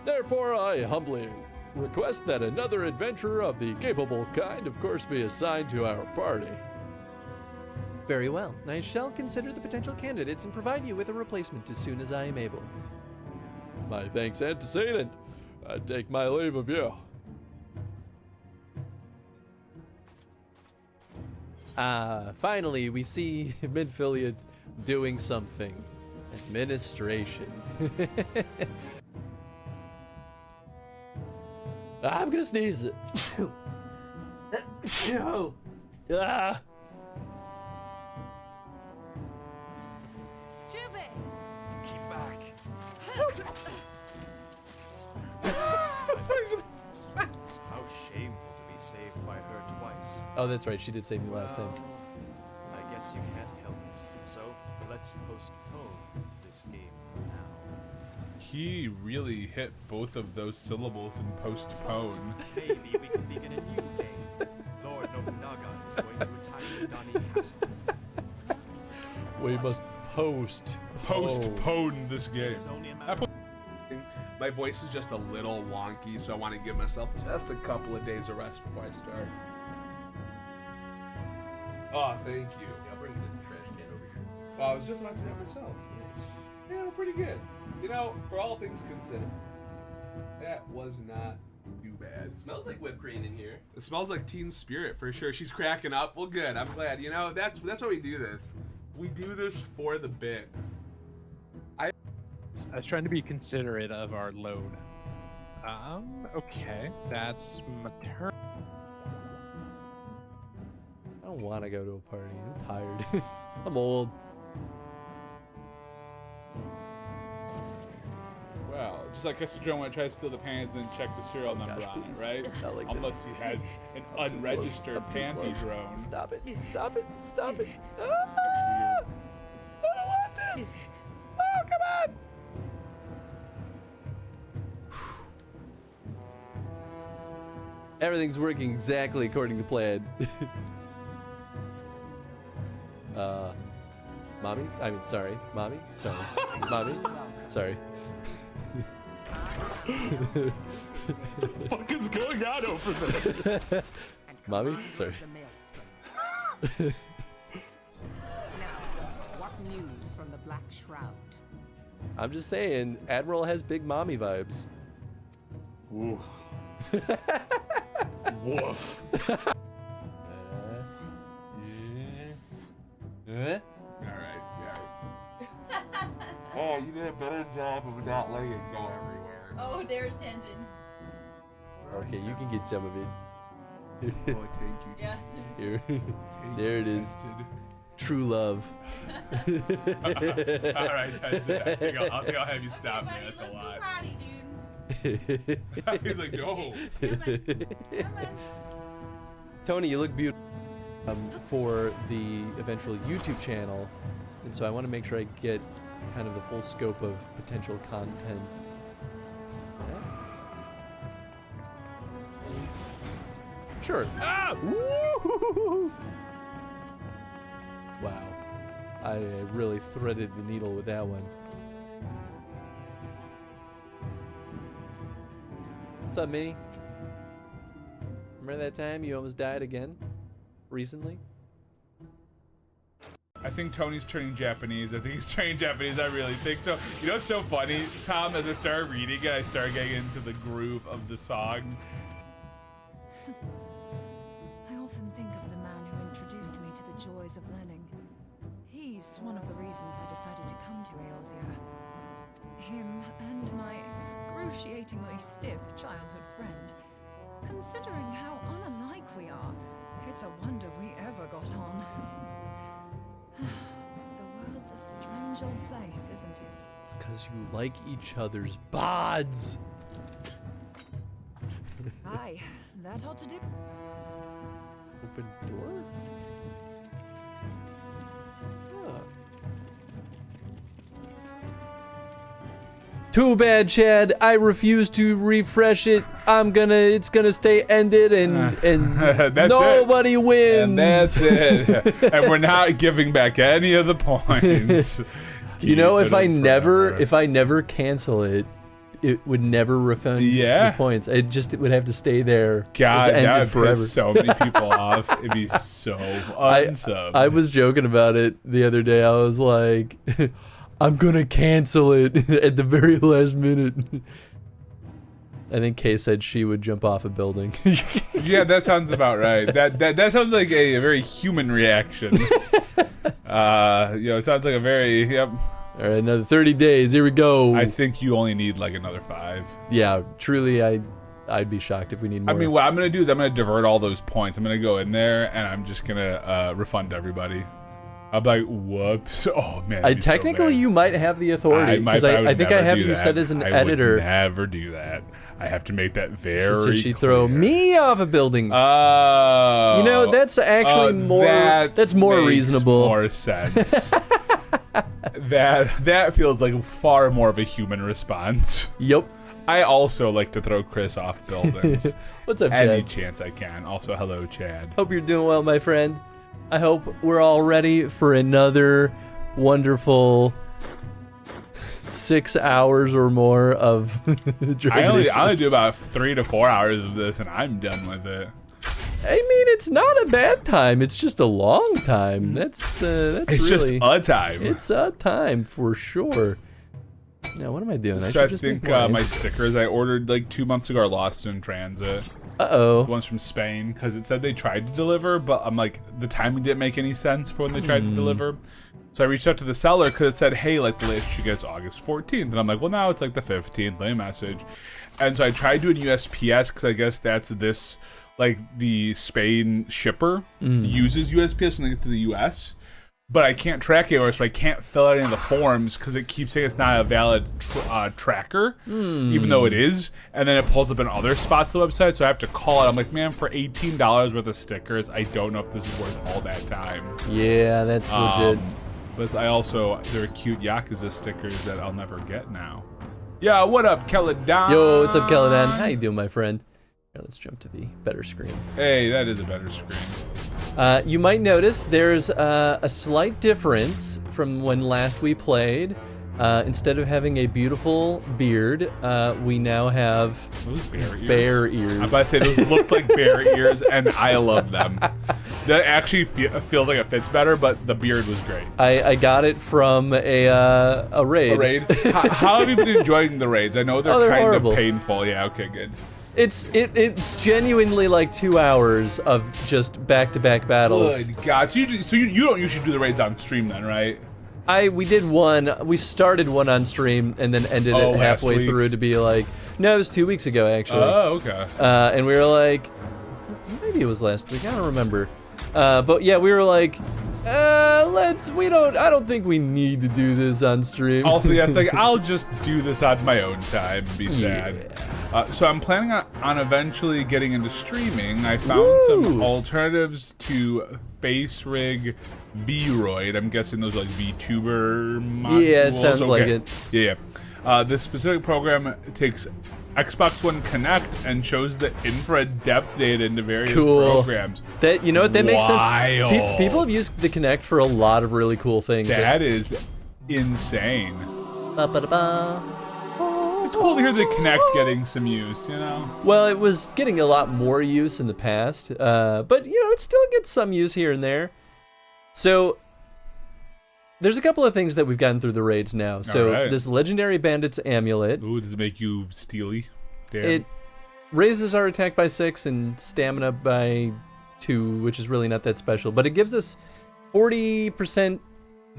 Therefore, I humbly request that another adventurer of the capable kind, of course, be assigned to our party. Very well. I shall consider the potential candidates and provide you with a replacement as soon as I am able. My thanks antecedent. I take my leave of you. Finally, we see Midfilia doing something. Administration. I'm gonna sneeze. Ah! Keep back. How shameful to be saved by her twice. Oh, that's right. She did save me last time. I guess you can't help it. So let's postpone this game for now. He really hit both of those syllables in postpone. Maybe we can begin a new game. Lord Nobunaga is going to attack the Dani Castle. We must Postpone this game. It's only a matter of My voice is just a little wonky, so I want to give myself just a couple of days of rest before I start. Oh, thank you. I'll bring the trash can over here. Oh, I was just about to do it myself. Nice. Yeah, we're pretty good. You know, for all things considered, that was not too bad. It smells like whipped cream in here. It smells like teen spirit for sure. She's cracking up. Well, good. I'm glad. You know, that's why we do this. We do this for the bit. I was trying to be considerate of our load. Okay, that's my turn. I don't want to go to a party. I'm tired. I'm old. Well, just like Mr. Joe when I try to steal the pants and then check the serial number Gosh, on please. it, right? Not like Unless this. he has an I'm too unregistered close. I'm too panty close. drone. Stop it. Stop it. Stop it. Ah! I don't want this. Oh, come on. Everything's working exactly according to plan. Mommy? I mean, sorry. Mommy? Sorry. Mommy? Sorry. What the fuck is going on over there? Mommy? Sorry. Now, what news from the Black Shroud? I'm just saying, Admiral has big mommy vibes. Ooh. Woof. Alright. Oh, you did a better job of not letting it go everywhere. Oh, there's Tenzin. Okay, you can get some of it. Oh, thank you. Yeah. Here. There it is. True love. Alright, Tenzin, I think I'll have you stop me. Okay, That's buddy, a let's lot. go potty, dude. He's like, no. Come on. Tony, you look beautiful for the eventual YouTube channel, and so I want to make sure I get kind of the full scope of potential content. Sure. Ah! Woo! Wow. I really threaded the needle with that one. What's up, Minnie? Remember that time you almost died again? Recently? I think Tony's turning Japanese. I think he's turning Japanese. I really think so. You know what's so funny, Tom? As I started reading it, I started getting into the groove of the song. I often think of the man who introduced me to the joys of learning. He's one of the reasons I decided to come to Eorzea. Him and my excruciatingly stiff childhood friend. Considering how unalike we are, it's a wonder we ever got on. The world's a strange old place, isn't it? It's because you like each other's bods. Aye, that ought to do. Open door? Huh. Too bad, Chad. I refuse to refresh it. It's gonna stay ended and That's nobody wins. And that's it. And we're not giving back any of the points. You know, Keep if it I in never forever. if I never cancel it, it would never refund Yeah. the points. It would have to stay there. God, as the that engine would forever. piss so many people off. It'd be so unsubbed. I was joking about it the other day. I was like, I'm gonna cancel it at the very last minute. I think Kay said she would jump off a building. Yeah, that sounds about right. That sounds like a very human reaction. It sounds like a very yep. All right, another 30 days. Here we go. I think you only need like another 5. Yeah, truly, I'd be shocked if we need more. I mean, what I'm gonna do is I'm gonna divert all those points. I'm gonna go in there and I'm just gonna refund everybody. I'll be like, whoops. Oh man. I'd be so technically, mad. you might have the authority because I think I have you set as an editor. I would never do that. I have to make that very So she clear. throw me off a building. Oh. That's actually more. That's more makes reasonable. More sense. that feels like far more of a human response. Yep. I also like to throw Chris off buildings. What's up, Chad? Any chance I can. Also, hello, Chad. Hope you're doing well, my friend. I hope we're all ready for another wonderful 6 hours or more of I only do about 3 to 4 hours of this, and I'm done with it. I mean, it's not a bad time. It's just a long time. That's It's really, just a time. It's a time for sure. Now, what am I doing? So I should just make think more my entries. stickers I ordered like 2 months ago are lost in transit. Uh-oh. The ones from Spain, because it said they tried to deliver, but I'm like, the timing didn't make any sense for when they tried to deliver. So I reached out to the seller because it said, hey, like the latest you get is August 14th. And I'm like, well, now it's like the 15th. Let me message. And so I tried doing USPS because I guess that's this, like the Spain shipper uses USPS when they get to the US. But I can't track it, so I can't fill out any of the forms because it keeps saying it's not a valid tracker, even though it is. And then it pulls up in other spots of the website, so I have to call it. I'm like, man, for $18 worth of stickers, I don't know if this is worth all that time. Yeah, that's legit. But there are cute Yakuza stickers that I'll never get now. Yeah, what up, Celadon? Yo, what's up, Celadon? How you doing, my friend? Here, let's jump to the better screen. Hey, that is a better screen. You might notice there's a slight difference from when last we played. Instead of having a beautiful beard, we now have Those bear ears. I'm about to say, those look like bear ears, and I love them. That actually feels like it fits better, but the beard was great. I got it from a raid. A raid? How have you been enjoying the raids? I know they're, they're kind horrible. of painful. Yeah, okay, good. It's genuinely like 2 hours of just back-to-back battles. Good God. So you don't usually do the raids on stream then, right? We did one. We started one on stream and then ended it last halfway week. through to be like, no, it was 2 weeks ago actually. Oh, okay. And we were like, maybe it was last week. I don't remember. But yeah, we were like, I don't think we need to do this on stream. Also, yeah, it's like, I'll just do this on my own time and be sad. So I'm planning on eventually getting into streaming. I found some alternatives to Face Rig V-Roid. I'm guessing those are like VTuber modules. Yeah, it sounds like it. Yeah. This specific program takes Xbox One Connect and shows the infrared depth data into various programs. That that makes sense. Wild. People have used the Kinect for a lot of really cool things. That is insane. Ba-ba-da-ba. It's cool to hear the Kinect getting some use, you know? Well, it was getting a lot more use in the past, but it still gets some use here and there. So there's a couple of things that we've gotten through the raids now. So right. This Legendary Bandit's Amulet. Ooh, does it make you steely? Damn. It raises our attack by 6 and stamina by 2, which is really not that special. But it gives us 40%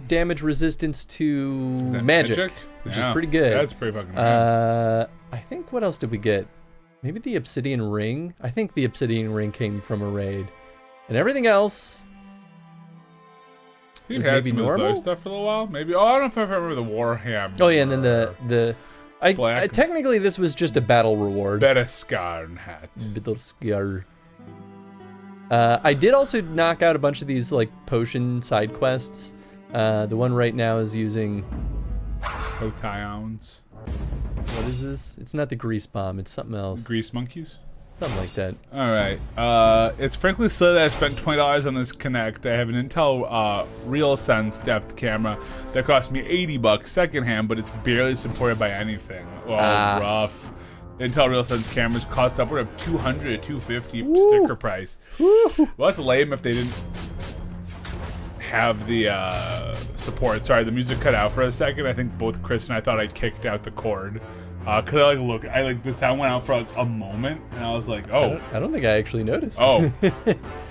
damage resistance to magic, which is pretty good. That's pretty fucking good. I think, what else did we get? Maybe the Obsidian Ring? I think the Obsidian Ring came from a raid. And everything else... You've had maybe some normal? of those stuff for a little while. Maybe. Oh, I don't know if I remember the Warhammer. Oh yeah, and then the Black. technically this was just a battle reward. Bereskarn hat. Bittlskar. I did also knock out a bunch of these like potion side quests. The one right now is using Hotions. what is this? It's not the grease bomb. It's something else. Grease monkeys. Something like that. All right. It's frankly silly that I spent $20 on this Kinect. I have an Intel RealSense depth camera that cost me $80 secondhand, but it's barely supported by anything. Oh, rough. Intel RealSense cameras cost upward of $200 to $250 sticker price. Well, that's lame if they didn't have the support. Sorry, the music cut out for a second. I think both Chris and I thought I kicked out the cord. Cause the sound went out for like a moment, and I was like, oh. I don't think I actually noticed. Oh.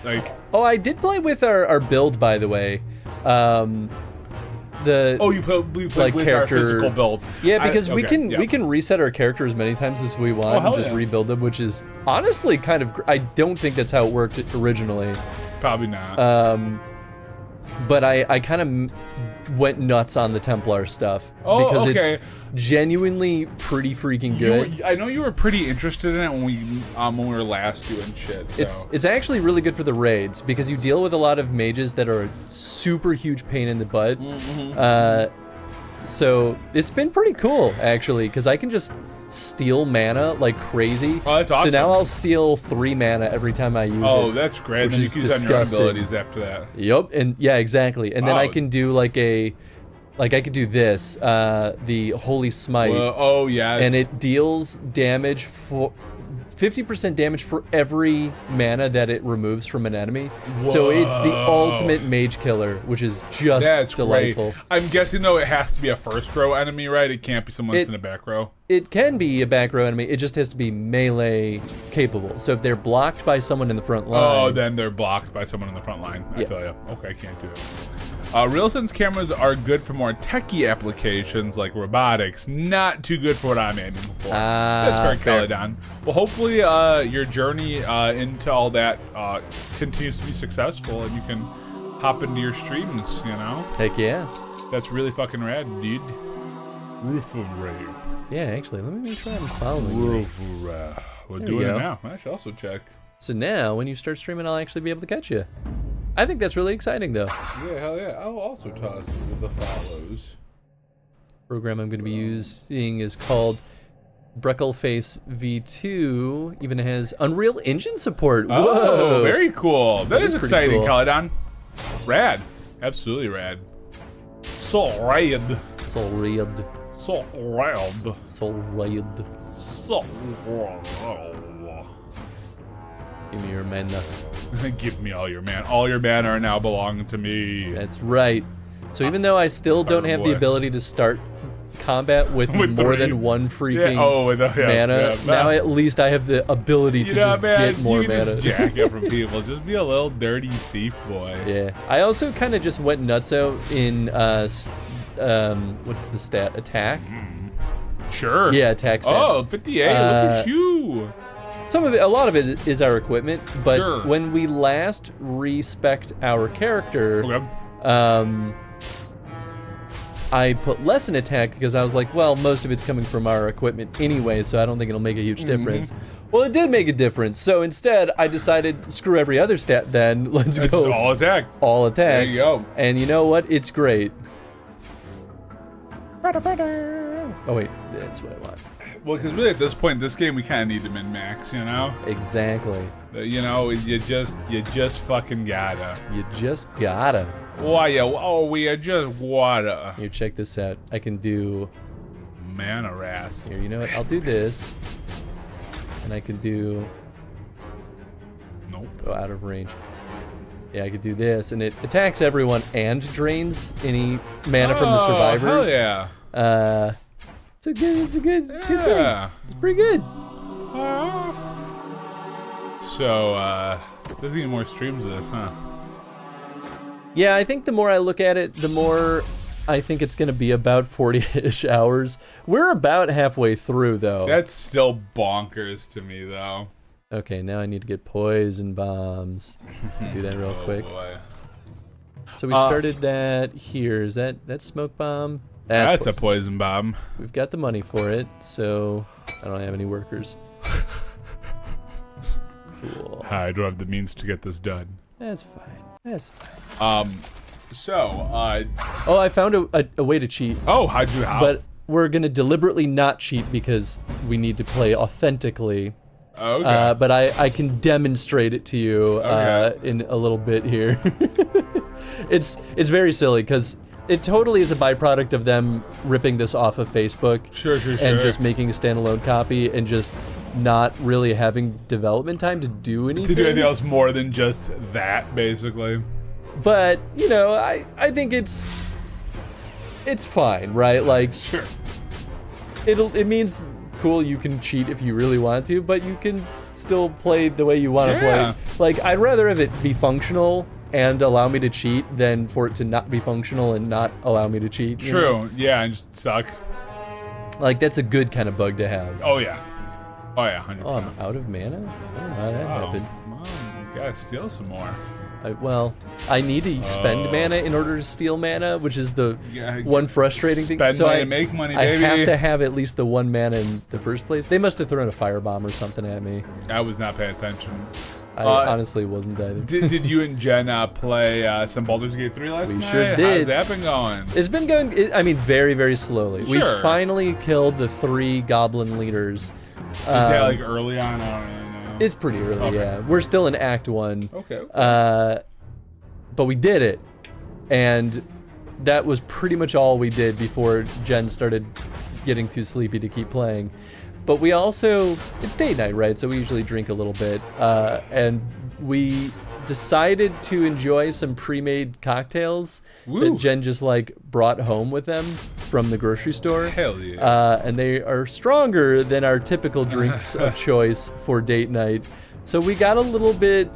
Like. Oh, I did play with our build, by the way. You played like with character, our physical build. Yeah, because we can reset our character as many times as we want and just rebuild them, which is honestly kind of. I don't think that's how it worked originally. Probably not. But I kind of went nuts on the Templar stuff because it's genuinely pretty freaking good. I know you were pretty interested in it when we were last doing shit. So. It's actually really good for the raids because you deal with a lot of mages that are a super huge pain in the butt. So it's been pretty cool actually because I can just steal mana like crazy. Oh, that's awesome. So now I'll steal 3 mana every time I use it. Oh, that's great. Then you can use on your abilities after that. Yep, and yeah, exactly. And then I can do I could do this, the Holy Smite. Oh, yes. And it deals damage for 50% damage for every mana that it removes from an enemy. Whoa. So it's the ultimate mage killer, which is just delightful. Great. I'm guessing though it has to be a first row enemy, right? It can't be someone that's in a back row. It can be a back row enemy. It just has to be melee capable. So if they're blocked by someone in the front line. Oh, then they're blocked by someone in the front line. I feel you. Okay, I can't do it. RealSense cameras are good for more techie applications like robotics. Not too good for what I'm aiming for. That's fair, Caledon. Well, hopefully your journey into all that continues to be successful and you can hop into your streams, you know? Heck yeah. That's really fucking rad, dude. Roof of Ray. Yeah, actually, let me make sure I'm following you. We're doing it now. I should also check. So now, when you start streaming, I'll actually be able to catch you. I think that's really exciting, though. Yeah, hell yeah. I'll also toss the follows. Program I'm going to be using is called Breckleface V2. Even has Unreal Engine support. Whoa! Oh, very cool. That is exciting, cool. Caledon. Rad. Absolutely rad. So rad. So rad. So rad. So rad. So rad. Give me your mana. Give me all your mana. All your mana are now belonging to me. That's right. So even though I still don't have the ability to start combat with more than one freaking mana, now at least I have the ability to just get more mana. Just jack it from people. Just be a little dirty thief boy. Yeah. I also kind of just went nutso in what's the stat? Attack? Sure. Yeah, attack stat. Oh, 58. Look at you. Some of it, a lot of it is our equipment, but when we last respect our character, I put less in attack because I was like, well, most of it's coming from our equipment anyway, so I don't think it'll make a huge difference. Well, it did make a difference, so instead I decided, screw every other stat then, let's go all attack. All attack. There you go. And you know what? It's great. Oh wait, that's what I want. Well, because really at this point, this game we kind of need to min-max, you know? Exactly. You know, you just fucking gotta. You just gotta. Why? We just gotta. Here, check this out. I can do mana rasp. Here, you know what? I'll do this, and I can do. Nope. Go out of range. Yeah, I could do this, and it attacks everyone and drains any mana from the survivors. Hell yeah. It's a good thing. It's pretty good. So, there's gonna be more streams of this, huh? Yeah, I think the more I look at it, the more I think it's gonna be about 40-ish hours. We're about halfway through, though. That's still bonkers to me, though. Okay, now I need to get poison bombs. Do that real quick. Boy. So we started that here. Is that smoke bomb? That's a poison bomb. We've got the money for it, so I don't have any workers. Cool. I don't have the means to get this done. That's fine. That's fine. Oh, I found a way to cheat. Oh, how'd you? How? But we're gonna deliberately not cheat because we need to play authentically. Okay. But I can demonstrate it to you in a little bit here. It's very silly because it totally is a byproduct of them ripping this off of Facebook. Sure. And just making a standalone copy and just not really having development time to do anything. To do anything else more than just that, basically. But, you know, I think it's fine, right? Like, Sure. it means cool, you can cheat if you really want to, but you can still play the way you want to Yeah. play. Like, I'd rather have it be functional and allow me to cheat than for it to not be functional and not allow me to cheat. you know? True. Yeah, and just suck. Like, that's a good kind of bug to have. Oh yeah. 100%. Oh, I'm out of mana? I don't know how that happened. Well, you gotta steal some more. I need to spend mana in order to steal mana, which is the Yeah, one frustrating thing. spend So money I and make money, I baby. have to have at least the 1 mana in the first place. They must have thrown a firebomb or something at me. I was not paying attention. I honestly wasn't either. Did you and Jen play some Baldur's Gate 3 last night? sure did. How's that been going? It's been going, very, very slowly. We Sure. finally killed the 3 goblin leaders. Is that like early on? I don't really know. It's pretty early, Okay. yeah. We're still in Act 1. Okay. But we did it. And that was pretty much all we did before Jen started getting too sleepy to keep playing. But we also, it's date night, right? So we usually drink a little bit. And we decided to enjoy some pre-made cocktails Woo. that Jen just like brought home with them from the grocery store. Hell yeah. And they are stronger than our typical drinks of choice for date night. So we got a little bit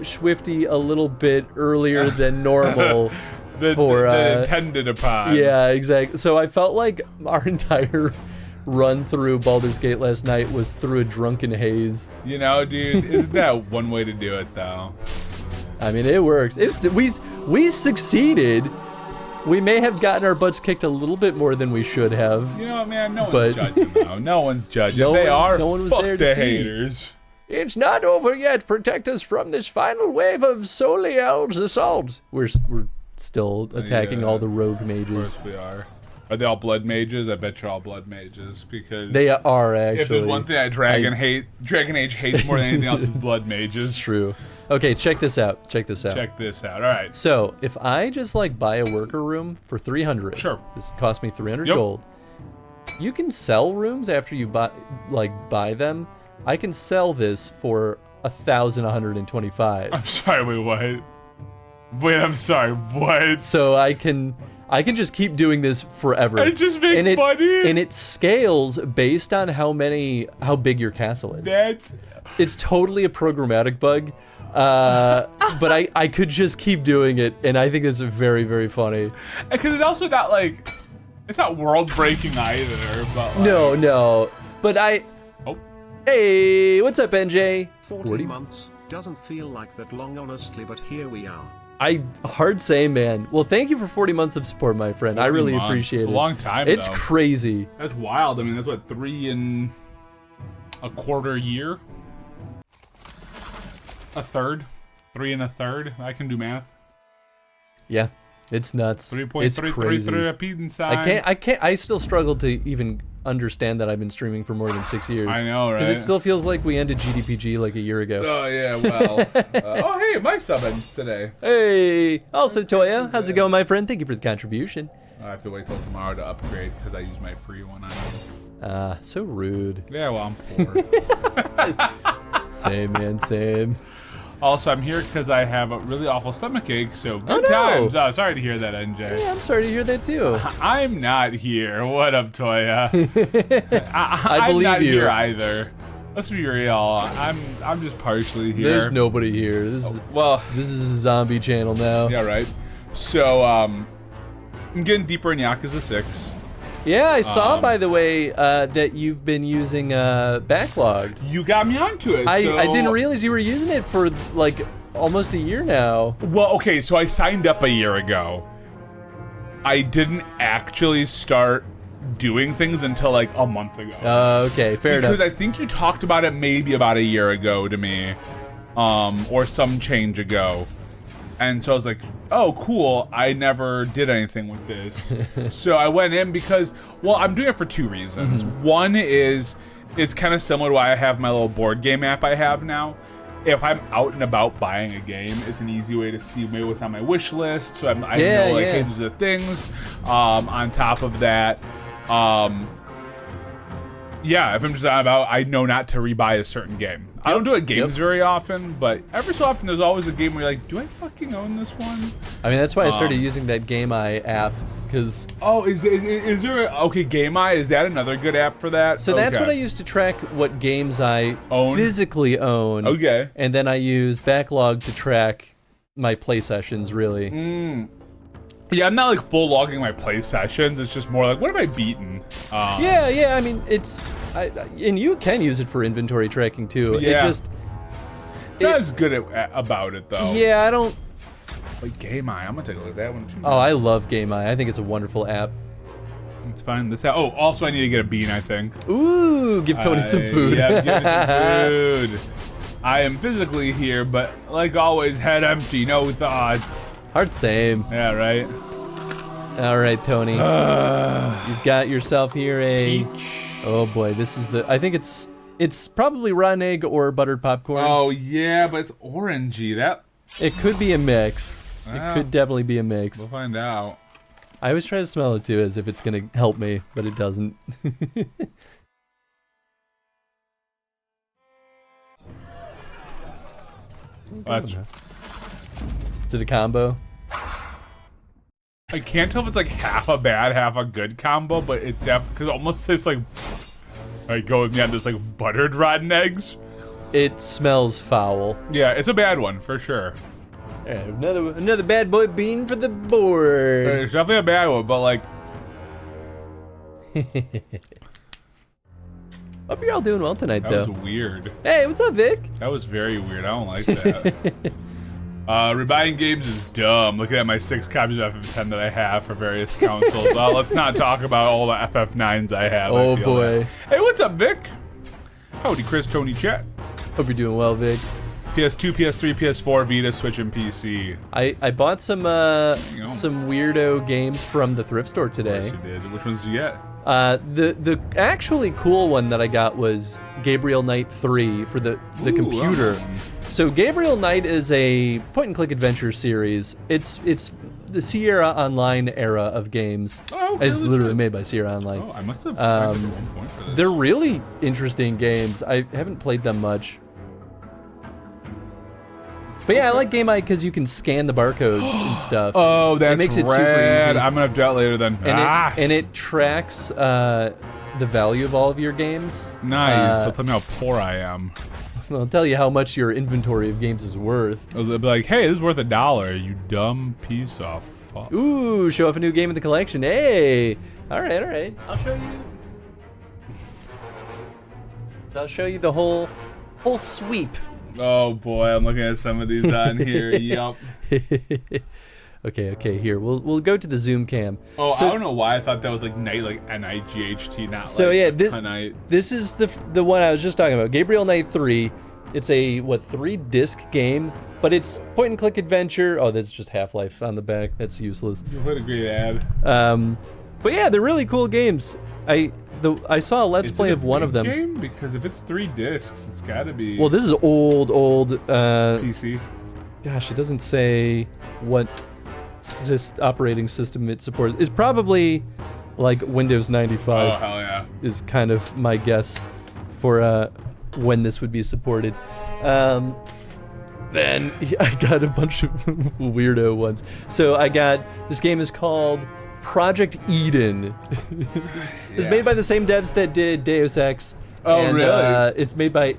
swifty a little bit earlier than normal. The intended upon. Yeah, exactly. So I felt like our entire run through Baldur's Gate last night was through a drunken haze. You know, dude, isn't that one way to do it, though? I mean, it worked. We succeeded. We may have gotten our butts kicked a little bit more than we should have. You know, man, no But- one's judging, though. No one's judging. No they one- are. no one was Fuck there to the see. haters. It's not over yet. Protect us from this final wave of Soliel's assault. We're still attacking Yeah, all the rogue Of mages. course we are. Are they all blood mages? I bet you're all blood mages because They are actually. if there's one thing that Dragon Age hates more than anything else is blood mages. It's true. Okay, check this out. Check this out. Check this out. All right. So if I just like buy a worker room for 300, Sure. this cost me 300 Yep. gold. You can sell rooms after you buy them. I can sell this for 1,125. I'm sorry. Wait, what? Wait, I'm sorry. What? So I can just keep doing this forever. I just make money. And it scales based on how big your castle is. It's totally a programmatic bug. But I could just keep doing it, and I think it's very, very funny. Because it's also not like it's not world breaking either. But like, No. But Oh. Hey, what's up, NJ? 40 months doesn't feel like that long, honestly, but here we are. Hard say, man. Well, thank you for 40 months of support, my friend. I 40 really months. appreciate It's it. a long time, It's though. crazy. That's wild. I mean, that's what 3 and a quarter year. A third, 3 and a third. I can do math. Yeah, it's nuts. It's 3.333 a Peden sign. I still struggle to even understand that I've been streaming for more than 6 years. I know, right? Because it still feels like we ended GDPG like a year ago. Oh yeah, well. Oh hey, my sub ends today. Hey, also Toya, how's it going, my friend? Thank you for the contribution. I have to wait till tomorrow to upgrade because I use my free one on. So rude. Yeah, well, I'm poor. Same, man, same. Also, I'm here because I have a really awful stomach ache, so good no. times. Oh, sorry to hear that, NJ. Yeah, I'm sorry to hear that too. I'm not here. What up, Toya? I I'm believe not you. here either. Let's be real. I'm just partially here. There's nobody here. This is a zombie channel now. Yeah, right. So, I'm getting deeper in Yakuza 6. Yeah, I saw, by the way, that you've been using Backlogged. You got me onto it. I so- didn't realize you were using it for like almost a year now. Well, okay, so I signed up a year ago. I didn't actually start doing things until like a month ago. Okay, fair Because enough. I think you talked about it maybe about a year ago to me, or some change ago. And so I was like, oh, cool. I never did anything with this. So I went in because, well, I'm doing it for 2 reasons. One is it's kind of similar to why I have my little board game app I have now. If I'm out and about buying a game, it's an easy way to see maybe what's on my wish list. So I know, like, hey, these are things. On top of that, yeah, if I'm just out and about, I know not to rebuy a certain game. I don't do it games very often, but every so often there's always a game where you're like, do I fucking own this one? I mean, that's why I started using that Game Eye app, because... Oh, is there... Okay, Game Eye, is that another good app for that? So that's what I use to track what games I physically own. Okay. And then I use Backlog to track my play sessions, really. Yeah, I'm not like full logging my play sessions. It's just more like, what have I beaten? Yeah. I mean, and you can use it for inventory tracking too. Yeah. It's not as good about it though. Yeah, I don't. Like Game Eye, I'm gonna take a look at that one too. Oh, I love Game Eye. I think it's a wonderful app. Let's find this out. Oh, also I need to get a bean, I think. Ooh, give Tony some food. Yeah, give me some food. I am physically here, but like always, head empty, no thoughts. Hard same. Yeah, right. All right, Tony. You've got yourself here a... Peach. Oh boy, this is the... I think it's probably rotten egg or buttered popcorn. Oh yeah, but it's orangey. It could be a mix. Well, it could definitely be a mix. We'll find out. I always try to smell it too, as if it's gonna help me, but it doesn't. Is it a combo? I can't tell if it's like half a bad, half a good combo, but it definitely almost tastes like. Go with me on this, like buttered rotten eggs. It smells foul. Yeah, it's a bad one for sure. Yeah, another bad boy bean for the board. It's definitely a bad one, but like. Hope you're all doing well tonight, though. That was weird. Hey, what's up, Vic? That was very weird. I don't like that. Rebuying games is dumb. Looking at my 6 copies of FF10 that I have for various consoles. Let's not talk about all the FF9s I have. Oh boy. Hey, what's up, Vic? Howdy, Chris, Tony, chat. Hope you're doing well, Vic. PS2, PS3, PS4, Vita, Switch, and PC. I bought some weirdo games from the thrift store today. Of course you did. Which ones did you get? The actually cool one that I got was Gabriel Knight 3 for the computer. So Gabriel Knight is a point-and-click adventure series. It's the Sierra Online era of games. Oh, it's literally made by Sierra Online. Oh, I must have signed up at one point for this. They're really interesting games. I haven't played them much. But yeah, I like Game Eye because you can scan the barcodes and stuff. Oh, that makes it super rad. easy. I'm gonna have to do that later then. And it tracks the value of all of your games. Nice. So tell me how poor I am. I'll tell you how much your inventory of games is worth. They'll be like, hey, this is worth $1, you dumb piece of fuck. Ooh, show off a new game in the collection. Hey! Alright. I'll show you the whole sweep. Oh boy, I'm looking at some of these on here. Yup. Okay, here. We'll go to the Zoom cam. Oh, so, I don't know why I thought that was like Night, like N-I-G-H-T, not so like yeah, this is the one I was just talking about. Gabriel Knight 3. It's a 3-disc game, but it's point and click adventure. Oh, that's just Half-Life on the back. That's useless. What a great ad. But yeah, they're really cool games. I saw a Let's Play of one of them. Game? Because if it's 3 discs, it's gotta be. Well, this is old. PC. Gosh, it doesn't say what operating system it supports. It's probably like Windows 95. Oh hell yeah! Is kind of my guess for when this would be supported. Then I got a bunch of weirdo ones. So I got this game is called Project Eden. It's made by the same devs that did Deus Ex. Oh, really? It's made by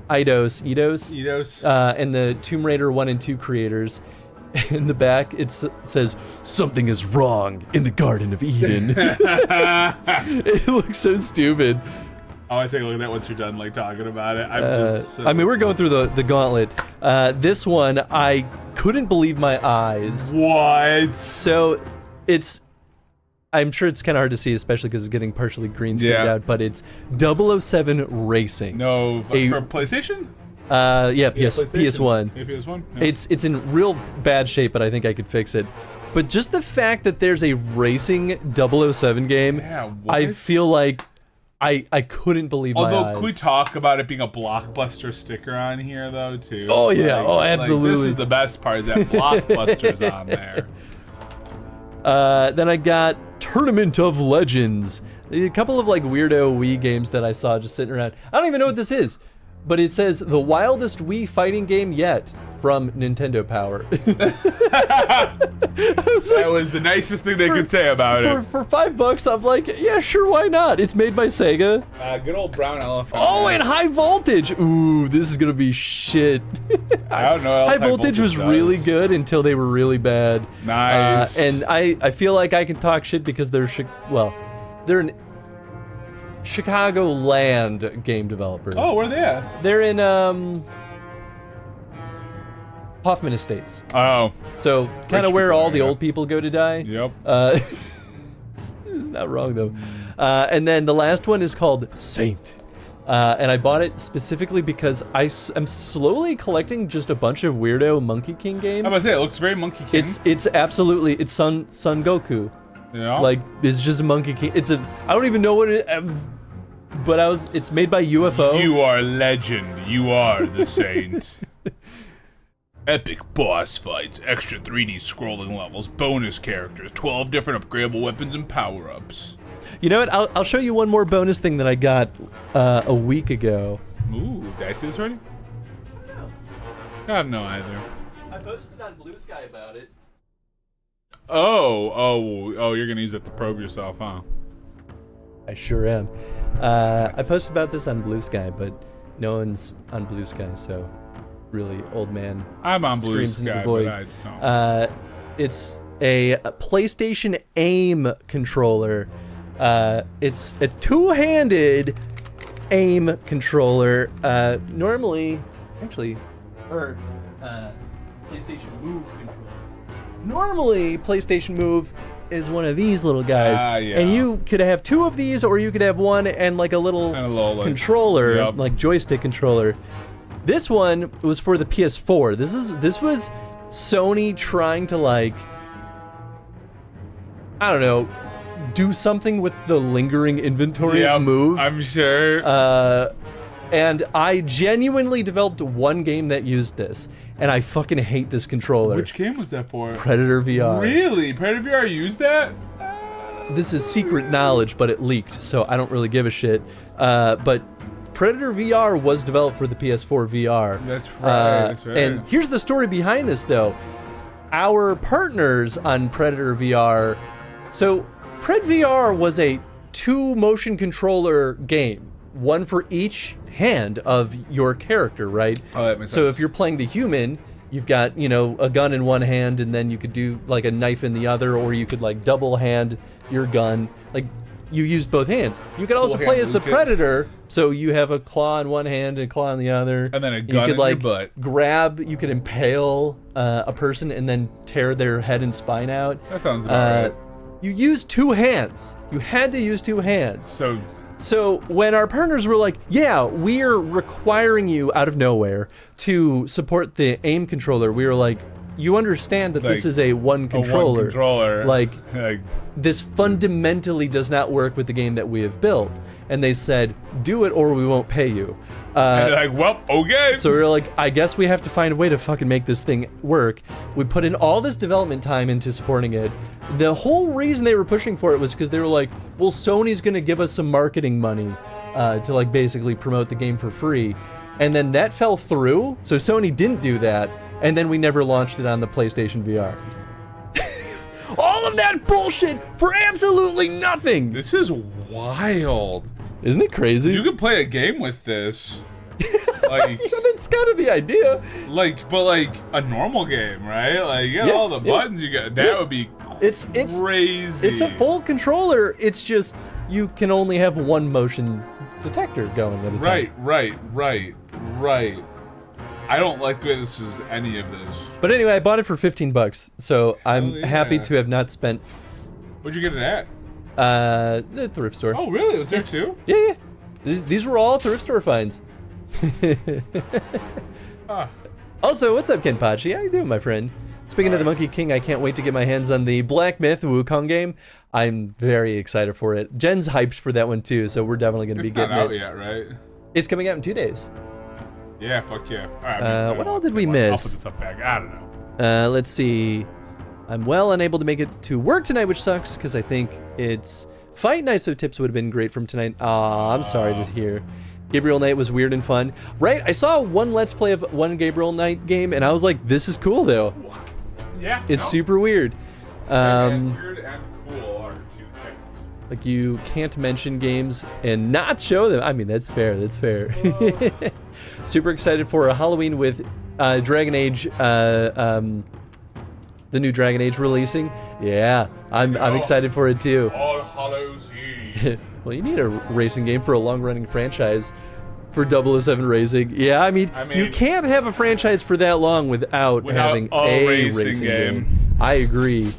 Eidos, Eidos. and the Tomb Raider 1 and 2 creators. In the back, it says, "Something is wrong in the Garden of Eden." It looks so stupid. I want to take a look at that once you're done, like, talking about it. I mean, we're going through the gauntlet. This one, I couldn't believe my eyes. What? So, I'm sure it's kind of hard to see, especially because it's getting partially green screened out, but it's 007 Racing. No, for PlayStation? Yeah, PS1. Yeah, PS1. Yeah. It's in real bad shape, but I think I could fix it. But just the fact that there's a racing 007 game, I feel like I couldn't believe my Although, eyes. can we talk about it being a Blockbuster sticker on here, though, too? Oh, yeah. Oh, absolutely. This is the best part, is that Blockbuster's on there. Then I got Tournament of Legends. A couple of like weirdo Wii games that I saw just sitting around. I don't even know what this is, but it says the wildest Wii fighting game yet from Nintendo Power. That was the nicest thing they could say about it. For $5, I'm like, yeah, sure, why not? It's made by Sega. Good old brown elephant. Oh, man. and High Voltage. Ooh, this is gonna be shit. I don't know. What else High Voltage was does. really good until they were really bad. Nice. And I feel like I can talk shit because they're they're an Chicagoland game developer. Oh, where are they at? They're in Hoffman Estates. Oh. So kind of Rich where people, all the yeah. old people go to die. Yep. It's not wrong though. And then the last one is called Saint. And I bought it specifically because I'm slowly collecting just a bunch of weirdo Monkey King games. I was about to say, it looks very Monkey King. It's absolutely, it's Son Goku. Yeah. Like, it's just a Monkey King. I don't even know what it, but it's made by UFO. You are legend. You are the saint. Epic boss fights, extra 3D scrolling levels, bonus characters, 12 different upgradable weapons and power-ups. You know what? I'll show you one more bonus thing that I got a week ago. Ooh, did I see this already? I don't know either. I posted on Blue Sky about it. Oh, you're gonna use it to probe yourself, huh? I sure am. I posted about this on Blue Sky, but no one's on Blue Sky, so really old man. I'm on Blue screams into Sky, the void. but I don't. It's a PlayStation AIM controller. It's a two-handed AIM controller. PlayStation Move controller. Normally, PlayStation Move is one of these little guys, yeah. and you could have two of these, or you could have one and like a little like, controller, yep. like joystick controller. This one was for the PS4. This was Sony trying to like, I don't know, do something with the lingering inventory of Move. I'm sure. And I genuinely developed one game that used this, and I fucking hate this controller. Which game was that for? Predator VR. Really? Predator VR used that? This is secret knowledge, but it leaked, so I don't really give a shit. But Predator VR was developed for the PS4 VR. That's right. That's right. And here's the story behind this, though. Our partners on Predator VR. So, Pred VR was a 2 motion controller game, one for each hand of your character, right? Oh, that makes so sense. if you're playing the human, you've got, a gun in one hand, and then you could do like a knife in the other, or you could like double hand your gun. Like, you used both hands. You could also play as the Predator, so you have a claw in one hand and a claw in the other. And then a you gun could, in like, your butt. you could impale a person and then tear their head and spine out. That sounds about right. You used 2 hands. You had to use 2 hands. So when our partners were like, yeah, we're requiring you out of nowhere to support the AIM controller, we were like, you understand that this is a one controller. Like, this fundamentally does not work with the game that we have built. And they said, do it or we won't pay you. And they're like, well, okay. So we were like, I guess we have to find a way to fucking make this thing work. We put in all this development time into supporting it. The whole reason they were pushing for it was because they were like, well, Sony's gonna give us some marketing money to like basically promote the game for free. And then that fell through, so Sony didn't do that, and then we never launched it on the PlayStation VR. All of that bullshit for absolutely nothing! This is wild. Isn't it crazy? You could play a game with this. Like, that's kind of the idea. But like a normal game, right? Like, you got all the buttons you got. That would be it's crazy. It's a full controller. It's just you can only have one motion detector going at a time. Right. I don't like the way this is any of this. But anyway, I bought it for $15, so I'm happy to have not spent. Where'd you get it at? The thrift store. Oh, really? It was there too? Yeah. These were all thrift store finds. Also, what's up, Kenpachi? How you doing, my friend? Speaking of the Monkey King, I can't wait to get my hands on the Black Myth Wukong game. I'm very excited for it. Jen's hyped for that one too, so we're definitely going to be It's not getting out it. yet, right? It's coming out in 2 days. Yeah, fuck yeah. All right, What all did we I'll miss? put this up back. I don't know. Let's see. I'm well unable to make it to work tonight, which sucks because I think it's fight night, so tips would have been great from tonight. I'm sorry to hear. Gabriel Knight was weird and fun. Right, I saw one Let's Play of one Gabriel Knight game, and I was like, this is cool, though. Yeah. It's super weird. And weird and cool are two things. Like, you can't mention games and not show them. I mean, that's fair, that's fair. Super excited for a Halloween with Dragon Age, the new Dragon Age releasing. Yeah, I'm excited for it, too. All Hallows Eve. Well, you need a racing game for a long-running franchise for 007 Racing. Yeah, I mean, you can't have a franchise for that long without having a racing game. I agree.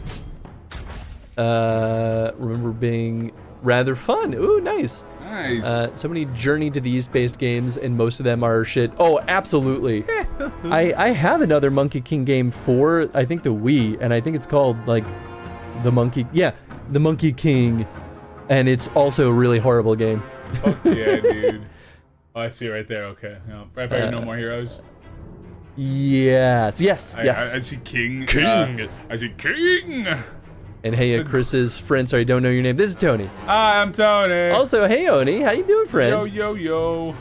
Remember being rather fun. Ooh, nice. Nice. So many Journey to the East-based games, and most of them are shit. Oh, absolutely. I have another Monkey King game for, I think, the Wii, and I think it's called, like, the Monkey King. And it's also a really horrible game. Fuck yeah, dude. Oh, I see it right there. Okay. Yeah. Right by No More Heroes. Yes. I see King. I see King. And hey, Chris's friend. Sorry, don't know your name. This is Tony. Hi, I'm Tony. Also, hey, Oni. How you doing, friend? Yo, yo, yo.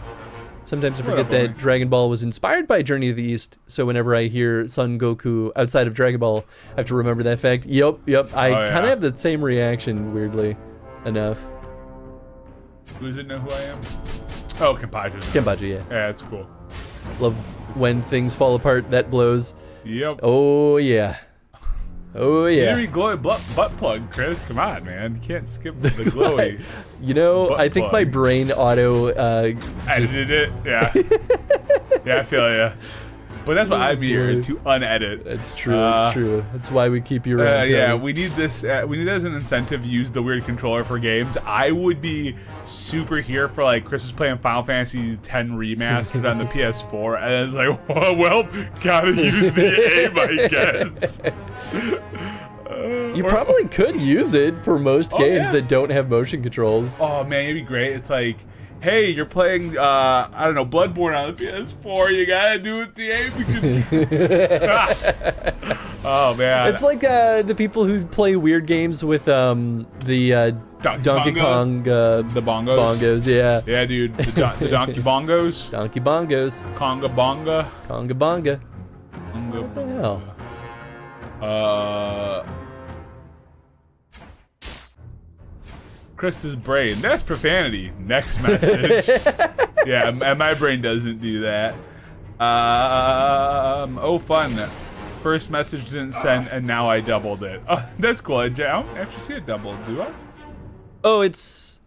Sometimes I forget that Dragon Ball was inspired by Journey to the East, so whenever I hear Son Goku outside of Dragon Ball, I have to remember that fact. Yep. I kind of have the same reaction, weirdly enough. Who does it know who I am? Oh, Kenpachi. Kenpachi, yeah. Yeah, that's cool. Love when things fall apart, that blows. Yep. Oh, yeah. Oh, yeah. You need glowy butt plug, Chris. Come on, man. You can't skip the glowy. You know, I think my brain auto... edited it? Yeah. Yeah, I feel ya. But that's what I'm here to unedit. That's true. That's true. That's why we keep you around. Yeah, we need this. We need that as an incentive. Use the weird controller for games. I would be super here for like Chris is playing Final Fantasy X remastered on the PS4, and it's like, well, gotta use the aim, I guess. You probably could use it for most games that don't have motion controls. Oh man, it'd be great. It's like, hey, you're playing, I don't know, Bloodborne on the PS4. You gotta do it the aim. Oh man, it's like the people who play weird games with the Donkey Kong, the bongos. Yeah. Yeah, dude, the Donkey Bongos. Donkey Bongos. Conga Bonga. Conga Bonga. Conga What the hell? Chris's brain. That's profanity. Next message. Yeah, and my brain doesn't do that. Oh, fun. First message didn't send, and now I doubled it. Oh, that's cool. I don't actually see it doubled, do I? Oh, it's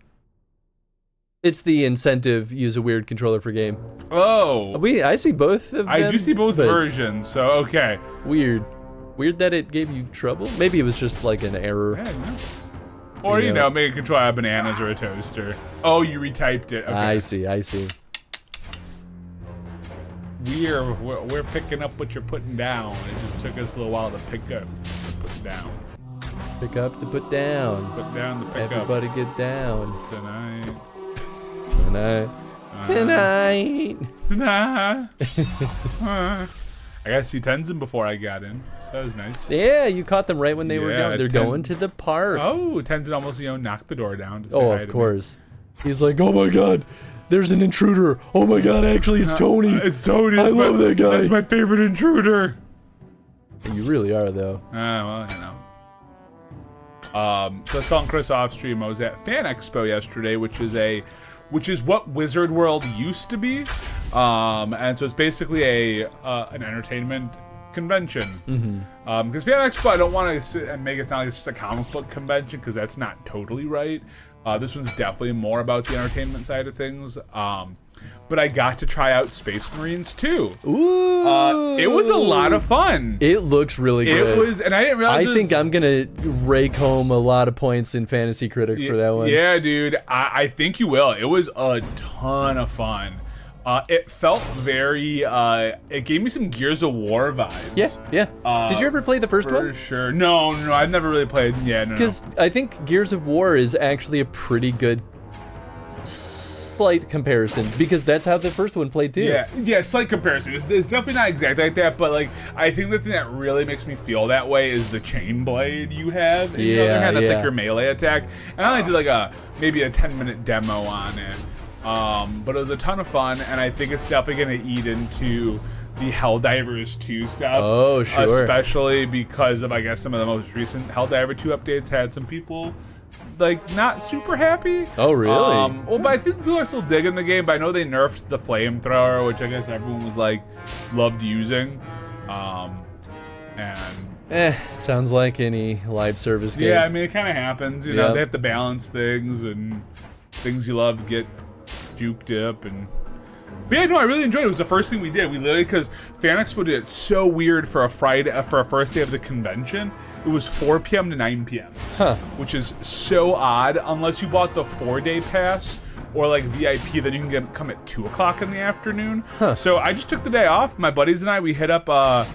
the incentive. Use a weird controller for game. Oh. I see both of them. I do see both versions, so okay. Weird that it gave you trouble. Maybe it was just like an error. Yeah, no. Or, you know, make a controller out of bananas or a toaster. Oh, you retyped it. Okay. I see. We're picking up what you're putting down. It just took us a little while to pick up to put down. Pick up to put down. Put down the pick Everybody up. Get down. Tonight. I got to see Tenzin before I got in. So that was nice. Yeah, you caught them right when they were going. They're going to the park. Oh, Tenzin almost, knocked the door down. To say hi of to course. Me. He's like, oh my god, there's an intruder. Oh my god, actually, it's Tony. It's Tony. I love that guy. That's my favorite intruder. You really are, though. Well, so I saw Chris off stream. I was at Fan Expo yesterday, which is what Wizard World used to be. And so it's basically an entertainment convention. Because Fan Expo, I don't want to sit and make it sound like it's just a comic book convention, because that's not totally right. This one's definitely more about the entertainment side of things. But I got to try out Space Marines too. Ooh! It was a lot of fun. It looks really good. It was, and I didn't realize. I think I'm gonna rake home a lot of points in Fantasy Critic for that one. Yeah, dude. I think you will. It was a ton of fun. It felt very. It gave me some Gears of War vibes. Yeah. Did you ever play the first For one? sure. No, I've never really played. Yeah, no. Because I think Gears of War is actually a pretty good slight comparison, because that's how the first one played too. Yeah, slight comparison. It's definitely not exactly like that, but like I think the thing that really makes me feel that way is the chain blade you have in your other hand. That's like your melee attack. And I only did like maybe a 10-minute demo on it, but it was a ton of fun, and I think it's definitely going to eat into the Helldivers 2 stuff. Oh, sure. Especially because of, I guess, some of the most recent Helldiver 2 updates had some people like not super happy. Oh, really? Well, but I think people are still digging the game. But I know they nerfed the flamethrower, which I guess everyone was like loved using. Sounds like any live service game. Yeah, I mean it kind of happens. You know, they have to balance things, and things you love get juked up. And but yeah, no, I really enjoyed it. It was the first thing we did. We literally, because Fan Expo did it so weird for a Friday, for a first day of the convention. It was 4 p.m. to 9 p.m. Which is so odd, unless you bought the 4-day pass or like VIP, then you can come at 2 o'clock in the afternoon. So I just took the day off. My buddies and I, we hit up a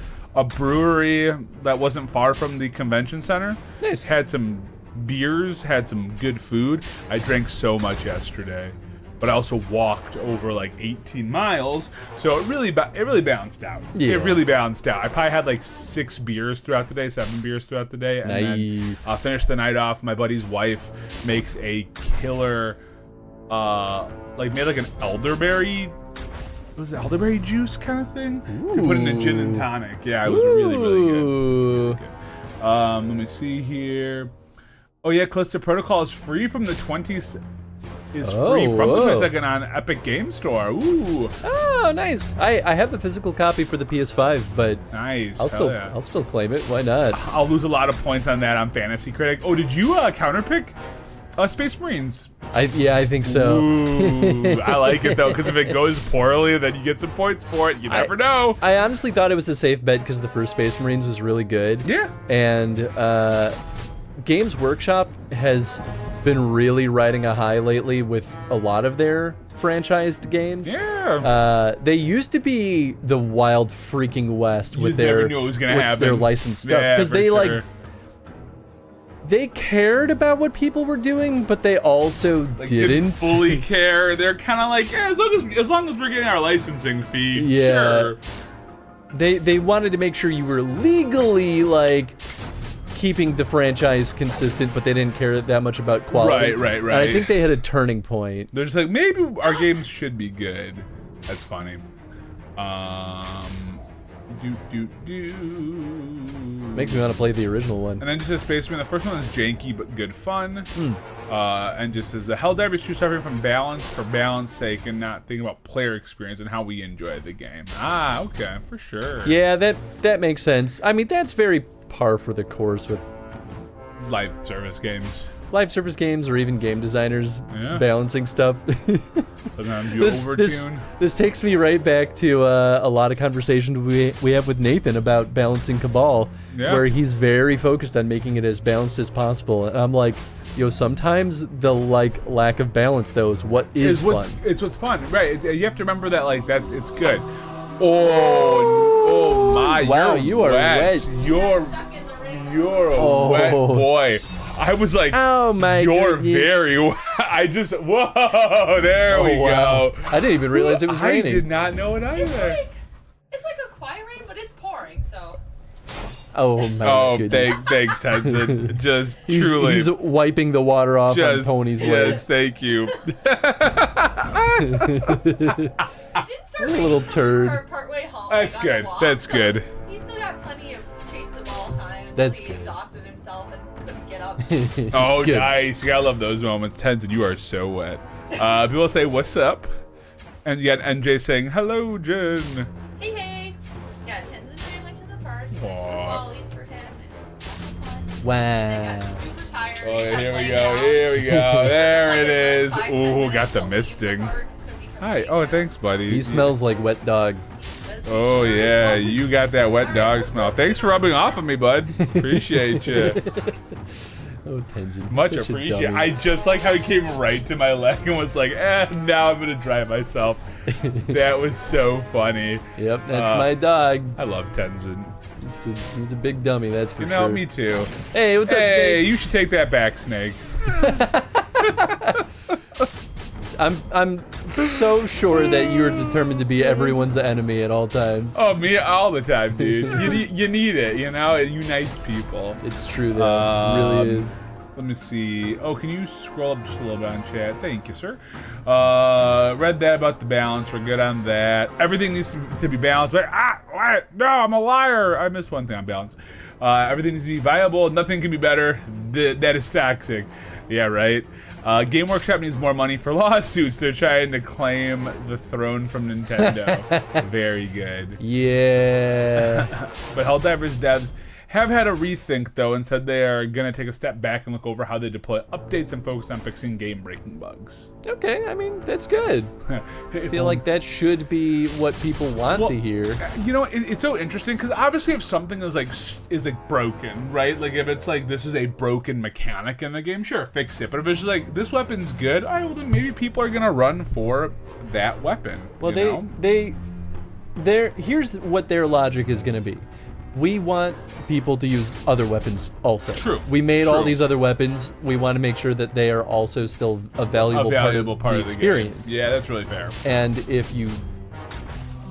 brewery that wasn't far from the convention center. Nice. Had some beers, had some good food. I drank so much yesterday, but I also walked over like 18 miles, so it really balanced out. Yeah. It really balanced out. I probably had like 6 beers throughout the day, 7 beers throughout the day, and nice. then finished the night off. My buddy's wife makes a killer, made like an elderberry. Was it elderberry juice kind of thing? Ooh. To put in a gin and tonic. Yeah, it was really good. Really good. Let me see here. Oh yeah, Callisto Protocol is free from the 20s. Is free from the 22nd on Epic Game Store. Ooh. Oh, nice. I have the physical copy for the PS5, but nice. I'll still claim it. Why not? I'll lose a lot of points on that on Fantasy Critic. Oh, did you counterpick Space Marines? I think so. Ooh, I like it though, because if it goes poorly, then you get some points for it. You never know. I honestly thought it was a safe bet because the first Space Marines was really good. Yeah. And Games Workshop has been really riding a high lately with a lot of their franchised games. Yeah. They used to be the wild freaking west with never knew it was gonna happen. their licensed stuff, because they cared about what people were doing, but they also didn't fully care. They're kind of like, yeah, as long as we're getting our licensing fee. Yeah. Sure. They wanted to make sure you were legally like keeping the franchise consistent, but they didn't care that much about quality. Right. And I think they had a turning point. They're just like, maybe our games should be good. That's funny. Makes me want to play the original one. And then just says Space Marine, the first one is janky but good fun. And just says the Helldivers 2 suffering from balance for balance sake and not thinking about player experience and how we enjoy the game. Ah, okay, for sure. Yeah, that makes sense. I mean, that's very par for the course with live service games. Live service games, or even game designers balancing stuff. Sometimes you overtune. This takes me right back to a lot of conversations we have with Nathan about balancing Cabal, where he's very focused on making it as balanced as possible. And I'm like, sometimes the lack of balance though is what is fun. It's what's fun, right? You have to remember that it's good. Oh my! Wow, you are wet. You're a wet boy. I was like, oh my you're goodness. Very I just, whoa, there we go. I didn't even realize it was raining. I did not know it either. It's like a quiet rain, but it's pouring, so. Oh my goodness. Thanks, Tenzin. Just truly. He's wiping the water off on Pony's legs. Yes, thank you. It didn't start a little turd. Partway home. That's good. Walk, That's good. He still got plenty of chase the ball time. That's he good. Exhausted himself and couldn't get up. Oh, good. Nice. You gotta love those moments. Tenzin, you are so wet. People say, what's up? And you got NJ saying, hello, Jen. Hey. Yeah, Tenzin and I went to the park. Wallies for him. And wow. they got super tired. Oh, here we go. There it is. Ooh, got the misting. Hi. Oh, thanks, buddy. He smells like wet dog. Oh, yeah. You got that wet dog smell. Thanks for rubbing off on me, bud. Appreciate you. Oh, Tenzin. Much such a appreciated. dummy. I just like how he came right to my leg and was like, now I'm gonna dry myself. That was so funny. Yep, that's my dog. I love Tenzin. He's a big dummy, that's for You sure. know, me too. Hey, what's up, Hey, Snake? you should take that back, Snake. I'm so sure that you're determined to be everyone's enemy at all times. Oh, me all the time, dude. You need it, you know? It unites people. It's true, though. It really is. Let me see. Oh, can you scroll up just a little bit on chat? Thank you, sir. Read that about the balance. We're good on that. Everything needs to be balanced. Wait, no, I'm a liar. I missed one thing on balance. Everything needs to be viable. Nothing can be better. That is toxic. Yeah, right. Game Workshop needs more money for lawsuits. They're trying to claim the throne from Nintendo. Very good. Yeah. But Helldivers devs have had a rethink, though, and said they are going to take a step back and look over how they deploy updates and focus on fixing game-breaking bugs. Okay, I mean, that's good. I feel like that should be what people want to hear. You know, it's so interesting because obviously if something is like broken, right? Like if it's like this is a broken mechanic in the game, sure, fix it. But if it's just like this weapon's good, all right, well then maybe people are gonna run for that weapon. Well, you know? here's what their logic is gonna be. We want people to use other weapons also. True. We made all True. these other weapons. We want to make sure that they are also still a valuable part of the experience. Game. Yeah, that's really fair. And if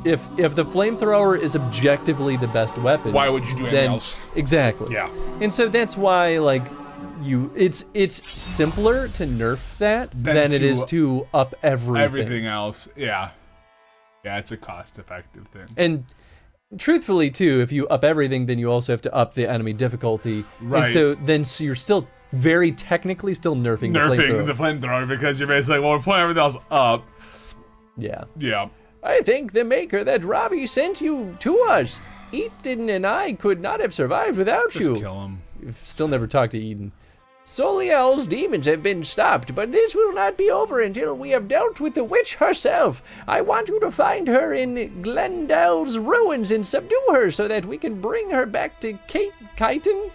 the flamethrower is objectively the best weapon, Why would you do anything else? Exactly. Yeah. And so that's why it's simpler to nerf that than it is to up everything. Everything else. Yeah. Yeah, it's a cost-effective thing. And truthfully, too, if you up everything, then you also have to up the enemy difficulty. Right. And so you're still very technically still nerfing the flamethrower because you're basically like, well, we're putting everything else up. Yeah. Yeah. I think the maker that Ravi sent you to us, Eden and I could not have survived without you. Just kill him. You've still never talked to Eden. Soliel's demons have been stopped, but this will not be over until we have dealt with the witch herself. I want you to find her in Glendale's ruins and subdue her so that we can bring her back to Chitin?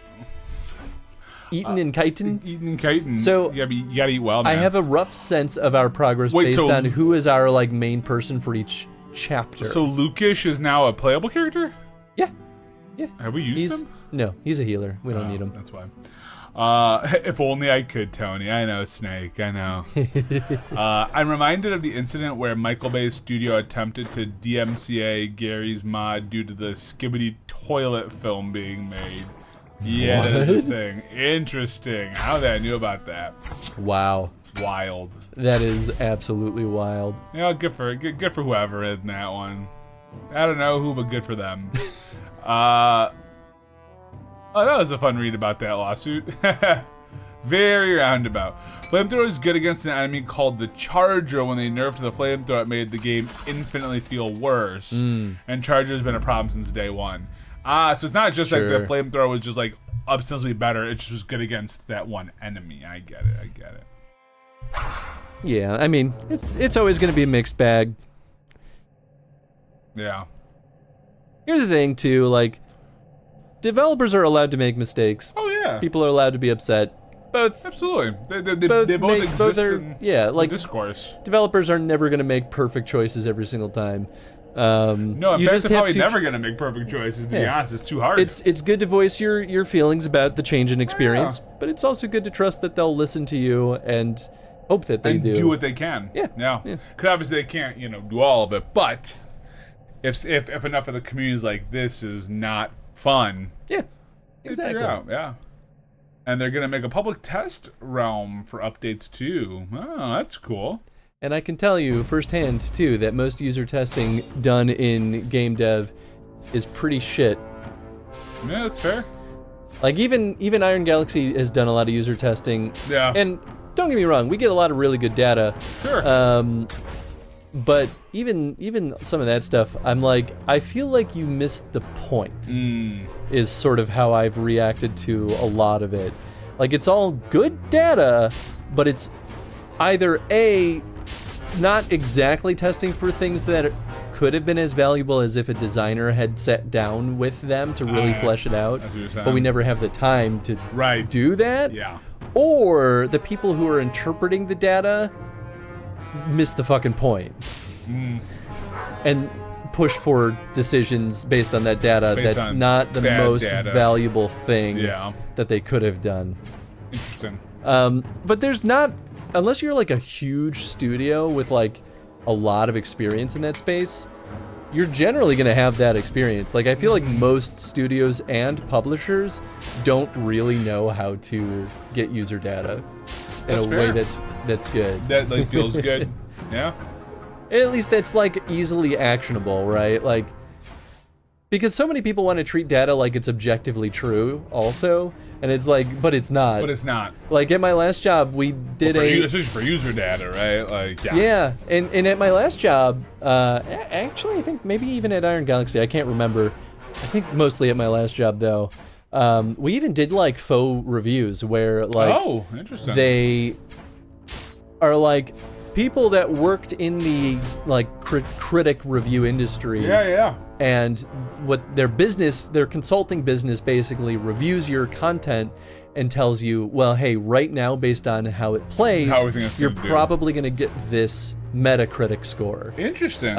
Eaton and Chitin? Eaton and Chitin. So you gotta eat well, man. I have a rough sense of our progress based on who is our main person for each chapter. So Lukish is now a playable character? Yeah. Yeah. Have we used him? No, he's a healer. We don't need him. That's why. If only I could, Tony. I know, Snake. I know. I'm reminded of the incident where Michael Bay's studio attempted to DMCA Gary's mod due to the Skibbity toilet film being made. Yeah, that is a thing. Interesting. I don't think I knew about that. Wow. Wild. That is absolutely wild. You know, good for whoever in that one. I don't know who, but good for them. Oh, that was a fun read about that lawsuit. Very roundabout. Flamethrower is good against an enemy called the Charger. When they nerfed the flamethrower, it made the game infinitely feel worse. And Charger has been a problem since day one. So it's not just like the flamethrower was just like ostensibly better. It just was good against that one enemy. I get it. Yeah, I mean, it's always going to be a mixed bag. Yeah. Here's the thing, too, developers are allowed to make mistakes. Oh, yeah. People are allowed to be upset. Both. Absolutely. They both exist in the discourse. Developers are never going to make perfect choices every single time. No, in fact, they're probably never going to make perfect choices, to be honest. It's too hard. It's good to voice your feelings about the change in experience, but it's also good to trust that they'll listen to you and hope that they do what they can. Yeah. Because obviously they can't, do all of it, but if enough of the community is like, this is not fun. Yeah, exactly. Yeah. And they're going to make a public test realm for updates too. Oh, that's cool. And I can tell you firsthand too that most user testing done in game dev is pretty shit. Yeah, that's fair. Even Iron Galaxy has done a lot of user testing. Yeah. And don't get me wrong, we get a lot of really good data. Sure. But even some of that stuff, I'm like, I feel like you missed the point. Is sort of how I've reacted to a lot of it. It's all good data, but it's either A, not exactly testing for things that could have been as valuable as if a designer had sat down with them to really flesh it out, but we never have the time to do that. Yeah. or the people who are interpreting the data miss the fucking point and push for decisions based on that data that's not the most valuable thing that they could have done. Interesting. But there's not, unless you're like a huge studio with like a lot of experience in that space, you're generally going to have that experience. Like, I feel like most studios and publishers don't really know how to get user data in a way that's good. That like feels good. Yeah. At least that's like easily actionable, right? Like, because so many people want to treat data like it's objectively true also, and it's like, but it's not. But it's not. Like at my last job, we did this is for user data, right? Like, yeah. Yeah, and at my last job, actually, I think maybe even at Iron Galaxy, I can't remember. I think mostly at my last job though. We even did like faux reviews where like, oh, interesting. They are like people that worked in the like critic review industry. Yeah. And what their consulting business basically reviews your content and tells you, well, hey, right now, based on how it plays, you're probably going to get this Metacritic score. Interesting.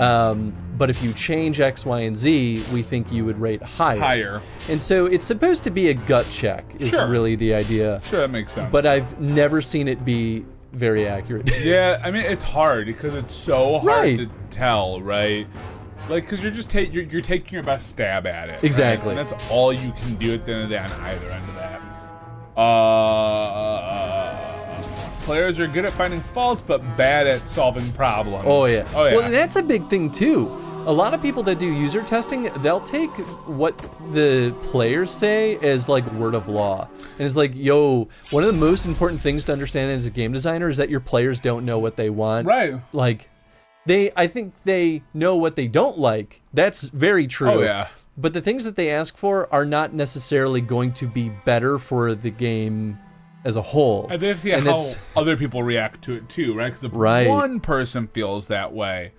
But if you change X, Y, and Z, we think you would rate higher. And so it's supposed to be a gut check, is really the idea. Sure, that makes sense. But I've never seen it be very accurate. Yeah, I mean, it's hard because it's so hard to tell, right? Like, because you're just you're taking your best stab at it. Exactly. Right? And that's all you can do at the end of the day on either end of that. Players are good at finding faults, but bad at solving problems. Oh yeah. Well, that's a big thing too. A lot of people that do user testing, they'll take what the players say as like word of law. And it's like, yo, one of the most important things to understand as a game designer is that your players don't know what they want. Right. Like, I think they know what they don't like. That's very true. Oh, yeah. But the things that they ask for are not necessarily going to be better for the game as a whole. And they have to see how other people react to it too, right? Because if one person feels that way,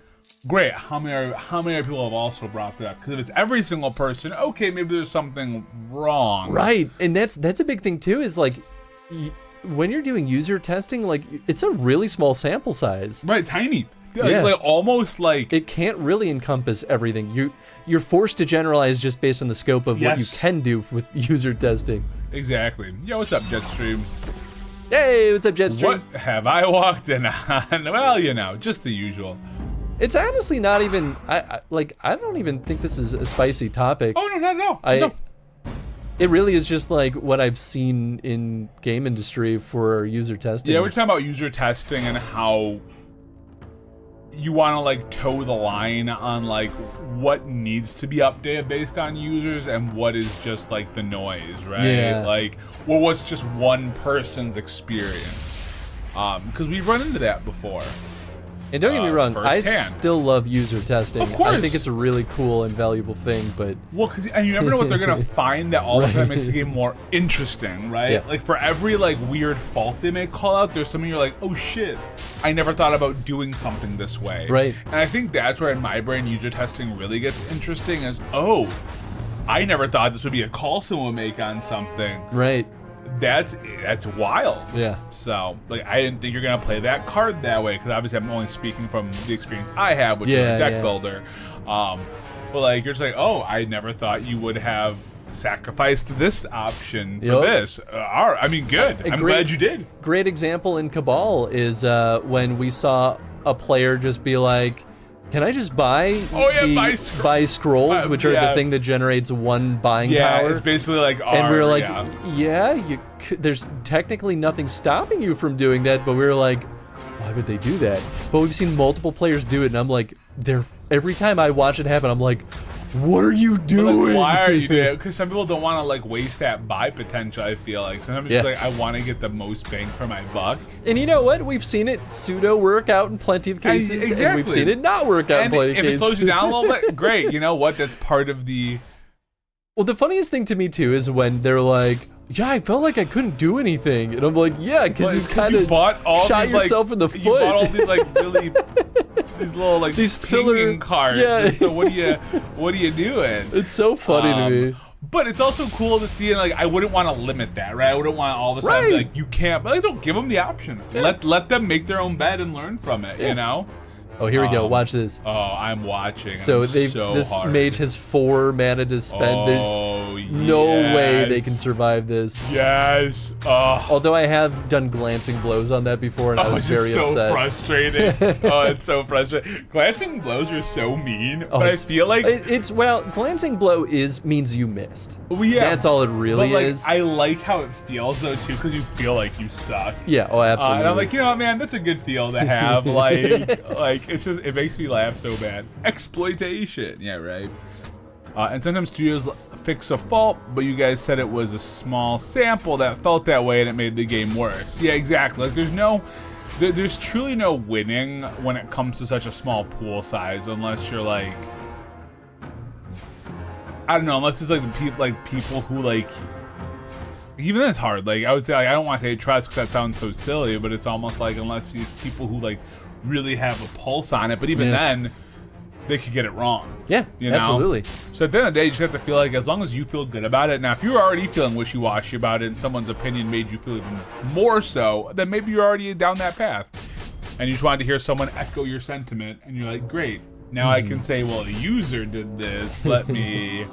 great. How many other people have also brought that up? Because if it's every single person, okay, maybe there's something wrong. Right, and that's a big thing too. Is like, when you're doing user testing, like it's a really small sample size. Right, tiny. Like almost like it can't really encompass everything. You're forced to generalize just based on the scope of what you can do with user testing. Exactly. Yo, what's up, Jetstream? Hey, what's up, Jetstream? What have I walked in on? Well, you know, just the usual. It's honestly not even. I don't even think this is a spicy topic. Oh no. No. It really is just like what I've seen in game industry for user testing. Yeah, we're talking about user testing and how you want to like toe the line on like what needs to be updated based on users and what is just like the noise, right? Yeah. Like, well, what's just one person's experience? Because we've run into that before. And don't get me wrong, firsthand. I still love user testing. Of course. I think it's a really cool and valuable thing, but... Well, and you never know what they're going to find that all of a sudden makes the game more interesting, right? Yeah. Like, for every, like, weird fault they may call out, there's something you're like, oh, shit, I never thought about doing something this way. Right. And I think that's where, in my brain, user testing really gets interesting is, oh, I never thought this would be a call someone would make on something. Right. That's wild. Yeah. So, like, I didn't think you're going to play that card that way, because obviously I'm only speaking from the experience I have, which is a deck builder. But, like, you're just like, oh, I never thought you would have sacrificed this option for this. All right. I mean, good. I'm glad you did. Great example in Cabal is when we saw a player just be like, can I just buy buy scrolls, which are the thing that generates one buying power? Yeah, it's basically like and we were like, there's technically nothing stopping you from doing that, but we were like, why would they do that? But we've seen multiple players do it, and I'm like, every time I watch it happen, I'm like, what are you doing? Like, why are you doing it? Because some people don't want to like waste that buy potential, I feel like. Sometimes it's like, I want to get the most bang for my buck. And you know what? We've seen it pseudo work out in plenty of cases, and we've seen it not work out in plenty of cases. If it slows you down a little bit, great. You know what? That's part of the... Well, the funniest thing to me, too, is when they're like, yeah, I felt like I couldn't do anything. And I'm like, yeah, because you kind of shot yourself in the foot. You bought all these, like, really... these little, like, these filler cards. Yeah. And so what are you doing? It's so funny to me. But it's also cool to see, and like I wouldn't want to limit that, right? I wouldn't want all of a sudden be like you can't, but like, don't give them the option. Yeah. Let them make their own bed and learn from it, you know? Oh, here we go. Watch this. Oh, I'm watching. So this mage has 4 mana to spend. There's no way they can survive this. Yes. Although I have done glancing blows on that before, and I was very so upset. Frustrating. It's so frustrating. Glancing blows are so mean, but I feel like glancing blow means you missed. Well, yeah, that's all it really but, like, is. I like how it feels though too, because you feel like you suck. Yeah. Oh, absolutely. And I'm like, you know what, man, that's a good feel to have. like it makes me laugh so bad. Exploitation. Yeah, right. And sometimes studios fix a fault, but you guys said it was a small sample that felt that way and it made the game worse. Yeah, exactly. Like there's truly no winning when it comes to such a small pool size, unless you're like, I don't know, unless it's like the people who like, even then it's hard. Like I would say, like, I don't want to say trust because that sounds so silly, but it's almost like unless it's people who like really have a pulse on it, but even then they could get it wrong. Yeah, you know? Absolutely. So at the end of the day, you just have to feel like as long as you feel good about it. Now, if you're already feeling wishy-washy about it and someone's opinion made you feel even more so, then maybe you're already down that path. And you just wanted to hear someone echo your sentiment, and you're like, great. Now I can say, well, a user did this. Let me...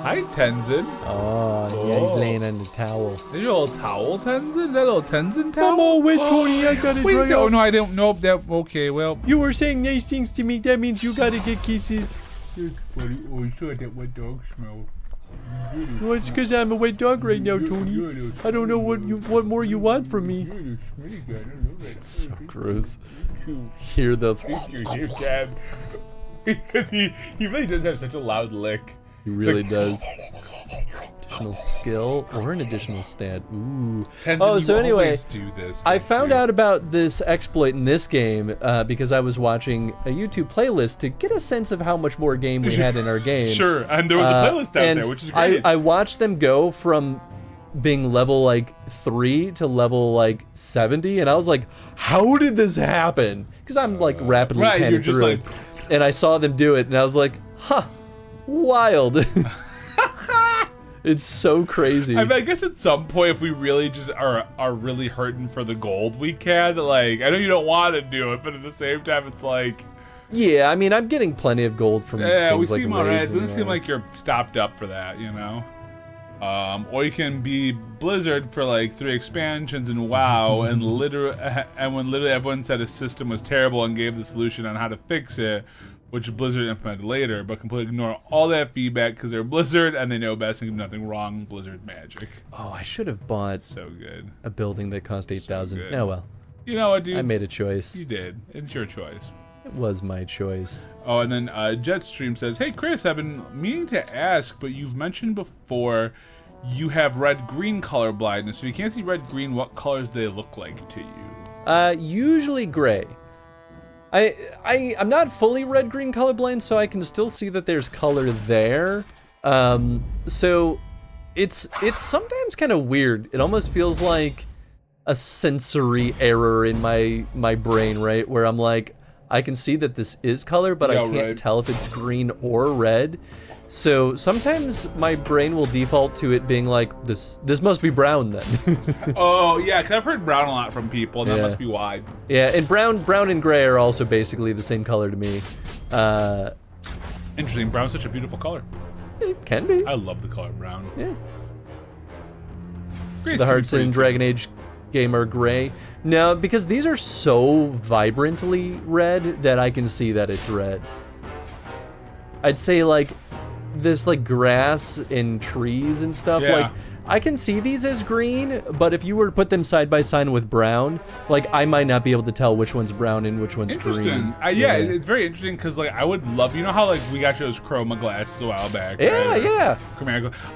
Hi, Tenzin. Oh, yeah, he's laying on the towel. Is your little towel, Tenzin? Is that a little Tenzin towel? Come on, wait, Tony, I gotta dry off. Oh, no, I don't know. Okay, well. You were saying nice things to me. That means you gotta get kisses. Oh, sure, that wet dog smell. Well, it's because I'm a wet dog right now, Tony. I don't know what more you want from me. It's so gross. Hear the... Because he really does have such a loud lick. He really does. Additional skill or an additional stat. Ooh. Tenzin, so anyway, do this, I found out about this exploit in this game because I was watching a YouTube playlist to get a sense of how much more game we had in our game. Sure, and there was a playlist out there, which is great. I watched them go from being level like 3 to level like 70, and I was like, how did this happen? Because I'm like rapidly panning through it. And I saw them do it, and I was like, huh. Wild. It's so crazy. I mean, I guess at some point, if we really just are really hurting for the gold, we can. Like, I know you don't want to do it, but at the same time, it's like... Yeah, I mean, I'm getting plenty of gold from things we seem like alright. It doesn't seem like you're stopped up for that, you know? Or you can be Blizzard for like 3 expansions and WoW, and when literally everyone said a system was terrible and gave the solution on how to fix it, which Blizzard implemented later, but completely ignore all that feedback because they're Blizzard and they know best and do nothing wrong. Blizzard magic. Oh, I should have bought a building that cost 8,000. Oh well. You know what, dude? I made a choice. You did. It's your choice. It was my choice. Oh, and then Jetstream says, hey Chris, I've been meaning to ask, but you've mentioned before you have red-green color blindness. So you can't see red-green, what colors do they look like to you? Usually gray. I'm not fully red-green colorblind, so I can still see that there's color there. So it's sometimes kind of weird. It almost feels like a sensory error in my brain, right? Where I'm like, I can see that this is color, but I can't tell if it's green or red. So sometimes my brain will default to it being like, this must be brown then. Oh yeah, because I've heard brown a lot from people, and that must be why. Yeah, and brown and gray are also basically the same color to me. Interesting, brown's such a beautiful color. It can be. I love the color brown. Yeah. So the Hearts in Dragon Age game are gray. No, because these are so vibrantly red that I can see that it's red. I'd say like this like grass and trees and stuff, like I can see these as green, but if you were to put them side by side with brown, like I might not be able to tell which one's brown and which one's green. Yeah, it's very interesting because like I would love, you know how like we got those chroma glasses a while back, yeah, right? Yeah.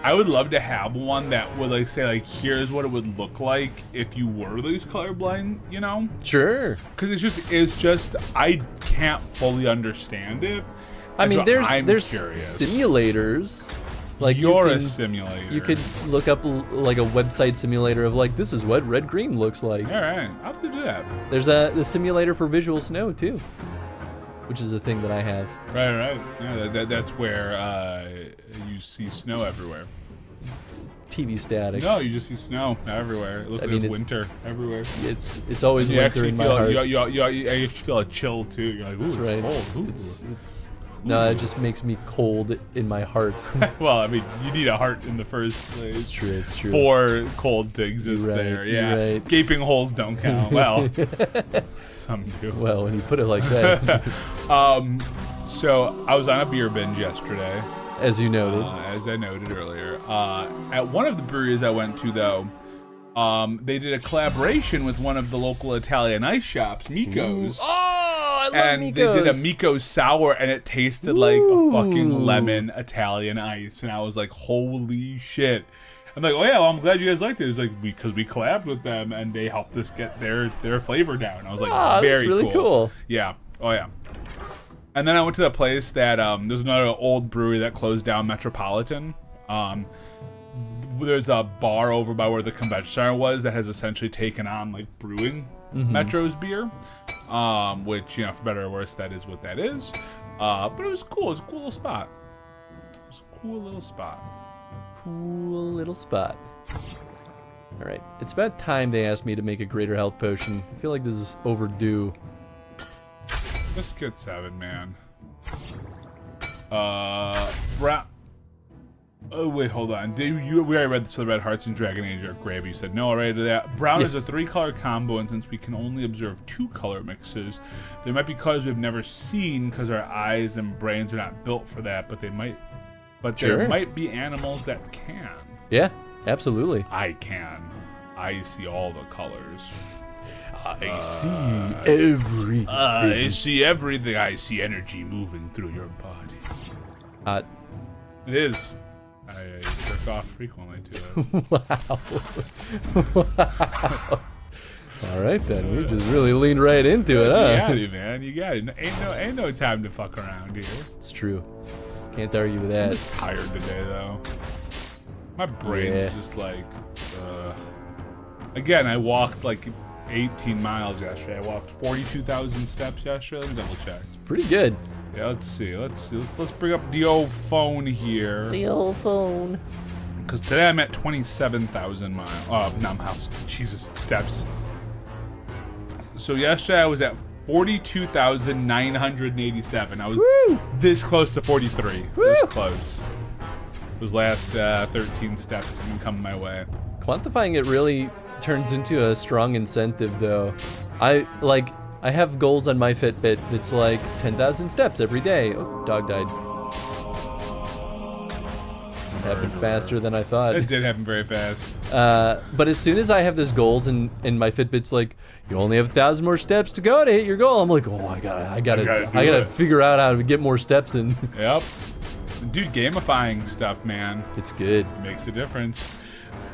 I would love to have one that would like say like here's what it would look like if you were these colorblind, you know? Sure. Because it's just I can't fully understand it. I mean, there's simulators. Like you're a simulator. You could look up like a website simulator of like, this is what red-green looks like. All right, I'll have to do that. There's the simulator for visual snow too. which is a thing that I have. Right. Yeah, that's where you see snow everywhere. TV static. No, you just see snow everywhere. It looks like it's winter everywhere. It's always you winter in my heart. You feel a chill too. You're like, ooh, That's right. It's cold. Ooh. It's no, it just makes me cold in my heart. Well, I mean, you need a heart in the first place. It's true. For cold to exist there. Yeah. Right. Gaping holes don't count. Well, some do. Well, when you put it like that. So I was on a beer binge yesterday. As you noted. As I noted earlier. At one of the breweries I went to, though, they did a collaboration with one of the local Italian ice shops, Miko's. Ooh. Oh, I love and Miko's. they did a Miko's sour, and it tasted like a fucking lemon Italian ice. And I was like, holy shit. I'm like, oh yeah, well, I'm glad you guys liked it. It's like, because we collabed with them, and they helped us get their flavor down. I was like, very that's really cool. Yeah. Oh yeah. And then I went to the place that there's another old brewery that closed down, Metropolitan. There's a bar over by where the convention center was that has essentially taken on like brewing Metro's beer, which, you know, for better or worse, that is what that is. But it was cool. It was a cool little spot. Cool little spot. All right, it's about time they asked me to make a greater health potion. I feel like this is overdue. Just get 7, man. Oh wait, hold on. We already read the Red Hearts and Dragon Age are great, but you said no already to that. Brown is a 3-color combo, and since we can only observe 2-color mixes, there might be colors we've never seen because our eyes and brains are not built for that. But they might. But there might be animals that can. Yeah, absolutely. I can. I see all the colors. I see everything. I see everything. I see energy moving through your body. It is. I jerk off frequently to it. Wow. All right then, we just really leaned right into it, huh? You got it, man. You got it. Ain't no time to fuck around here. It's true. Can't argue with that. I'm just tired today, though. My brain is just like. Again, I walked like 18 miles yesterday. I walked 42,000 steps yesterday. Let me double check. It's pretty good. Yeah, let's see. Let's bring up the old phone here. The old phone. Because today I'm at 27,000 miles. Not miles. Jesus, steps. So yesterday I was at 42,987. I was this close to 43. This close. Those last 13 steps didn't come my way. Quantifying it really turns into a strong incentive, though. I have goals on my Fitbit that's like 10,000 steps every day. Oh, dog died. It happened faster than I thought. It did happen very fast. But as soon as I have those goals and my Fitbit's like, you only have 1,000 more steps to go to hit your goal, I'm like, oh, I gotta figure out how to get more steps in. Yep. Dude, gamifying stuff, man. It's good. It makes a difference.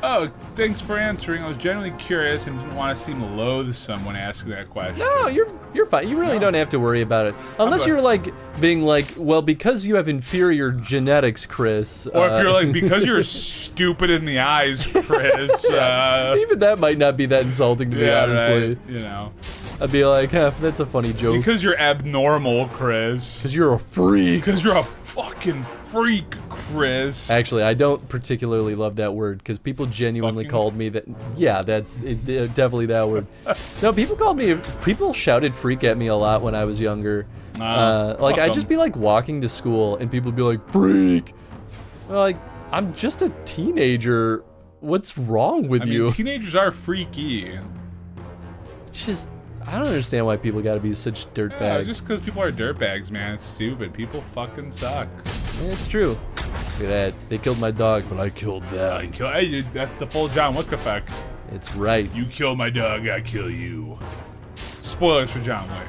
Oh, thanks for answering. I was genuinely curious and didn't want to seem loathsome when asking that question. No, you're fine. You really don't have to worry about it. Unless you're like being like, well, because you have inferior genetics, Chris. Or if you're like, because you're stupid in the eyes, Chris. Even that might not be that insulting to me, honestly. Right. You know. I'd be like, that's a funny joke. Because you're abnormal, Chris. Because you're a freak. Because you're a fucking freak, Chris. Actually, I don't particularly love that word because people genuinely called me that. Yeah, that's definitely that word. No, people shouted freak at me a lot when I was younger. Like I'd just be like walking to school and people would be like, freak. Like, I'm just a teenager. What's wrong with you? I mean, teenagers are freaky. Just, I don't understand why people gotta be such dirtbags. Yeah, just because people are dirtbags, man. It's stupid. People fucking suck. Yeah, it's true. Look at that. They killed my dog, but I killed them. Hey, that's the full John Wick effect. It's right. You kill my dog, I kill you. Spoilers for John Wick.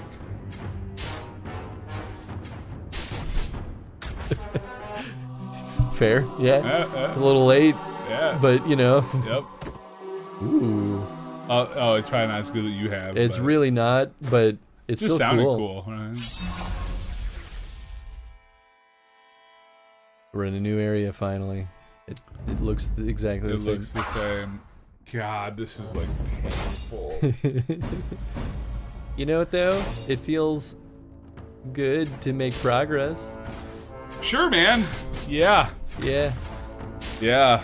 Fair, yeah. A little late. Yeah. But, you know. Yep. Ooh. Oh, it's probably not as good as you have. It's really not, but it's still sounded cool. Right? We're in a new area finally. It looks exactly the same. It looks the same. God, this is like painful. You know what though? It feels good to make progress. Sure, man. Yeah. Yeah. Yeah.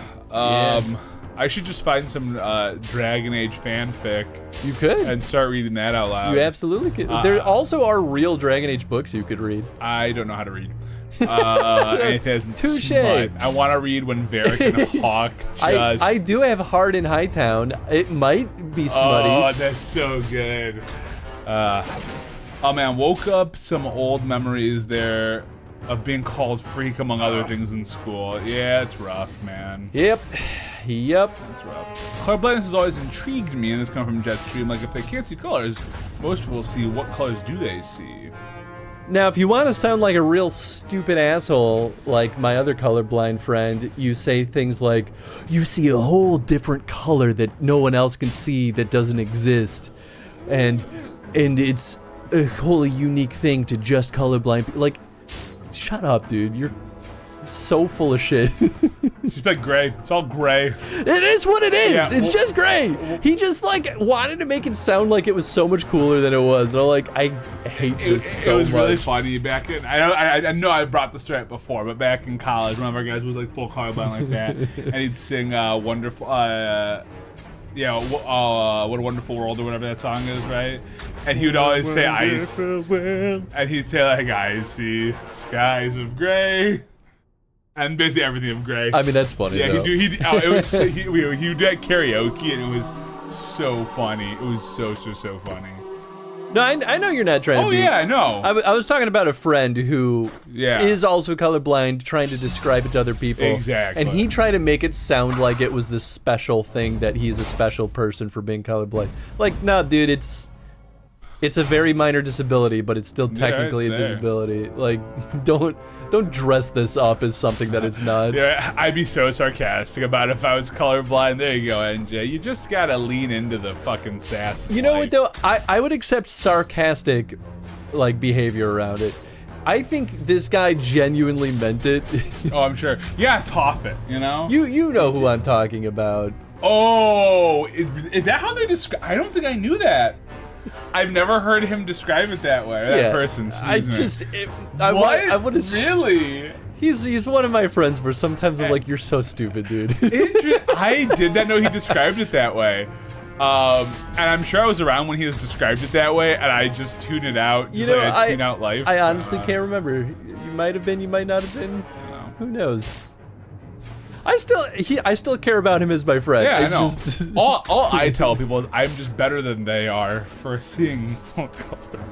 I should just find some Dragon Age fanfic. You could. And start reading that out loud. You absolutely could. There also are real Dragon Age books you could read. I don't know how to read. Anything that's Touche. smut. I want to read when Varric and Hawk just... I do have Hard in Hightown. It might be smutty. Oh, that's so good. Oh man, woke up some old memories there of being called freak among other things in school. Yeah, it's rough, man. Yep. It's rough. Colorblindness has always intrigued me, and this comes from Jetstream. Like, if they can't see colors, most people see. What colors do they see? Now, if you want to sound like a real stupid asshole, like my other colorblind friend, you say things like, you see a whole different color that no one else can see that doesn't exist. And it's a wholly unique thing to just colorblind people. Like, shut up, dude. You're so full of shit. She's like gray. It's all gray. It is what it is. Yeah, it's just gray. He just like wanted to make it sound like it was so much cooler than it was. And I'm like, I hate this so much. It was really funny back in. I know I brought this story up before, but back in college, one of our guys was like full colorblind like that, and he'd sing "Wonderful." What a Wonderful World or whatever that song is, right? And he would always say ice, and he'd say like, I see skies of gray. And basically everything of gray. I mean, that's funny. Yeah, though. he would do that karaoke, and it was so funny. It was so funny. No, I know you're not trying to be. Oh yeah, I know. I was talking about a friend who Yeah. is also colorblind, trying to describe it to other people. Exactly. And he tried to make it sound like it was this special thing, that he's a special person for being colorblind. Like, no, dude, it's a very minor disability, but it's still technically a disability. Like, don't dress this up as something that it's not. Yeah, I'd be so sarcastic about it if I was colorblind. There you go, NJ. You just gotta lean into the fucking sass. You know what though? I would accept sarcastic, like, behavior around it. I think this guy genuinely meant it. Oh, I'm sure. Yeah, tough it. You know. You know who I'm talking about. Oh, is that how they describe? I don't think I knew that. I've never heard him describe it that way. That person. I would have really. He's one of my friends where sometimes I'm like, you're so stupid, dude. I did not know he described it that way. And I'm sure I was around when he has described it that way, and I just tuned it out. Just like I tune out life. I honestly can't remember. You might have been. You might not have been. Who knows? I still care about him as my friend. Yeah, I know. All I tell people is I'm just better than they are for seeing full color.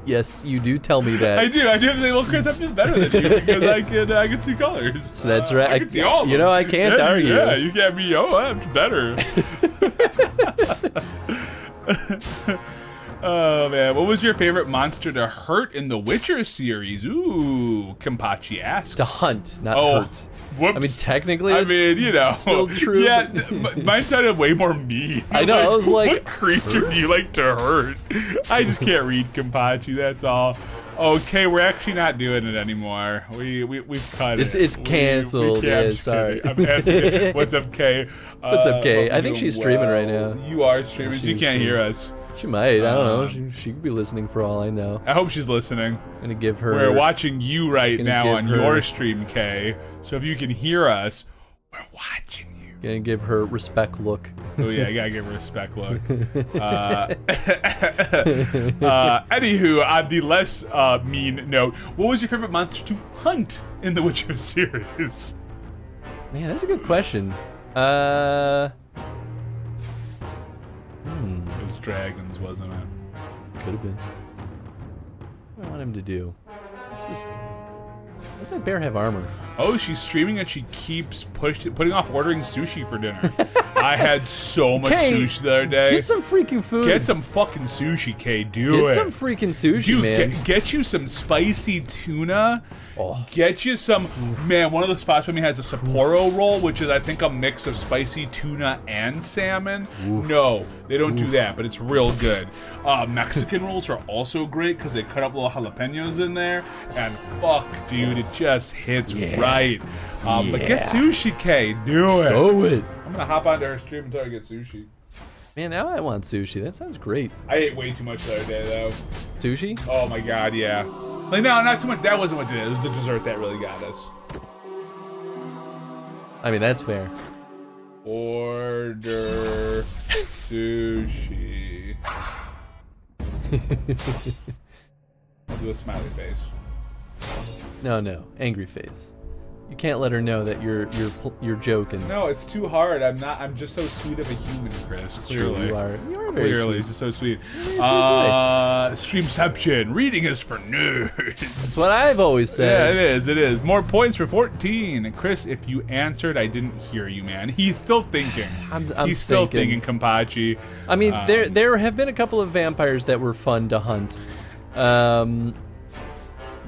Yes, you do tell me that. I do have to say, well, Chris, I'm just better than you because I can see colors. So that's right. I can see all of them. You know, I can't argue. Yeah, you can't be. Oh, I'm better. Oh man, what was your favorite monster to hurt in the Witcher series? Ooh, Kampachi asks. To hunt, not hurt. Whoops. I mean, technically, it's still true. Yeah, mine sounded way more mean. I know. I was like, what creature do you like to hurt? I just can't read Kampachi. That's all. Okay, we're actually not doing it anymore. We've cut it. It's canceled. Yeah, sorry. I'm asking, what's up, Kay? What's up, Kay? I think she's streaming right now. You are streaming, so you can't hear us. She might. I don't know. She could be listening for all I know. I hope she's listening. I'm gonna give her. We're watching you right now on your stream, Kay. So if you can hear us, we're watching you. Gonna give her respect look. Oh yeah, I gotta give her a respect look. Anywho, on the less mean note, what was your favorite monster to hunt in the Witcher series? Man, that's a good question. It was dragons, wasn't it? Could have been. What do I want him to do? Does my bear have armor? Oh, she's streaming and she keeps putting off ordering sushi for dinner. I had so much sushi the other day. Get some freaking food. Get some fucking sushi, Kay. Get some freaking sushi, dude, man. Get you some spicy tuna. Oh. Get you some, man, one of the spots for me has a Sapporo roll, which is, I think, a mix of spicy tuna and salmon. Oof. No, they don't do that, but it's real good. Mexican rolls are also great because they cut up little jalapenos in there. And fuck, dude, it just hits right. But get sushi, Kay. Do it. Do it. I'm going to hop onto her stream until I get sushi. Man, now I want sushi. That sounds great. I ate way too much the other day, though. Sushi? Oh my god, yeah. Like, no, not too much. That wasn't what did it. It was the dessert that really got us. I mean, that's fair. Order sushi. I'll do a smiley face. No, angry face. You can't let her know that you're joking. No, it's too hard. I'm not. I'm just so sweet of a human, Chris. It's true, you are very Clearly, sweet. just so sweet. Very Streamception. Reading is for nerds. That's what I've always said. Yeah, it is. It is. More points for 14. And Chris, if you answered, I didn't hear you, man. He's still thinking. He's still thinking, Kampachi. I mean, there have been a couple of vampires that were fun to hunt.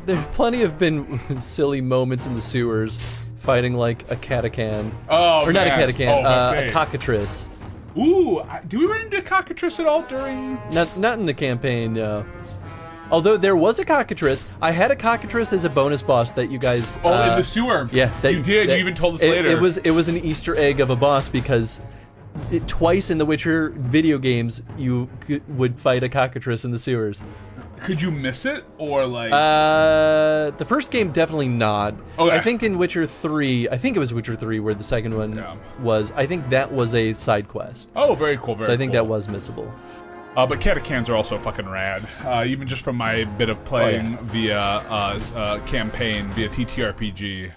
There plenty have been silly moments in the sewers, fighting like a catacan. Oh, or not a man. catacan, Oh, a cockatrice. Ooh, do we run into a cockatrice at all during? Not in the campaign, no. Although there was a cockatrice. I had a cockatrice as a bonus boss that you guys. Oh, in the sewer. Yeah, you did. You even told us later. It was an Easter egg of a boss because twice in the Witcher video games you would fight a cockatrice in the sewers. Could you miss it or like? The first game definitely not. Okay. I think in Witcher 3, I think it was Witcher 3 where the second one was. I think that was a side quest. Oh, very cool. Very so I think cool. that was missable. But catacans are also fucking rad. Even just from my bit of playing via campaign via TTRPG.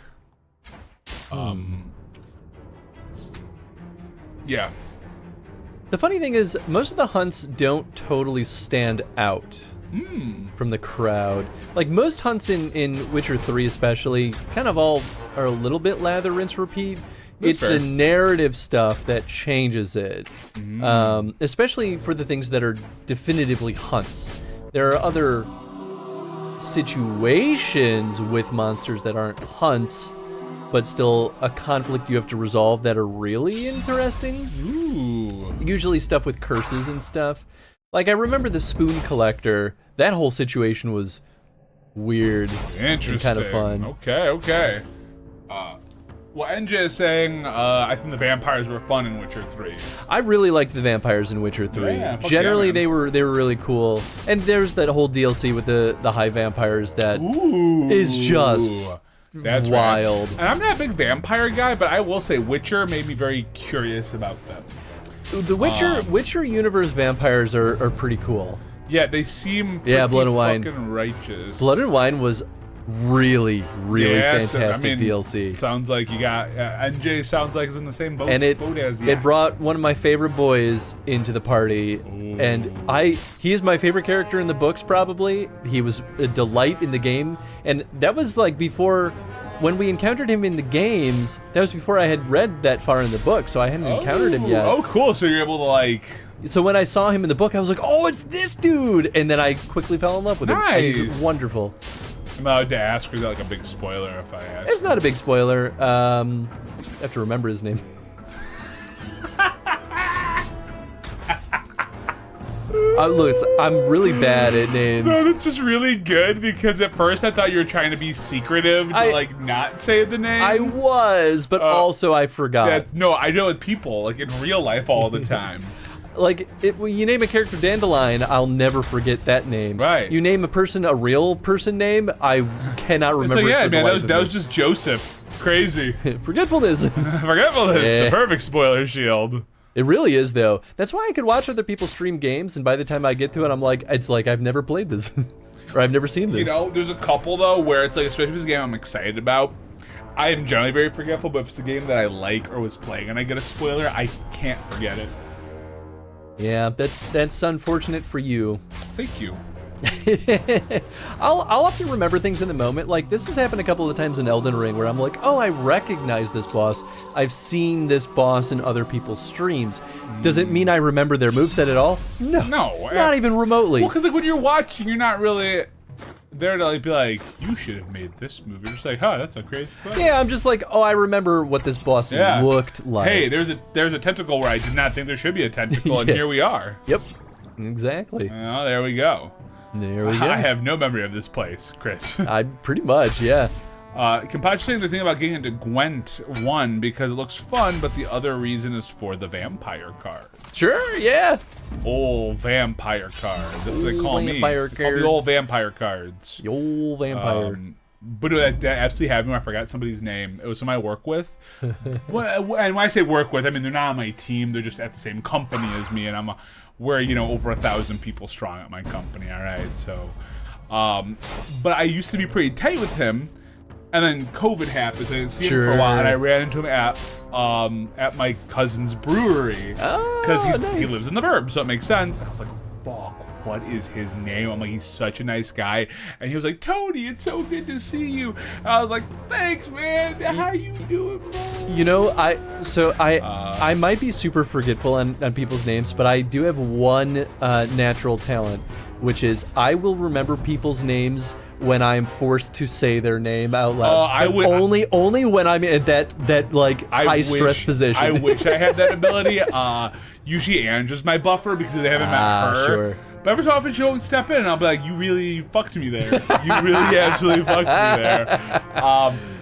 Yeah. The funny thing is, most of the hunts don't totally stand out from the crowd. Like most hunts in Witcher 3 especially, kind of all are a little bit lather, rinse, repeat. It's fair. the narrative stuff that changes it, especially for the things that are definitively hunts. There are other situations with monsters that aren't hunts, but still a conflict you have to resolve that are really interesting. Ooh. Usually stuff with curses and stuff. Like, I remember the Spoon Collector. That whole situation was weird. Interesting. And kind of fun. Okay. Well, NJ is saying, I think the vampires were fun in Witcher 3. I really liked the vampires in Witcher 3. Yeah, fuck Generally, yeah, man. they were really cool. And there's that whole DLC with the high vampires that is just That's wild. Right. And I'm not a big vampire guy, but I will say Witcher made me very curious about them. The Witcher universe vampires are pretty cool. Yeah, they seem pretty Blood and Wine. fucking righteous. Blood and Wine was really fantastic DLC. Sounds like you got NJ. Sounds like it's in the same boat. And it as you. it brought one of my favorite boys into the party, and he is my favorite character in the books. Probably he was a delight in the game, and that was like before. When we encountered him in the games, that was before I had read that far in the book, so I hadn't encountered him yet. Oh, cool! So you're able to like. So when I saw him in the book, I was like, "Oh, it's this dude!" And then I quickly fell in love with him. Nice. He's wonderful. I'm allowed to ask, or is that like a big spoiler if I ask? It's not a big spoiler. I have to remember his name. Look, I'm really bad at names. No, that's just really good because at first I thought you were trying to be secretive to like not say the name. I was, but also I forgot. No, I know with people like in real life all the time. Like, when you name a character Dandelion, I'll never forget that name. Right. You name a person a real person name, I cannot remember. It's like, yeah, it for the man, life that of was just Joseph. Crazy. Forgetfulness. Forgetfulness, Yeah. the perfect spoiler shield. It really is, though. That's why I could watch other people stream games, and by the time I get to it, I'm like, it's like I've never played this, or I've never seen this. You know, there's a couple though where it's like, especially if it's a game I'm excited about, I am generally very forgetful. But if it's a game that I like or was playing and I get a spoiler, I can't forget it. Yeah, that's unfortunate for you. Thank you. I'll often remember things in the moment. Like, this has happened a couple of times in Elden Ring where I'm like, oh, I recognize this boss. I've seen this boss in other people's streams. Does it mean I remember their moveset at all? No. Not even remotely. Well, because like when you're watching, you're not really there to like be like, you should have made this move. You're just like, huh, that's a crazy fight. Yeah, I'm just like, oh, I remember what this boss looked like. Hey, there's a tentacle where I did not think there should be a tentacle, and here we are. Yep. Exactly. Oh, there we go. There we go. I have no memory of this place, Chris. I pretty much, yeah. Kenpachi's saying the thing about getting into Gwent 1 because it looks fun, but the other reason is for the vampire card. Sure, yeah. Old vampire card. That's what they call me. Vampire They call me card. old vampire cards. The old vampire. But that absolutely happened when I forgot somebody's name. It was somebody I work with. And when I say work with, I mean they're not on my team. They're just at the same company as me, and we're over 1,000 people strong at my company. All right, so, but I used to be pretty tight with him, and then COVID happened. So I didn't see him for a while, and I ran into him at my cousin's brewery because he lives in the burbs, so it makes sense. And I was like, fuck. What is his name? I'm like, he's such a nice guy. And he was like, Tony, it's so good to see you. And I was like, thanks, man. How you doing, bro? I might be super forgetful on people's names, but I do have one natural talent, which is I will remember people's names when I'm forced to say their name out loud. Only when I'm in that like high stress position. I wish I had that ability. Usually Andrew's my buffer because they haven't met her. Sure. But every so often she'll step in and I'll be like, you really fucked me there. You really absolutely fucked me there.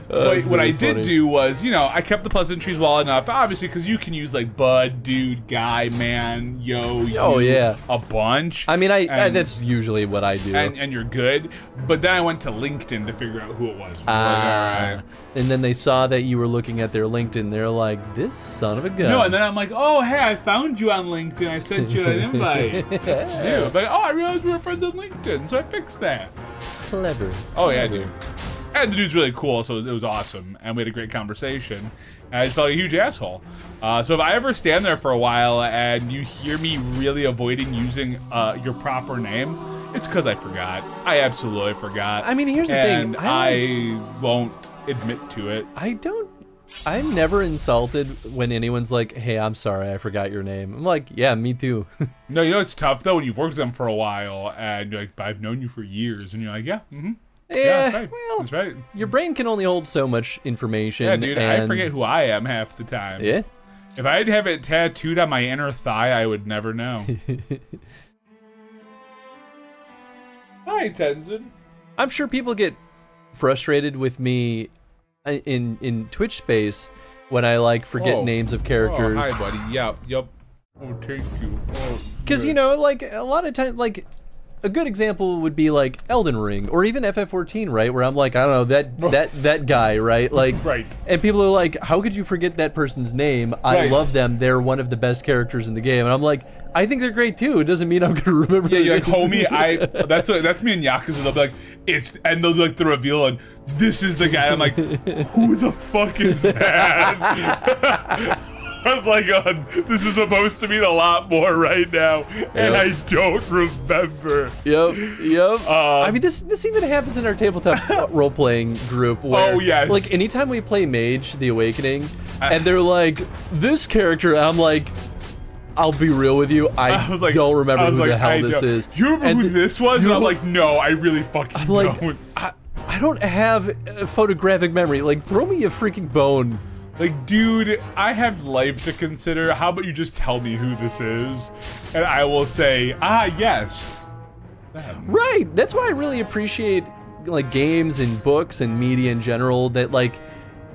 But what I did do was, I kept the pleasantries well enough, obviously, because you can use like bud, dude, guy, man, yo, you, a bunch. I mean, that's usually what I do. And you're good. But then I went to LinkedIn to figure out who it was. Like, all right. And then they saw that you were looking at their LinkedIn. They're like, this son of a gun. No, and then I'm like, oh, hey, I found you on LinkedIn. I sent you an invite. That's what you do. But, I realized we were friends on LinkedIn, so I fixed that. Clever. Oh, yeah, dude. And the dude's really cool, so it was awesome. And we had a great conversation. And I just felt like a huge asshole. So if I ever stand there for a while and you hear me really avoiding using your proper name, it's because I forgot. I absolutely forgot. I mean, here's the thing. And I won't admit to it. I'm never insulted when anyone's like, hey, I'm sorry, I forgot your name. I'm like, yeah, me too. No, it's tough, though, when you've worked with them for a while and you're like, but I've known you for years. And you're like, yeah, mm-hmm. Yeah, that's right. Well, that's right. Your brain can only hold so much information. Yeah, dude, I forget who I am half the time. Yeah. If I'd have it tattooed on my inner thigh, I would never know. Hi, Tenzin. I'm sure people get frustrated with me in Twitch space when I forget names of characters. Oh, hi, buddy. Yep. Oh, thank you. Because a lot of times, a good example would be Elden Ring or even FF14, right? Where I'm like, I don't know, that guy, right? Right. And people are like, how could you forget that person's name? I love them. They're one of the best characters in the game. And I'm like, I think they're great too. It doesn't mean I'm gonna remember. Yeah, you're like, homie. That's me and Yakuza. They'll be like, and they'll do the reveal, and this is the guy. I'm like, who the fuck is that? I was like, this is supposed to mean a lot more right now, and I don't remember. Yep. I mean, this even happens in our tabletop role-playing group. Where, oh, yes. Anytime we play Mage, The Awakening, and they're like, this character, I'm like, I'll be real with you, I don't remember who the hell this is. You remember who this was? And I'm like, no, I really fucking don't. I don't have a photographic memory. Throw me a freaking bone. Dude, I have life to consider. How about you just tell me who this is? And I will say, yes. Them. Right. That's why I really appreciate games and books and media in general that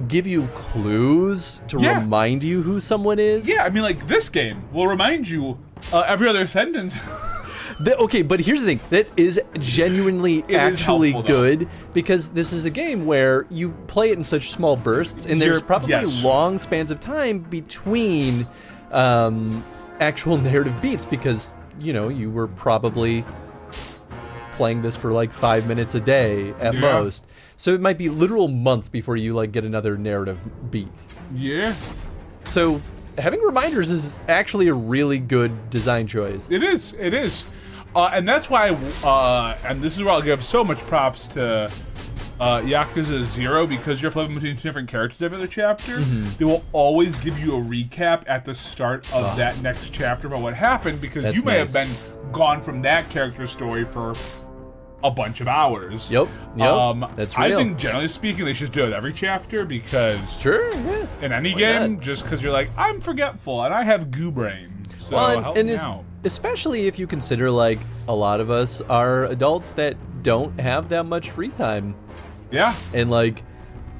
give you clues to remind you who someone is. Yeah, I mean this game will remind you every other sentence. Okay, but here's the thing. That is genuinely actually good because this is a game where you play it in such small bursts and there's probably long spans of time between actual narrative beats because, you were probably playing this for 5 minutes a day at most. So it might be literal months before you get another narrative beat. Yeah. So having reminders is actually a really good design choice. It is. And that's why, and this is where I'll give so much props to Yakuza 0, because you're flipping between two different characters every other chapter. They will always give you a recap at the start of that next chapter about what happened, because you may have been gone from that character's story for a bunch of hours. Yep. That's real. I think, generally speaking, they should do it every chapter, because in any game, just because you're like, I'm forgetful and I have goo brain, so help me out. Especially if you consider a lot of us are adults that don't have that much free time. Yeah. And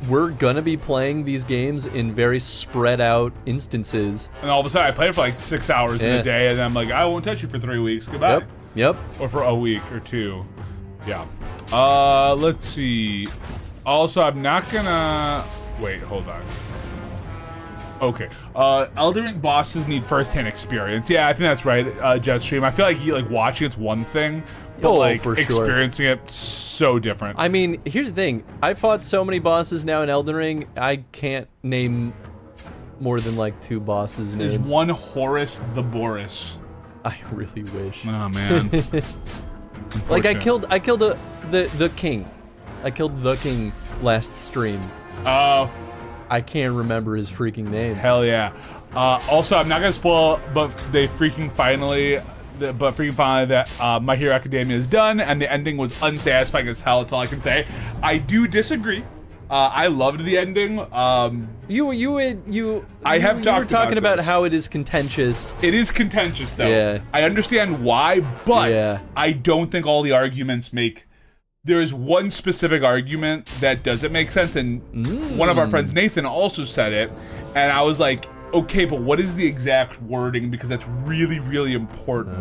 we're gonna be playing these games in very spread out instances. And all of a sudden, I played for like 6 hours in a day, and I'm like, I won't touch you for 3 weeks. Goodbye. Yep. Or for a week or two. Yeah. Let's see. Also, I'm not gonna... Wait, hold on. Okay. Elden Ring bosses need first-hand experience. Yeah, I think that's right, Jetstream. I feel like watching it's one thing, but like for experiencing it so different. I mean, here's the thing. I fought so many bosses now in Elden Ring, I can't name more than like 2 bosses' names. There's one Horus the Boris. I really wish. Oh man. Like I killed the king. I killed the king last stream. Oh. I can't remember his freaking name. Hell yeah. Also, I'm not gonna spoil, but freaking finally that My Hero Academia is done, and the ending was unsatisfying as hell. That's all I can say. I do disagree. I loved the ending. You were talking about how it is contentious. It is contentious, though. Yeah. I understand why, but I don't think all the arguments make. There is one specific argument that doesn't make sense, and one of our friends, Nathan, also said it, and I was like, okay, but what is the exact wording? Because that's really, really important.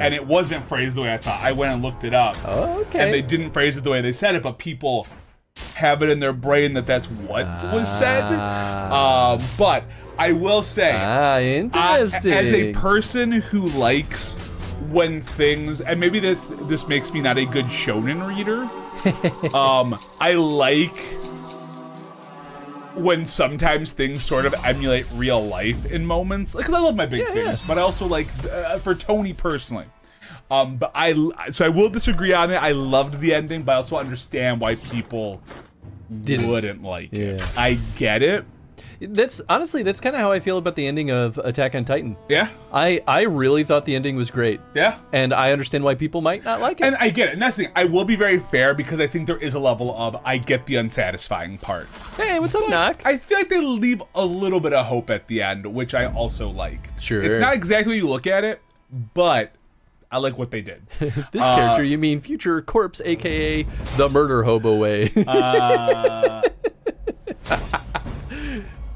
And it wasn't phrased the way I thought. I went and looked it up. Okay. And they didn't phrase it the way they said it, but people have it in their brain that that's what was said. But I will say, interesting. As a person who likes when things, and maybe this makes me not a good shonen reader, I like when sometimes things sort of emulate real life in moments. Like, 'cause I love my big things, but I also like, for Tony personally. But I will disagree on it. I loved the ending, but I also understand why people wouldn't like it. I get it. That's honestly, that's kind of how I feel about the ending of Attack on Titan. Yeah. I really thought the ending was great. Yeah. And I understand why people might not like it. And I get it. And that's the thing. I will be very fair because I think there is a level of I get the unsatisfying part. Hey, what's up, Knock? I feel like they leave a little bit of hope at the end, which I also liked. Sure. It's not exactly how you look at it, but I like what they did. This character, you mean Future Corpse, aka the Murder Hobo Way.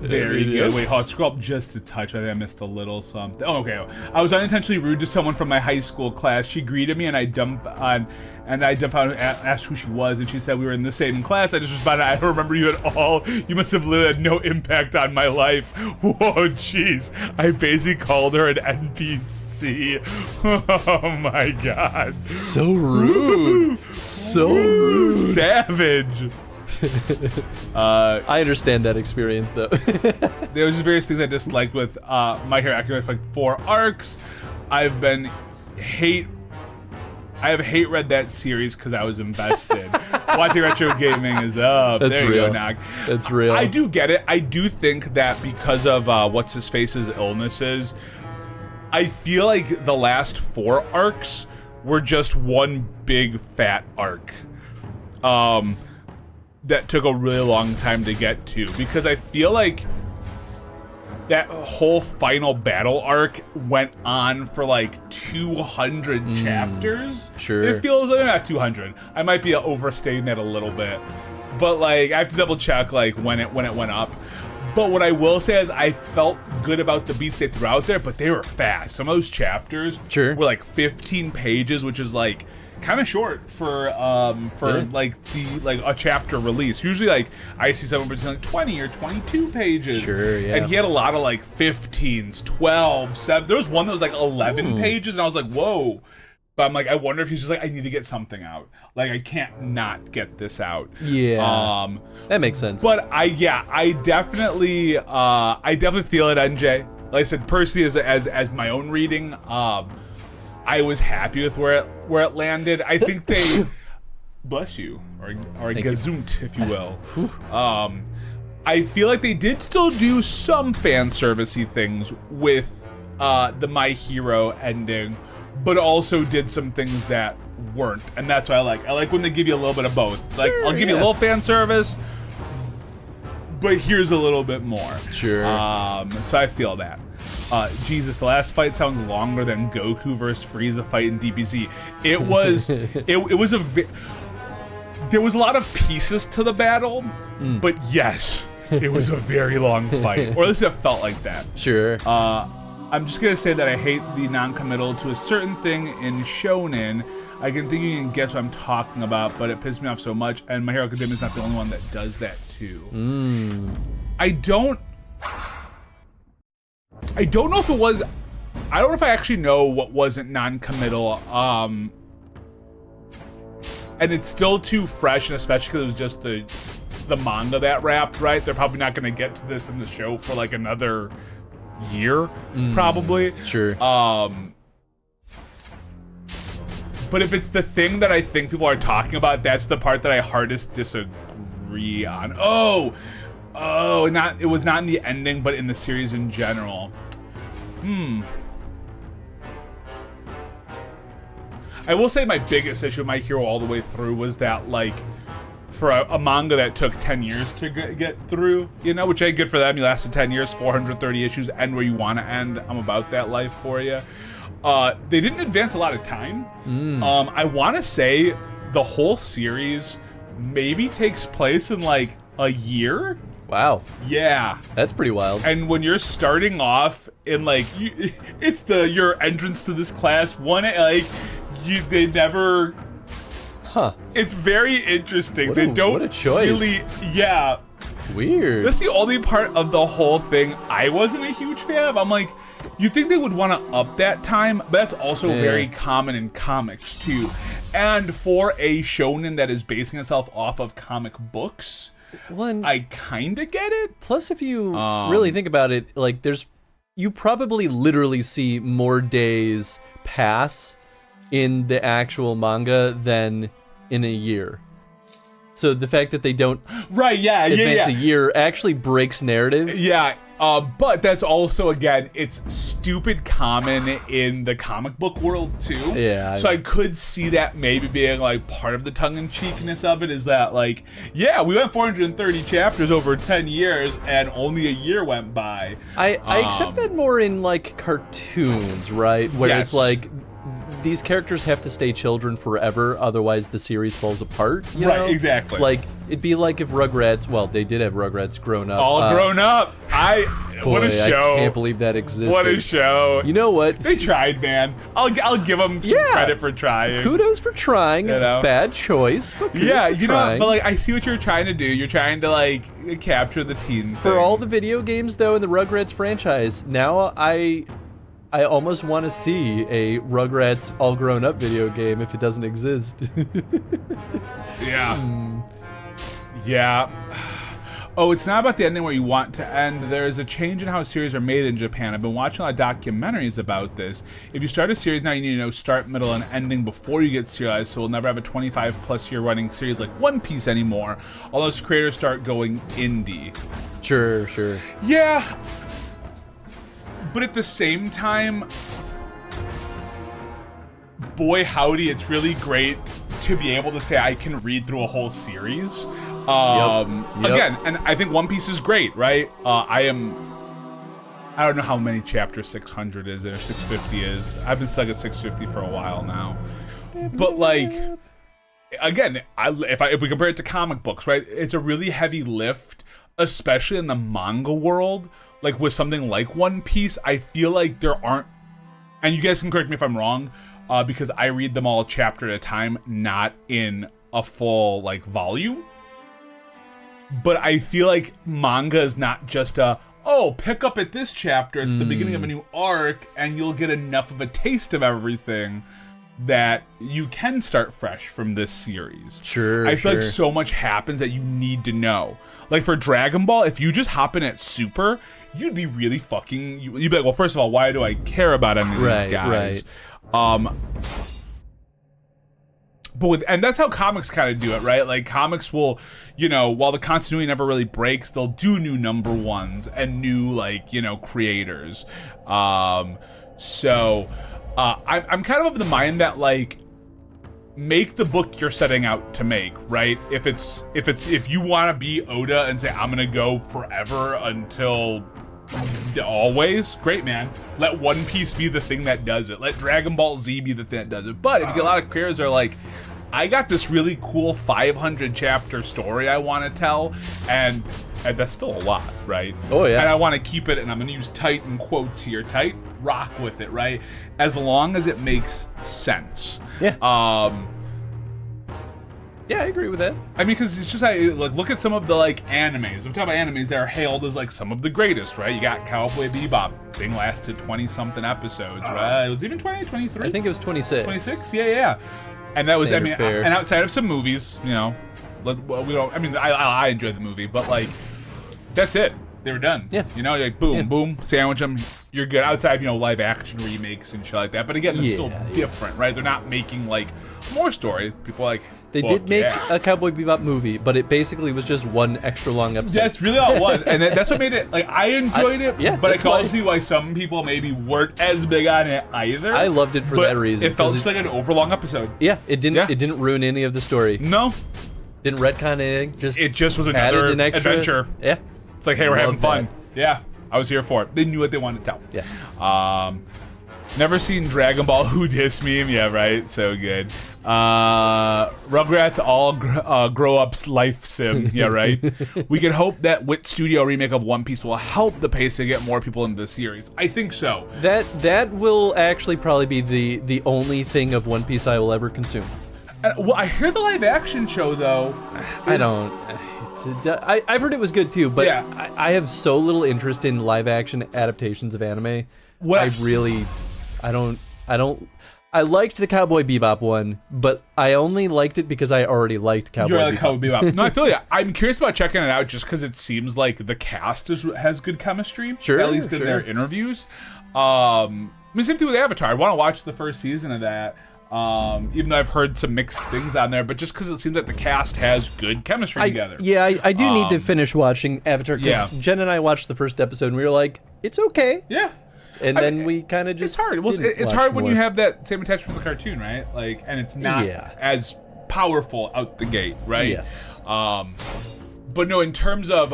Very good. Wait, hold on, scroll up just a touch. I think I missed a little something. Oh, okay. I was unintentionally rude to someone from my high school class. She greeted me, and I dumped out and asked who she was, and she said we were in the same class. I just responded, I don't remember you at all. You must have had no impact on my life. Whoa, jeez. I basically called her an NPC. Oh my god. So rude. So rude. Savage. I understand that experience, though. There was just various things I disliked with My Hero Academia, like 4 arcs. I have hate read that series because I was invested. Watching retro gaming is up. That's there real. You go, Nog. That's real. I do get it. I do think that because of what's his face's illnesses, I feel like the last 4 arcs were just one big fat arc. That took a really long time to get to, because I feel like that whole final battle arc went on for like 200 chapters. Sure. It feels like not 200. I might be overstating that a little bit, but like I have to double check like when it went up. But what I will say is I felt good about the beats they threw out there, but they were fast. Some of those chapters were like 15 pages, which is like kind of short for like a chapter release. Usually like I see somewhere between like 20 or 22 pages. Sure, yeah. And he had a lot of like 15s, 12, 7. There was one that was like 11 pages, and I was like, whoa. But I'm like, I wonder if he's just like, I need to get something out. Like I can't not get this out. Yeah. That makes sense. But I definitely feel it, NJ. Like I said, personally, as my own reading, I was happy with where it landed. I think they bless you, or gazunt, if you will. I feel like they did still do some fan servicey things with the My Hero ending, but also did some things that weren't, and that's what I like. I like when they give you a little bit of both. Like I'll give you a little fan service, but here's a little bit more. Sure. So I feel that. Jesus, the last fight sounds longer than Goku versus Frieza fight in DBZ. It was, it was there was a lot of pieces to the battle, but yes, it was a very long fight, or at least it felt like that. Sure. I'm just gonna say that I hate the non-committal to a certain thing in shonen. I can think you can guess what I'm talking about, but it pissed me off so much, and My Hero Academia is not the only one that does that too. I don't know if it was. I don't know if I actually know what wasn't non-committal. And it's still too fresh, and especially because it was just the manga that wrapped, right? They're probably not gonna get to this in the show for like another year, probably. Sure. But if it's the thing that I think people are talking about, that's the part that I hardest disagree on. It was not in the ending, but in the series in general. I will say my biggest issue with My Hero all the way through was that, like, for a manga that took 10 years to get through, you know, which ain't good for them. You lasted 10 years, 430 issues, end where you want to end. I'm about that life for you. They didn't advance a lot of time. I want to say the whole series maybe takes place in like a year. Wow. Yeah. That's pretty wild. And when you're starting off in like, it's your entrance to this class, they never. Huh. It's very interesting. What a choice. Really, yeah. Weird. That's the only part of the whole thing I wasn't a huge fan of. I'm like, you think they would want to up that time, but that's also very common in comics too. And for a shonen that is basing itself off of comic books, I kind of get it. Plus, if you really think about it, like you probably literally see more days pass in the actual manga than in a year. So the fact that they don't advance a year actually breaks narrative. Yeah, but that's also, again, it's stupid common in the comic book world too. Yeah. So I could see that maybe being like part of the tongue-in-cheekness of it is that like, yeah, we went 430 chapters over 10 years and only a year went by. I accept that more in like cartoons, right? Where it's like, these characters have to stay children forever, otherwise the series falls apart. You know? Exactly. Like, it'd be like if Rugrats, well, they did have Rugrats grown up. All grown up. What a show. I can't believe that existed. What a show. You know what? They tried, man. I'll give them some credit for trying. Kudos for trying. You know? Bad choice, but kudos for trying. But like, I see what you're trying to do. You're trying to like capture the teen For all the video games, though, in the Rugrats franchise, now I almost want to see a Rugrats all grown up video game if it doesn't exist. Yeah. Oh, it's not about the ending where you want to end. There is a change in how series are made in Japan. I've been watching a lot of documentaries about this. If you start a series now, you need to know start, middle, and ending before you get serialized, so we'll never have a 25+ year running series like One Piece anymore, unless creators start going indie. Sure. Yeah. But at the same time, boy howdy, it's really great to be able to say I can read through a whole series. Again, and I think One Piece is great, right? I don't know how many chapters 600 is or 650 is. I've been stuck at 650 for a while now. But like, again, if we compare it to comic books, right? It's a really heavy lift, especially in the manga world. Like with something like One Piece, I feel like there aren't, and you guys can correct me if I'm wrong, because I read them all chapter at a time, not in a full like volume. But I feel like manga is not just pick up at this chapter, it's the beginning of a new arc, and you'll get enough of a taste of everything that you can start fresh from this series. Sure. I feel like so much happens that you need to know. Like for Dragon Ball, if you just hop in at Super, you'd be really fucking. You'd be like, well, first of all, why do I care about any of these guys? And that's how comics kind of do it, right? Like comics will, while the continuity never really breaks, they'll do new number ones and new creators. I'm kind of the mind that like make the book you're setting out to make, right? If you want to be Oda and say I'm gonna go forever until always, great, man. Let One Piece be the thing that does it. Let Dragon Ball Z be the thing that does it. But if you get a lot of creators are like, I got this really cool 500 chapter story I want to tell, and that's still a lot, right? Oh, yeah. And I want to keep it, and I'm going to use tight in quotes here, tight, rock with it, right? As long as it makes sense. Yeah. Yeah, I agree with that. I mean, because it's just like look at some of the like animes. I'm talking about animes that are hailed as like some of the greatest, right? You got Cowboy Bebop. Thing lasted 20-something episodes, right? It was even 20, 23? I think it was 26. 26? Yeah. And that was, Standard fare. and outside of some movies, we don't, I enjoyed the movie, but like, that's it. They were done. Yeah. Like boom, sandwich them, you're good. Outside of, live action remakes and shit like that. But again, it's still different, right? They're not making like more story. People are like, they did make a Cowboy Bebop movie, but it basically was just one extra long episode. That's really all it was. And that's what made it, like, I enjoyed it, yeah, but I can see why some people maybe weren't as big on it either. I loved it for that reason. It felt just like an overlong episode. Yeah, it didn't ruin any of the story. No. Didn't retcon anything. It just was another an extra adventure. Yeah. It's like, hey, we're having fun. That. Yeah, I was here for it. They knew what they wanted to tell. Yeah. Never seen Dragon Ball Who Dis meme? Yeah, right. So good. Rugrats all grow up's life sim. Yeah, right. We can hope that Wit Studio remake of One Piece will help the pace to get more people into the series. I think so. That will actually probably be the only thing of One Piece I will ever consume. Well, I hear the live action show though. I don't. I've heard it was good too, but yeah. I have so little interest in live action adaptations of anime. I liked the Cowboy Bebop one, but I only liked it because I already liked Cowboy Bebop. Cowboy Bebop. No, I feel ya. I'm curious about checking it out just because it seems like the cast has good chemistry. Sure, at least in their interviews. Same thing with Avatar. I want to watch the first season of that. Even though I've heard some mixed things on there, but just because it seems like the cast has good chemistry together. Yeah, I do need to finish watching Avatar because Yeah. Jen and I watched the first episode and we were like, it's okay. Yeah. And then we kind of just It's hard. Well, it's hard when you have that same attachment to the cartoon, right? Like, and it's not as powerful out the gate, right? Yes. But no, in terms of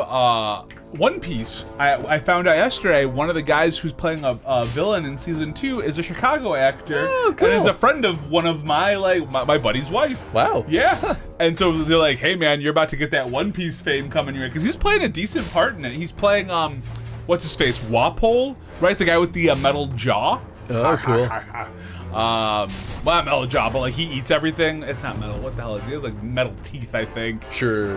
One Piece, I found out yesterday one of the guys who's playing a villain in season 2 is a Chicago actor. Oh, cool. And is a friend of one of my buddy's wife. Wow. Yeah. And so they're like, hey man, you're about to get that One Piece fame coming your way. Because he's playing a decent part in it. He's playing, what's his face? Wapole? Right? The guy with the metal jaw? Oh, cool. Well, not metal jaw, but like he eats everything. It's not metal. What the hell is he? He has like metal teeth, I think. Sure.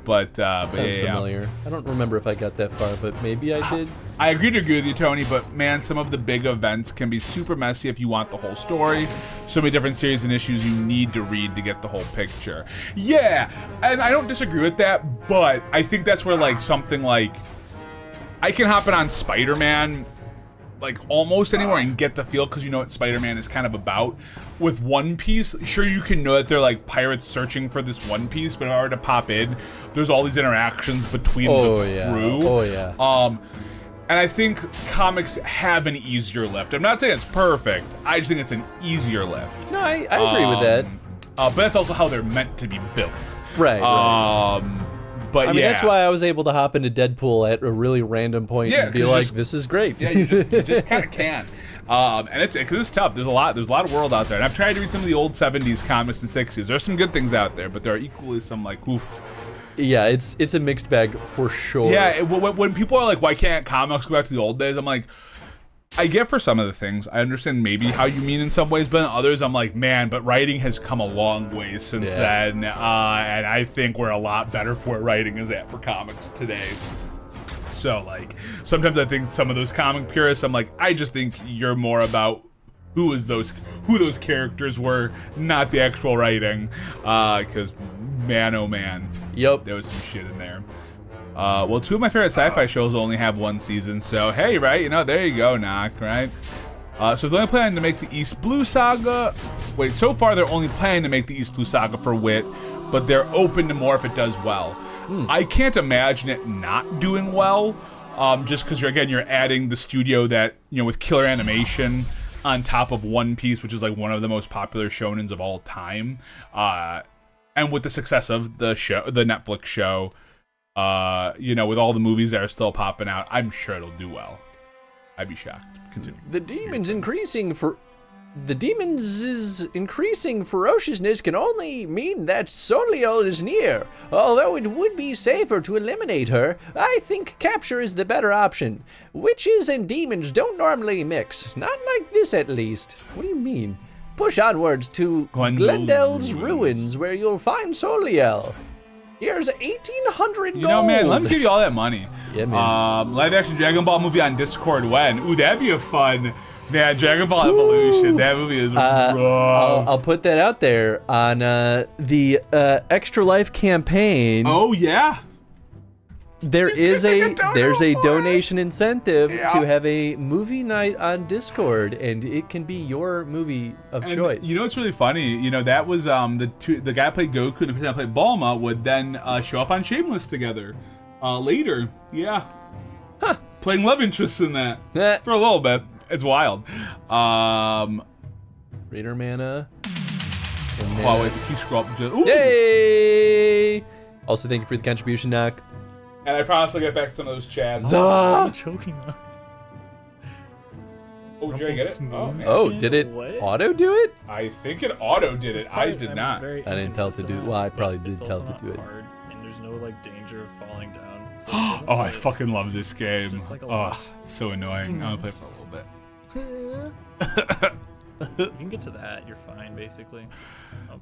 But Sounds familiar. I don't remember if I got that far, but maybe I did. I agree to agree with you, Tony, but man, some of the big events can be super messy if you want the whole story. So many different series and issues you need to read to get the whole picture. Yeah, and I don't disagree with that, but I think that's where like something like I can hop in on Spider-Man like almost anywhere and get the feel because you know what Spider-Man is kind of about. With One Piece, sure you can know that they're like pirates searching for this One Piece, but in order to pop in, there's all these interactions between the crew. Oh yeah. And I think comics have an easier lift. I'm not saying it's perfect. I just think it's an easier lift. No, I agree with that. But that's also how they're meant to be built. Right. But I mean, that's why I was able to hop into Deadpool at a really random point and be like, "This is great." Yeah, you just kind of can. And it's tough. There's a lot of world out there. And I've tried to read some of the old 70s comics and 60s. There's some good things out there, but there are equally some like oof. Yeah, it's a mixed bag for sure. Yeah, when people are like, "Why can't comics go back to the old days?" I'm like, I get for some of the things. I understand maybe how you mean in some ways, but in others, I'm like, man, but writing has come a long way since then, and I think we're a lot better for where writing is at for comics today. So, like, sometimes I think some of those comic purists, I'm like, I just think you're more about who those characters were, not the actual writing, because man, oh man, there was some shit in there. Well, two of my favorite sci-fi shows only have one season, so hey, right? There you go, Knock, right? So they're only planning to make the East Blue Saga. Wait, so far they're only planning to make the East Blue Saga for Wit, but they're open to more if it does well. I can't imagine it not doing well, just because you're adding the studio that, with killer animation on top of One Piece, which is like one of the most popular shonens of all time, and with the success of the Netflix show. With all the movies that are still popping out, I'm sure it'll do well. I'd be shocked. Continue. The demon's increasing for The demons' increasing ferociousness can only mean that Soliel is near. Although it would be safer to eliminate her, I think capture is the better option. Witches and demons don't normally mix. Not like this, at least. What do you mean? Push onwards to Glendel's ruins, where you'll find Soliel. Here's 1,800 gold. You know, man, let me give you all that money. Yeah, man. Live action Dragon Ball movie on Discord when? Ooh, that'd be a fun. Man, Dragon Ball Evolution. That movie is rough. I'll put that out there on the Extra Life campaign. Oh yeah. There's a donation incentive to have a movie night on Discord, and it can be your movie of choice. You know what's really funny? You know, that was the guy who played Goku and the person that played Bulma would then show up on Shameless together later. Yeah. Huh. Playing love interests in that for a little bit. It's wild. Raider mana. Oh wait, can you scroll up? Ooh. Yay! Also, thank you for the contribution, Knock. And I promise I'll get back to some of those chats. Ah! Choking on. Oh, did I get it? Oh, did it auto do it? I think it auto did it. I did not. I didn't tell it to do it. Well, I probably did tell it to do it. Hard, and there's no like danger of falling down. So Oh, I fucking love this game. Just like a Oh, so annoying. I'm gonna play for a little bit. You can get to that. You're fine, basically. Oh.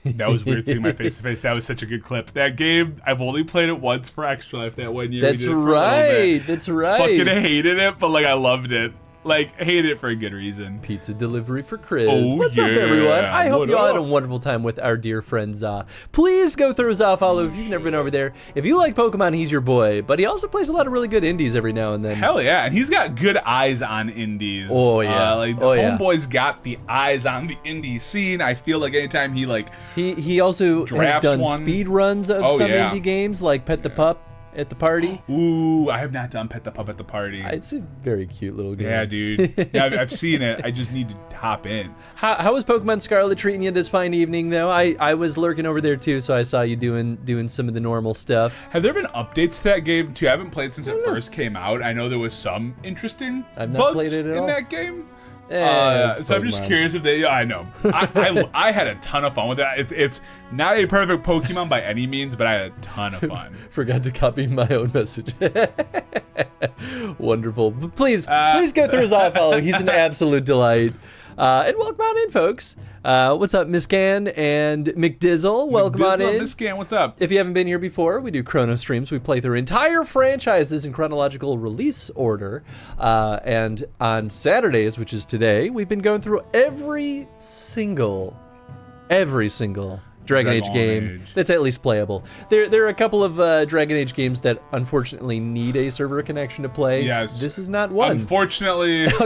That was weird seeing my face to face. That was such a good clip. That game, I've only played it once for Extra Life that 1 year. That's right. That's right. Fucking hated it, but like I loved it. Like, hated it for a good reason. Pizza delivery for Chris. Oh, What's up, everyone? I hope What you all had a up? wonderful time with our dear friend Za. Please go through Za follow if you've never been over there. If you like Pokemon, he's your boy. But he also plays a lot of really good indies every now and then. Hell yeah, and he's got good eyes on indies. Oh yeah, like the homeboy's got the eyes on the indie scene. I feel like anytime he like he also has drafts done one. speed runs of some yeah. indie games like Pet the Pup at the party. Ooh, I have not done Pet the Pup at the party. It's a very cute little game. Yeah, dude. Yeah, I've seen it. I just need to hop in. How was Pokemon Scarlet treating you this fine evening, though? I was lurking over there too, so I saw you doing some of the normal stuff. Have there been updates to that game too? I haven't played since it first came out. I know there was some interesting I've not bugs played it at in all. that game. It's So I'm just Pokemon. curious if they. Yeah, I know. I had a ton of fun with that. It's not a perfect Pokemon by any means, but I had a ton of fun. Forgot to copy my own message. Wonderful. But please go through his follow. He's an absolute delight. And welcome on in, folks. What's up, Miss Gan and McDizzle? Welcome on in. Miss Gan, what's up? If you haven't been here before, we do chrono streams. We play through entire franchises in chronological release order. And on Saturdays, which is today, we've been going through every single Dragon Age game that's at least playable. There are a couple of Dragon Age games that unfortunately need a server connection to play. Yes. This is not one. Unfortunately, in in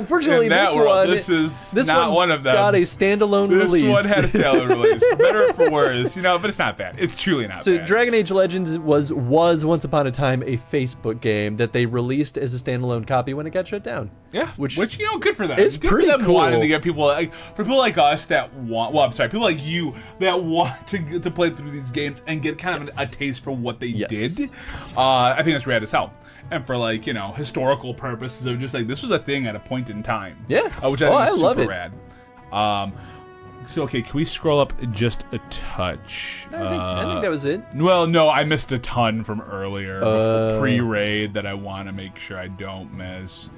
that this world, one, this is not one of them. Got a standalone release. This one had a standalone release, for better or for worse, but it's not bad. It's truly not So bad. Dragon Age Legends was once upon a time a Facebook game that they released as a standalone copy when it got shut down. Yeah, which good for them. It's good pretty for them cool. wanting to get people for people like us that want. Well, I'm sorry, people like you that want to play through these games and get kind of a taste for what they did. I think that's rad as hell. And for historical purposes of just like this was a thing at a point in time. Yeah, which I think is love super it. rad. So okay, can we scroll up just a touch? I think that was it. Well, no, I missed a ton from earlier pre-raid that I want to make sure I don't miss.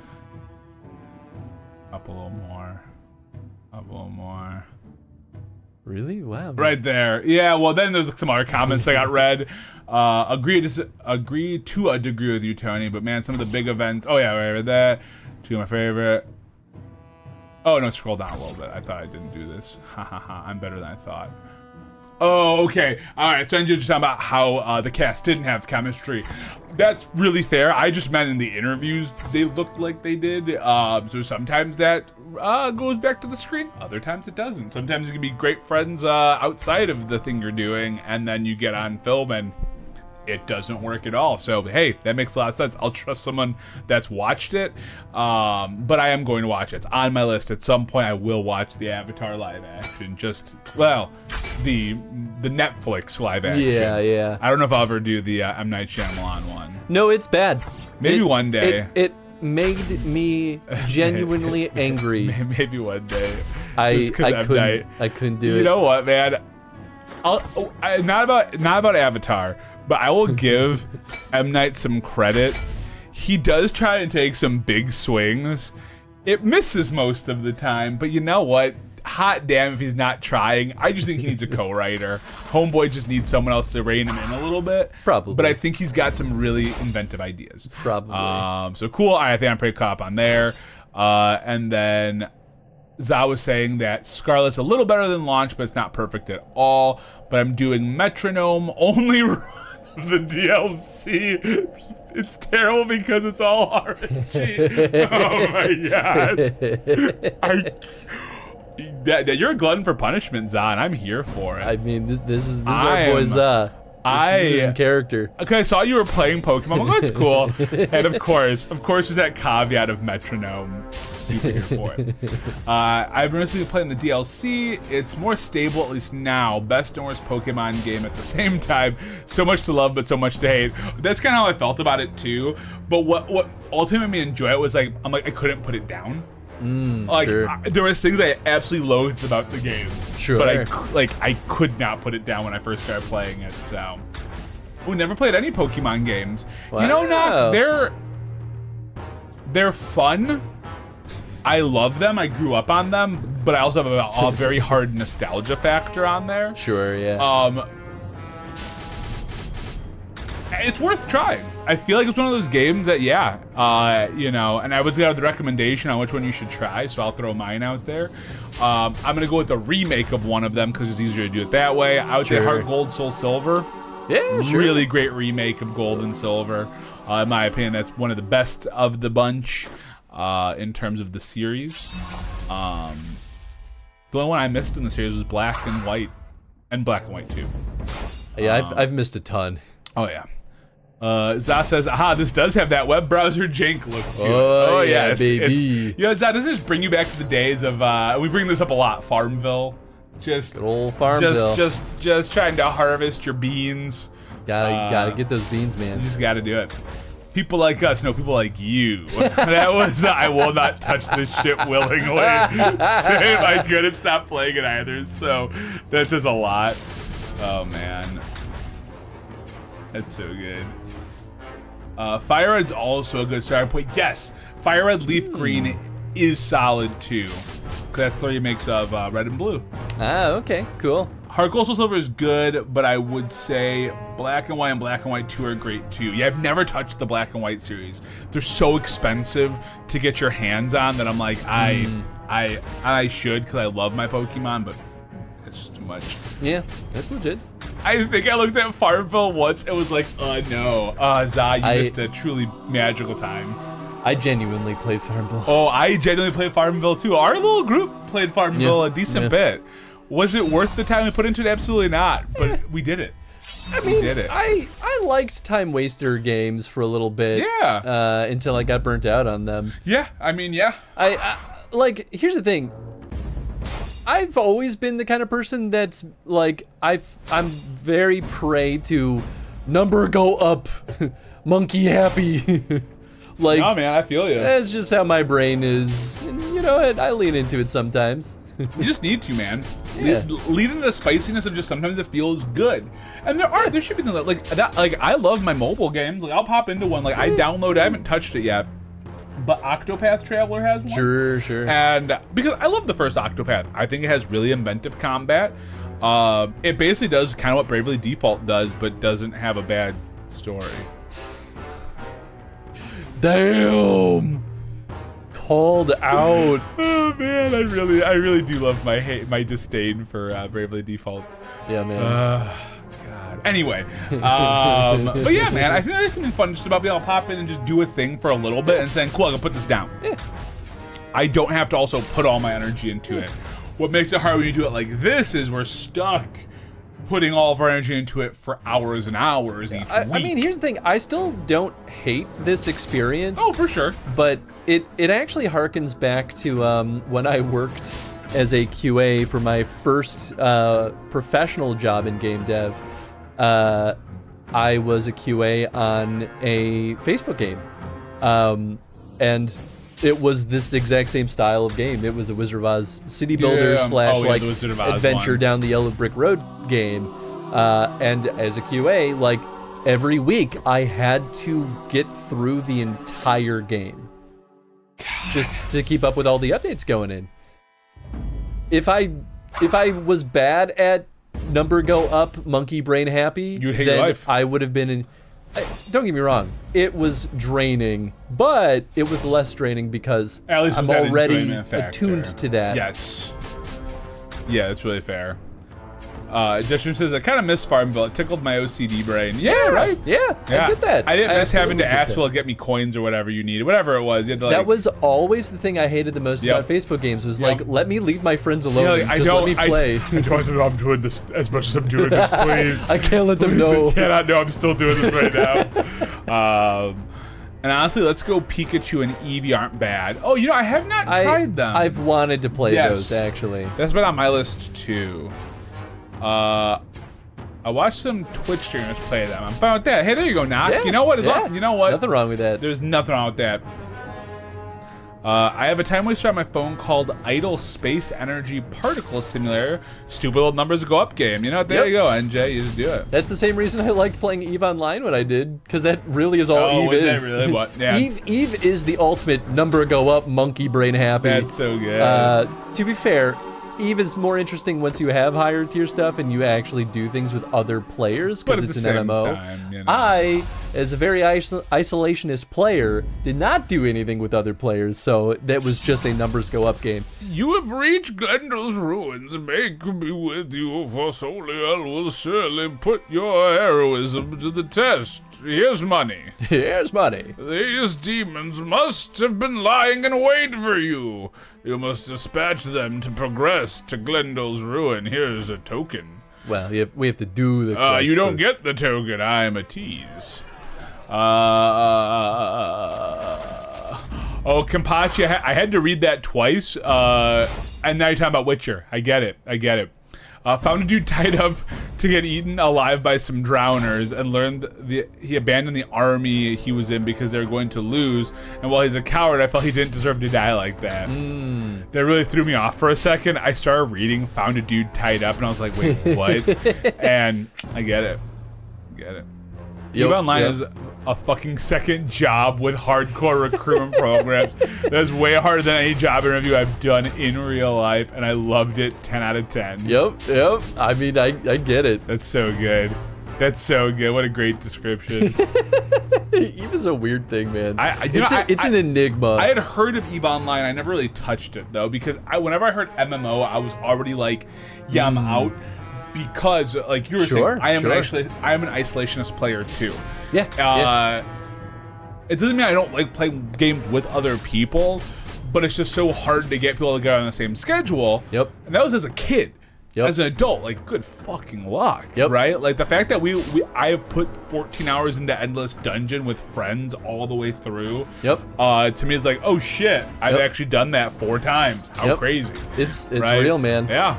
Up a little more. Up a little more. Really? Wow. Right there. Yeah, well, then there's some other comments that got read. Agree to a degree with you, Tony, but man, some of the big events. Oh, yeah, right there. Two of my favorite. Oh, no, scroll down a little bit. I thought I didn't do this. Ha ha ha. I'm better than I thought. Oh, okay. All right. So I'm just talking about how the cast didn't have chemistry. That's really fair. I just meant in the interviews they looked like they did. So sometimes that goes back to the screen. Other times it doesn't. Sometimes you can be great friends outside of the thing you're doing, and then you get on film and it doesn't work at all. So hey, that makes a lot of sense. I'll trust someone that's watched it. But I am going to watch it. It's on my list. At some point I will watch the Avatar live action. The Netflix live action. Yeah. I don't know if I'll ever do the M. Night Shyamalan one. No, it's bad. Maybe one day. made me genuinely angry. Maybe one day. I couldn't do it. You know what, man? Not about Avatar, but I will give M. Night some credit. He does try and take some big swings. It misses most of the time, but you know what? Hot damn if he's not trying. I just think he needs a co-writer. Homeboy just needs someone else to rein him in a little bit. Probably. But I think he's got some really inventive ideas. Probably. So cool. I think I'm pretty caught up on there. And then Za was saying that Scarlet's a little better than Launch, but it's not perfect at all. But I'm doing Metronome, only run the DLC. It's terrible because it's all RNG. Oh my god. You're a glutton for punishment, Zan. I'm here for it. I mean, this is our boy Za. This is in character. Okay, I saw you were playing Pokemon. Well, that's cool. And of course, there's that caveat of Metronome. Super here for it. I've been recently playing the DLC. It's more stable, at least now. Best and worst Pokemon game at the same time. So much to love, but so much to hate. That's kind of how I felt about it too. But what ultimately made me enjoy it was I couldn't put it down. Sure. There was things I absolutely loathed about the game. Sure. But I could not put it down when I first started playing it. So, never played any Pokemon games. Wow. You know, Knock, they're fun. I love them. I grew up on them, but I also have a very hard nostalgia factor on there. Sure. Yeah. It's worth trying. I feel like it's one of those games that, and I was gonna have the recommendation on which one you should try, so I'll throw mine out there. I'm gonna go with the remake of one of them because it's easier to do it that way. I would say Heart Gold, Soul Silver. Yeah, sure. Really great remake of Gold and Silver. In my opinion, that's one of the best of the bunch in terms of the series. The only one I missed in the series was Black and White, and Black and White 2. Yeah, I've missed a ton. Oh yeah. Za says, this does have that web browser jank look to it. Oh yeah, yes. baby. Za, does this bring you back to the days of, we bring this up a lot, Farmville. Just good old Farmville. Just trying to harvest your beans. Gotta get those beans, man. You just gotta do it. People like us, no, people like you. That was, I will not touch this shit willingly. Same, I couldn't stop playing it either, so that says a lot. Oh man. That's so good. Fire Red's also a good starting point. Yes, Fire Red Leaf Green is solid too. That's 3 makes of red and blue. Okay, cool. Heart Gold Soul Silver is good, but I would say Black and White and Black and White 2 are great too. Yeah, I've never touched the Black and White series. They're so expensive to get your hands on that I'm like, I should because I love my Pokemon, but it's just too much. Yeah, that's legit. I think I looked at Farmville once and was like, no. Za, you missed a truly magical time. I genuinely played Farmville. Oh, I genuinely played Farmville too. Our little group played Farmville a decent bit. Was it worth the time we put into it? Absolutely not, but we did it. I mean, I liked time waster games for a little bit. Yeah. Until I got burnt out on them. Yeah, I mean, yeah. I here's the thing. I've always been the kind of person that's like, I'm very prey to number go up, monkey happy. Like, no, man, I feel you. That's just how my brain is. And you know what? I lean into it sometimes. You just need to, man. Yeah. Lead into the spiciness of just sometimes it feels good. And there should be like that. Like, I love my mobile games. Like, I'll pop into one. Like, I haven't touched it yet. But Octopath Traveler has one. Sure. And because I love the first Octopath, I think it has really inventive combat. It basically does kind of what Bravely Default does, but doesn't have a bad story. Damn. Called out. Oh man, I really do love my disdain for Bravely Default. Yeah, man. God. Anyway, but yeah, man, I think there's something fun just about being able to pop in and just do a thing for a little bit and saying, cool, I can put this down. Yeah. I don't have to also put all my energy into it. What makes it hard when you do it like this is we're stuck putting all of our energy into it for hours and hours each week. I mean, here's the thing. I still don't hate this experience. Oh, for sure. But it actually harkens back to when I worked as a QA for my first professional job in game dev. I was a QA on a Facebook game. and it was this exact same style of game. It was a Wizard of Oz city builder slash like the Wizard of Oz adventure one. down the Yellow Brick Road game. And as a QA, like every week, I had to get through the entire game just to keep up with all the updates going in. If I was bad at number go up, monkey brain happy, You'd hate then your life. I would have been in. Don't get me wrong, it was draining, but it was less draining because At least I'm there's that already enjoyment factor. attuned to that. Yes. Yeah, that's really fair. Justin says, I kind of miss Farmville. It tickled my OCD brain. Yeah, right? Yeah, I get that. I didn't miss having absolutely to get ask that. people to get me coins or whatever you needed. Whatever it was. You had to, like, That was always the thing I hated the most Yep. about Facebook games was Yep. like, let me leave my friends alone. Yeah, like, and I just don't, let me play. I don't know I'm doing this as much as I'm doing this, please. I can't let them know. I cannot know I'm still doing this right now. And honestly, Let's Go Pikachu and Eevee aren't bad. Oh, you know, I have not tried them. I've wanted to play Yes. those actually. That's been on my list too. I watched some Twitch streamers play them. I'm fine with that. Hey, there you go, Knock. Yeah, You know what? yeah. You know what? Nothing wrong with that. There's nothing wrong with that. I have a time waster on my phone called Idle Space Energy Particle Simulator. Stupid little numbers go up game. You know what? There Yep. you go, NJ. You just do it. That's the same reason I liked playing Eve Online when I did, because that really is all Eve is is. that really what? Yeah. Eve is the ultimate number go up, monkey brain happy. That's so good. To be fair, Eve is more interesting once you have higher tier stuff and you actually do things with other players But because at it's the an same MMO. time, you know. I, as a very isolationist player, did not do anything with other players, so that was just a numbers go up game. You have reached Glendel's ruins. Make me with you, for Soliel will surely put your heroism to the test. Here's money. Here's money. These demons must have been lying in wait for you. You must dispatch them to progress to Glendel's ruin. Here's a token. Well, we have to do the quest You don't first. get the token. I'm a tease. Oh, Kenpachi, I had to read that twice. And now you're talking about Witcher. I get it. Found a dude tied up to get eaten alive by some drowners and learned he abandoned the army he was in because they were going to lose. And while he's a coward, I felt he didn't deserve to die like that. That really threw me off for a second. I started reading, found a dude tied up, and I was like, wait, what? And I get it. Yep, EVE Online yep. is a fucking second job with hardcore recruitment programs. That's way harder than any job interview I've done in real life, and I loved it. 10 out of 10. Yep. I mean, I get it. That's so good. What a great description. Eve is a weird thing, man. It's an enigma. I had heard of EVE Online. I never really touched it though, because whenever I heard MMO, I was already like, yeah, I'm out. Because, like you were saying, I am an isolationist player too. Yeah. It doesn't mean I don't like playing games with other people, but it's just so hard to get people to get on the same schedule. Yep. And that was as a kid. Yep. As an adult, like, good fucking luck, Yep. right? Like, the fact that I have put 14 hours into Endless Dungeon with friends all the way through. Yep. To me, it's like, oh shit, I've actually done that 4 times. How crazy. It's right? real, man. Yeah.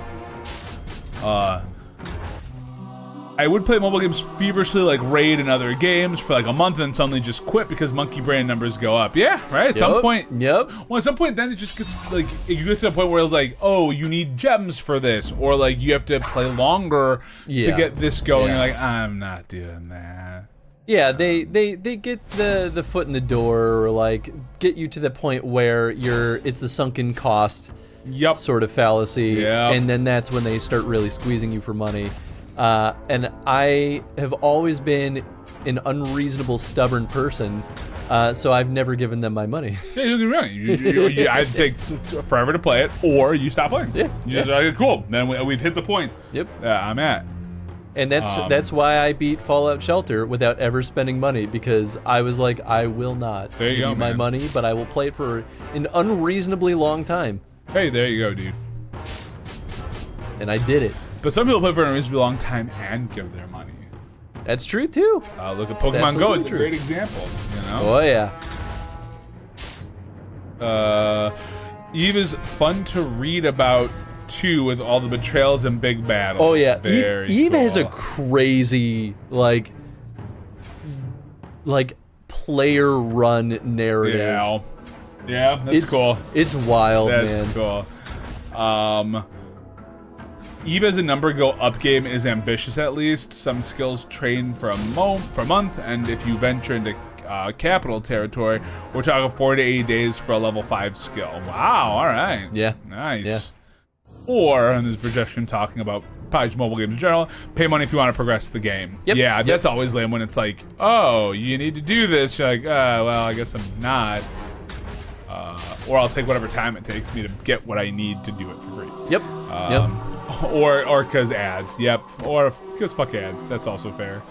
I would play mobile games feverishly, like Raid and other games, for like a month and suddenly just quit because monkey brain numbers go up. Yeah, right? At some point. Yep. Well, at some point, then it just gets, like, you get to the point where it's like, oh, you need gems for this, or like you have to play longer to get this going. Yeah. You're like, I'm not doing that. Yeah, they get the foot in the door, or like get you to the point where it's the sunken cost sort of fallacy, and then that's when they start really squeezing you for money. And I have always been an unreasonable, stubborn person, so I've never given them my money. Yeah, you can you either take forever to play it, or you stop playing. Yeah. You just like, cool. Then we've hit the point. Yep. I'm at. And that's why I beat Fallout Shelter without ever spending money, because I was like, I will not There you give go, you my man. money, but I will play it for an unreasonably long time. Hey, there you go, dude. And I did it. But some people play for a reasonably long time and give their money. That's true too. Look at Pokemon Go; it's a great example. You know. Oh yeah. Eve is fun to read about too, with all the betrayals and big battles. Oh yeah. Very Eve cool. has a crazy like player run narrative. Yeah. Yeah, that's cool. It's wild, That's man. cool. Eve as a number go up game is ambitious at least. Some skills train for a month, and if you venture into capital territory, we're talking 4 to 8 days for a level 5 skill. Wow, all right. Yeah. Nice. Yeah. Or, and this projection talking about probably just mobile games in general, pay money if you want to progress the game. Yep. Yeah, Yep. that's always lame when it's like, oh, you need to do this. You're like, well, I guess I'm not. Or I'll take whatever time it takes me to get what I need to do it for free. Yep. Or because ads. Yep. Or because fuck ads. That's also fair.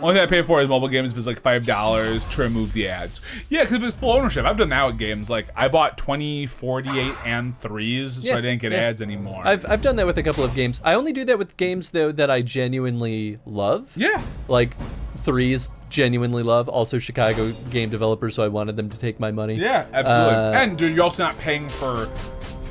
Only thing I pay for is mobile games if it's like $5 to remove the ads. Yeah, because if it's full ownership. I've done that with games. Like I bought 20, 48, and 3s, so I didn't get ads anymore. I've done that with a couple of games. I only do that with games though that I genuinely love. Yeah. Like 3s genuinely love. Also Chicago game developers, so I wanted them to take my money. Yeah, absolutely. And you're also not paying for.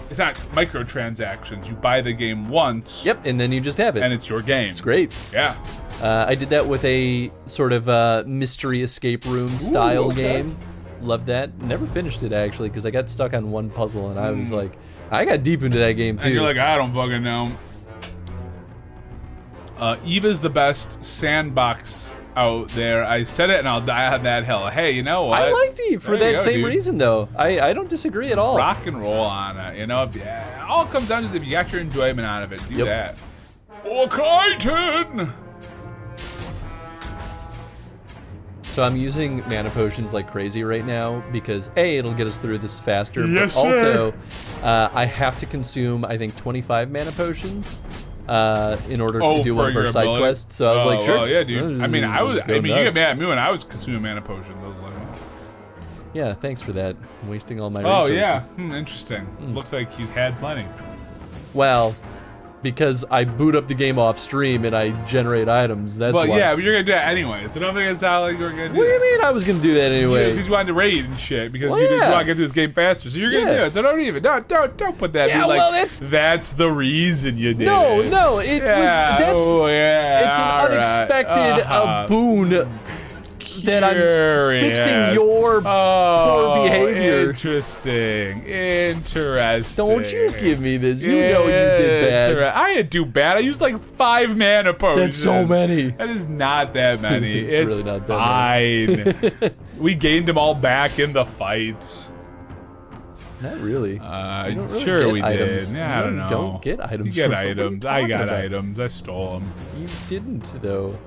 It's not microtransactions. You buy the game once. Yep, and then you just have it. And it's your game. It's great. Yeah. I did that with a sort of mystery escape room style game. Loved that. Never finished it actually because I got stuck on one puzzle and I was like, I got deep into that game too. And you're like, I don't fucking know. Eva's the best sandbox out there. I said it and I'll die on that hill. Hey, you know what? I liked Eve for that same reason though. I don't disagree at all. Rock and roll on it, you know? Yeah, all it comes down to is if you got your enjoyment out of it, do that. Or chitin! So I'm using mana potions like crazy right now because A, it'll get us through this faster, Yes, but also I have to consume, I think, 25 mana potions in order to do one of our side quests. So I was like, sure. Well, yeah, dude. I mean, you get mad at me when I was consuming mana potions. I was like, yeah, thanks for that. I'm wasting all my resources. oh, yeah. Interesting. Looks like you had plenty. Well, because I boot up the game off stream and I generate items, that's why. Yeah, but you're going to do that anyway. So don't make it sound like you're going to do What do you mean I was going to do that anyway? Because you wanted to raid and shit. Because you just want to get through this game faster. So you're going to do it. So don't even. Don't put that. Yeah, like, well, that's the reason you did it. No, it was. That's. It's an unexpected boon. That I'm fixing your poor behavior. Interesting. Don't you give me this. You know you did bad. I didn't do bad. I used like 5 mana potions. That's so many. That is not that many. It's really not that fine. We gained them all back in the fights. Not really. Really sure we items. did. Yeah, I don't know. Don't get items. You get from items. I got items. I stole them. You didn't though.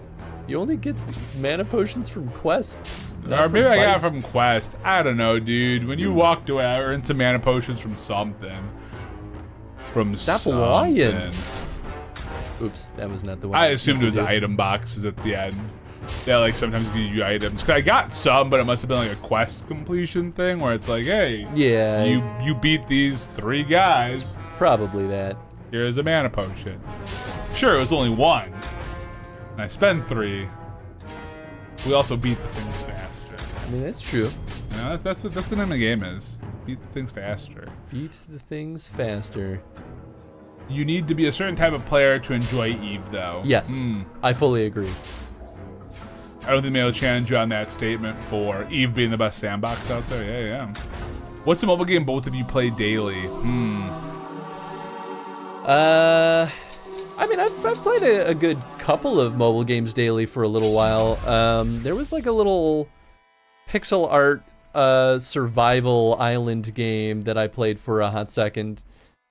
You only get mana potions from quests. Or maybe I got it from quests. I don't know, dude. When you walked away, I earned some mana potions from something. Stop lying. Oops, that was not the one. I assumed it was the item boxes at the end. That like sometimes give you items. Cause I got some, but it must have been like a quest completion thing where it's like, hey, yeah, you beat these 3 guys. Probably that. Here's a mana potion. Sure, it was only 1. And I spent 3. We also beat the things faster. I mean, that's true. You know, that's what the name of the game is. Beat the things faster. Beat the things faster. You need to be a certain type of player to enjoy Eve, though. Yes, I fully agree. I don't think they'll challenge you on that statement for Eve being the best sandbox out there. Yeah. What's a mobile game both of you play daily? I mean, I've played a good couple of mobile games daily for a little while. There was like a little pixel art survival island game that I played for a hot second.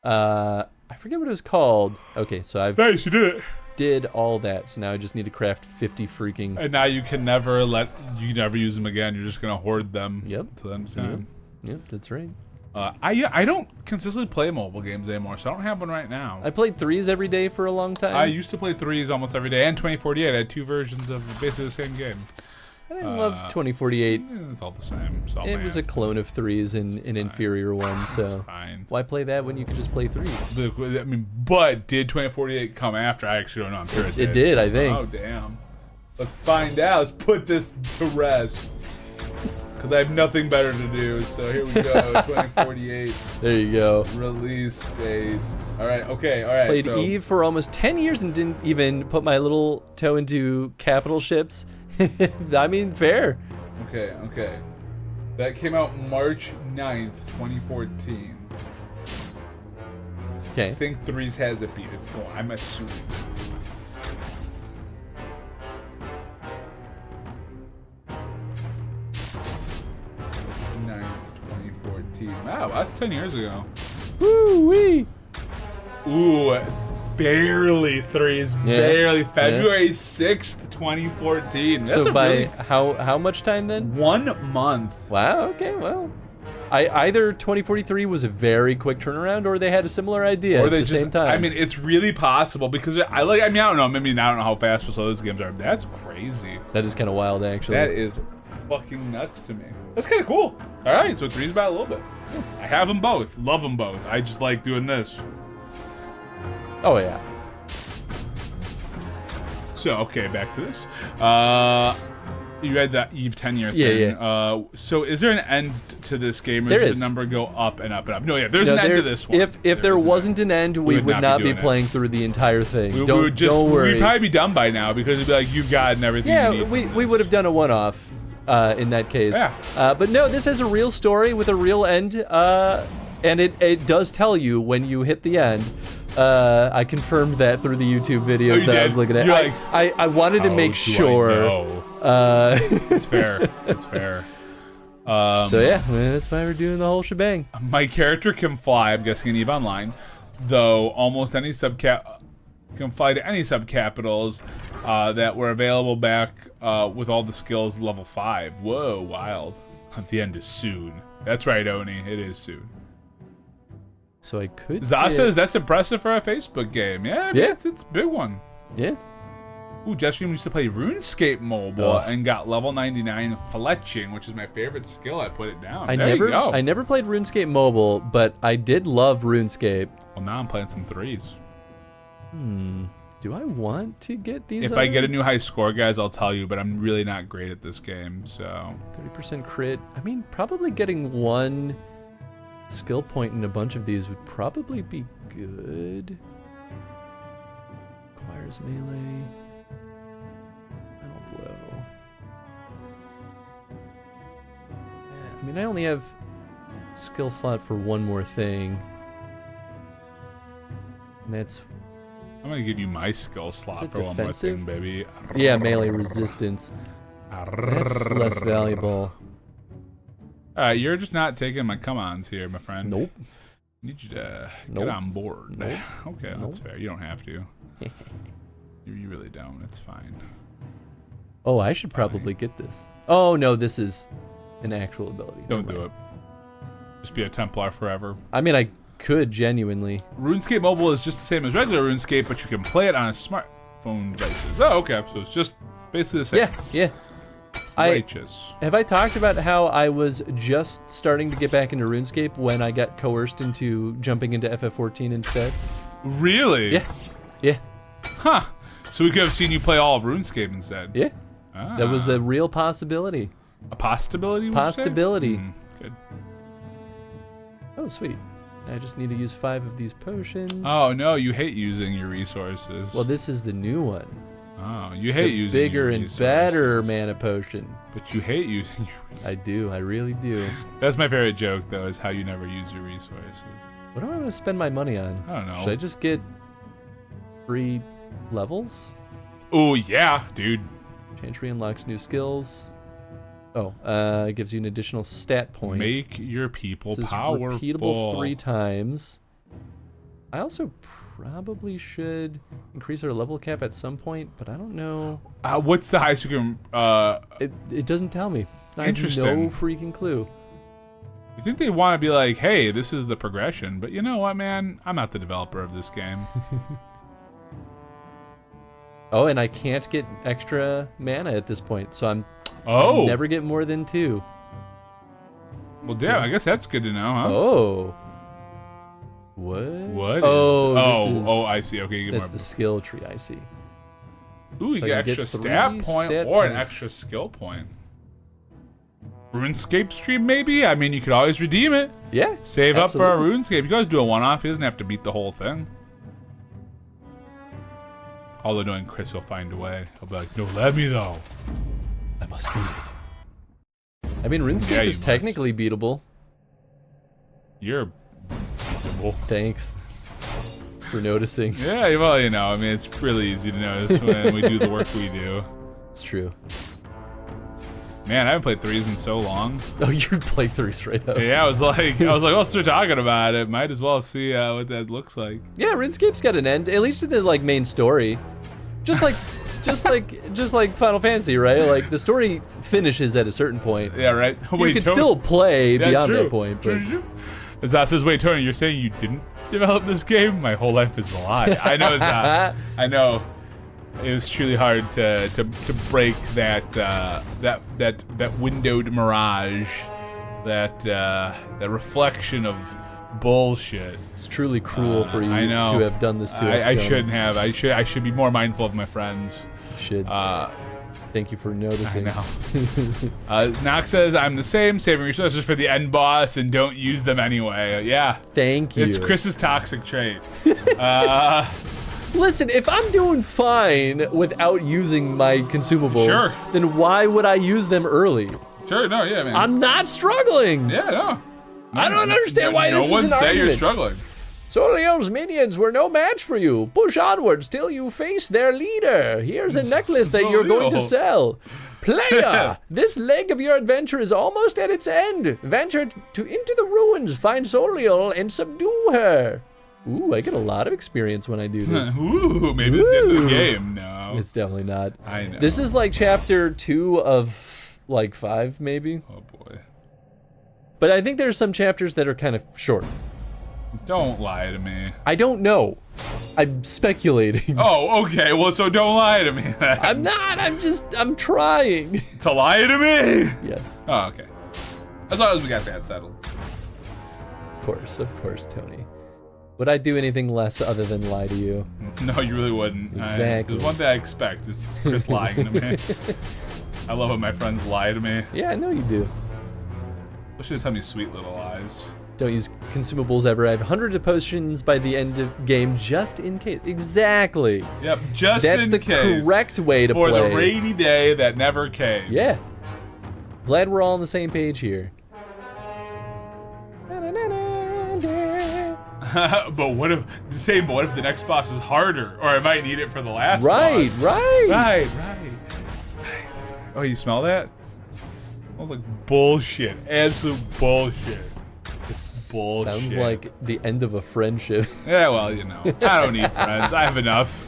I forget what it was called. Okay, so I've nice, you did it. Did all that, so now I just need to craft 50 freaking. And now you can never use them again. You're just gonna hoard them. Yep. Till the end of time. Yep, that's right. I don't consistently play mobile games anymore, so I don't have one right now. I played 3s every day for a long time. I used to play 3s almost every day, and 2048. I had 2 versions of basically the same game. I didn't love 2048. It's all the same. It was a clone of 3s and an inferior one, so that's fine. Why play that when you could just play 3s? I mean, but did 2048 come after? I actually don't know. I'm sure it did. It did, I think. Oh, damn. Let's find out. Let's put this to rest. Because I have nothing better to do. So here we go. 2048. There you go. Release date. All right. Okay. All right. Played Eve for almost 10 years and didn't even put my little toe into capital ships. I mean, fair. Okay. That came out March 9th, 2014. Okay. I think 3's has it beat. It's going. I'm assuming. Wow, that's 10 years ago. Woo wee. Ooh, barely 3's. Yeah. Barely. February 6th, 2014. That's So by really... how much time then? 1 month. Wow. Okay. Well, either 2043 was a very quick turnaround, or they had a similar idea Or at they the just, same time. I mean, it's really possible because I don't know. Maybe I don't know how fast or slow those games are. That's crazy. That is kind of wild, actually. That is fucking nuts to me. That's kind of cool. All right, so 3's about a little bit. I have them both. Love them both. I just like doing this. Oh yeah. So, okay, back to this. You read that Eve 10-year thing. Yeah. So is there an end to this game, or There does is. the number go up and up and up? No, yeah, there's No, an end to this one. If there wasn't an end, we would not be doing it. playing through the entire thing. We Don't would just, worry. we'd probably be done by now because it'd be like, you've gotten everything you Yeah, need. we would have done a one-off in that case. Yeah. But no, this has a real story with a real end, and it does tell you when you hit the end. I confirmed that through the YouTube videos you that I did? was looking at. You're like, I wanted to How make do sure. I know? It's fair. It's fair. So yeah, that's why we're doing the whole shebang. My character can fly, I'm guessing in EVE Online, though almost any can fly to any subcapitals that were available back with all the skills level 5. Whoa, wild. The end is soon. That's right, Oni. It is soon. So I could. Za says that's impressive for a Facebook game. Yeah, I mean, Yeah. it's a big one. Yeah. Ooh, Jessica used to play RuneScape Mobile and got level 99 fletching, which is my favorite skill. I put it down. There you go. I never played RuneScape Mobile, but I did love RuneScape. Well, now I'm playing some 3's. Do I want to get these? If I get a new high score, guys, I'll tell you, but I'm really not great at this game, so... 30% crit. I mean, probably getting one skill point in a bunch of these would probably be good. Requires melee. Final blow. I mean, I only have skill slot for one more thing. And that's... I'm gonna give you my skill slot for one more thing, baby. Yeah, melee resistance. That's less valuable. You're just not taking my come-ons here, my friend. Nope. Need you to Nope. get on board. Nope. Okay, Nope. that's fair. You don't have to. You really don't. It's fine. Oh, I should probably get this. Oh, no, this is an actual ability. Don't do it. Just be a Templar forever. I mean, I could genuinely. RuneScape Mobile is just the same as regular RuneScape, but you can play it on a smartphone devices. Oh, okay. So it's just basically the same. Yeah. Righteous. Have I talked about how I was just starting to get back into RuneScape when I got coerced into jumping into FF14 instead? Really? Yeah. Huh. So we could have seen you play all of RuneScape instead. Yeah. That was a real possibility. A possibility? Possibility. Good. Oh, sweet. I just need to use 5 of these potions. Oh no, you hate using your resources. Well, this is the new one. Oh, you hate using bigger your and resources. better mana potion. But you hate using your resources. I do. I really do. That's my favorite joke, though, is how you never use your resources. What do I want to spend my money on? I don't know. Should I just get free levels? Oh yeah, dude. Chantry unlocks new skills. Oh, it gives you an additional stat point. Make your people This is powerful. repeatable 3 times. I also probably should increase our level cap at some point, but I don't know. What's the highest you can? It doesn't tell me. I have Interesting. no freaking clue. You think they want to be like, hey, this is the progression, but you know what, man? I'm not the developer of this game. Oh, and I can't get extra mana at this point, so I'm never get more than 2. Well, damn, I guess that's good to know, huh? Oh. What? What is... Oh, I see. Okay, you get that's more... the skill tree, I see. Ooh, you So get you get extra 3 stat point stat or an points. extra skill point. RuneScape stream, maybe? I mean, you could always redeem it. Yeah. Save up for a absolutely. RuneScape. You guys do a one-off. He doesn't have to beat the whole thing. Although knowing Chris will find a way. He'll be like, no, let me though. I must beat it. I mean, RuneScape Yeah, you is must. technically beatable. You're. Thanks for noticing. Yeah, well, you know, I mean, it's really easy to notice when we do the work we do. It's true. Man, I haven't played threes in so long. Oh, you're playthroughs right now. Yeah, I was like, well, since we're talking about it, might as well see what that looks like. Yeah, RuneScape's got an end, at least in the like main story. Just like Final Fantasy, right? Like the story finishes at a certain point. Yeah, right. You can still play beyond true. that point, but Azaz says, wait, Tony, you're saying you didn't develop this game? My whole life is a lie. I know, Azaz. I know. It was truly hard to break that windowed mirage, that reflection of bullshit. It's truly cruel for you I know. to have done this to us. I Tony. shouldn't have. I should be more mindful of my friends. You should. Thank you for I noticing. know. Nox says, I'm the same, saving resources for the end boss and don't use them anyway. Yeah. Thank you. It's Chris's toxic trait. Listen, if I'm doing fine without using my consumables, Sure. then why would I use them early? Sure, no, yeah, man. I'm not struggling. Yeah, no. I don't understand why this is an No one say you're argument. struggling. Solio's minions were no match for you. Push onwards till you face their leader. Here's a necklace that you're going to Solio. sell. Player, this leg of your adventure is almost at its end. Venture into the ruins, find Soliol, and subdue her. Ooh, I get a lot of experience when I do this. Ooh, maybe it's the end of the game. No. It's definitely not. I know. This is like chapter 2 of like 5, maybe. Oh, boy. But I think there's some chapters that are kind of short. Don't lie to me. I don't know. I'm speculating. Oh, okay. Well, so don't lie to me then. I'm not. I'm trying. To lie to me? Yes. Oh, okay. As long as we got that settled. Of course, Tony. Would I do anything less other than lie to you? No, you really wouldn't. Exactly. There's one thing I expect is Chris lying to me. I love when my friends lie to me. Yeah, I know you do. Especially tell me sweet little lies. Don't use consumables ever. I have hundreds of potions by the end of game just in case. Exactly. Yep, just That's in the case. correct way to for play. the rainy day that never came. Yeah. Glad we're all on the same page here. But what if the next boss is harder, or I might need it for the last Right, boss? right. Right. Oh, you smell that? Smells like bullshit. Absolute bullshit. Bullshit. Sounds like the end of a friendship. Yeah, well, you know, I don't need friends. I have enough.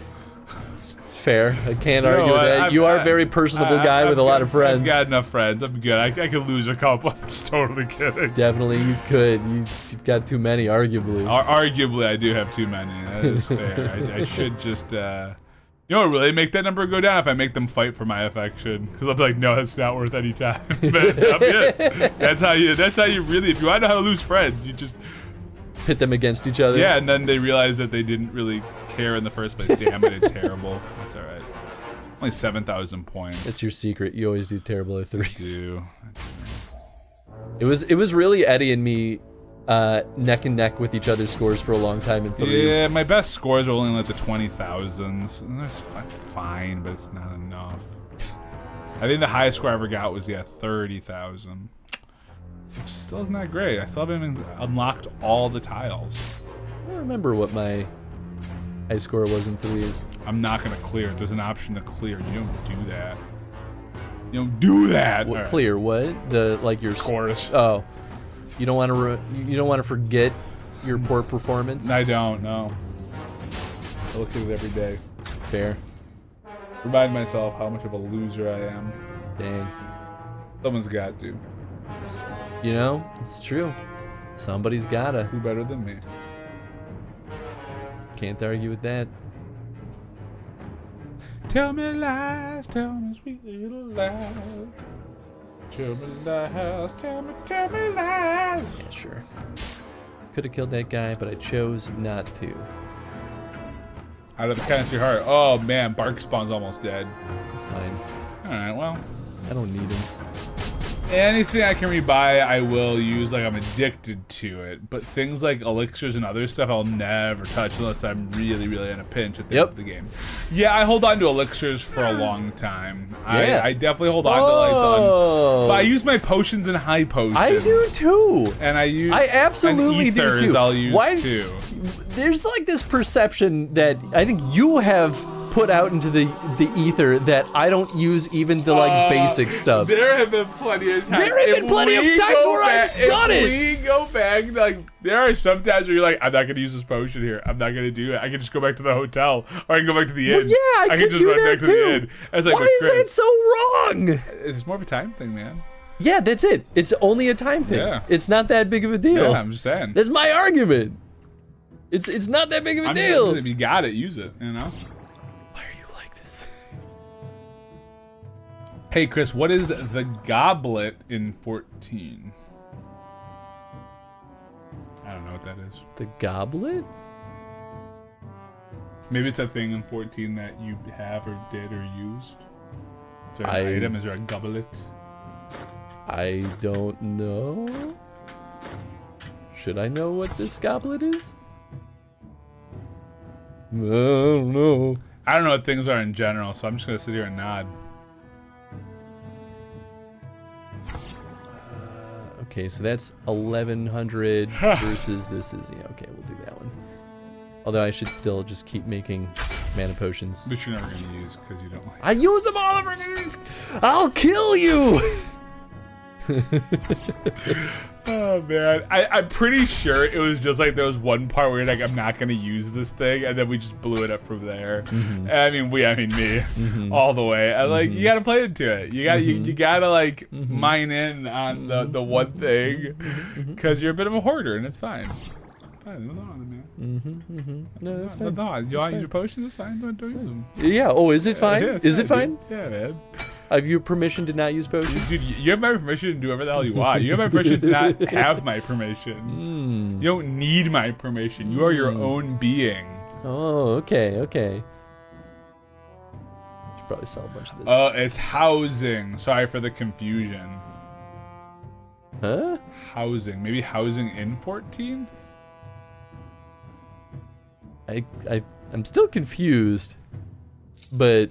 Fair. I can't You know argue with what? that. I'm- You are a very personable guy I've with a lot of I've friends. got enough friends. I'm good. I could lose a couple. I'm just totally kidding. Definitely, you could. You've got too many, arguably. Arguably, I do have too many. That is fair. I should just, you know what really make that number go down? If I make them fight for my affection. Because I'll be like, no, that's not worth any time. But I'm good. That's how you really, if you want to know how to lose friends, you just... Pit them against each other. Yeah, and then they realize that they didn't really care in the first place. Damn it, it's terrible. That's all right. Only 7,000 points. It's your secret. You always do terrible at threes. I do. It was really Eddie and me neck and neck with each other's scores for a long time in threes. Yeah, my best scores are only like the 20,000s. That's fine, but it's not enough. I think the highest score I ever got was 30,000, which still isn't that great. I still haven't even unlocked all the tiles. I don't remember what my high score was in threes. I'm not gonna clear it. There's an option to clear. You don't do that. You don't do that. What All right. clear? What the like your Scores. Oh, you don't want to forget your poor performance. I don't know. I look at it every day. Fair. Remind myself how much of a loser I am. Dang. Someone's got to. You know, it's true. Somebody's gotta. Who better than me? Can't argue with that. Tell me lies, tell me sweet little lies. Tell me lies, tell me lies. Yeah, sure. Could have killed that guy, but I chose not to. Out of the kindness of your heart. Oh man, Bark Spawn's almost dead. It's fine. Alright, well. I don't need him. Anything I can rebuy, I will use. Like, I'm addicted to it. But things like elixirs and other stuff, I'll never touch unless I'm really, really in a pinch at the end of the game. Yeah, I hold on to elixirs for a long time. Yeah. I definitely hold on to, like, but I use my potions and high potions. I do too. And I absolutely and ethers do too. I'll use Why, too. There's like this perception that I think you have put out into the ether that I don't use even the like basic stuff. There have been plenty of times. There have been plenty of times where I've done it. If we go back, like, there are some times where you're like, I'm not going to use this potion here. I'm not going to do it. I can just go back to the hotel, or I can go back to the inn. Well, yeah, I can just run back to the inn. It's like, why is that so wrong? It's more of a time thing, man. Yeah, that's it. It's only a time thing. Yeah. It's not that big of a deal. Yeah, I'm just saying. That's my argument. It's not that big of a deal. Just, if you got it, use it, you know? Why are you like this? Hey, Chris, what is the goblet in 14? I don't know what that is. The goblet? Maybe it's that thing in 14 that you have or did or used. Is there an item? Is there a goblet? I don't know. Should I know what this goblet is? I don't know. I don't know what things are in general, so I'm just gonna sit here and nod. Okay, so that's 1100 versus this is, yeah, okay, we'll do that one. Although I should still just keep making mana potions. Which you're never gonna use because you don't like. I use them all over. I'll kill you. Oh man, I'm pretty sure it was just like there was one part where you're like, I'm not gonna use this thing, and then we just blew it up from there. Mm-hmm. I mean me, all the way. And like you gotta play into it. You gotta you gotta like mine in on the one thing, because you're a bit of a hoarder, and it's fine. It's fine. Nothing wrong with it, man. No, that's fine. No, you want to use your potions? That's fine. Don't use them. Yeah. Oh, is it fine? Yeah, is it fine? Dude. Yeah, man. Have you permission to not use potions? Dude, you have my permission to do whatever the hell you want. You have my permission to not have my permission. You don't need my permission. You are your own being. Oh, okay, okay. Should probably sell a bunch of this. It's housing. Sorry for the confusion. Huh? Housing. Maybe housing in 14? I'm still confused, but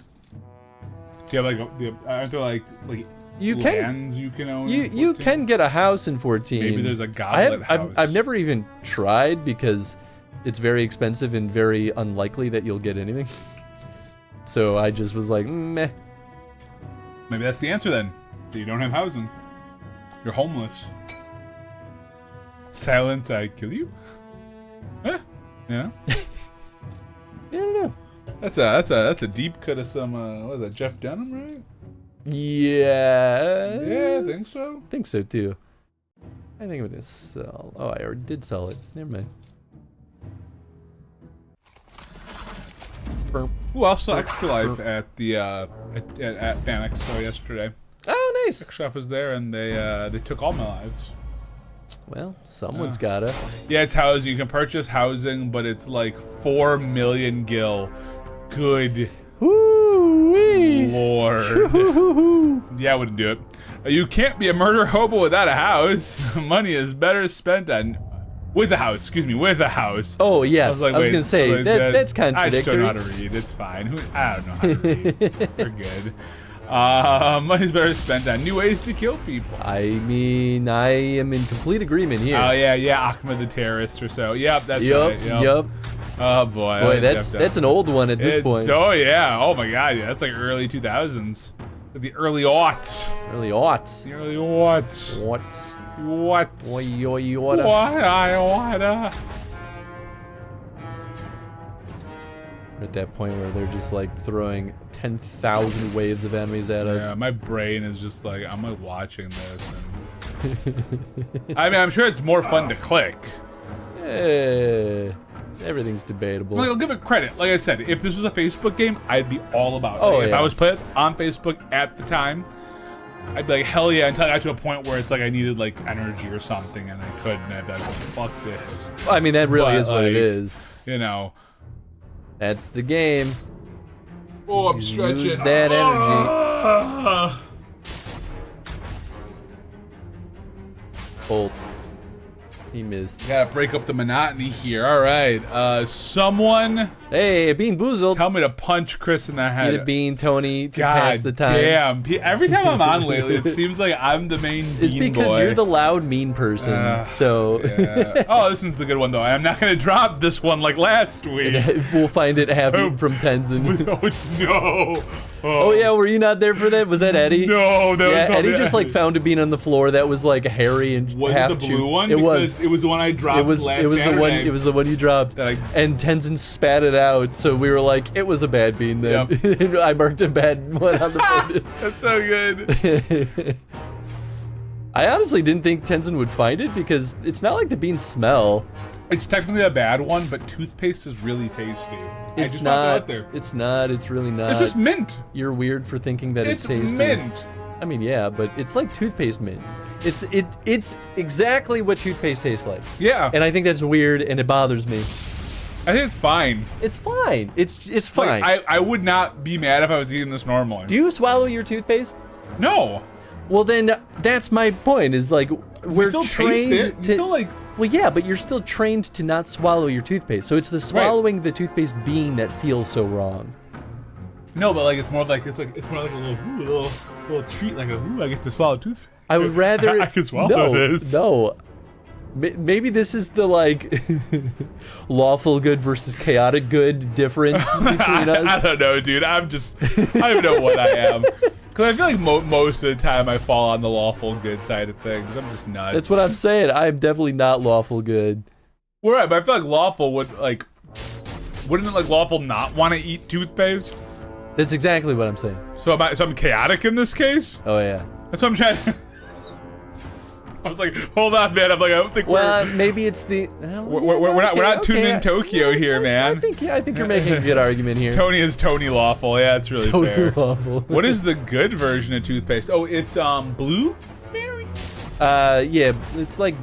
do you have like aren't there like you lands you can own? You can get a house in 14. Maybe there's a goblet house. I've never even tried because it's very expensive and very unlikely that you'll get anything. So I just was like, meh. Maybe that's the answer then. That you don't have housing. You're homeless. Silence, I kill you. Yeah. Yeah. I don't know. That's a deep cut of some what is that, Jeff Dunham, right? Yeah. Yeah, I think so. Think so too. I think I'm gonna sell. Oh, I already did sell it. Never mind. Ooh, also Extra Life at the at Fan Expo yesterday. Oh, nice. Extra Life was there, and they took all my lives. Well, someone's gotta. Yeah, it's housing. You can purchase housing, but it's like 4 million gil. Good Lord. Yeah, I wouldn't do it. You can't be a murder hobo without a house. Money is better spent on with a house. Excuse me, with a house. Oh yes, I was gonna say that's contradictory. I just don't know how to read. It's fine. I don't know how to read. We're good. Money's better spent on new ways to kill people. I mean, I am in complete agreement here. Oh yeah, Ahmed the terrorist or so. Yep, that's right. Yep. Oh boy. Boy, that's an old one at this point. Oh yeah. Oh my god. Yeah, that's like early 2000s. The early aughts. Early aughts. The early aughts. What? What? What? I wanna. We're at that point where they're just like throwing 10,000 waves of enemies at us. Yeah, my brain is just like, I'm like watching this, and I mean, I'm sure it's more fun to click. Everything's debatable. Like, I'll give it credit. Like I said, if this was a Facebook game, I'd be all about it. Oh, Like, if yeah. I was playing this on Facebook at the time, I'd be like, hell yeah, until I got to a point where it's like I needed like energy or something and I couldn't. I'd be like, well, fuck this. I mean, that really But, is what it like, is. You know. That's the game. Oh, I'm stretching. Use that energy. Bolt. He missed. Gotta break up the monotony here. All right. Someone. Hey, Bean Boozled. Tell me to punch Chris in the head. Eat a bean, Tony, to God pass the time. damn. Every time I'm on lately, it seems like I'm the main It's bean because boy. you're the loud, mean person. So Yeah. Oh, this one's the good one, though. I'm not going to drop this one like last week. we'll find it half eaten from Tenzin. Oh, no. Oh yeah, were you not there for that? Was that Eddie? No, that was Yeah, probably Eddie just like found a bean on the floor that was like hairy and Was half it the chewed. blue one? It Because was. It was the one I dropped It was. last It was the one. Saturday. It was the one you dropped. That And Tenzin spat it out, so we were like, it was a bad bean then. Yep. I marked a bad one on the board. That's so good. I honestly didn't think Tenzin would find it because it's not like the beans smell. It's technically a bad one, but toothpaste is really tasty. I It's just want that not. out there. It's not. It's really not. It's just mint. You're weird for thinking that it's tasty. mint. I mean, yeah, but it's like toothpaste mint. It's exactly what toothpaste tastes like. Yeah. And I think that's weird, and it bothers me. I think it's fine. It's fine. It's fine. Like, I would not be mad if I was eating this normally. Do you swallow your toothpaste? No. Well, then that's my point. Is like we're still trained taste it. You to. still, like- Well, yeah, but you're still trained to not swallow your toothpaste. So it's the swallowing the toothpaste bean that feels so wrong. No, but like it's more like it's more like a little treat, like I get to swallow toothpaste. I would rather. I can swallow this. No. Maybe this is the like lawful good versus chaotic good difference between us. I don't know, dude. I don't even know what I am. Because I feel like most of the time I fall on the lawful good side of things. I'm just nuts. That's what I'm saying. I'm definitely not lawful good. Well, right, but I feel like lawful would like. Wouldn't it like lawful not want to eat toothpaste? That's exactly what I'm saying. So I'm chaotic in this case? Oh yeah. That's what I'm trying. I was like, hold on, man. I'm like, I don't think maybe it's the. we're not tuning in Tokyo here, man. I think you're making a good argument here. Tony is Tony lawful. Yeah, it's really Tony fair. lawful. What is the good version of toothpaste? Oh, it's blueberry. Yeah, it's like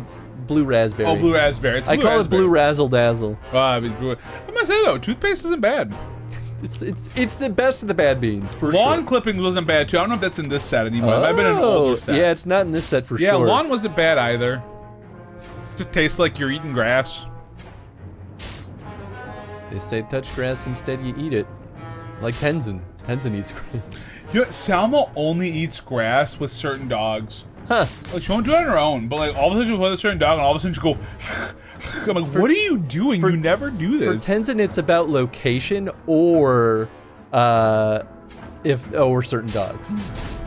blue raspberry. Oh, blue raspberry. It's blue I call raspberry. it blue razzle dazzle. I mean, I'm gonna say though, toothpaste isn't bad. It's the best of the bad beans for Lawn sure. clippings wasn't bad too. I don't know if that's in this set anymore. It might have been an older set. Yeah, it's not in this set for Yeah, sure. lawn wasn't bad either. Just tastes like you're eating grass. They say touch grass, instead you eat it. Like Tenzin. Tenzin eats grass. You know, Salma only eats grass with certain dogs. Huh. Like, she won't do it on her own, but like all of a sudden she'll play with a certain dog and all of a sudden she'll go I'm like, what are you doing? You never do this. For Tenzin, it's about location or certain dogs.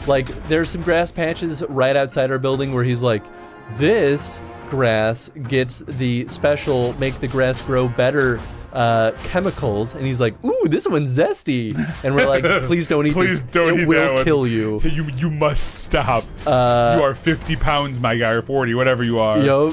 Like, there's some grass patches right outside our building where he's like, this grass gets the special make the grass grow better chemicals, and he's like, ooh, this one's zesty, and we're like, please don't eat Please this. don't it eat will that one. kill you. You must stop. You are 50 pounds, my guy, or 40, whatever you are. Yo.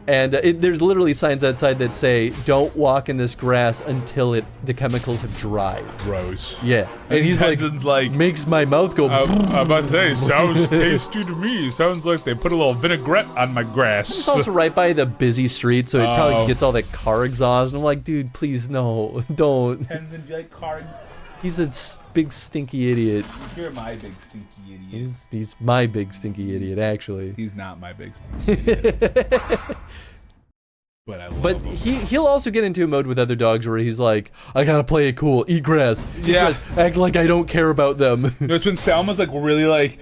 And there's literally signs outside that say, don't walk in this grass until the chemicals have dried. Gross. Yeah. And he's like, makes my mouth go. I'm about to say, sounds tasty to me. Sounds like they put a little vinaigrette on my grass. It's also right by the busy street, so it probably gets all that car exhaust. And I'm like, dude, please, no, don't. Tenzin, do you like cards? He's a big stinky idiot. You're my big stinky idiot. He's my big stinky idiot, actually. He's not my big stinky idiot. But I love him. he'll also get into a mode with other dogs where he's like, I gotta play it cool, eat grass, Yeah. act like I don't care about them. No, it's when Salma's like really like,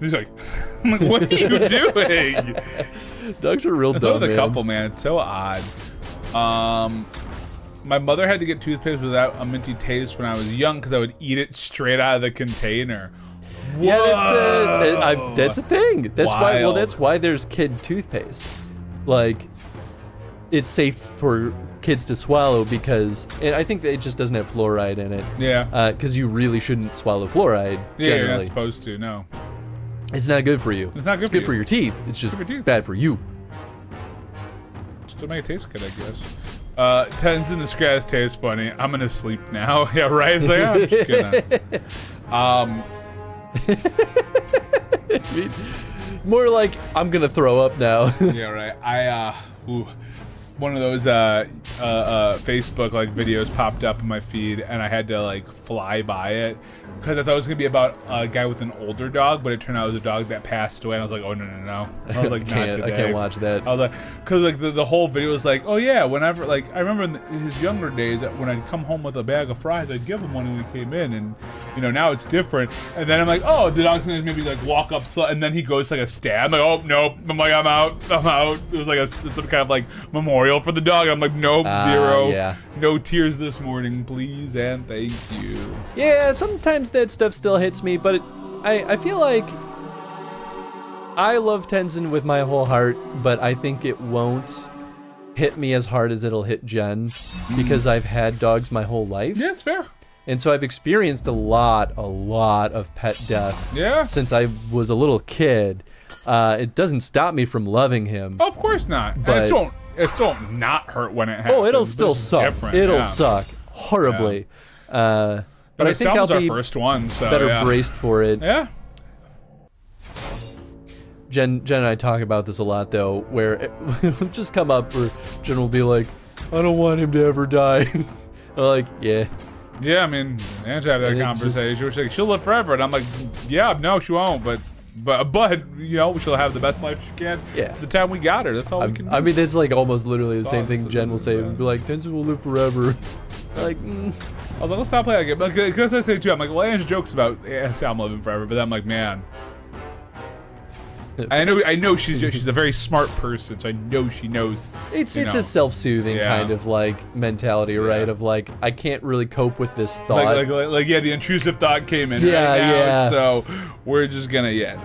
he's like, I'm like, what are you doing? Dogs are real That's dumb, with a man. couple, man. It's so odd. My mother had to get toothpaste without a minty taste when I was young because I would eat it straight out of the container. Yeah, that's a thing. That's why. Well, Wild. that's why there's kid toothpaste. Like, it's safe for kids to swallow because, and I think that it just doesn't have fluoride in it. Yeah. Because you really shouldn't swallow fluoride. Yeah, you're not generally. supposed to. No. It's not good for you. It's not good It's for good for you. your teeth. It's just Good for teeth. bad for you. Still make it taste good, I guess. Tenzin, this grass tastes funny. I'm gonna sleep now. Yeah, right. It's like, oh, I'm just gonna. More like, I'm gonna throw up now. Yeah, right. Ooh. one of those Facebook like videos popped up in my feed, and I had to like fly by it because I thought it was gonna be about a guy with an older dog, but it turned out it was a dog that passed away, and I was like, oh no. I was like, not today. I can't watch that. I was like, because like the whole video was like, oh yeah, whenever like I remember in his younger days that when I'd come home with a bag of fries, I'd give him one when he came in, and you know now it's different. And then I'm like, oh, the dog's gonna maybe like walk up, and then he goes like a stab. I'm like, oh nope. I'm like, I'm out. It was like some kind of like memorial for the dog. I'm like, nope, zero. Yeah. No tears this morning, please and thank you. Yeah, sometimes that stuff still hits me, but I feel like I love Tenzin with my whole heart, but I think it won't hit me as hard as it'll hit Jen because I've had dogs my whole life. Yeah, it's fair. And so I've experienced a lot of pet death. Yeah. Since I was a little kid. It doesn't stop me from loving him. Of course not. But it still not hurt when it happens. Oh, it'll still suck. Different. It'll suck horribly. Yeah. But I think I'll our be first one, so better braced for it. Yeah. Jen and I talk about this a lot, though, where it'll just come up where Jen will be like, I don't want him to ever die. I'm like, yeah. Yeah, I mean, Ange have that conversation. She's like, she'll live forever. And I'm like, yeah, no, she won't. But you know, she'll have the best life she can. Yeah. The time we got her, that's all we can do. I mean, it's like almost literally the same thing Jen will say. Be like, Tenzin will live forever. Like, I was like, let's stop playing that game. Because I say too, I'm like, well, Ange jokes about Sam living forever, but I'm like, man. I know she's a very smart person, so I know she knows. It's a self-soothing kind of like mentality, right? Of like, I can't really cope with this thought. Like yeah, the intrusive thought came in right now, so we're just gonna Yeah.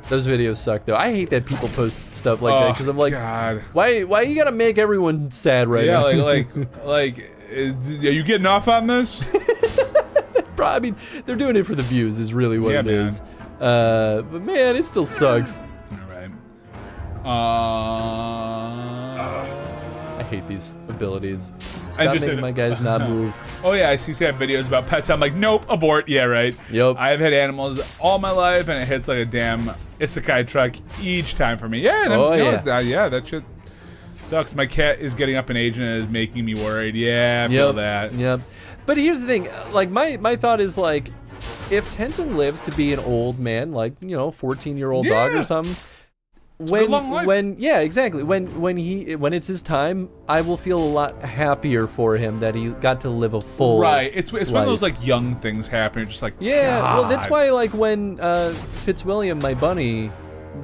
Those videos suck though. I hate that people post stuff like that because I'm like, God. why you gotta make everyone sad right now? Yeah, like, are you getting off on this? I mean, they're doing it for the views is really what it is. But man, it still sucks. All right. I hate these abilities. Stop making my guys not move. Oh yeah, I see sad videos about pets. I'm like, nope, abort. Yeah, right. Yep. I've had animals all my life, and it hits like a damn isekai truck each time for me. Yeah. Yeah, that shit sucks. My cat is getting up in age and is making me worried. Yeah, I feel that. Yep. But here's the thing, like my thought is like, if Tenzin lives to be an old man, like 14-year-old dog or something, when it's his time, I will feel a lot happier for him that he got to live a full right. It's one of those like young things happening, just like God. Well, that's why like when Fitzwilliam, my bunny,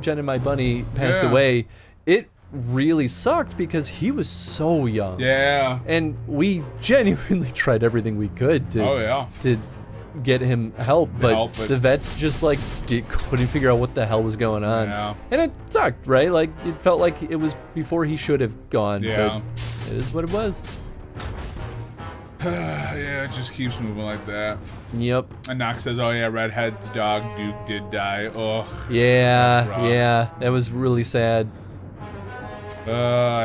Jen and my bunny passed away, it really sucked because he was so young. Yeah. And we genuinely tried everything we could to get him help, but the vets just like couldn't figure out what the hell was going on. Yeah. And it sucked, right? Like it felt like it was before he should have gone. Yeah. But it is what it was. Yeah, it just keeps moving like that. Yep. And Knox says, oh yeah, Redhead's dog Duke did die. Ugh. Yeah, that was really sad.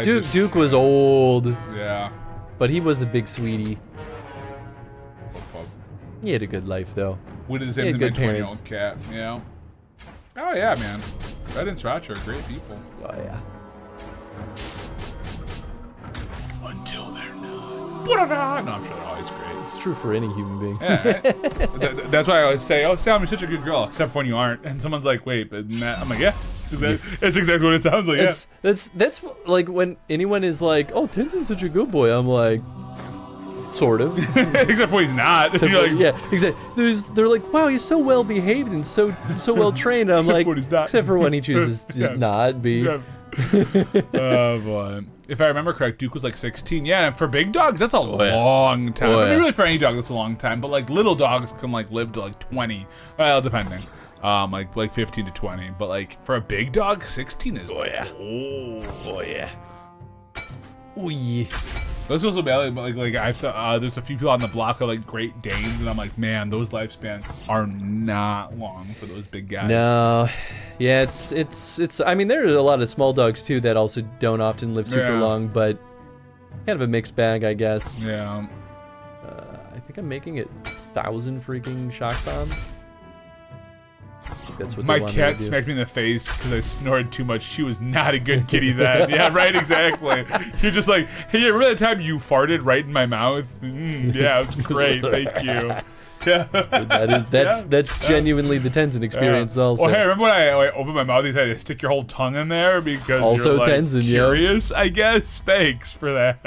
Duke was old. Yeah. But he was a big sweetie. He had a good life, though. We did the same thing to my 20-year-old cat. Yeah. Oh, yeah, man. Red and Sriracha are great people. Oh, yeah. Until they're not. No, I'm sure they're always great. It's true for any human being. Yeah, right? That's why I always say, oh, Sam, you're such a good girl, except for when you aren't. And someone's like, wait, but I'm like, yeah. It's exactly what it sounds like. That's like when anyone is like, "Oh, Tenzin's such a good boy." I'm like, sort of. Except for he's not. Yeah, exactly. They're like, "Wow, he's so well behaved and so well trained." I'm like, except for when he chooses to not be. Yeah. Oh boy. If I remember correct, Duke was like 16. Yeah, and for big dogs, that's a long time. I mean, really, for any dog, that's a long time. But like little dogs can like live to like 20. Well, depending. Like 15 to 20, but like for a big dog, 16 is oh yeah. Those also bad, but like I've saw there's a few people on the block are like Great Danes, and I'm like, man, those lifespans are not long for those big guys. No, yeah, it's. I mean, there are a lot of small dogs too that also don't often live super long, but kind of a mixed bag, I guess. Yeah. I think I'm making it 1,000 freaking shock bombs. that's what My they wanted cat to do. smacked me in the face because I snored too much. She was not a good kitty then. Yeah, right, exactly. You're just like, hey, remember that time you farted right in my mouth? Yeah, it was great. Thank you. Yeah. That's genuinely the Tenzin experience also. Well, hey, remember when I opened my mouth, you had to stick your whole tongue in there because Also you're like Tenzin, curious, I guess? Thanks for that.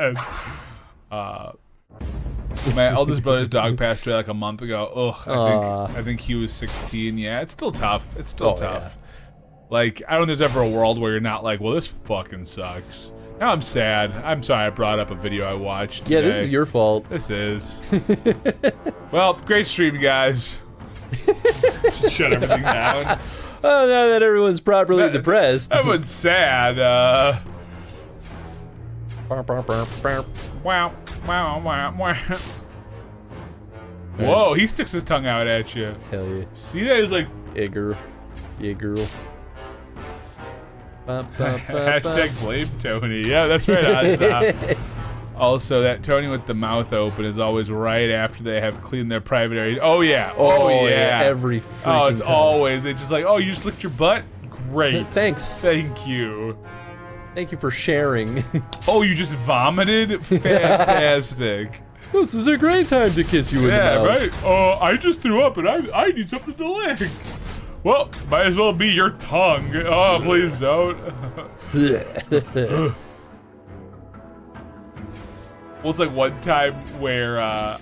My eldest brother's dog passed away like a month ago. Ugh, I think he was 16. Yeah, it's still tough. It's still tough. Like, I don't think there's ever a world where you're not like, well, this fucking sucks. Now I'm sad. I'm sorry I brought up a video I watched today. Yeah, this is your fault. This is. Well, great stream, guys. Just shut everything down. Oh, now that everyone's properly depressed. Everyone's sad. Wow, wow, wow, wow. Whoa, he sticks his tongue out at you. Hell yeah. See that? He's like, yeah, girl. Yeah, girl. Hashtag blame Tony. Yeah, that's right on top. Also, that Tony with the mouth open is always right after they have cleaned their private area. Oh, yeah. Oh, yeah. Every freaking Oh, it's time. always. They just like, oh, you just licked your butt? Great. Thanks. Thank you. Thank you for sharing. Oh, you just vomited? Fantastic. This is a great time to kiss you in the mouth. Right. Oh, I just threw up and I need something to lick. Well, might as well be your tongue. Oh, please don't. Well, it's like one time where I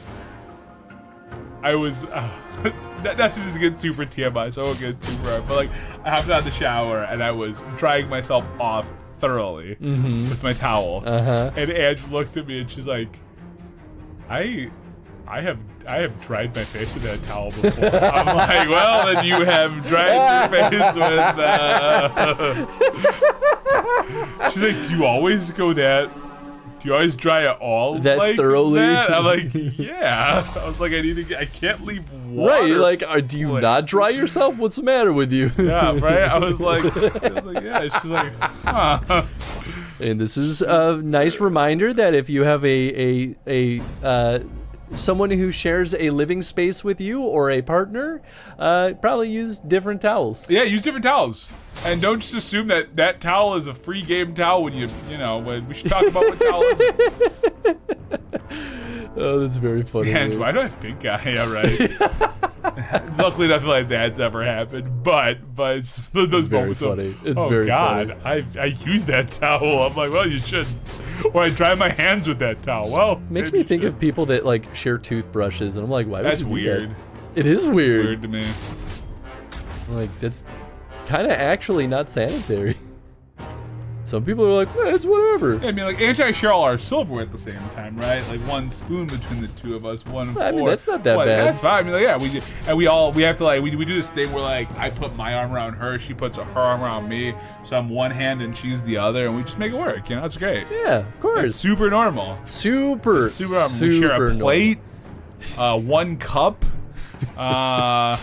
was that's just get super TMI, so I won't get too far. But like, I hopped out of the shower and I was drying myself off thoroughly with my towel. And Ange looked at me and she's like, I have dried my face with that towel before. I'm like, well, then you have dried your face with. She's like, do you always go that? Do you always dry it all that like thoroughly? That? I'm like, yeah. I was like, I can't leave water. Right, like, do you not dry yourself? What's the matter with you? Yeah, right. I was like, yeah. She's like, huh. And this is a nice reminder that if you have someone who shares a living space with you or a partner, probably use different towels. Yeah, use different towels. And don't just assume that that towel is a free game towel when when we should talk about what towel is. Oh, that's very funny. And why do I have pink eye? Yeah, right. Luckily, nothing like that's ever happened. But it's those moments funny. of, It's oh very God, funny. I use that towel. I'm like, well, you should. Or I dry my hands with that towel. Well, makes me think of people that like share toothbrushes, and I'm like, why would that's you do weird. that? It is weird. It's weird to me. Like, that's kind of actually not sanitary. Some people are like, eh, it's whatever. Yeah, I mean, like, Angie and I share all our silverware at the same time, right? Like, one spoon between the two of us, one I mean, fork. that's not that bad. That's fine. I mean, like, yeah, we have to, like, we do this thing where, like, I put my arm around her, she puts her arm around me, so I'm one hand and she's the other, and we just make it work, you know? It's great. Yeah, of course. It's super normal. Super normal. We share a plate, one cup, yeah.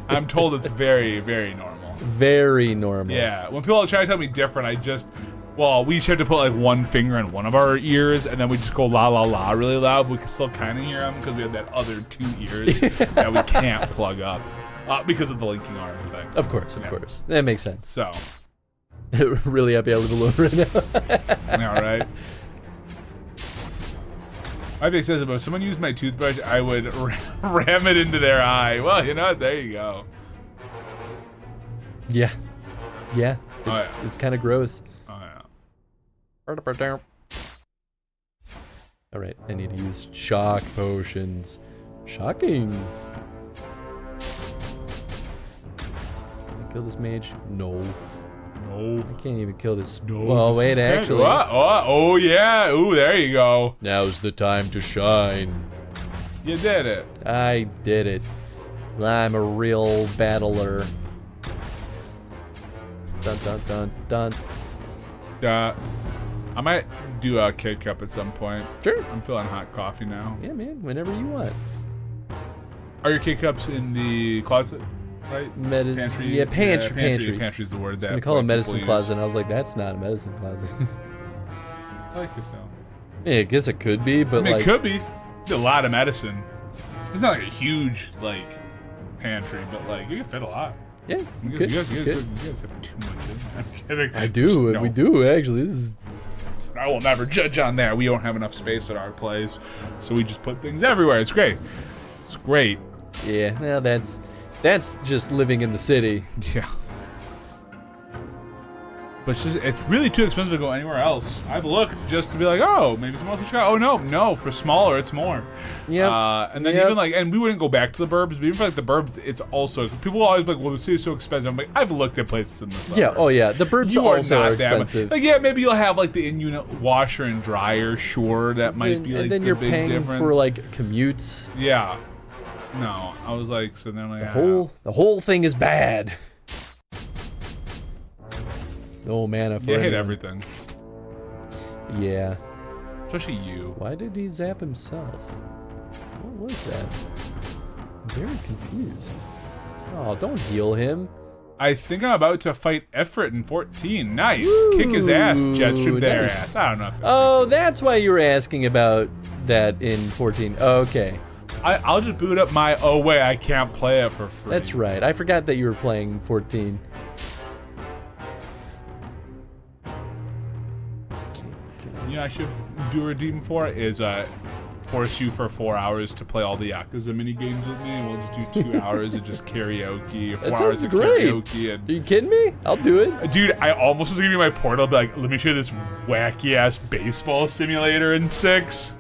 I'm told it's very, very normal. Very normal. Yeah. When people try to tell me different, we each have to put like one finger in one of our ears, and then we just go la la la really loud, but we can still kind of hear them because we have that other two ears that we can't plug up because of the linking arm thing. Of course. That makes sense. So. Really happy I live alone right now. Yeah, right. My thing says, if someone used my toothbrush, I would ram it into their eye. Well, you know what? There you go. Yeah. It's kind of gross. Oh, yeah. All right, I need to use shock potions. Shocking. Can I kill this mage? No. I can't even kill this. No. Well, wait, actually. Oh, yeah. Ooh, there you go. Now's the time to shine. You did it. I did it. I'm a real battler. Dun dun dun dun. I might do a K-cup at some point. Sure. I'm feeling hot coffee now. Yeah, man. Whenever you want. Are your K-cups in the closet? Right? Pantry. Yeah, pantry. Pantry's the word that. I'm gonna call it a medicine closet, and I was like, that's not a medicine closet. I like it though. Yeah, I guess it could be, but I mean, like, it could be. A lot of medicine. It's not like a huge pantry, but like you can fit a lot. Yeah, You good, guys good. have too much in there. I'm kidding. I do. No, We do actually. This is I will never judge on that. We don't have enough space at our place, so we just put things everywhere. It's great. It's great. yeah. Well, that's just living in the city. Yeah. But it's really too expensive to go anywhere else. I've looked just to be like, oh, maybe some else in Chicago. Oh no, for smaller, it's more. Yeah. And then even like, and we wouldn't go back to the burbs, but even for like the burbs, it's also people always be like, well, the city's so expensive. I'm like, I've looked at places in the suburbs. Yeah. Oh yeah. The burbs You are also not are that much. expensive. Like, yeah, maybe you'll have like the in-unit washer and dryer. Sure, that might be like and then the you're big paying difference. for like commutes. Yeah. No, I was like, so then like The whole thing is bad. No mana for yeah, I hate anyone. everything, Yeah. especially you. Why did he zap himself? What was that? I'm very confused. Oh, don't heal him. I think I'm about to fight Efrit in 14. Nice. Kick his ass, jet strip their nice. ass. I don't know. If Oh, that's why you were asking about that in 14. Okay. I'll just boot up my, oh wait, I can't play it for free. That's right. I forgot that you were playing 14. You know, I should do a redeem for is force you for 4 hours to play all the Yakuza mini games with me, and we'll just do 2 hours of just karaoke, 4 That hours sounds of great. karaoke, and Are you kidding me? I'll do it. dude, I almost was gonna give you my portal, be like, let me show you this wacky ass baseball simulator in 6,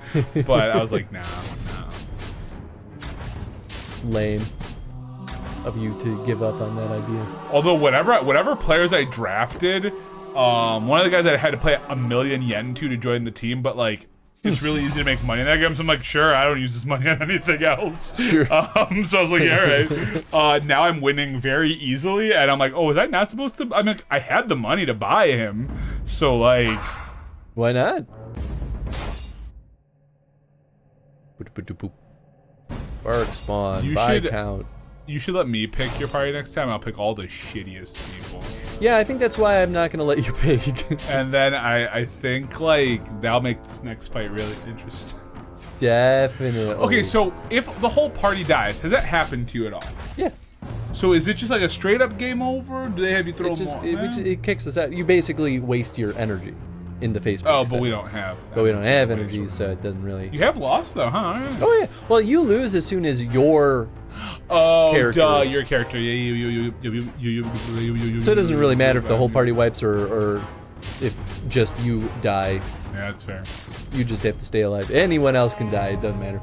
but I was like, nah. Lame of you to give up on that idea. Although whatever players I drafted, one of the guys that I had to play 1,000,000 yen to join the team, but like it's really easy to make money in that game. So I'm like, sure, I don't use this money on anything else. Sure. So I was like, yeah, all right. Now I'm winning very easily, and I'm like, oh, was I not supposed to? I mean, I had the money to buy him, so like, Why not? Bark spawn. You Buy should- count. you should let me pick your party next time. I'll pick all the shittiest people. Yeah, I think that's why I'm not gonna let you pick. And then I think like that'll make this next fight really interesting. Definitely. Okay, so if the whole party dies, has that happened to you at all? Yeah. So is it just like a straight up game over? Do they have you throw more? It kicks us out. You basically waste your energy in the Facebook. Oh, but we don't have. But we don't have energy, so it doesn't really. You have lost though, huh? Oh yeah. Well, you lose as soon as your. Oh, character. duh, your character. Yeah, you. So it doesn't really matter if the whole party wipes or if just you die. Yeah, that's fair. You just have to stay alive. Anyone else can die. It doesn't matter.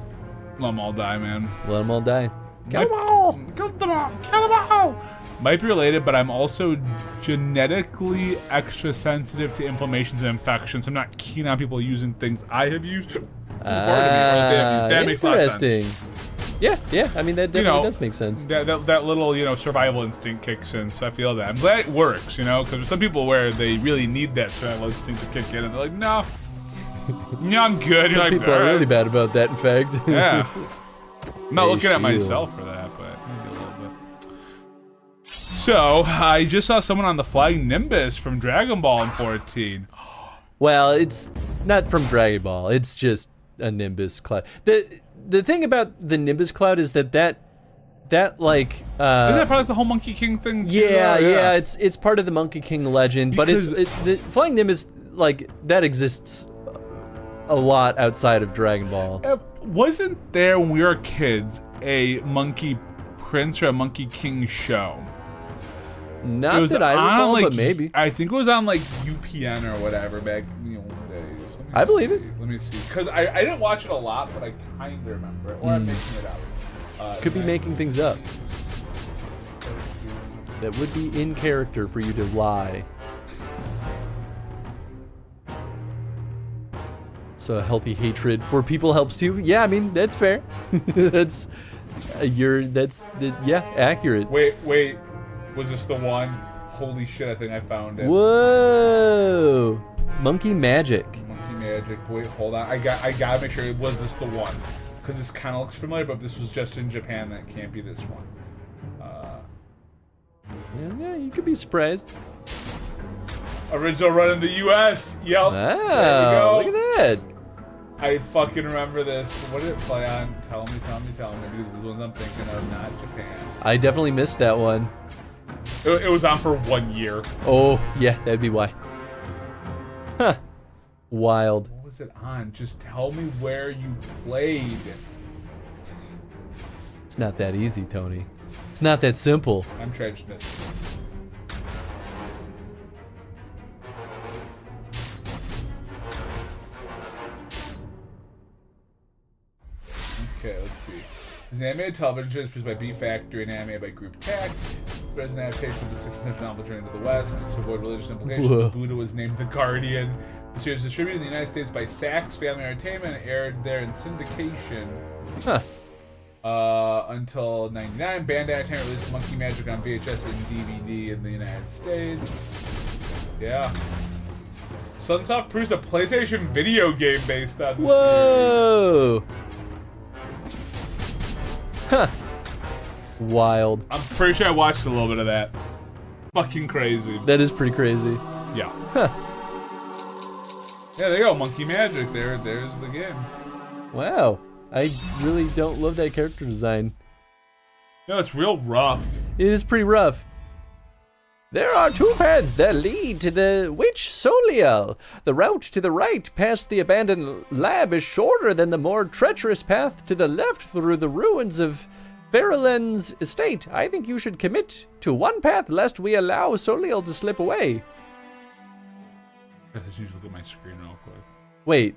Let them all die, man. Let them all die. Kill Might- them all. Kill them all. Kill them all. Might be related, but I'm also genetically extra sensitive to inflammations and infections. I'm not keen on people using things I have used. That makes a lot of sense. Interesting. Yeah. I mean, that definitely does make sense. That little, survival instinct kicks in, so I feel that. I'm glad it works, because there's some people where they really need that survival instinct to kick in, and they're like, no, I'm good. Some You're like, people are really bad about that, in fact. Yeah. I'm not Hey, looking at shield. myself for that, but maybe a little bit. So, I just saw someone on the flying Nimbus from Dragon Ball in 14. Well, it's not from Dragon Ball. It's just a Nimbus cloud. The thing about the Nimbus cloud is that like Isn't that probably like the whole Monkey King thing too? yeah, it's part of the Monkey King legend, Because- but the flying Nimbus like that exists a lot outside of Dragon Ball. Wasn't there when we were kids a Monkey Prince or a Monkey King show? Not that I recall, like, but maybe. I think it was on like UPN or whatever back in the old days. I believe it. Let me see, because I didn't watch it a lot, but I kind of remember it, or I'm making it up. Could be making things up. That would be in character for you to lie. So a healthy hatred for people helps too. Yeah, I mean that's fair. That's accurate. Wait, was this the one? Holy shit, I think I found it. Whoa, monkey magic. Monkey Magic. Wait, hold on. I gotta make sure. Was this the one? Because this kind of looks familiar, but if this was just in Japan, that can't be this one. Yeah, you could be surprised. Original run in the U.S. Yep. Wow, there you go. look at that. I fucking remember this. What did it play on? Tell me. Because this one's I'm thinking of, not Japan. I definitely missed that one. It was on for 1 year. Oh, yeah, that'd be why. Huh. Wild. What was it on? Just tell me where you played. It's not that easy, Tony. It's not that simple. I'm sure I just missed it. Okay, let's see. This is an animated television show produced by B Factory and animated by Group Tech. There's an adaptation of the 6th century novel Journey to the West. To avoid religious implications, Whoa. Buddha was named the Guardian. The series was distributed in the United States by Saks Family Entertainment and aired there in syndication. Huh. Until '99, Bandai Entertainment released Monkey Magic on VHS and DVD in the United States. Yeah. Sunsoft produced a PlayStation video game based on the series. Whoa! Huh. Wild. I'm pretty sure I watched a little bit of that. Fucking crazy. That is pretty crazy. Yeah. Huh. Yeah, there you go. Monkey Magic. There's the game. Wow. I really don't love that character design. No, it's real rough. It is pretty rough. There are 2 paths that lead to the witch Soliel. The route to the right past the abandoned lab is shorter than the more treacherous path to the left through the ruins of Ferilen's estate. I think you should commit to one path lest we allow Soliel to slip away. I just need to look at my screen real quick. Wait,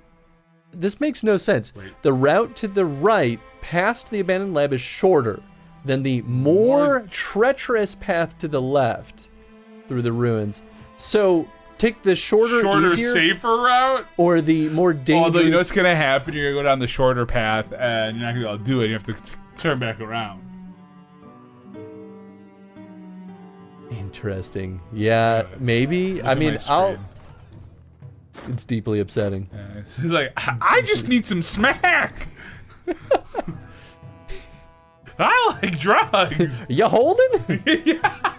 this makes no sense. Wait. The route to the right past the abandoned lab is shorter than the more treacherous path to the left through the ruins. So take the shorter, easier, safer route? or the more dangerous. Although you know what's gonna happen, you're gonna go down the shorter path and you're not gonna be able to do it. You have to turn back around. Interesting. Yeah, maybe. Look I at mean, my screen. It's deeply upsetting. Yeah, he's like, I just need some smack. I like drugs. You holding? Yeah.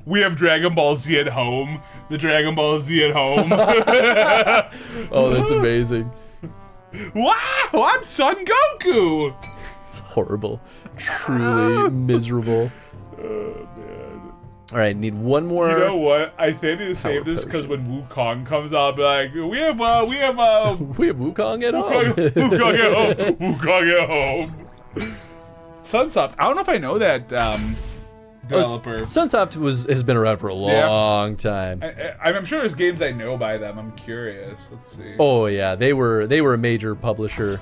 we have Dragon Ball Z at home. The Dragon Ball Z at home. Oh, that's amazing. Wow, I'm Son Goku. It's horrible. Truly miserable. Oh man. All right, need one more. You know what? I think I need to save this because when Wukong comes out, I'll be like, we have we have Wukong at home. Wukong at home. Wukong at home. Sunsoft. I don't know if I know that developer. Sunsoft has been around for a long time. I'm sure there's games I know by them. I'm curious. Let's see. Oh yeah, they were a major publisher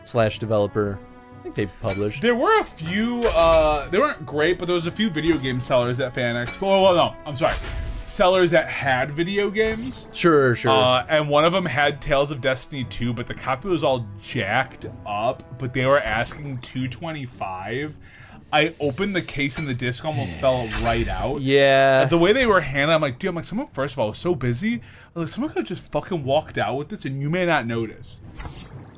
/ developer. I think they've published. There were a few. They weren't great, but there was a few video game sellers at Fan Expo. Oh, well, no, I'm sorry. Sellers that had video games. Sure. And one of them had Tales of Destiny 2, but the copy was all jacked up. But they were asking $225. I opened the case and the disc almost fell right out. Yeah. The way they were handling, I'm like, dude, someone, first of all, was so busy. I was like, someone could have just fucking walked out with this and you may not notice.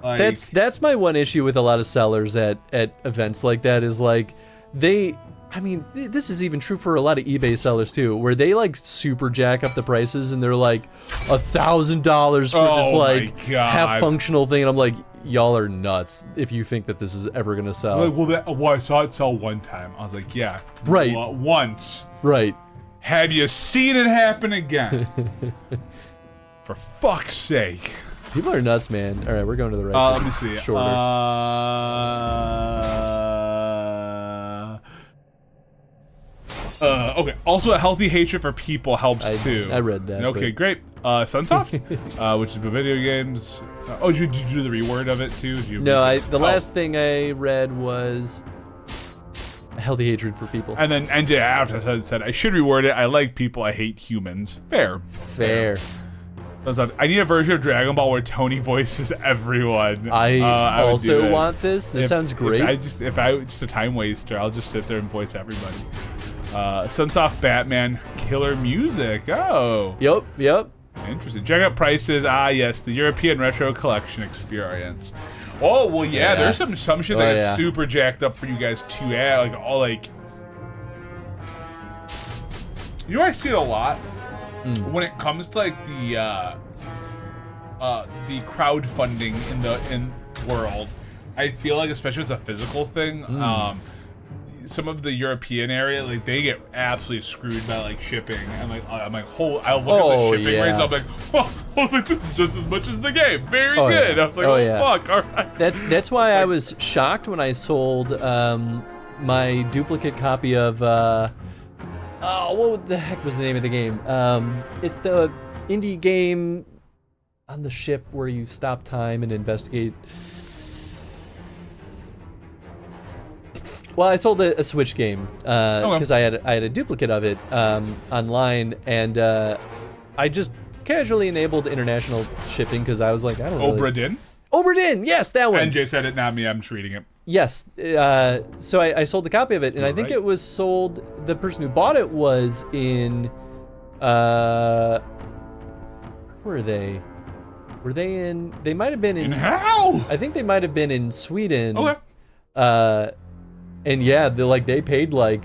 Like, that's my one issue with a lot of sellers at events like that is like I mean, this is even true for a lot of eBay sellers too, where they like super jack up the prices and they're like $1,000 for this like half functional thing, and I'm like, y'all are nuts if you think that this is ever gonna sell. Like, well, I saw it sell one time. I was like, yeah, right, once, right. Have you seen it happen again? For fuck's sake. People are nuts, man. All right, we're going to the right. Let me see. Shorter. Okay. Also, a healthy hatred for people helps too. I read that. Okay, great. Sunsoft, which is video games. Did you do the reword of it too? No, the last thing I read was a healthy hatred for people. And then NJ after said, I should reword it. I like people. I hate humans. Fair. I need a version of Dragon Ball where Tony voices everyone. I also want this. This sounds great. If I just a time waster, I'll just sit there and voice everybody. Sunsoft Batman killer music. Oh. Yep. Interesting. Check out prices. Yes, the European Retro Collection experience. Oh well, yeah. There's some shit that is super jacked up for you guys to add. You know, I see it a lot. When it comes to like the the crowdfunding in world. I feel like, especially as a physical thing, some of the European area, like, they get absolutely screwed by like shipping. And like, I look at the shipping rates. I'm like, oh, I was like, this is just as much as the game. Very good. I was like, fuck, all right. That's why I was shocked when I sold my duplicate copy of what the heck was the name of the game? It's the indie game on the ship where you stop time and investigate. Well, I sold a Switch game because I had a duplicate of it online, and I just casually enabled international shipping because I was like, I don't know. Obra Dinn, yes, that one. NJ said it, not me. I'm treating it. Yes, so I sold the copy of it, and I think it was sold. The person who bought it was in. Where were they? Were they in? They might have been in. How? I think they might have been in Sweden. Okay. And yeah, they paid like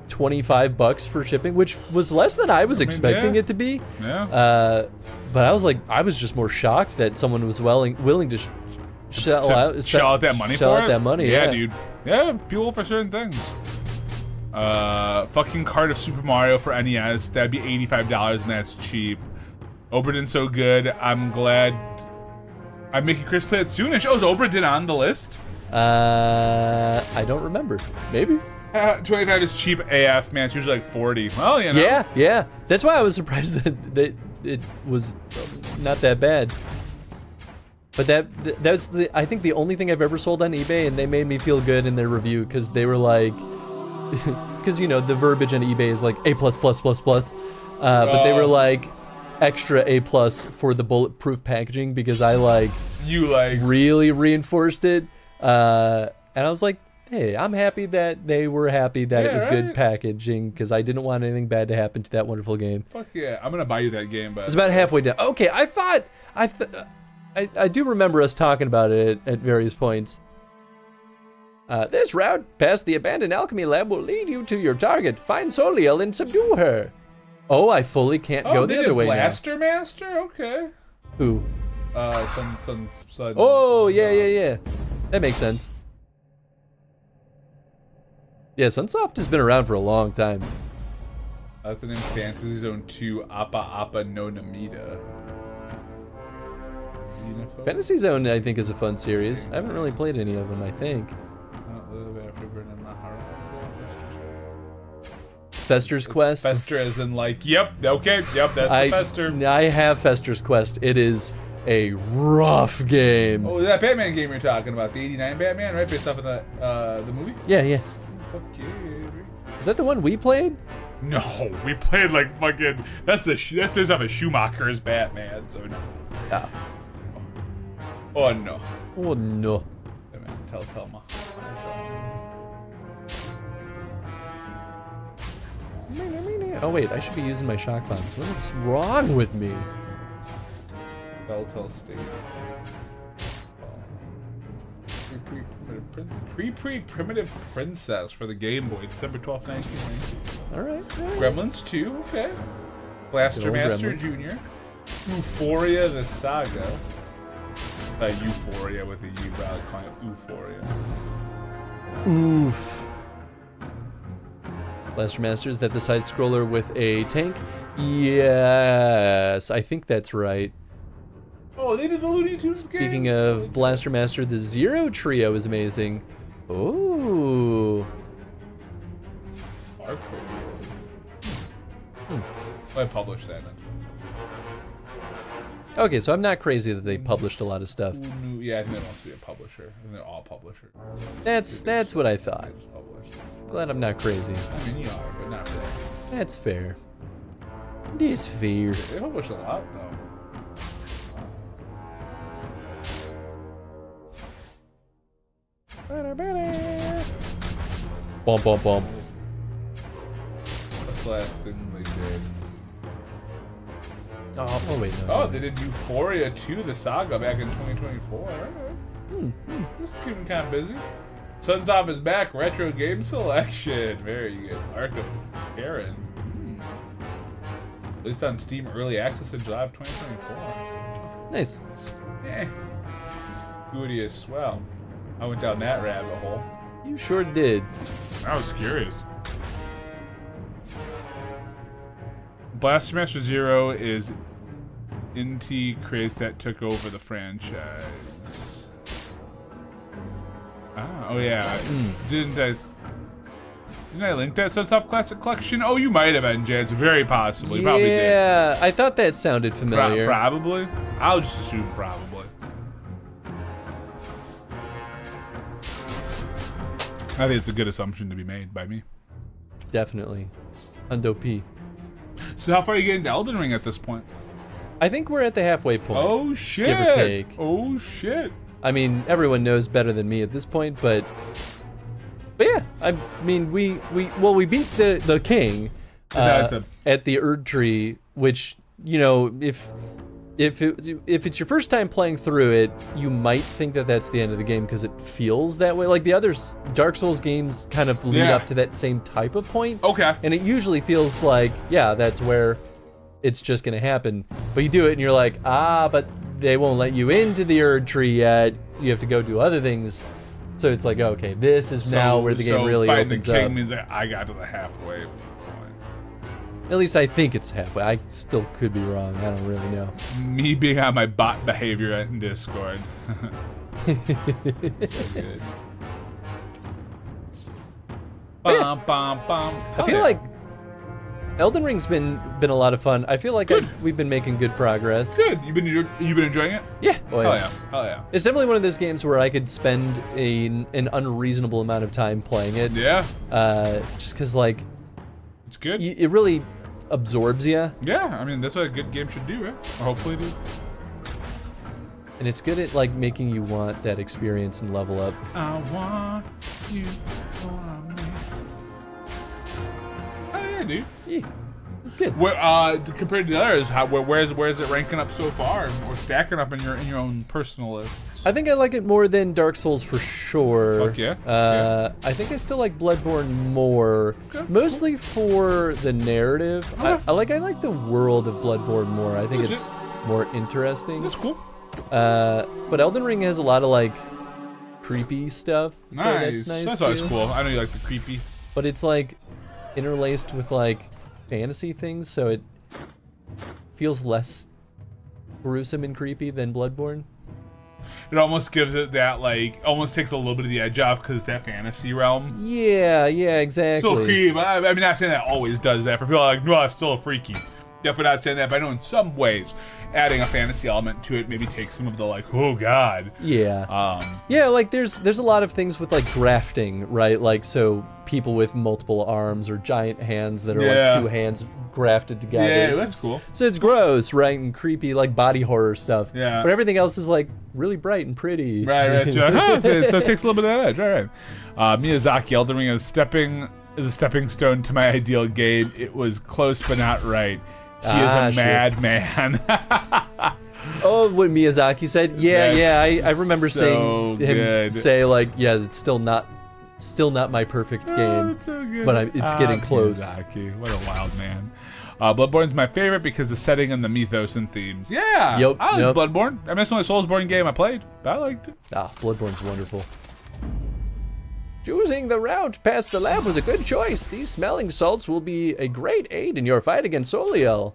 $25 for shipping, which was less than I was expecting it to be. Yeah. But I was just more shocked that someone was willing to shell out that money shell for out it. that money. Yeah, dude. Yeah, people for certain things. Fucking card of Super Mario for NES. That'd be $85, and that's cheap. Obra Dinn's so good. I'm glad. I'm making Chris play it soonish. Oh, is Obra Dinn on the list? I don't remember. Maybe. 25 is cheap AF, man. It's usually like 40. Well, you know. Yeah. That's why I was surprised that it was not that bad. But that's I think the only thing I've ever sold on eBay, and they made me feel good in their review because they were like, because you know the verbiage on eBay is like A+++++, but they were like extra A+ for the bulletproof packaging because I really reinforced it. And I was like, hey, I'm happy that they were happy that it was good packaging because I didn't want anything bad to happen to that wonderful game. Fuck yeah, I'm gonna buy you that game. But it's about halfway down. Okay, I do remember us talking about it at various points. This route past the abandoned alchemy lab will lead you to your target. Find Soliel and subdue her. Oh, I fully can't go the other way now. Blaster Master? Okay. Who? Sun. Oh, yeah. That makes sense. Yeah, Sunsoft has been around for a long time. That's the name Fantasy Zone 2 Appa no Namida. Xenophobe? Fantasy Zone, I think, is a fun series. I haven't really played any of them, I think. Fester's Quest? Fester as in like, that's the Fester. I have Fester's Quest. It is a rough game. Oh, that Batman game you're talking about, the 89 Batman, right? Based off of the movie? Yeah. Fuck yeah. Is that the one we played? No, we played like fucking. That's based off of Schumacher's Batman. So no. Yeah. Oh no. Oh no. Hey, man, tell Telma. Oh wait, I should be using my shock bombs. What's wrong with me? Telltale State. Pre-primitive Princess for the Game Boy, December 12th, 1990. All right. Gremlins 2, okay. Blaster Master Gremlins. Jr. Euphoria the Saga. Euphoria with a U, but I would call it Euphoria. Oof. Blaster Master, is that the side scroller with a tank? Yes, I think that's right. Oh, they did the Looney Tunes game? Speaking of Blaster Master, the Zero Trio is amazing. Ooh. I published that. Okay, so I'm not crazy that they published a lot of stuff. Yeah, I think they want to be a publisher. I think they're all publishers. That's what I thought. Glad I'm not crazy. I mean, you are, but not for that. That's fair. It is fair. They publish a lot, though. Bum. That's the last thing they did. Oh wait, no. Oh, they did Euphoria 2, the saga, back in 2024. All right. Just keeping kind of busy. Sun's Off is back. Retro game selection. Very good. Arc of Karen. At least on Steam Early Access in July of 2024. Nice. Eh. Goody as swell. I went down that rabbit hole. You sure did. I was curious. Blaster Master Zero is AffinityChris that took over the franchise. Ah, oh yeah. Didn't I link that Sunsoft Classic Collection? Oh, you might have, NJ. It's very possible. You probably did. Yeah, I thought that sounded familiar. Probably. I'll just assume probably. I think it's a good assumption to be made by me. Definitely. Hundo P. So how far are you getting to Elden Ring at this point? I think we're at the halfway point. Oh shit! Give or take. Oh shit! I mean, everyone knows better than me at this point, but yeah, I mean, we beat the king at the Erd Tree, which, you know, if it's your first time playing through it, you might think that that's the end of the game because it feels that way. Like the other Dark Souls games kind of lead up to that same type of point. Okay. And it usually feels like, yeah, that's where it's just gonna happen. But you do it and you're like, but they won't let you into the Erd Tree yet. You have to go do other things. So it's like, okay, this is now where the game really opens up. The king means that I got to the halfway point. At least I think it's halfway. I still could be wrong. I don't really know. Me being on my bot behavior in Discord. So good. Yeah. Bum. I feel like Elden Ring's been a lot of fun. I feel like we've been making good progress. Good. You've been enjoying it? Yeah. Oh, yeah. Hell yeah. It's definitely one of those games where I could spend an unreasonable amount of time playing it. Yeah. Just because, like, it's good. It really absorbs you. Yeah. I mean, that's what a good game should do, right? Or hopefully do. And it's good at, like, making you want that experience and level up. I want you for me. Oh yeah, dude. Yeah, it's good. Where, compared to the others, where is it ranking up so far, or stacking up in your own personal lists? I think I like it more than Dark Souls for sure. Fuck yeah. I think I still like Bloodborne more, mostly for the narrative. Okay. I like the world of Bloodborne more. I think it's more interesting. That's cool. But Elden Ring has a lot of like creepy stuff. Nice. So that's nice. That's always cool. I know you like the creepy. But it's like interlaced with like fantasy things, so it feels less gruesome and creepy than Bloodborne. It almost gives it that, like, almost takes a little bit of the edge off because it's that fantasy realm. Yeah, exactly. Still creepy. I mean, not saying that always does that. For people like, no, it's still freaky. Definitely not saying that, but I know in some ways, adding a fantasy element to it maybe takes some of the, like, oh god. Yeah. Yeah, like there's a lot of things with like grafting, right? Like, so people with multiple arms or giant hands that are like two hands grafted together. Yeah, that's cool. So it's gross, right, and creepy, like body horror stuff. Yeah. But everything else is like really bright and pretty. Right. So it takes a little bit of that edge. Right. Miyazaki Elden Ring is a stepping stone to my ideal game. It was close but not right. He is a madman. Oh, what Miyazaki said? I remember saying him say like, yes, it's still not my perfect game. It's so good. But it's getting close. Miyazaki, what a wild man. Bloodborne's my favorite because the setting and the mythos and themes. Yeah, Yep, I like Bloodborne. I mean, it's the only Soulsborne game I played, but I liked it. Bloodborne's wonderful. Choosing the route past the lab was a good choice. These smelling salts will be a great aid in your fight against Soliel.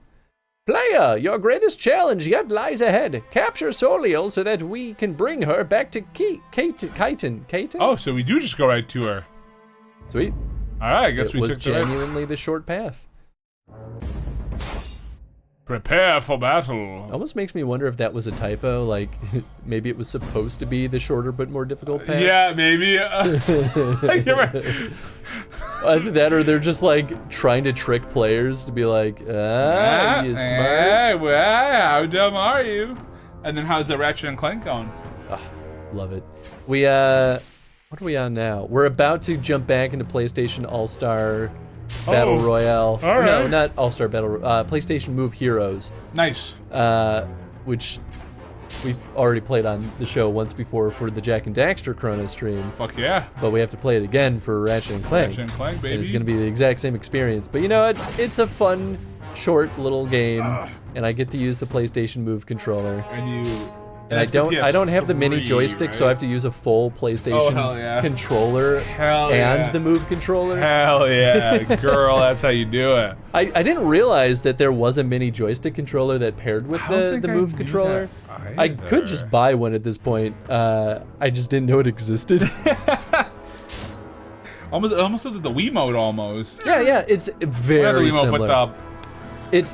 Player, your greatest challenge yet lies ahead. Capture Soliel so that we can bring her back to Kaiten. Oh, so we do just go right to her. Sweet. All right, I guess we took the genuinely the short path. Prepare for battle. Almost makes me wonder if that was a typo, like maybe it was supposed to be the shorter but more difficult path. Yeah, maybe. Either that or they're just like trying to trick players to be like, you smart. How dumb are you? And then how's the Ratchet and Clank going? Love it. We, what are we on now? We're about to jump back into PlayStation All-Star Battle Royale. All right. No, not All-Star Battle. PlayStation Move Heroes. Nice. Which we've already played on the show once before for the Jack and Daxter Chrono stream. Fuck yeah. But we have to play it again for Ratchet and Clank. Ratchet and Clank, baby. And it's going to be the exact same experience. But you know what? It's a fun short little game, and I get to use the PlayStation Move controller. And I don't have the mini PS3, joystick, so I have to use a full PlayStation hell yeah. controller Hell and yeah. the Move controller. Hell yeah, girl, that's how you do it. I didn't realize that there was a mini joystick controller that paired with the Move controller. I could just buy one at this point. I just didn't know it existed. Almost as the Wiimote almost. Yeah, it's very Wiimote, similar. but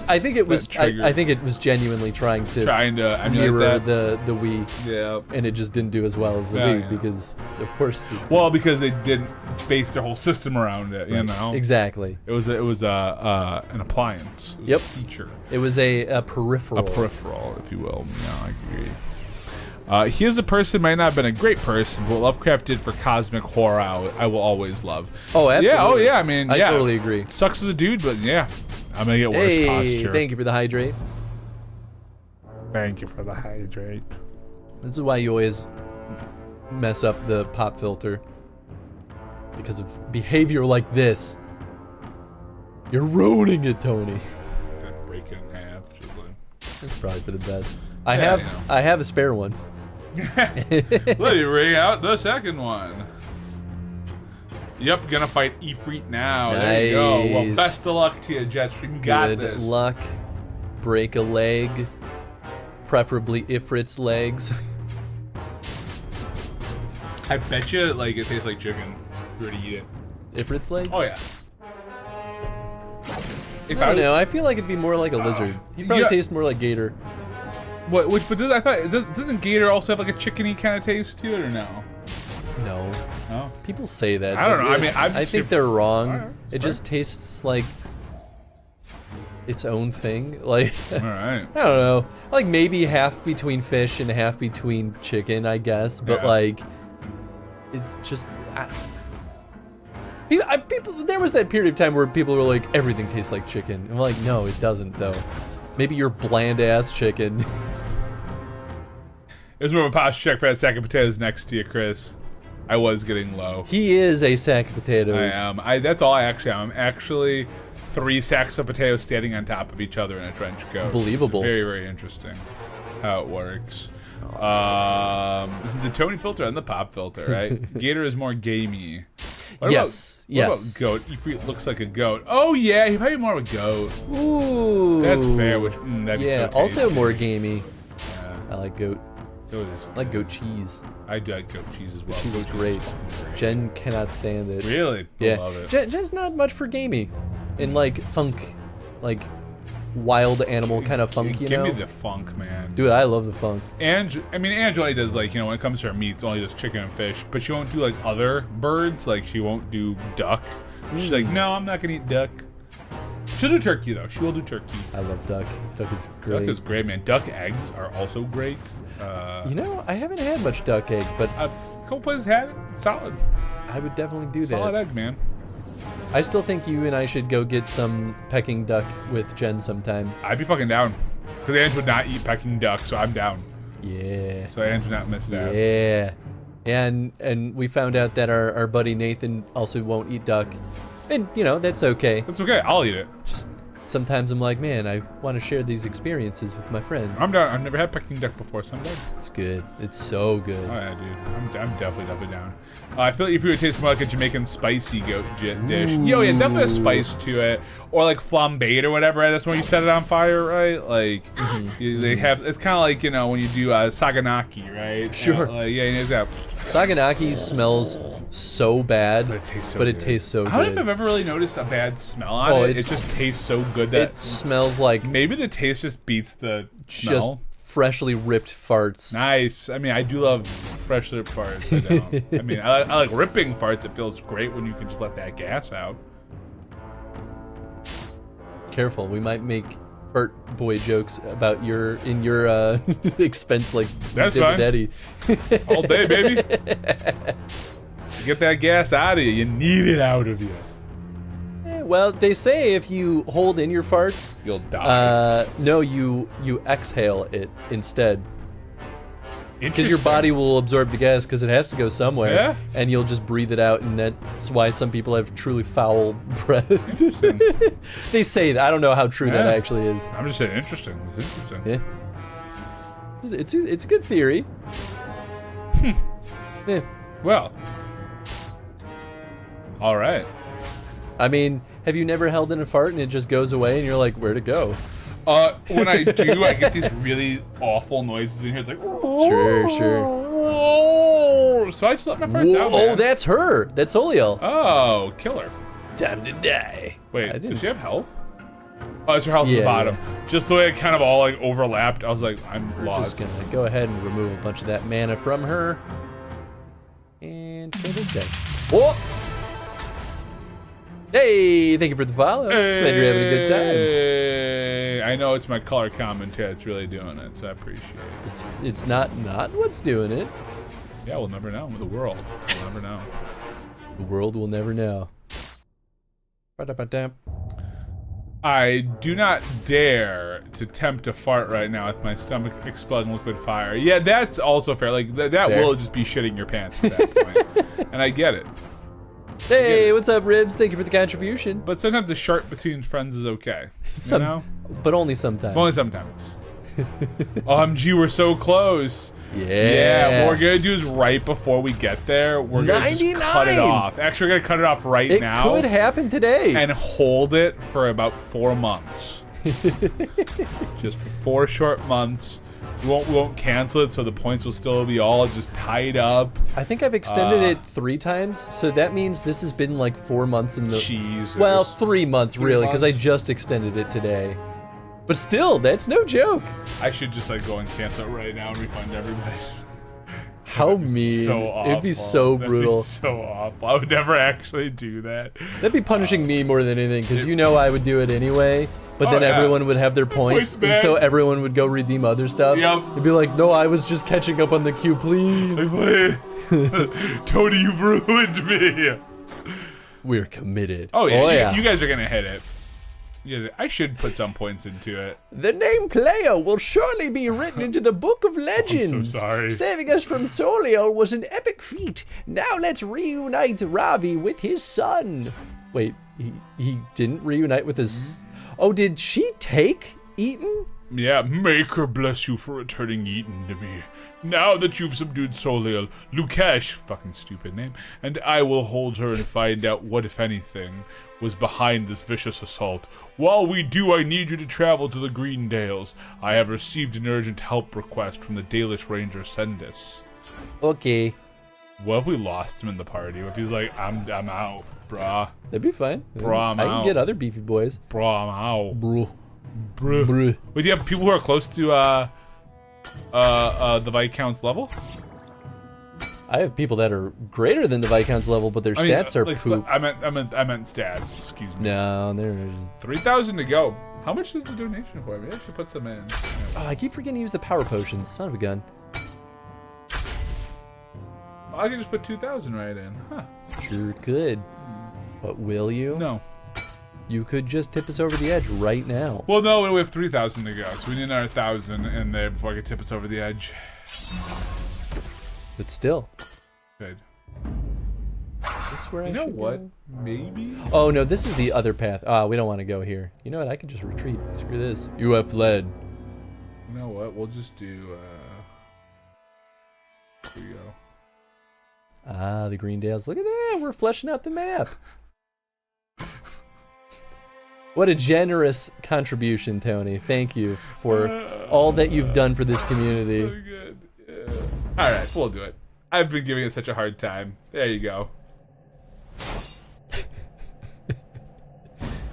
I think it was. trigger. I think it was genuinely trying to emulate mirror that. the Wii. Yeah. And it just didn't do as well as the Wii because, of course. Well, because they didn't base their whole system around it. You know. Exactly. It was an appliance. It was a feature. It was a peripheral. A peripheral, if you will. Yeah, I agree. He as a person might not have been a great person, but what Lovecraft did for cosmic horror, I will always love. Oh, absolutely. Yeah, oh yeah, I mean, I totally agree. Sucks as a dude, but yeah, I'm gonna get worse Hey, posture. thank you for the hydrate. Thank you for the hydrate. This is why you always mess up the pop filter. Because of behavior like this. You're ruining it, Tony. Gonna break it in half. Just like... That's probably for the best. Yeah, I have a spare one. Let me bring out the second one. Yep, gonna fight Ifrit now. Nice. There you go. Well, best of luck to you, Jetstream. You got Good this. luck. Break a leg. Preferably Ifrit's legs. I bet you, like, it tastes like chicken. If you were to eat it. Ifrit's legs? Oh yeah. If I don't know. I feel like it'd be more like a lizard. He'd probably taste more like gator. What? But doesn't gator also have like a chickeny kind of taste to it, or no? No. Oh. People say that. I don't but know. I mean, I think they're wrong. Alright, it just tastes like its own thing. Like, all right. I don't know. Like maybe half between fish and half between chicken, I guess. But Yeah. like, it's just. People, there was that period of time where people were like, everything tastes like chicken. I'm like, no, it doesn't though. Maybe your bland ass chicken. It was more of a posture check for that sack of potatoes next to you, Chris. I was getting low. He is a sack of potatoes. I am. That's all I actually am. I'm actually 3 sacks of potatoes standing on top of each other in a trench coat. Believable. It's very, very interesting how it works. The Tony filter and the pop filter, right? Gator is more gamey. What Yes. About, what about goat? Ifrit looks like a goat. Oh yeah, he's probably more of a goat. Ooh. That's fair. Which that'd be so tasty. also more gamey. Yeah. I like goat. Goat is I like good. goat cheese. I do like goat cheese as well. Cheese Goat is cheese great. fucking great. Jen cannot stand it. Really? Yeah. I love it. Jen's not much for gamey. And like funk, like wild animal kind of funk, you Give know? me the funk, man. Dude, I love the funk. Angela does, like, you know, when it comes to her meats, only does chicken and fish, but she won't do like other birds. Like she won't do duck. She's like, no, I'm not gonna eat duck. She'll do turkey though. She will do turkey. I love duck. Duck is great. Duck is great, man. Duck eggs are also great. You know, I haven't had much duck egg, but A couple places had it. It's solid. I would definitely do Solid that. egg, man. I still think you and I should go get some Peking duck with Jen sometime. I'd be fucking down. Because Ange would not eat Peking duck, so I'm down. Yeah. So Ange would not miss that. Yeah. And we found out that our buddy Nathan also won't eat duck. And, you know, that's okay. That's okay. I'll eat it. Just sometimes I'm like, man, I want to share these experiences with my friends. I'm down. I've never had Peking duck before, so I'm down. It's good. It's so good. Oh yeah, dude. I'm definitely down. I feel like if you would taste more like a Jamaican spicy goat dish. Yo, yeah, definitely a spice to it. Or like flambéed or whatever, right? That's when you set it on fire, right? Like, they have, it's kind of like, you know, when you do saganaki, right? Sure. Like, yeah, you know that. Saganaki smells so bad, But it tastes so but good. it tastes so I don't know good. if I've ever really noticed a bad smell on Oh, it. It it's- just tastes so good that It smells like maybe the taste just beats the just smell. freshly ripped farts. Nice. I mean, I do love freshly ripped farts. I don't. I mean, I like ripping farts. It feels great when you can just let that gas out. Careful, we might make fart boy jokes about your expense like That's Dip fine. Daddy. All day, baby. Get that gas out of you. You need it out of you. Well, they say if you hold in your farts, You'll die. no, you exhale it instead. Because your body will absorb the gas because it has to go somewhere. Yeah. And you'll just breathe it out, and that's why some people have truly foul breath. Interesting. They say that. I don't know how true that actually is. I'm just saying, interesting. It's interesting. Yeah. It's a good theory. Yeah. Well. All right. I mean, have you never held in a fart and it just goes away and you're like, where'd it go? When I do, I get these really awful noises in here. It's like, Sure. so I just let my farts out, man. Oh, that's her. That's Soliel. Oh, killer. Time to die. Wait, does she have health? Oh, it's her health at the Yeah, bottom. yeah. Just the way it kind of all like overlapped. I was like, I'm We're lost. just gonna go ahead and remove a bunch of that mana from her. And kill this guy. Oh! Hey, thank you for the follow. Glad you're having a good time. Hey, I know it's my color commentary that's really doing it, so I appreciate it. It's not what's doing it. Yeah, we'll never know. The world. We'll never know. The world will never know. Ba-da-ba-dam. I do not dare to tempt a fart right now with my stomach exploding liquid fire. Yeah, that's also fair. Like, that fair. will just be shitting your pants at that point. And I get it. Hey, what's up, Ribs? Thank you for the contribution. But sometimes a shark between friends is okay. Some, you know? But only sometimes. Only sometimes. OMG, we're so close. Yeah. What we're gonna do is right before we get there, we're gonna just 99. cut it off. Actually, we're gonna cut it off right now. It could happen today. And hold it for about 4 months. Just for 4 short months. We won't cancel it, so the points will still be all just tied up. I think I've extended it 3 times, so that means this has been like 4 months in the. Jesus. Well, 3 months 3 really, because I months? just extended it today. But still, that's no joke. I should just like go and cancel it right now and refund everybody. How That'd be mean. So awful. It'd be so brutal. That'd be so awful. I would never actually do that. That'd be punishing me more than anything, because you know I would do it anyway. But then everyone would have their points, and so everyone would go redeem other stuff. Yep. It'd be like, no, I was just catching up on the queue, please. Tony, you've ruined me. We're committed. Oh yeah, yeah. You guys are gonna hit it. Yeah, I should put some points into it. The name player will surely be written into the Book of Legends. I'm so sorry. Saving us from Soliel was an epic feat. Now let's reunite Ravi with his son. Wait, he didn't reunite with his... Oh, did she take Eaton? Yeah, make her bless you for returning Eaton to me. Now that you've subdued Soliel, Lukash, fucking stupid name, and I will hold her and find out what, if anything, was behind this vicious assault. While we do, I need you to travel to the Green Dales. I have received an urgent help request from the Dalish Ranger Sendis. Okay. What if we lost him in the party? What if he's like, I'm out, brah. That'd be fine. Brah, I'm I can out. get other beefy boys. Brah, I'm out. Bro. Bruh. Wait, do you have people who are close to the Viscount's level? I have people that are greater than the Viscount's level, but their stats are like, poop. I meant stats. Excuse me. No, they're... 3,000 to go. How much is the donation for? Maybe I should put some in. Oh, I keep forgetting to use the power potions. Son of a gun. I can just put 2,000 right in. Huh. Sure could. But will you? No. You could just tip us over the edge right now. Well, no, we have 3,000 to go, so we need another 1,000 in there before I can tip us over the edge. But still. Good. This is where I You know should what? go? Maybe? Oh, no, this is the other path. Ah, we don't want to go here. You know what? I can just retreat. Screw this. You have fled. You know what? We'll just do, here we go. Ah, the Green Dales. Look at that. We're fleshing out the map. What a generous contribution, Tony. Thank you for all that you've done for this community. So good. Yeah. All right, we'll do it. I've been giving it such a hard time. There you go.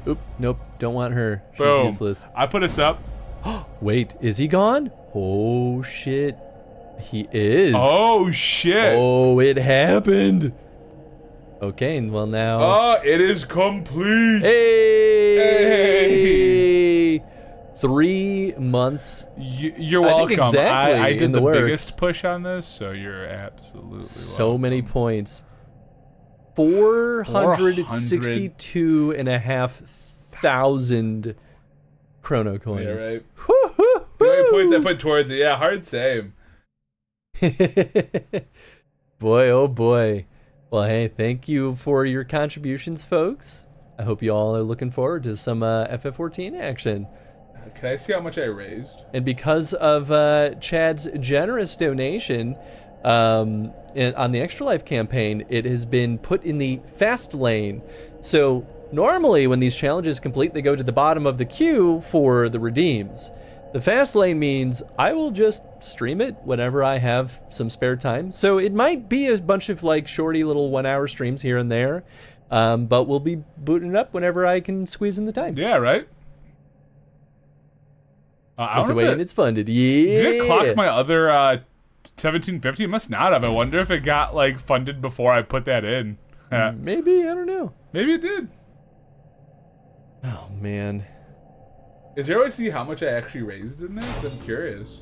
Oop, nope. Don't want her. She's Boom. useless. I put us up. Wait, is he gone? Oh, shit. He is. Oh, shit. Oh, it happened. Okay, well now... Oh, it is complete. Hey! 3 months. You're I welcome. think exactly I in did the the works. biggest push on this, so you're absolutely So welcome. many points. 462,500 chrono coins. Yeah, right. Woo-hoo-hoo! The only points I put towards it. Yeah, hard save. Boy, oh boy. Well, hey, thank you for your contributions, folks. I hope you all are looking forward to some FF14 action. Can I see how much I raised? And because of Chad's generous donation on the Extra Life campaign, it has been put in the fast lane. So normally when these challenges complete, they go to the bottom of the queue for the redeems. The fast lane means I will just stream it whenever I have some spare time. So it might be a bunch of like shorty little 1 hour streams here and there, but we'll be booting it up whenever I can squeeze in the time. Yeah, right? I With the way it's funded. Yeah. Did it clock my other 1750? It must not have. I wonder if it got like funded before I put that in. Maybe, I don't know. Maybe it did. Oh man. Is there a way to see how much I actually raised in this? I'm curious.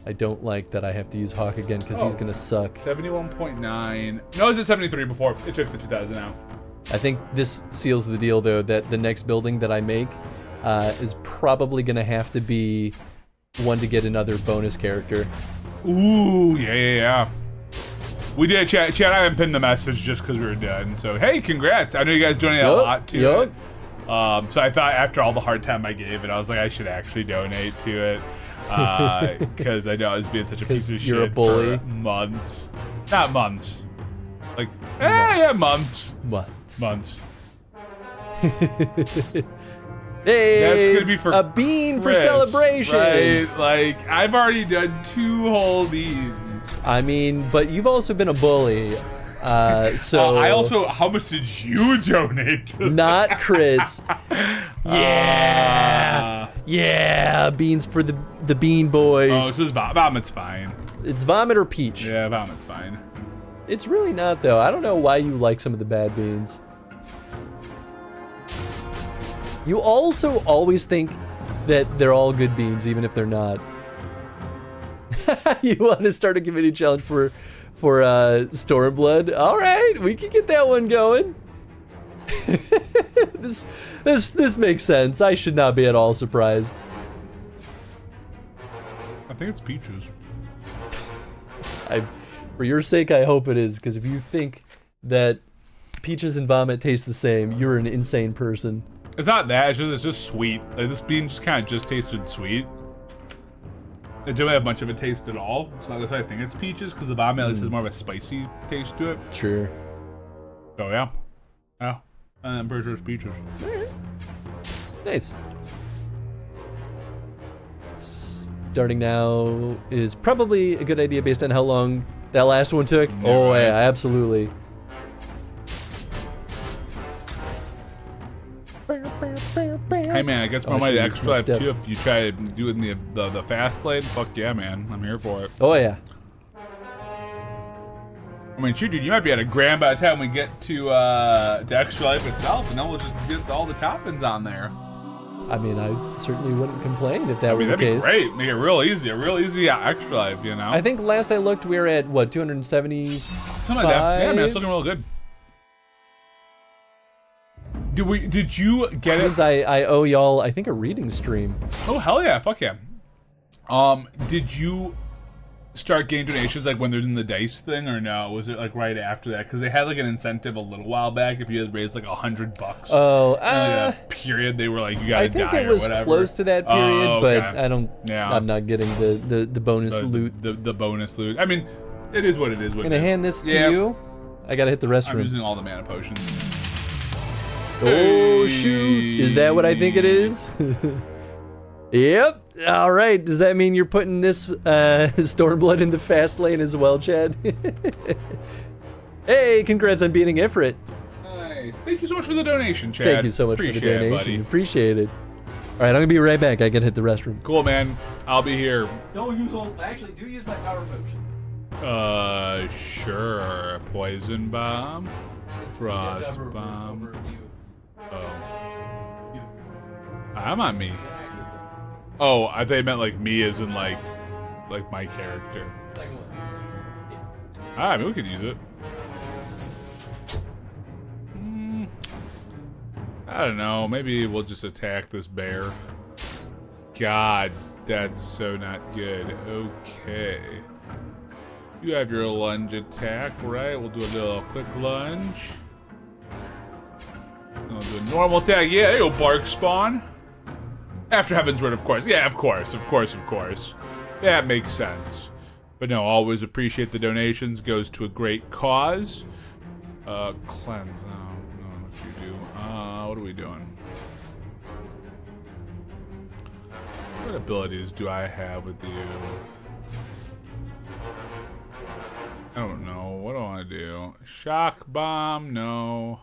I don't like that I have to use Hawk again because he's gonna suck. 71.9. No, it was at 73 before. It took the 2000 out. I think this seals the deal though, that the next building that I make is probably gonna have to be one to get another bonus character. Ooh, yeah. We did, Chad and I pinned the message just because we were done. So, hey, congrats. I know you guys donated a lot to it. So I thought after all the hard time I gave it, I was like, I should actually donate to it. Because I know I was being such a piece of you're shit a bully. for months. Not months. Like, yeah, months. Months. Hey, that's gonna be for a bean Chris, for celebration. Right? Like, I've already done 2 whole beans. I mean, but you've also been a bully. So I also, how much did you donate? Not Chris. Yeah, beans for the bean boy. Oh, so it's vomit's fine. It's vomit or peach. Yeah, vomit's fine. It's really not though. I don't know why you like some of the bad beans. You also always think that they're all good beans, even if they're not. You want to start a community challenge for Stormblood? All right, we can get that one going. This makes sense. I should not be at all surprised. I think it's peaches. For your sake, I hope it is, because if you think that peaches and vomit taste the same, you're an insane person. It's not that. It's just sweet. Like, this bean just kind of just tasted sweet. It didn't have much of a taste at all. So that's why I think it's peaches, because the vomit at least has more of a spicy taste to it. Sure. So yeah. Yeah. And I'm pretty sure it's peaches. Nice. Starting now is probably a good idea based on how long that last one took. Yeah, oh right. yeah, absolutely. Hey man, I guess more money to Extra Life too if you try doing the fast lane. Fuck yeah, man. I'm here for it. Oh yeah. I mean, shoot, dude, you might be at $1,000 by the time we get to Extra Life itself, and then we'll just get all the toppings on there. I mean, I certainly wouldn't complain if that were the that'd case. be great. Make it real easy. A real easy Extra Life, you know? I think last I looked, we were at, what, 270? Something like that. Yeah, man, it's looking real good. Did you get it? I owe y'all, I think, a reading stream. Oh, hell yeah. Fuck yeah. Did you start getting donations like when they're in the dice thing, or no? Was it like right after that? Because they had like an incentive a little while back if you had raised like $100. Oh, like a period they were like, you gotta die or whatever. I think it was close to that period, okay. but I don't. Yeah. I'm not getting the bonus loot. The bonus loot. I mean, it is what it is. Gonna hand this to you. I gotta hit the restroom. I'm using all the mana potions. Oh shoot! Is that what I think it is? Yep. All right. Does that mean you're putting this Stormblood in the fast lane as well, Chad? Hey, congrats on beating Ifrit. Nice. Thank you so much for the donation, Chad. Thank you so much for the donation. Buddy. Appreciate it. All right, I'm gonna be right back. I gotta hit the restroom. Cool, man. I'll be here. Don't use all. Actually, do use my power potion. Sure. Poison bomb. Frost bomb. Oh. I'm on me. Oh, I thought you meant like me as in like my character. Second one. Yeah. I mean, we could use it. I don't know. Maybe we'll just attack this bear. God, that's so not good. Okay. You have your lunge attack, right? We'll do a little quick lunge. We'll do a normal attack. Yeah, there you go, Bark Spawn. After Heaven's Word, of course. Yeah, of course. That makes sense. But no, always appreciate the donations. Goes to a great cause. Cleanse. Oh, no, what you do. What are we doing? What abilities do I have with you? I don't know. What do I want to do? Shock Bomb? No.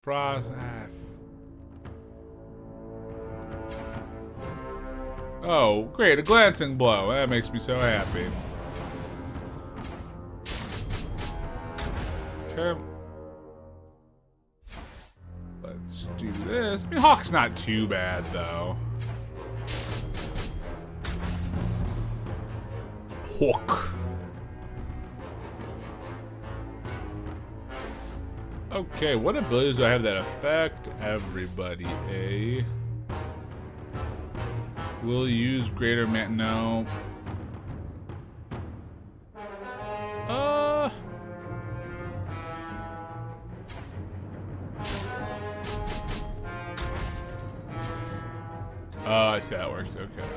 Frost. Oh, great. A glancing blow. That makes me so happy. Okay. Let's do this. I mean, Hawk's not too bad, though. Hawk. Okay, what abilities do I have that affect everybody? Will use greater man. No. I see how it works. Okay.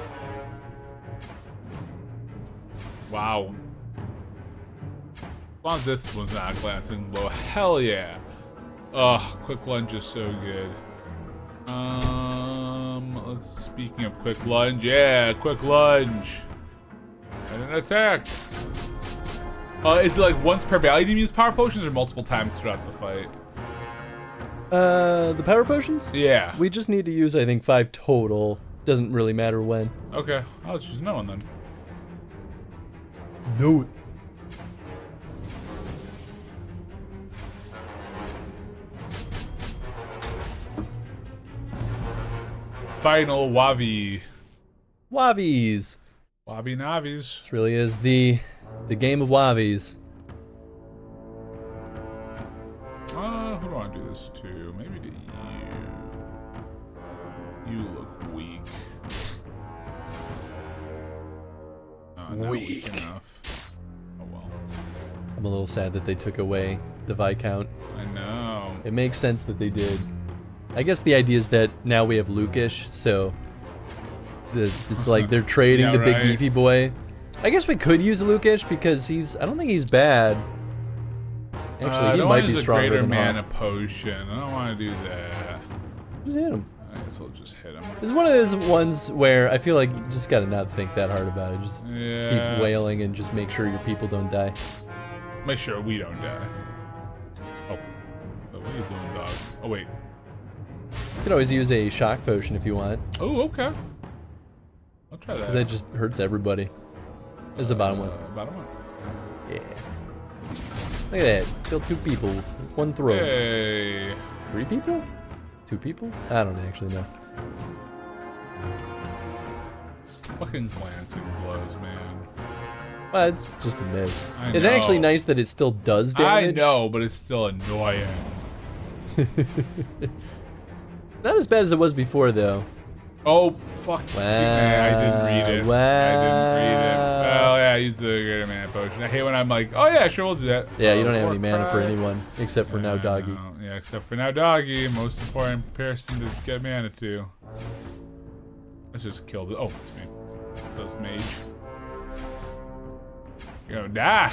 Wow. As long as this one's not a glancing blow. Hell yeah. Ugh, quick lunge is so good. Speaking of quick lunge, yeah, quick lunge. And an attack. Is it like once per battle you use power potions or multiple times throughout the fight? The power potions? Yeah. We just need to use, I think, 5 total. Doesn't really matter when. Okay, I'll choose no one then. Do it. Final Wavi. Wavies. Wabi Navis. This really is the game of Wavies. Who do I want to do this to? Maybe to you. You look weak. Not weak enough. Oh well. I'm a little sad that they took away the Viscount. I know. It makes sense that they did. I guess the idea is that now we have Lukish, so it's like they're trading Yeah, the big right. beefy boy. I guess we could use Lukish because I don't think he's bad. Actually, he might be stronger greater than mana Hawk. potion. I don't want to do that. Just hit him. I guess I'll just hit him. This is one of those ones where I feel like you just gotta not think that hard about it. Just keep wailing and just make sure your people don't die. Make sure we don't die. Oh. What are you doing, dog? Oh, wait. You could always use a shock potion if you want, Oh, okay. I'll try that. because that just hurts everybody. This is the bottom one. Bottom one. Yeah. Look at that. Killed 2 people with 1 throw. Hey. 3 people? 2 people? I don't actually know. Fucking glancing blows, man. Well, it's just a miss. I It's actually know. nice that it still does damage. I know, but it's still annoying. Not as bad as it was before, though. Oh, fuck. Wow. I didn't read it. Wow. I didn't read it. Well, yeah, I used the greater mana potion. I hate when I'm like, oh yeah, sure, we'll do that. Yeah, you don't have Or any mana for cry. anyone except for now Doggy. Yeah, except for now Doggy. Most important person to get mana to. Let's just kill the. Oh, it's me. Those mage. You know, die.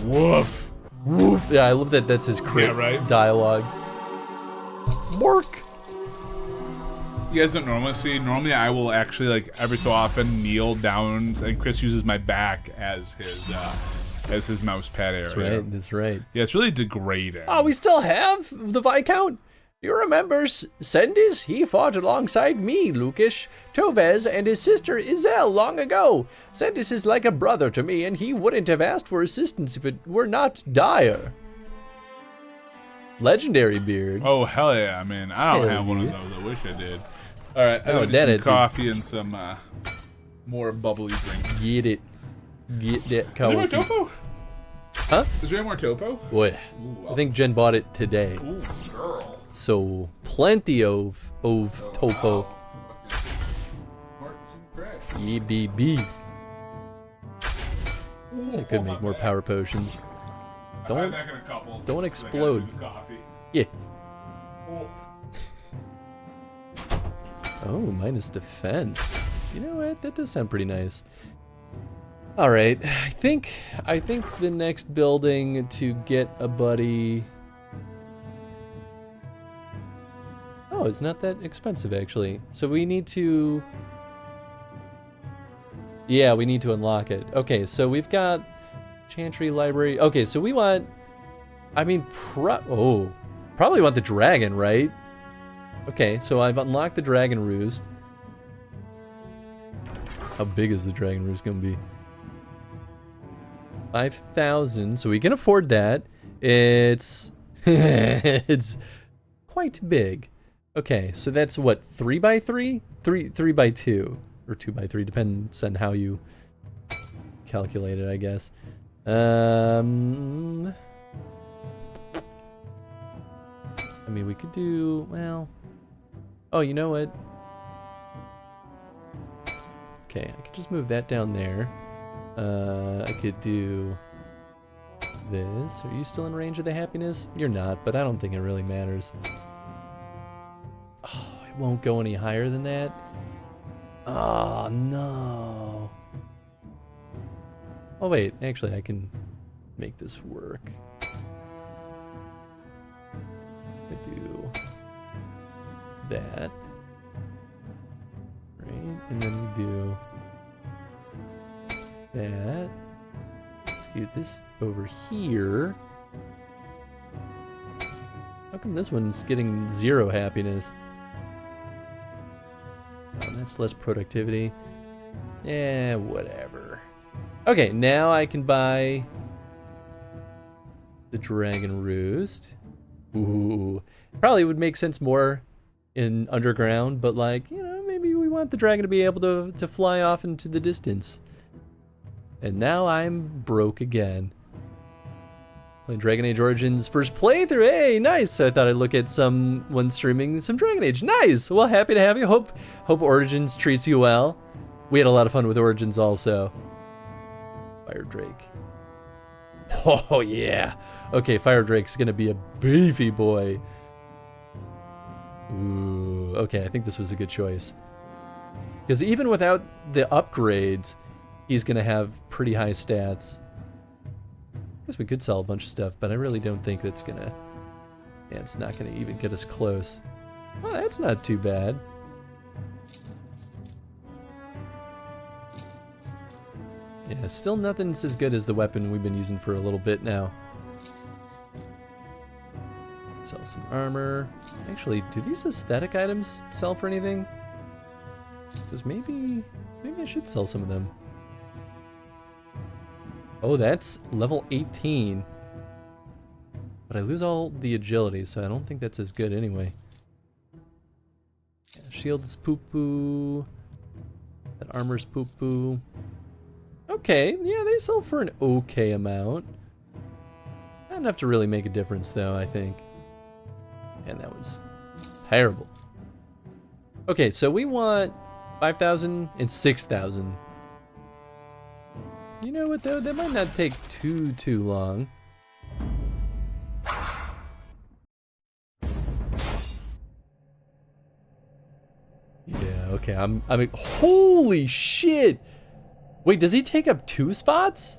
Woof. Woof. Yeah, I love that. That's his crit Yeah, right? dialogue. Work. You guys don't normally see. Normally, I will actually like every so often kneel down, and Chris uses my back as his mouse pad area. That's right. That's right. Yeah, it's really degrading. Oh, we still have the Viscount? You remember Sendis? He fought alongside me, Lukish, Tovez, and his sister Izel long ago. Sendis is like a brother to me, and he wouldn't have asked for assistance if it were not dire. Legendary beard. Oh hell yeah! I mean, I don't Hell have one of yeah. those. I wish I did. All right, I Oh, need that some it, dude. coffee and some more bubbly drink. Get it. Get that Is there more coffee. topo? Huh? Is there any more topo? Boy, I think Jen bought it today. Ooh, girl. So plenty of topo. Marks and cracks. EBB. I could make more power potions. Don't explode. Yeah. Oh, minus defense. You know what? That does sound pretty nice. All right, I think the next building to get a buddy. Oh, it's not that expensive actually. So we need to. Yeah, we need to unlock it. Okay, so we've got Chantry Library. Okay, so we want. I mean, probably want the dragon, right? Okay, so I've unlocked the dragon roost. How big is the dragon roost gonna be? 5,000, so we can afford that. It's it's quite big. Okay, so that's what, 3x3? 3x2 or 2x3, depends on how you calculate it, I guess. I mean, we could do, well, oh, you know what? Okay, I could just move that down there. I could do this. Are you still in range of the happiness? You're not, but I don't think it really matters. Oh, it won't go any higher than that? Oh, no. Oh, wait. Actually, I can make this work. I do that. Right? And then we do that. Let's do this over here. How come this one's getting 0 happiness? Oh, that's less productivity. Eh, whatever. Okay, now I can buy the Dragon Roost. Ooh. Probably would make sense more in underground, but like, you know, maybe we want the dragon to be able to fly off into the distance. And now I'm broke again. Playing Dragon Age Origins first playthrough. Hey, nice. So I thought I'd look at someone streaming some Dragon Age. Nice. Well, happy to have you. Hope Origins treats you well. We had a lot of fun with Origins also. Fire Drake. Oh yeah. Okay, Fire Drake's gonna be a beefy boy. Ooh. Okay, I think this was a good choice. Because even without the upgrades, he's gonna have pretty high stats. I guess we could sell a bunch of stuff, but I really don't think that's gonna... Yeah, it's not gonna even get us close. Oh, that's not too bad. Yeah, still nothing's as good as the weapon we've been using for a little bit now. Sell some armor. Actually, do these aesthetic items sell for anything? Because maybe I should sell some of them. Oh, that's level 18. But I lose all the agility, so I don't think that's as good anyway. Yeah, shield is poo-poo. That armor's poo-poo. Okay, yeah, they sell for an okay amount. Not enough to really make a difference, though, I think. And that was terrible. Okay, so we want 5,000 and 6,000. You know what, though? That might not take too long. Yeah, okay, I'm holy shit! Wait, does he take up 2 spots?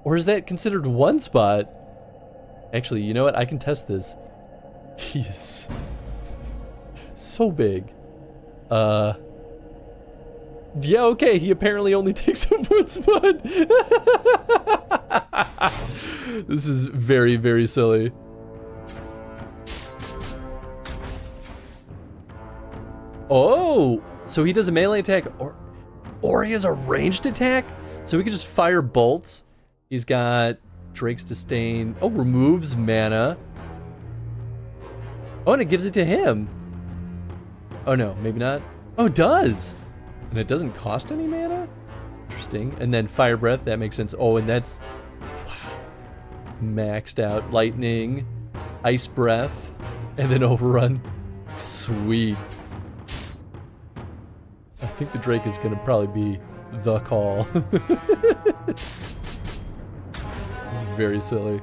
Or is that considered 1 spot? Actually, you know what? I can test this. He is so big. Yeah, okay, he apparently only takes up 1 spot. This is very, very silly. Oh, so he does a melee attack or he has a ranged attack? So we can just fire bolts. He's got Drake's Disdain. Oh, removes mana. Oh, and it gives it to him. Oh no, maybe not. Oh, it does. And it doesn't cost any mana? Interesting. And then Fire Breath, that makes sense. Oh, and that's wow, maxed out. Lightning, Ice Breath, and then Overrun. Sweet. I think the Drake is gonna probably be the call. very silly.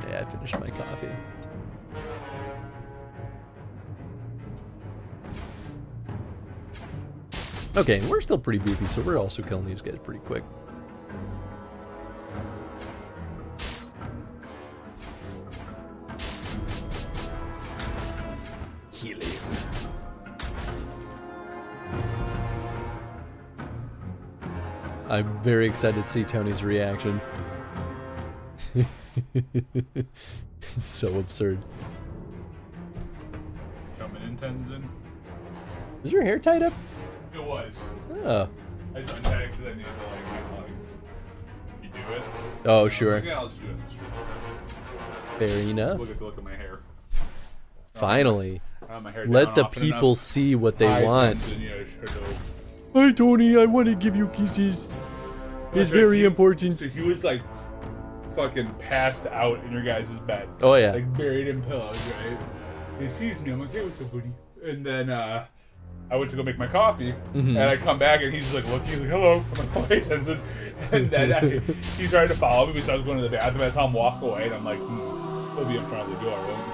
Yeah, I finished my coffee. Okay, we're still pretty beefy, so we're also killing these guys pretty quick. Kill him. I'm very excited to see Tony's reaction. It's so absurd. Coming in, Tenzin. Is your hair tied up? It was. Oh. I just untied it because I needed to like you do it. Oh, sure. Yeah, I'll just do it. Fair enough. Look at my hair. Finally. My hair Let the down often people enough. see what they Hi, want. Tenzin, yeah, sure do. Hi, Tony. I want to give you kisses. It's very important. So he was like fucking passed out in your guys' bed. Oh, yeah. Like buried in pillows, right? He sees me. I'm like, hey, what's up, buddy? And then I went to go make my coffee, and I come back, and he's like looking, he's like, hello. I'm like, oh, hey, Tenzin. And then he started to follow me because I was going to the bathroom. I saw him walk away, and I'm like, he'll be in front of the door, won't he?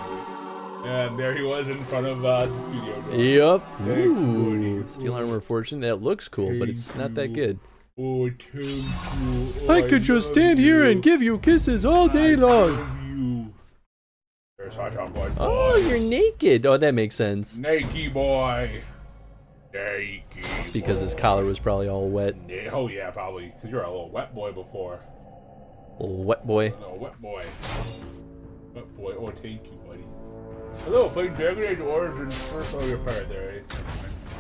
And there he was in front of the studio door. Yep. Thanks, Ooh, buddy. Steel Armor Fortune. That looks cool, but it's not that good. Oh, thank you. Oh, I could just stand here and give you kisses all day long. You. There's Hot Chocolate Boy. Oh, you're naked. Oh, that makes sense. Naked boy. Naked. Because his collar was probably all wet. Oh yeah, probably. Because you're a little wet boy before. Little wet boy. A little wet boy. Wet boy. Oh, thank you, buddy. Hello, playing Dragon Age Origins first. Oh, you're part there, eh?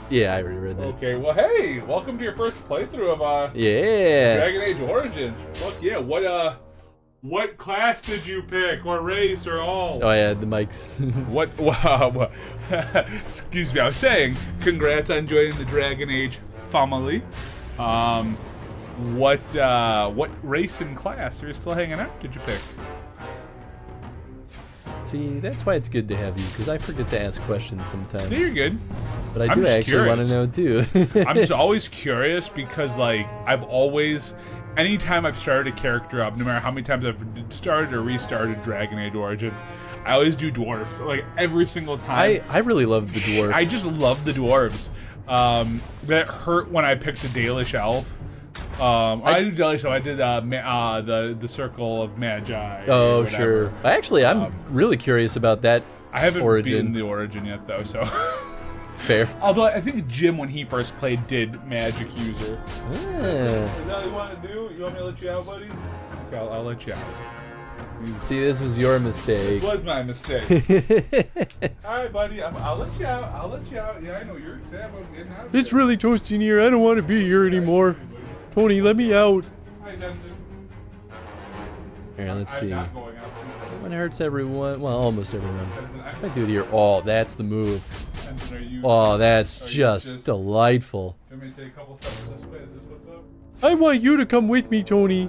Yeah, I already read that. Okay, well, hey, welcome to your first playthrough of Yeah. Dragon Age Origins. Fuck yeah! What class did you pick, or race, or all? Oh yeah, the mics. What? Wow. Excuse me. I was saying, congrats on joining the Dragon Age family. What race and class are you still hanging out? Did you pick? See, that's why it's good to have you, because I forget to ask questions sometimes. Yeah, you're good. But I I'm do just actually want to curious. know too. I'm just always curious because, like, I've always, anytime I've started a character up, no matter how many times I've started or restarted Dragon Age Origins, I always do dwarf, like every single time. I really love the dwarf. I just love the dwarves. But it hurt when I picked a Dalish elf. I did Dalish elf. I did the Circle of Magi. Oh sure. Actually, I'm really curious about that. I haven't origin. beaten the origin yet though, so. Fair. Although I think Jim, when he first played, did magic user. Ah. Is that what you want to do? You want me to let you out, buddy? Okay, I'll let you out. See, this was your mistake. This was my mistake. Alright, buddy, I'll let you out. I'll let you out. Yeah, I know you're excited about getting out. It's really toasty in here. I don't want to be here anymore. Tony, let me out. Hi, Jensen. Here, let's I'm see. not going out. One hurts everyone. Well, almost everyone. Jensen, If I do it here, oh, that's the move. Jensen, are you, Oh, that's are you just delightful. You want me to take a couple steps this way? Is this what's up? I want you to come with me, Tony.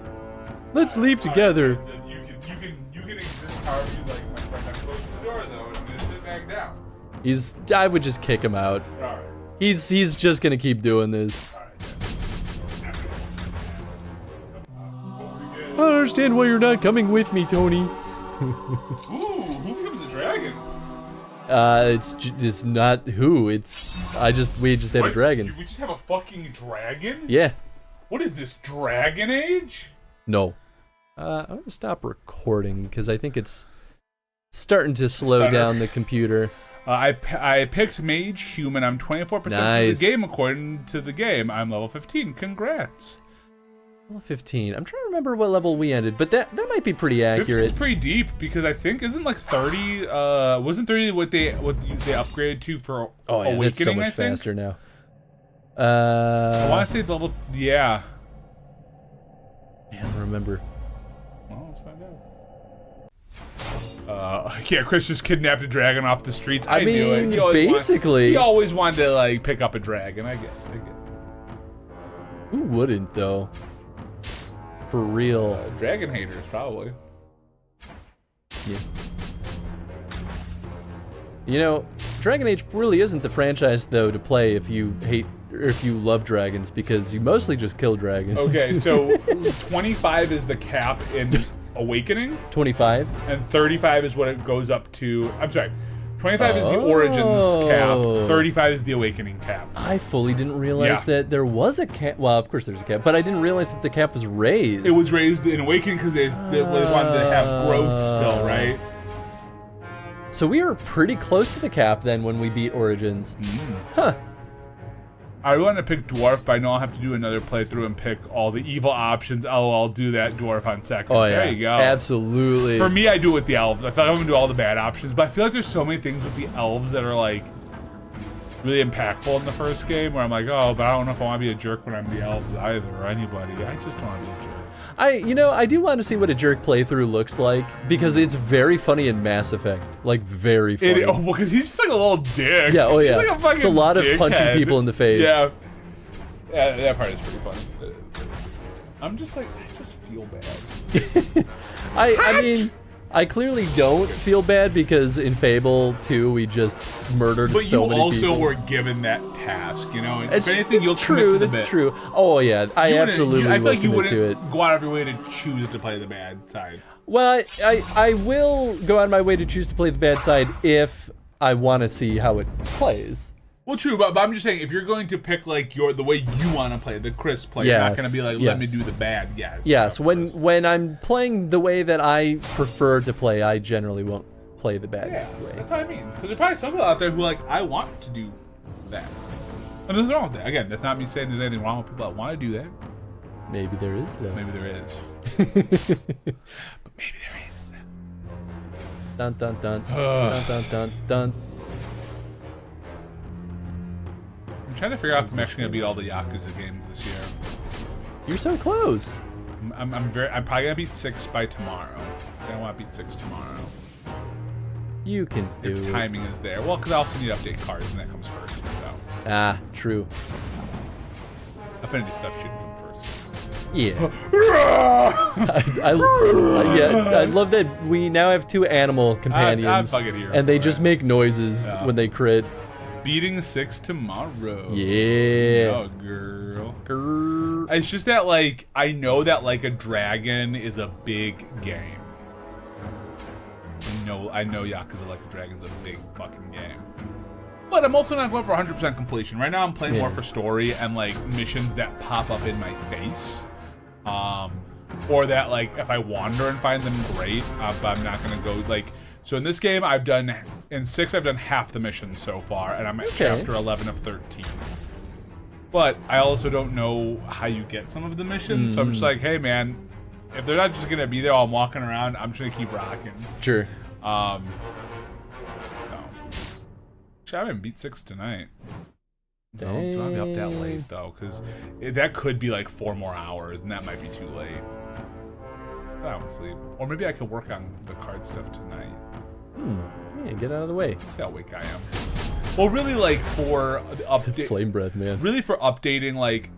Let's leave together. Alright, Jensen, you can exist however you like, my friend. I'm close to the door though, and I'm gonna sit back down. I would just kick him out. Alright. He's just gonna keep doing this. I don't understand why you're not coming with me, Tony. Ooh, who becomes a dragon? It's not who. We just had a What? dragon. We just have a fucking dragon? Yeah. What is this, Dragon Age? No. I'm gonna stop recording because I think it's starting to slow Stutter. down the computer. I picked Mage Human. I'm 24% Nice. of the game according to the game. I'm level 15. Congrats. Level 15. I'm trying to remember what level we ended, but that might be pretty accurate. 15's pretty deep because I think isn't like 30. Wasn't 30 what they upgraded to for Oh yeah, Awakening? that's so much I think? faster now. I want to say level. Yeah. I don't remember. Well, let's find out. Yeah, Chris just kidnapped a dragon off the streets. I knew it. mean, He always basically. he always wanted to like pick up a dragon. I get it. Who wouldn't though? For real. Dragon haters, probably. Yeah. You know, Dragon Age really isn't the franchise though to play if you hate or if you love dragons, because you mostly just kill dragons. Okay, so 25 is the cap in Awakening. 25? And 35 is what it goes up to. I'm sorry. 25 is the Origins cap. 35 is the Awakening cap. I fully didn't realize that there was a cap. Well, of course there's a cap, but I didn't realize that the cap was raised. It was raised in Awakening because they wanted to have growth still, right? So we were pretty close to the cap then when we beat Origins. Huh. I want to pick Dwarf, but I know I'll have to do another playthrough and pick all the evil options. Oh, I'll do that Dwarf on second. Oh, yeah. There you go. Absolutely. For me, I do it with the elves. I feel like I'm going to do all the bad options, but I feel like there's so many things with the elves that are, like, really impactful in the first game where I'm like, oh, but I don't know if I want to be a jerk when I'm the elves either, or anybody. I just don't want to be a jerk. I do want to see what a jerk playthrough looks like, because it's very funny in Mass Effect. Like, very funny. Well, because he's just like a little dick. Yeah, oh yeah. He's like a fucking it's a lot of punching people in the face. Yeah. Yeah, that part is pretty funny. I'm just like, I just feel bad. I mean, I clearly don't feel bad because in Fable 2 we just murdered so many people. But you also were given that task, you know? And It's if anything, you'll true, commit to the that's bit. true. Oh yeah, I absolutely I feel like you will commit to wouldn't it. go out of your way to choose to play the bad side. Well, I will go out of my way to choose to play the bad side if I want to see how it plays. Well, true, but I'm just saying, if you're going to pick like the way you want to play, the Chris play, you're not going to be like, let me do the bad guys. Yes, when I'm playing the way that I prefer to play, I generally won't play the bad way. That's what I mean. Because there's probably some people out there who like, I want to do that. And there's nothing wrong with that. Again, that's not me saying there's anything wrong with people that want to do that. Maybe there is, though. Maybe there is. But maybe there is. Dun dun dun dun dun dun dun. I'm trying to figure out if I'm actually gonna beat all the Yakuza games this year. You're so close. I'm probably gonna beat 6 by tomorrow. I want to beat 6 tomorrow. You can do it. If timing is there. Well, because I also need to update cards, and that comes first. So. Ah, true. Affinity stuff should come first. Yeah. I love that we now have 2 animal companions. I'm fucking here. And they just make noises when they crit. Beating 6 tomorrow. Yeah. Oh, girl. It's just that, like, I know that, like, a dragon is a big game. I know Yakuza Like a Dragon's a big fucking game. But I'm also not going for 100% completion. Right now I'm playing more for story and, like, missions that pop up in my face. Or that, like, if I wander and find them, great. But I'm not going to go, like... So in this game, in 6, I've done half the missions so far, and I'm at chapter 11 of 13. But I also don't know how you get some of the missions, so I'm just like, hey man, if they're not just gonna be there while I'm walking around, I'm just gonna keep rocking. Sure. No. Actually, I haven't beat 6 tonight. No, do I be up that late though? Because that could be like 4 more hours, and that might be too late. I don't sleep. Or maybe I could work on the card stuff tonight. Yeah, get out of the way. See how weak I am. Well, really, like, for update... Flame breath, man. Really, for updating, like,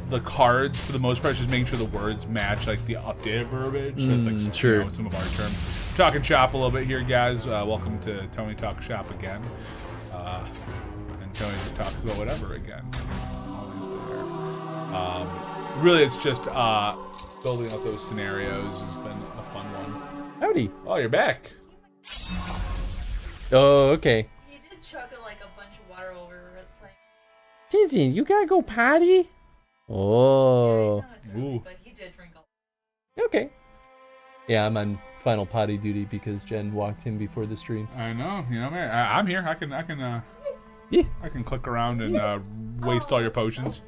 the cards, for the most part, just making sure the words match, like, the updated verbiage. So it's, like, sure. You know, some of our terms. Talking shop a little bit here, guys. Welcome to Tony Talk Shop again. And Tony just talks about whatever again. Always there. Really, it's just building out those scenarios has been a fun one. Howdy. Oh, you're back. Oh, okay. He did chuck like a bunch of water over it playing. Tizzy, you gotta go potty? Oh. Yeah, it's early, but he did drink a lot. Okay. Yeah, I'm on final potty duty because Jen walked in before the stream. I know, you know, man. I'm here. I can click around and waste all your potions.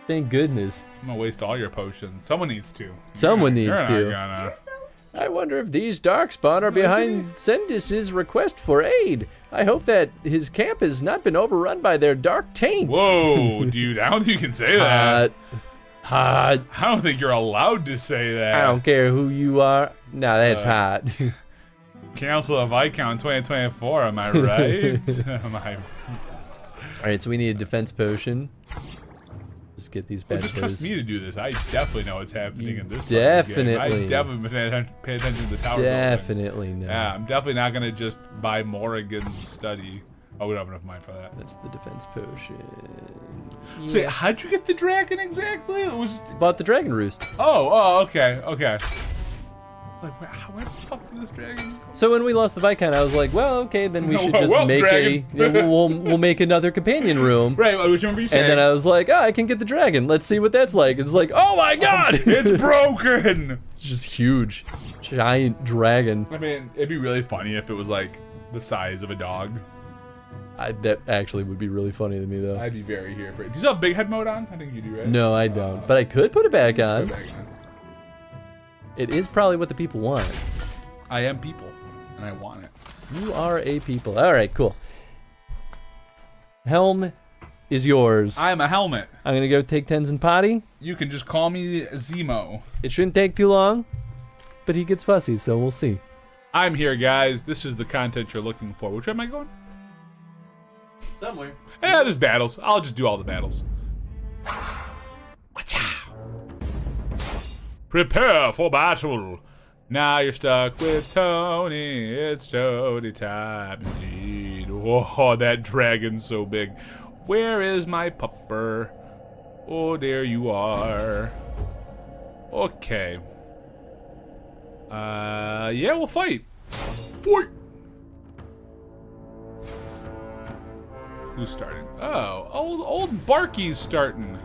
Thank goodness. I'm gonna waste all your potions. Someone needs to. Someone needs to. Gonna... I wonder if these Darkspawn are behind Sendis's request for aid. I hope that his camp has not been overrun by their dark taints. Whoa, dude, I don't think you can say that. Hot. I don't think you're allowed to say that. I don't care who you are. No, that's hot. Council of Viscount 2024, am I right? Alright, so we need a defense potion. Just get these bad just boys. trust me to do this. I definitely know what's happening in this Definitely. game. I definitely pay attention to the tower Definitely building. no. Yeah, I'm definitely not going to just buy Morrigan's study. Oh, we don't have enough mind for that. That's the defense potion. Wait, how'd you get the dragon exactly? It was. Bought the dragon roost. Oh, okay. Like, where the fuck did this dragon? So when we lost the Viscount, I was like, well, okay, then we should just Well, make dragon. we'll make another companion room. Right, which remember you saying? And then I was like, I can get the dragon. Let's see what that's like. It's like, oh my god! It's broken! It's just huge. Giant dragon. I mean, it'd be really funny if it was like the size of a dog. That actually would be really funny to me, though. I'd be very here for it. Do you still have big head mode on? I think you do, right? No, I don't. But I could put it back on. Put it back on. It is probably what the people want. I am people, and I want it. You are a people. All right, cool. Helm is yours. I am a helmet. I'm going to go take Tenzin potty. You can just call me Zemo. It shouldn't take too long, but he gets fussy, so we'll see. I'm here, guys. This is the content you're looking for. Which way am I going? Somewhere. Yeah, there's battles. I'll just do all the battles. Prepare for battle. Now you're stuck with Tony. It's Tony time indeed. Oh, that dragon's so big. Where is my pupper? Oh, there you are. Okay. Yeah, we'll fight. Fight! Who's starting? Oh, old Barky's starting.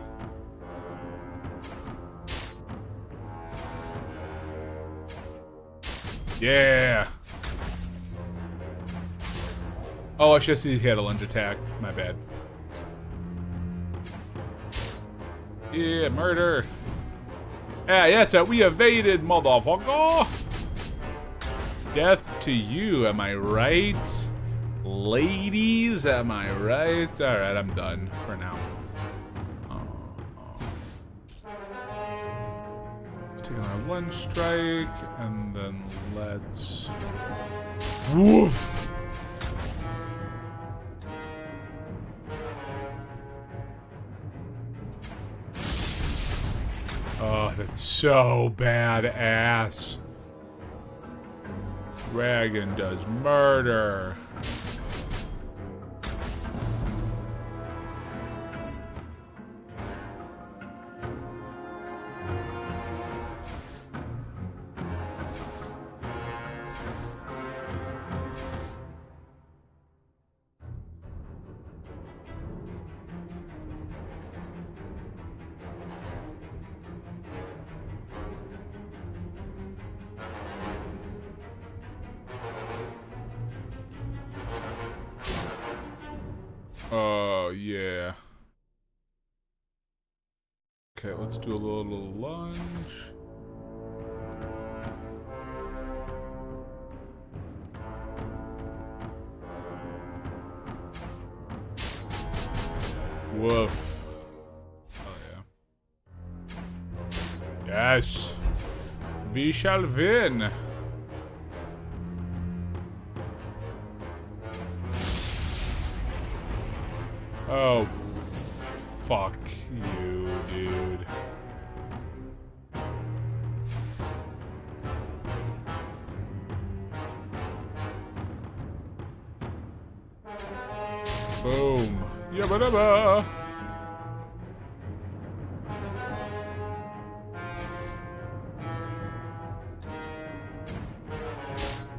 Yeah. Oh, I should see he had a lunge attack. My bad. Yeah, murder. Yeah, that's it. We evaded, motherfucker. Death to you, am I right? Ladies, am I right? Alright, I'm done for now. Let's take another lunge strike, and then let's... Woof! Oh, that's so badass. Dragon does murder. Oh, yeah. Okay, let's do a little lunge. Woof. Oh, yeah. Yes. We shall win. Oh, fuck you, dude. Boom. Yabba dabba.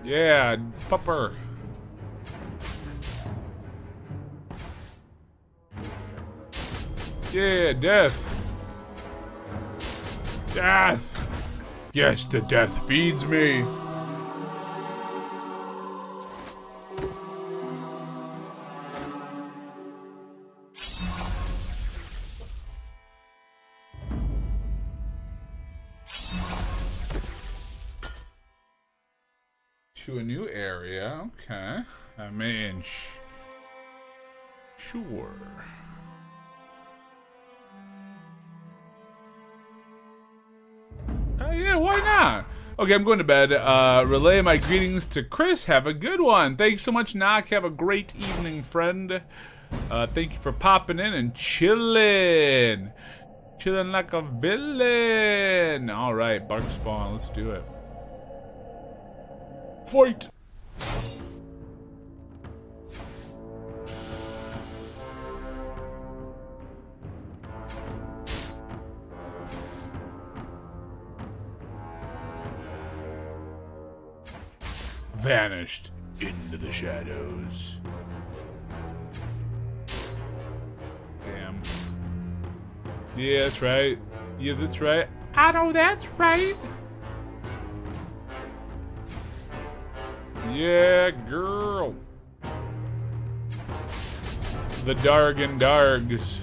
Yeah, pupper. Yeah, death. Death. Yes, the death feeds me. To a new area, okay. I mean, sure. Yeah, why not? Okay, I'm going to bed. Relay my greetings to Chris. Have a good one. Thanks so much, Knock. Have a great evening, friend. Thank you for popping in and chilling. Chilling like a villain. All right, Bark Spawn. Let's do it. Fight. vanished into the shadows. Damn. Yeah, that's right. Yeah, that's right. I know that's right. Yeah, girl. The Dargan Dargs.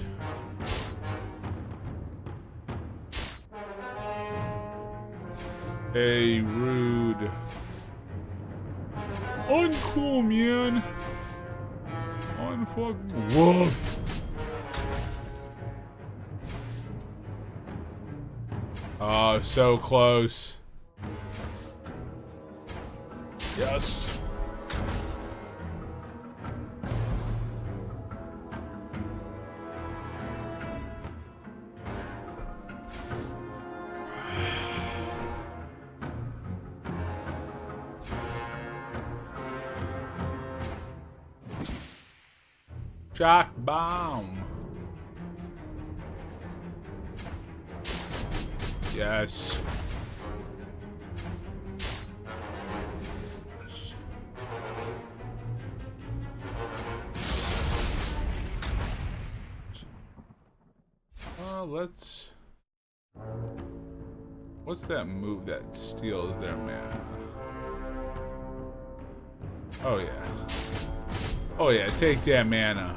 Hey, rude. Uncool, man. Unfucking woof. Oh, so close. Yes. Shock bomb. Yes. Let's. What's that move that steals their mana? Oh yeah. Oh yeah, take that mana.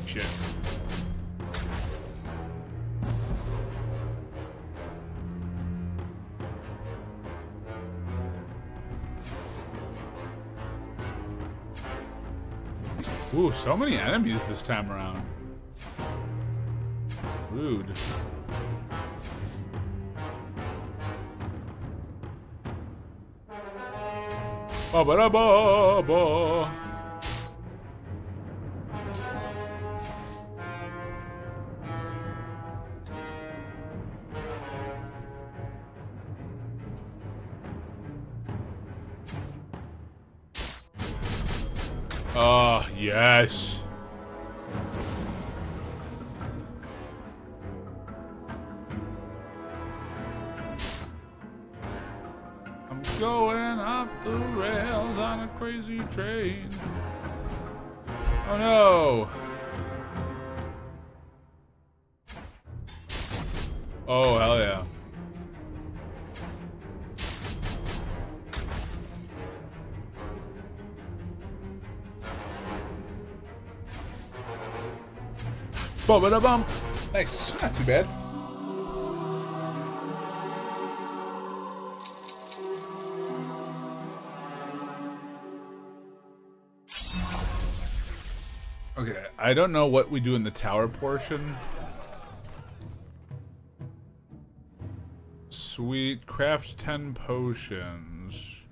Shit. Ooh, so many enemies this time around. Rude. Ba ba da ba ba. Oh, yes. I'm going off the rails on a crazy train. Oh no. Oh, hell yeah. Bum. Nice. Not too bad. Okay, I don't know what we do in the tower portion. Sweet. Craft 10 potions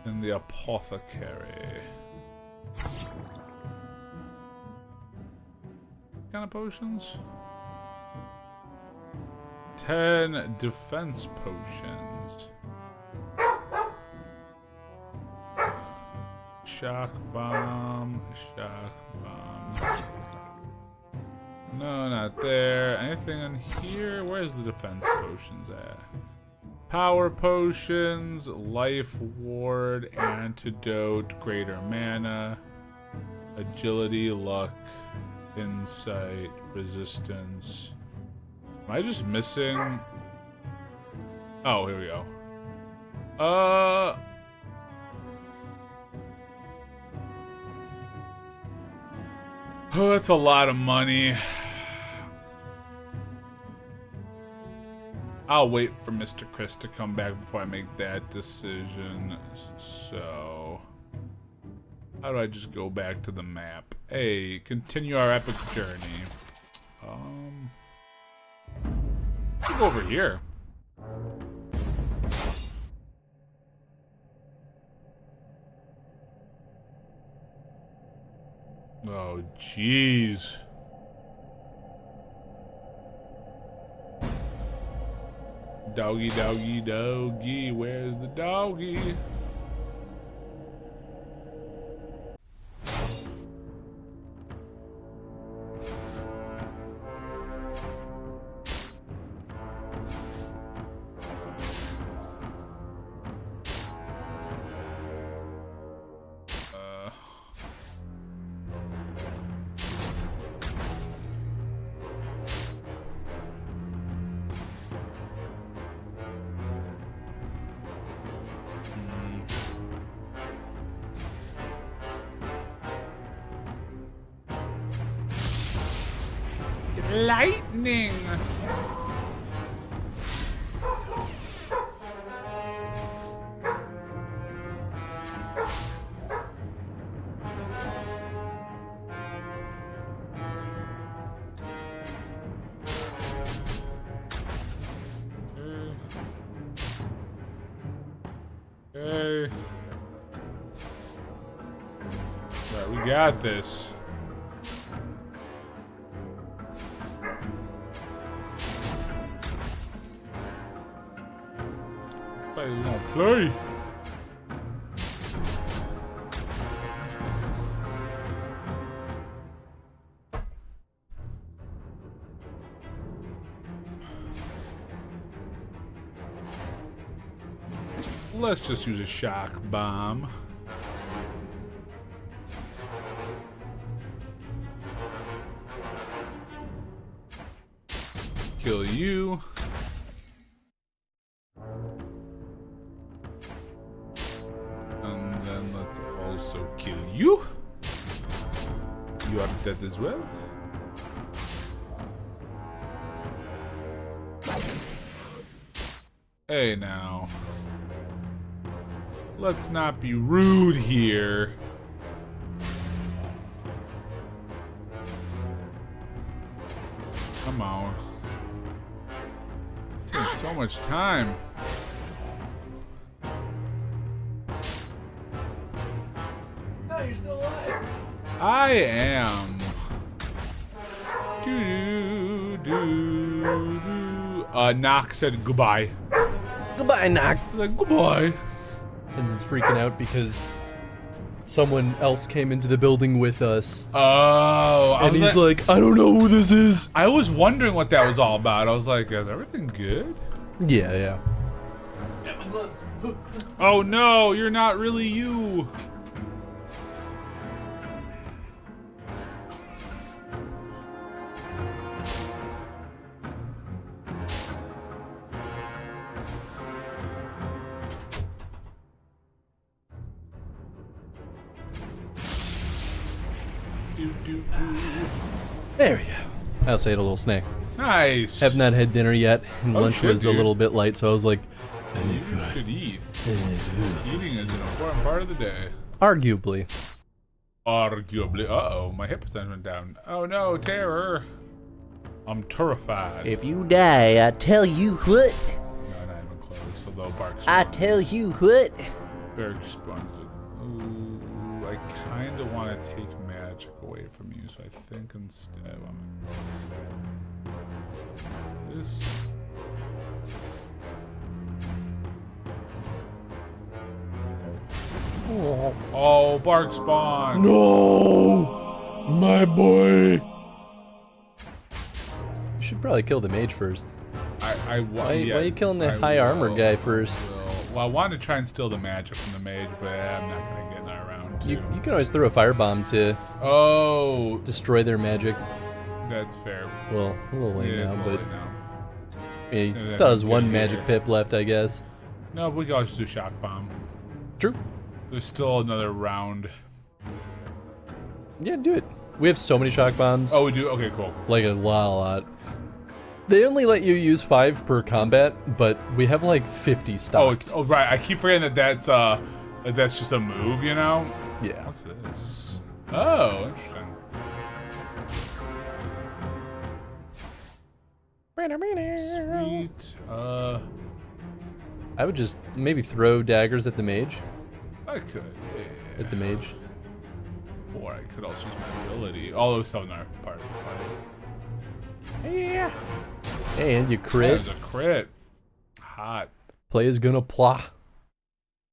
in the apothecary. Kind of potions? 10 defense potions. Shock bomb. No, not there. Anything in here? Where's the defense potions at? Power potions, life ward, antidote, greater mana, agility, luck, insight, resistance. Am I just missing? Oh, here we go. Oh, that's a lot of money. I'll wait for Mr. Chris to come back before I make that decision. So, how do I just go back to the map? Hey, continue our epic journey. I'll go over here. Oh, jeez. Doggy, doggy, doggy. Where's the doggy? Lightning. Okay. Right, we got this. We gonna play. Let's just use a shock bomb. Kill you. And then let's also kill you. You are dead as well. Hey now. Let's not be rude here. Come on. It's taking so much time. Oh, you're still alive. I am. Do do do. Knock said goodbye. Goodbye, Knock. Like goodbye. Tenzin's freaking out because someone else came into the building with us. Oh, And he's like, I don't know who this is. I was wondering what that was all about. I was like, is everything good? Yeah, yeah. Got my gloves. Oh no, you're not really you. There we go. I also ate a little snack. Nice. Have not had dinner yet, and Oh, lunch shit, was a dude. little bit light, so I was like, You should eat. Eating is an important part of the day. arguably. Arguably. Uh-oh, my hip percentage went down. Oh no, terror. I'm terrified. If you die, I tell you what. No, not even close. Although Bark I spawns. tell you what. Bark spawns. Ooh, I kind of want to take magic away from you, so I think instead I'm gonna do this. Oh, Bark spawn. No! My boy! You should probably kill the mage first. Why are you killing the high armor guy first? Well, I wanted to try and steal the magic from the mage, but I'm not gonna get that around to. You can always throw a firebomb to destroy their magic. That's fair. It's a little late Yeah, now, it's a but little late now. yeah, he So that still has would be one good magic here. pip left, I guess. No, we can always do shock bomb. True. There's still another round. Yeah, do it. We have so many shock bombs. Oh, we do? Okay, cool. Like a lot. They only let you use 5 per combat, but we have like 50 stocked. Oh, right. I keep forgetting that's just a move, you know? Yeah. What's this? Oh, interesting. Sweet. I would just maybe throw daggers at the mage. I could. Yeah. At the mage. Or I could also use my ability. All those still not part of the fight. Yeah. And you crit. That was a crit. Hot. Play is gonna plah.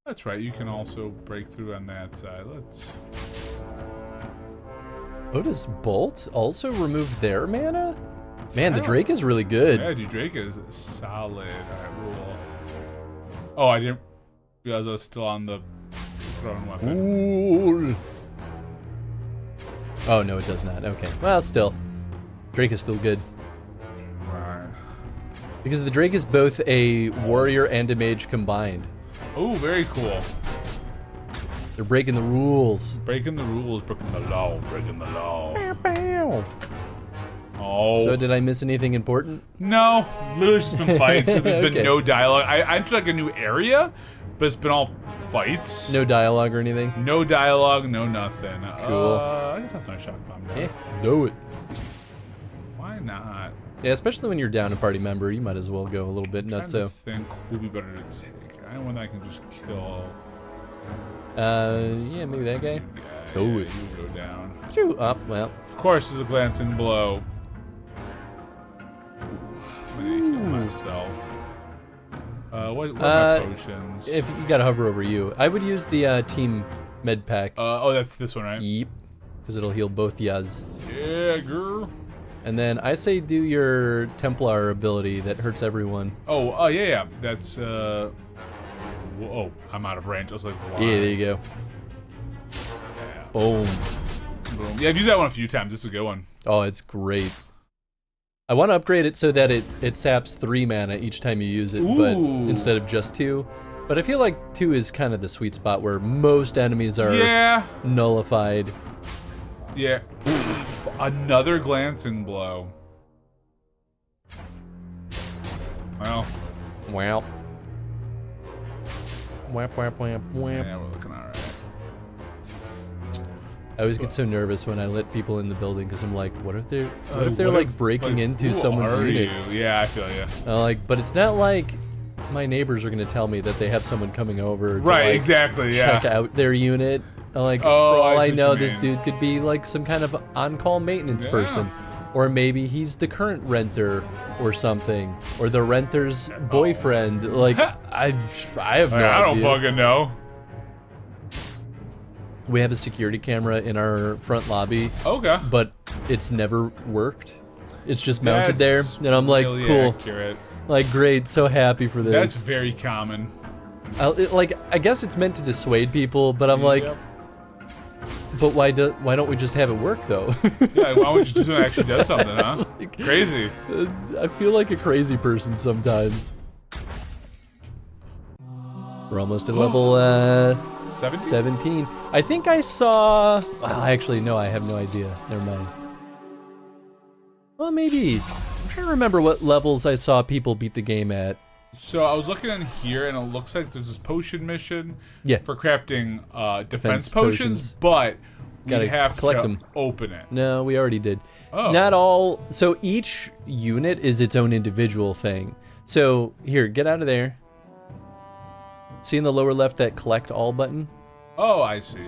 That's right. You can also break through on that side. Let's. Oh, does Bolt also remove their mana? Man, the Drake is really good. Yeah, dude, Drake is solid. Alright, rule. Oh, I didn't realize I was still on the throwing weapon. Cool. Oh, no, it does not. Okay. Well, still. Drake is still good. Right. Because the Drake is both a warrior and a mage combined. Oh, very cool. They're breaking the rules. Breaking the rules, breaking the law, breaking the law. Bow. Oh, So did I miss anything important? No, literally just been fights. There's been Okay. no dialogue. I entered like a new area, but it's been all fights. No dialogue or anything? No dialogue, no nothing. Cool. I can toss my shock bomb now. Yeah, do it. Why not? Yeah, especially when you're down a party member, you might as well go a little bit Trying to nutso. think would be better to take. I know one that I can just kill. Yeah, maybe that guy. Yeah, Do yeah, it. you go down. Shoo, up, well. Of course, there's a glancing blow. I'm gonna heal myself. What are my potions? If you gotta hover over you, I would use the team med pack. Oh, that's this one, right? Yep, because it'll heal both yas. Yeah, girl. And then I say do your Templar ability that hurts everyone. Oh, yeah. That's whoa, I'm out of range. I was like, why? Yeah, there you go. Yeah. Boom. Boom. Yeah, I've used that one a few times. This is a good one. Oh, it's great. I want to upgrade it so that it saps 3 mana each time you use it, but Ooh. instead of just 2. But I feel like 2 is kind of the sweet spot where most enemies are nullified. Yeah. Another glancing blow. Well. Wow. Whap, whap, whap, whap. Yeah, we're looking alright. I always get so nervous when I let people in the building because I'm like, what if they're What like if, breaking like, into who someone's are unit? you? Yeah, I feel you. I'm like, but it's not like my neighbors are gonna tell me that they have someone coming over to Right, like, exactly, yeah. check out their unit. I'm like, Oh, for all I I see know, what you this mean. dude could be like some kind of on-call maintenance Yeah. person. Or maybe he's the current renter or something. Or the renter's boyfriend. Like, I have no I don't idea. fucking know. We have a security camera in our front lobby. Okay. But it's never worked. It's just mounted That's there. And I'm like, really cool. accurate. Like, great, so happy for this. That's very common. I guess it's meant to dissuade people, but I'm like, Yep. but why don't we just have it work though? Yeah, why don't you just do something that actually does something, huh? Crazy. I feel like a crazy person sometimes. We're almost at level 17. I think I saw. Well, actually, no, I have no idea. Never mind. Well, maybe. I'm trying to remember what levels I saw people beat the game at. So I was looking in here, and it looks like there's this potion mission for crafting defense potions, but Gotta we have collect to them. open it. No, we already did. Oh. Not all. So each unit is its own individual thing. So here, get out of there. See in the lower left that collect all button? Oh, I see.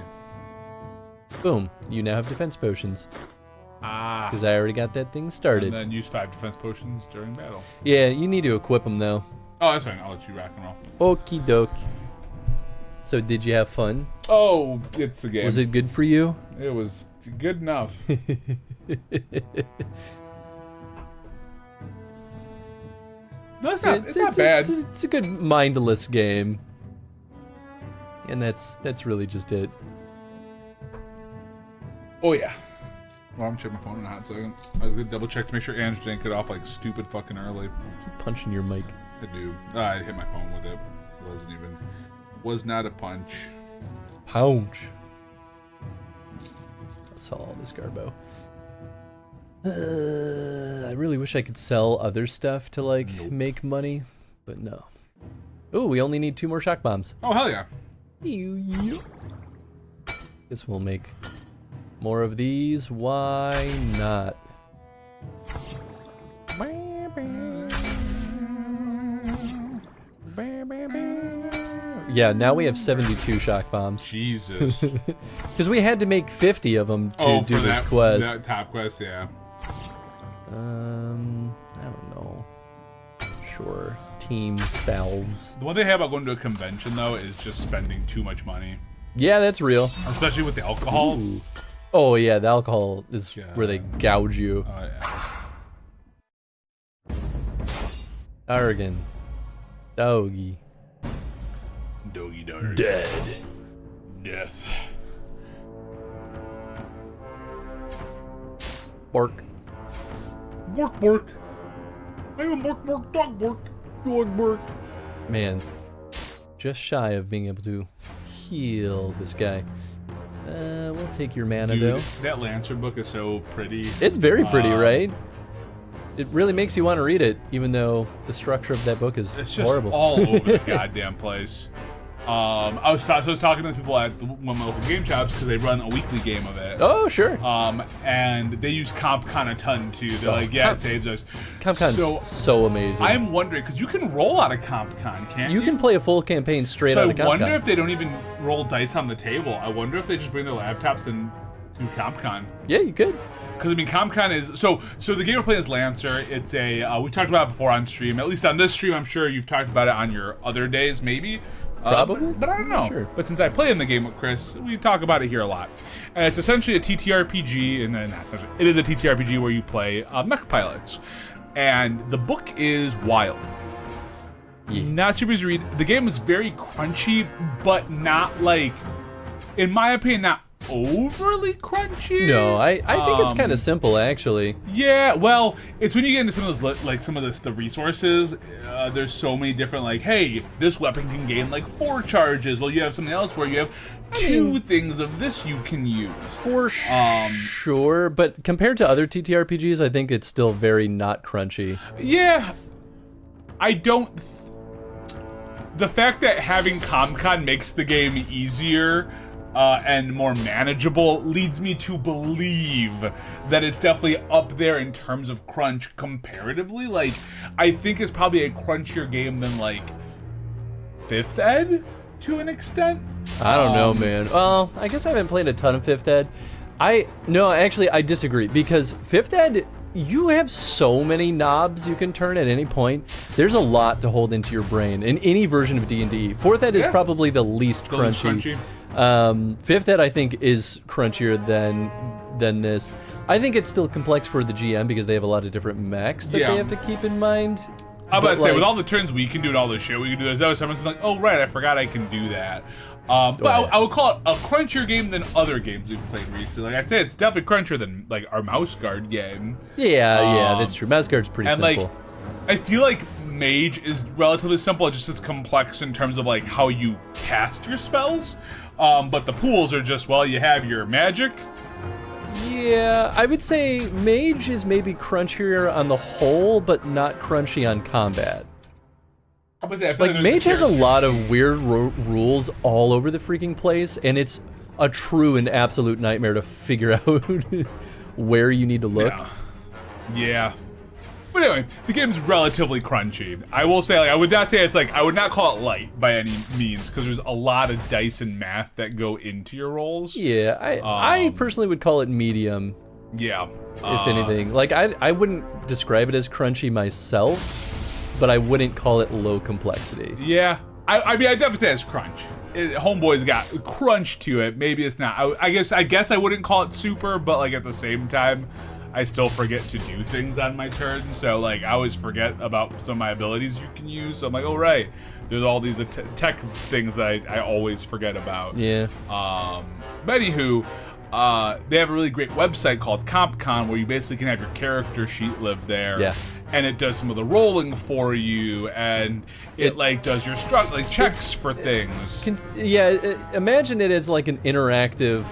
Boom. You now have defense potions. Ah. Because I already got that thing started. And then use 5 defense potions during battle. Yeah, you need to equip them though. Oh, that's fine. I'll let you rock and roll. Okie doke. So did you have fun? Oh, it's a game. Was it good for you? It was good enough. No, it's not bad. It's a good mindless game. And that's really just it. Oh, yeah. Well, I'm checking my phone in a hot second. I was gonna double check to make sure Ange didn't get off like stupid fucking early. Keep punching your mic. I do. I hit my phone with it. Was not a punch. Punch. I'll sell all this garbo. I really wish I could sell other stuff to like make money, but no. Ooh, we only need 2 more shock bombs. Oh, hell yeah. Guess we'll make more of these. Why not? Yeah, now we have 72 shock bombs. Jesus. Because we had to make 50 of them to do for this that, quest. That top quest, yeah. I don't know. Sure. Team salves. The one thing I have about going to a convention, though, is just spending too much money. Yeah, that's real. Especially with the alcohol. Ooh. Oh, yeah, the alcohol is where they gouge you. Oh, yeah. Arrogant. Doggy. Doggy dog. Dead. Death. Bork. Bork, bork. I'm a bork, bork, dog, bork. Dog, bork. Man, just shy of being able to heal this guy. We'll take your mana, Dude, though. that Lancer book is so pretty. It's very pretty, right? it really makes you want to read it, even though the structure of that book is It's just horrible. all over the goddamn place. I was talking to people at one of my local game shops because they run a weekly game of it. Oh, sure. And they use CompCon a ton too. They're like, yeah, it saves us. CompCon's so amazing. I'm wondering because you can roll out of CompCon, can't you? You can play a full campaign straight out of CompCon. I wonder if they don't even roll dice on the table. I wonder if they just bring their laptops and do CompCon. Yeah, you could. Because I mean, CompCon is so the game we're playing is Lancer. It's a we talked about it before on stream. At least on this stream, I'm sure you've talked about it on your other days, maybe. Probably, but I don't know. Sure. But since I play in the game with Chris, we talk about it here a lot. And it's essentially a TTRPG, and then it is a TTRPG where you play mech pilots. And the book is wild. Yeah. Not super easy to read. The game is very crunchy, but not like, in my opinion, not overly crunchy. No, I think it's kind of simple actually. Yeah, well, it's when you get into some of those the resources. There's so many different like, hey, this weapon can gain like 4 charges. Well, you have something else where you have 2 things of this you can use. For sure, but compared to other TTRPGs, I think it's still very not crunchy. Yeah, I don't. The fact that having CompCon makes the game easier. And more manageable leads me to believe that it's definitely up there in terms of crunch comparatively. Like, I think it's probably a crunchier game than like 5th Ed to an extent. I don't know, man. Well, I guess I haven't played a ton of 5th Ed. No, actually, I disagree because 5th Ed, you have so many knobs you can turn at any point. There's a lot to hold into your brain in any version of D&D. 4th Ed is probably the least crunchy. 5th Ed, I think, is crunchier than this. I think it's still complex for the GM because they have a lot of different mechs that they have to keep in mind. I'm about to say, with all the turns we can do and all the shit we can do, there's always someone's like, oh, right, I forgot I can do that. But I would call it a crunchier game than other games we've played recently. Like I said, it's definitely crunchier than like our Mouse Guard game. Yeah, that's true. Mouse Guard's pretty simple. Like, I feel like Mage is relatively simple, just as complex in terms of like how you cast your spells. But the pools are just, well, you have your magic. Yeah, I would say Mage is maybe crunchier on the whole, but not crunchy on combat. Like, Mage has a lot of weird rules all over the freaking place, and it's a true and absolute nightmare to figure out where you need to look. Yeah. But anyway, the game's relatively crunchy. I will say, like, I would not say it's like, I would not call it light by any means, because there's a lot of dice and math that go into your rolls. Yeah, I personally would call it medium. Yeah. If anything. Like, I wouldn't describe it as crunchy myself, but I wouldn't call it low complexity. Yeah. I mean, I definitely say it's crunch. Homeboy's got crunch to it. Maybe it's not. I guess I wouldn't call it super, but like at the same time, I still forget to do things on my turn, so like I always forget about some of my abilities you can use. So I'm like, oh right, there's all these tech things that I always forget about. Yeah. But anywho, they have a really great website called CompCon where you basically can have your character sheet live there. Yeah. And it does some of the rolling for you, and it like does your checks for things. Imagine it as like an interactive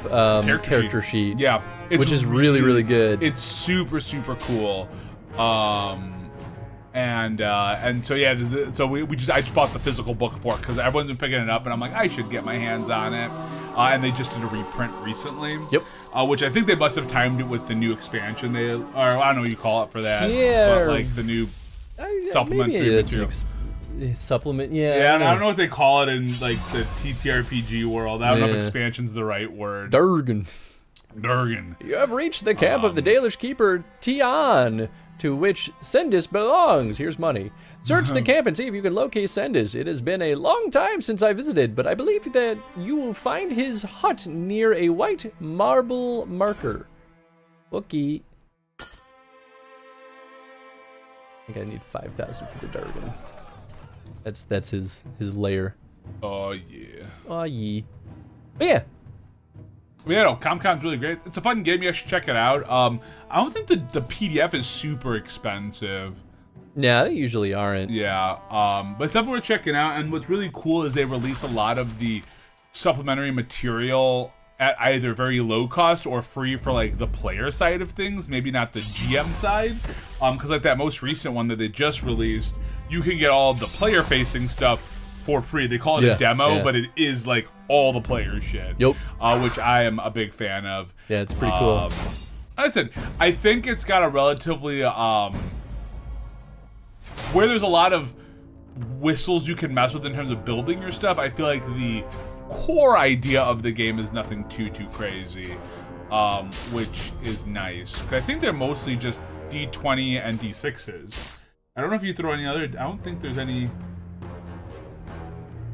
character sheet. Yeah, which is really, really good. It's super, super cool. And so yeah, I just bought the physical book for it because everyone's been picking it up, and I'm like, I should get my hands on it. And they just did a reprint recently. Yep. Which I think they must have timed it with the new expansion or I don't know what you call it for that. Yeah. But like the new supplementary material. Supplement, yeah. Yeah, I don't know what they call it in like the TTRPG world. I don't know if expansion's the right word. Durgan. You have reached the camp of the Dalish keeper Tian, to which Sendis belongs. Here's money. Search the camp and see if you can locate Sendis. It has been a long time since I visited, but I believe that you will find his hut near a white marble marker. Okay. I think I need 5,000 for the Durgan. That's his lair. Oh yeah. Oh yeah. But yeah. Yeah, no, CompCon's really great. It's a fun game. You should check it out. I don't think the PDF is super expensive. Yeah, they usually aren't. Yeah, but it's definitely worth checking out. And what's really cool is they release a lot of the supplementary material at either very low cost or free for like the player side of things, maybe not the GM side. Because like that most recent one that they just released, you can get all of the player facing stuff for free. They call it a demo, but it is like all the player shit. Yep. Which I am a big fan of. Yeah, it's pretty cool. Like I said, I think it's got a relatively where there's a lot of whistles you can mess with in terms of building your stuff. I feel like the core idea of the game is nothing too crazy, which is nice. I think they're mostly just D20 and D6s. I don't know if you throw any other. I don't think there's any.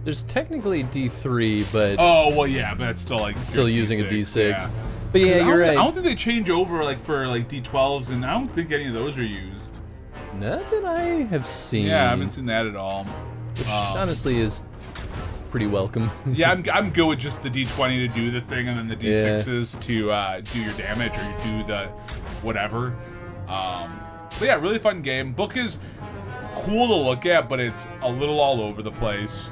There's technically D3, but oh well, yeah, but it's still like still using a D6. Yeah. But yeah, you're right. I don't think they change over like for like D12s, and I don't think any of those are used. Not that I have seen. Yeah, I haven't seen that at all. Which honestly is pretty welcome. Yeah, I'm good with just the D20 to do the thing, and then the D6s to do your damage or do the whatever. But yeah, really fun game. Book is cool to look at, but it's a little all over the place.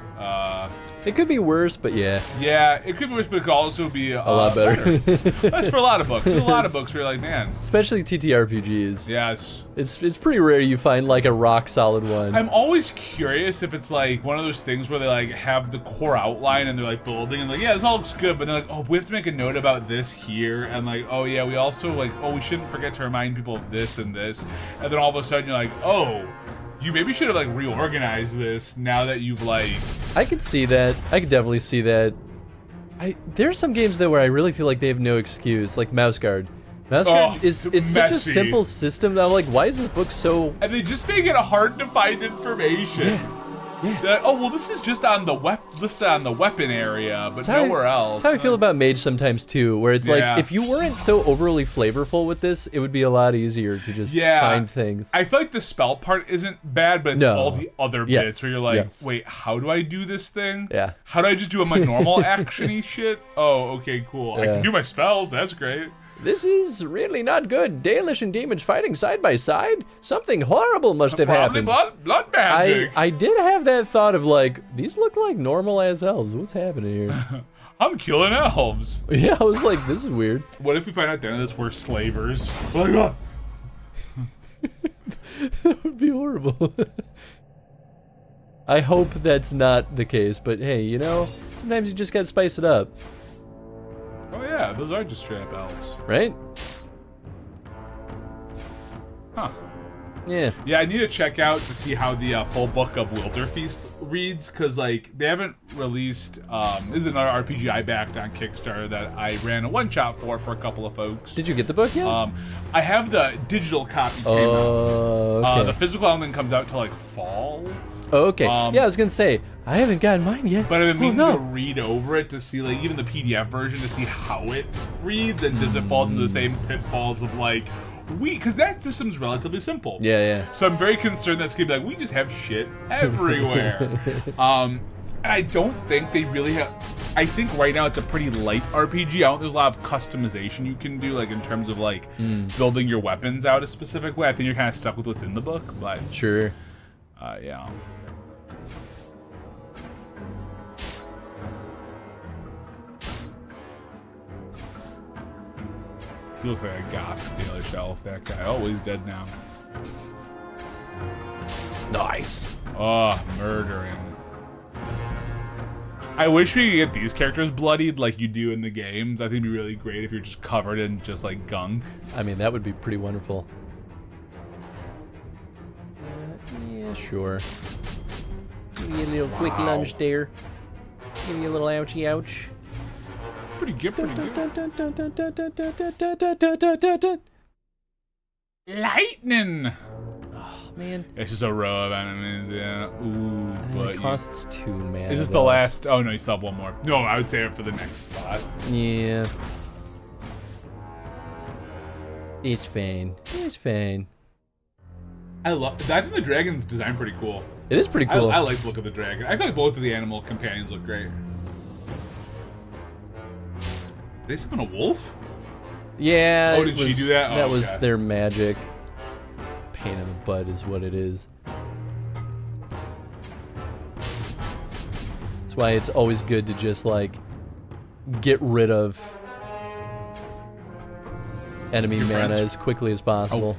It could be worse, but yeah. Yeah, it could be worse, but it could also be a lot better. That's for a lot of books. There's a lot of books where you're like, man. Especially TTRPGs. Yes. It's pretty rare you find like a rock solid one. I'm always curious if it's like one of those things where they like have the core outline and they're like building and like, yeah, this all looks good, but they're like, oh, we have to make a note about this here, and like, oh yeah, we also like, oh, we shouldn't forget to remind people of this and this, and then all of a sudden you're like, oh, you maybe should have like reorganized this now that you've like. I could see that. I could definitely see that. There's some games though where I really feel like they have no excuse, like Mouse Guard. Mouse Guard it's such a simple system that I'm like, why is this book so? And they just make it hard to find information. Yeah. They're like, oh well, this is just on the weapon area, but nowhere else. That's how I feel about Mage sometimes too, where it's like if you weren't so overly flavorful with this, it would be a lot easier to just find things. I feel like the spell part isn't bad, but it's all the other bits where you're like, wait, how do I do this thing? Yeah. How do I just do my normal action-y shit? Oh, okay, cool. I can do my spells. That's great. This is really not good. Dalish and demons fighting side by side? Something horrible must have happened. Blood magic. I did have that thought of like, these look like normal ass elves. What's happening here? I'm killing elves. Yeah, I was like, this is weird. What if we find out at the end of this we're slavers? Oh my god. That would be horrible. I hope that's not the case, but hey, you know, sometimes you just gotta spice it up. Oh yeah, those are just straight up elves. Right? Huh. Yeah. Yeah, I need to check out to see how the full book of Wilderfeast reads, because like they haven't released. This is another RPG I backed on Kickstarter that I ran a one-shot for a couple of folks. Did you get the book yet? I have the digital copy. Okay. The physical element comes out till like fall. Okay. Yeah, I was gonna say I haven't gotten mine yet. But I've been meaning to read over it to see, like, even the PDF version to see how it reads, and does it fall into the same pitfalls of like because that system's relatively simple. Yeah. So I'm very concerned that's gonna be like we just have shit everywhere. And I don't think they really have. I think right now it's a pretty light RPG. I don't think there's a lot of customization you can do, like in terms of like building your weapons out a specific way. I think you're kind of stuck with what's in the book. But sure. Yeah. He looks like a goth at the other shelf, that guy. Oh, he's dead now. Nice. Oh, murdering. I wish we could get these characters bloodied like you do in the games. I think it'd be really great if you're just covered in just like gunk. I mean, that would be pretty wonderful. Yeah, sure. Give me a little quick lunge there. Give me a little ouchie ouch. Pretty good, pretty good. Lightning! Oh, man. It's just a row of enemies, yeah. Ooh, but it costs 2 mana. Is this the last? Oh, no, you still have one more. No, I would save it for the next spot. Yeah. It's fine. It's fine. I think the dragon's design pretty cool. It is pretty cool. I like the look of the dragon. I feel like both of the animal companions look great. They summon a wolf? Yeah. Oh, did she do that? Oh, that was their magic. Pain in the butt is what it is. That's why it's always good to just like get rid of enemy Your mana friends? as quickly as possible.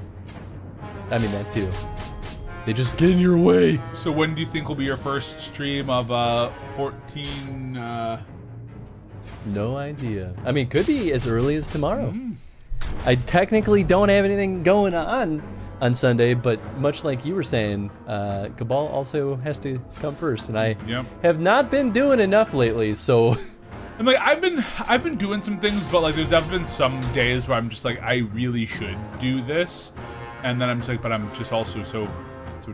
I mean that too. They just get in your way. So when do you think will be your first stream of 14? No idea. I mean, could be as early as tomorrow. I technically don't have anything going on Sunday, but much like you were saying, Cabal also has to come first, and I have not been doing enough lately. So, and like I've been doing some things, but like there's definitely been some days where I'm just like I really should do this, and then I'm just like, but I'm just also so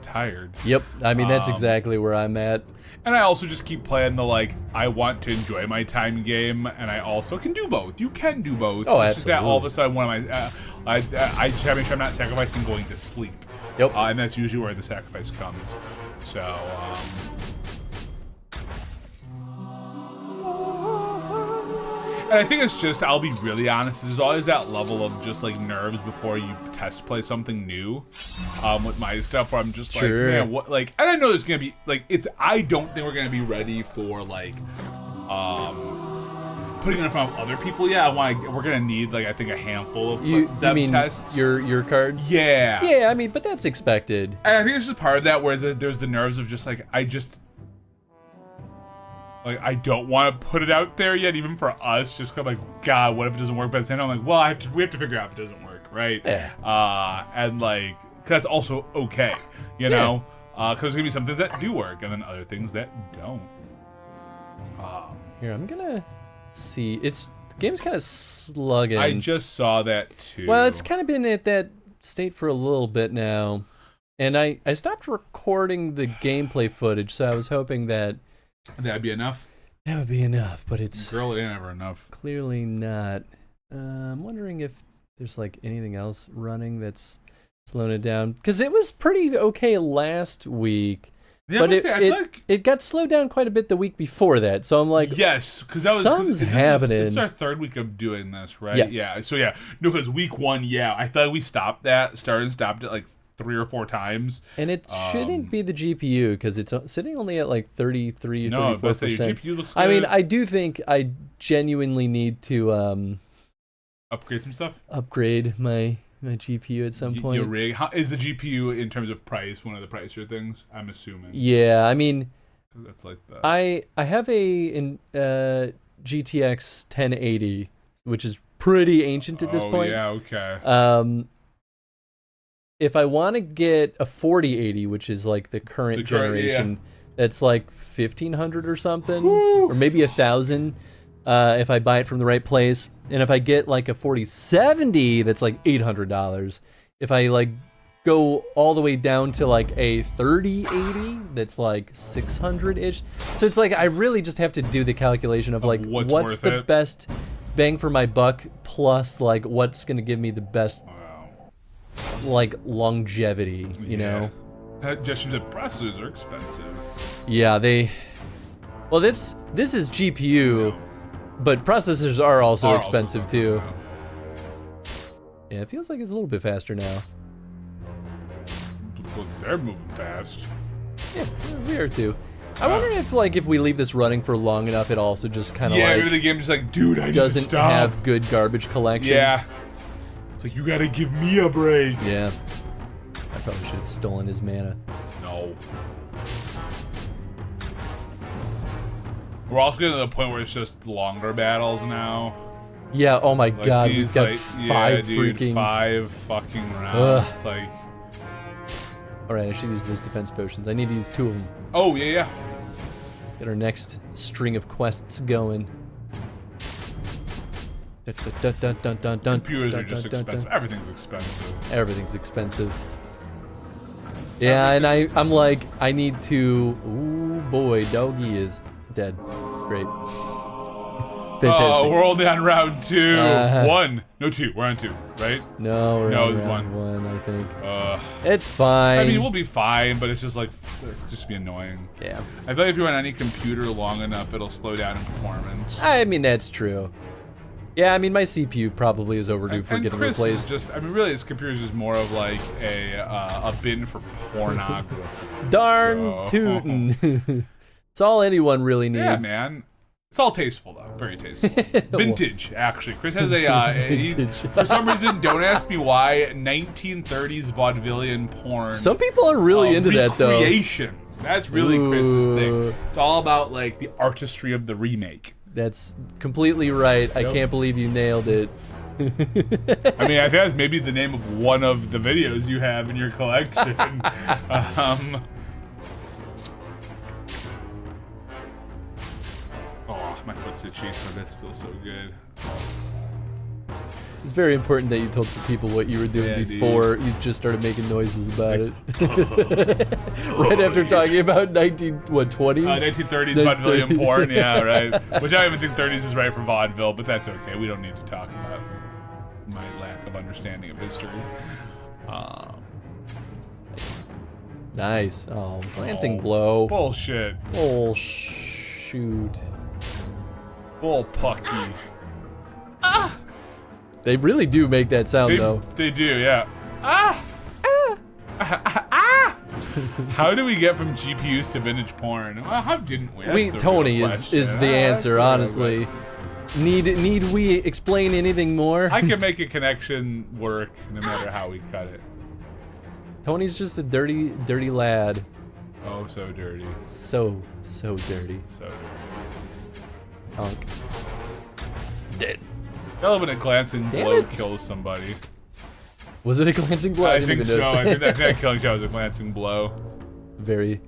tired. Yep. I mean, that's exactly where I'm at. And I also just keep playing the like I want to enjoy my time game, and I also can do both. You can do both. Oh, it's just that absolutely. all of a sudden one of my I just have to make sure I'm not sacrificing going to sleep. Yep. And that's usually where the sacrifice comes. So. And I think it's just, I'll be really honest, there's always that level of just like nerves before you test play something new with my stuff where I'm just like, man, what, like, and I know there's gonna be, like, I don't think we're gonna be ready for like, putting it in front of other people. Yeah, we're gonna need like, I think a handful of dev tests. Your cards? Yeah. Yeah, I mean, but that's expected. And I think it's just part of that, whereas there's the nerves of just like, like, I don't want to put it out there yet, even for us, just cause like, God, what if it doesn't work? But at the same time, I'm like, well, we have to figure out if it doesn't work, right? Yeah. And like, cause that's also okay, you know? Cause there's gonna be some things that do work, and then other things that don't. Here, I'm gonna see. The game's kind of slugging. I just saw that too. Well, it's kind of been at that state for a little bit now. And I stopped recording the gameplay footage, so I was hoping that that'd be enough. That would be enough, but it's girl, it ain't ever enough. Clearly not. I'm wondering if there's like anything else running that's slowing it down, because it was pretty okay last week. Yeah, but it got slowed down quite a bit the week before that, so I'm like, yes, because that was something's happening. This is our third week of doing this, right? Yes. Yeah. So yeah, no, because week 1, I felt like we started and stopped it like 3 or 4 times. And it shouldn't be the GPU, because it's sitting only at like 33, 34%. But your GPU looks good. I mean, I do think I genuinely need to upgrade some stuff. Upgrade my GPU at some point. Your rig. How is the GPU in terms of price one of the pricier things? I'm assuming. Yeah, I mean, that's like the. I have a GTX 1080, which is pretty ancient at this point. Yeah, okay. If I want to get a 4080, which is like the current generation, that's like 1,500 or something, or maybe 1,000. If I buy it from the right place, and if I get like a 4070, that's like $800. If I like go all the way down to like a 3080, that's like 600-ish. So it's like I really just have to do the calculation of like what's the best bang for my buck, plus like what's gonna give me the best like longevity, you know. Just the processors are expensive. Yeah, well, this is GPU. But processors are also expensive too. Yeah, it feels like it's a little bit faster now. Look, they're moving fast. Yeah, we are too. I wonder if we leave this running for long enough, it also just kind of maybe the game's just like, dude, I need to stop. Doesn't have good garbage collection. Yeah. It's like, you gotta give me a break. Yeah. I probably should have stolen his mana. No. We're also getting to the point where it's just longer battles now. Yeah, oh my god, we've got like, 5 freaking... 5 fucking rounds. Ugh. It's like... Alright, I should use those defense potions. I need to use 2 of them. Oh, yeah. Get our next string of quests going. Computers are just expensive. Everything's expensive. Everything's expensive. Yeah, and I'm like, I need to... Ooh, boy, doggy is dead. Great. Fantastic. Oh, we're only on round 2. 1. No, 2. We're on 2, right? No, we're on round 1, I think. It's fine. I mean, we'll be fine, but it's just like, it's just be annoying. Yeah. I feel like if you're on any computer long enough, it'll slow down in performance. I mean, that's true. Yeah, I mean, my CPU probably is overdue for getting Chris replaced. Is just, I mean, really, this computer is just more of like a bin for pornography. Darn tootin'. It's all anyone really needs. Yeah, man. It's all tasteful though, very tasteful. Vintage, actually. Chris has for some reason, don't ask me why, 1930s vaudevillian porn. Some people are really into that though. Recreations. That's really Chris's thing. It's all about like the artistry of the remake. That's completely right. I can't believe you nailed it. I mean, I think that's maybe the name of one of the videos you have in your collection. Oh, my foot's itchy, so this feels so good. It's very important that you told the people what you were doing before you just started making noises about it. Right after talking about 1920s? 1930s vaudevillian porn, yeah, right. Which I don't even think 30s is right for vaudeville, but that's okay. We don't need to talk about my lack of understanding of history. Nice. Oh, glancing blow. Bullshit. Bullshoot. Bull pucky. They really do make that sound, though. They do, yeah. How do we get from GPUs to vintage porn? Well, how didn't we? Tony is the answer, honestly. Need we explain anything more? I can make a connection work no matter how we cut it. Tony's just a dirty lad. Oh, so dirty. So dirty. So dirty. Punk. Dead. I love when a glancing blow kills somebody. Was it a glancing blow? I think so. I think that killing shot was a glancing blow. Very.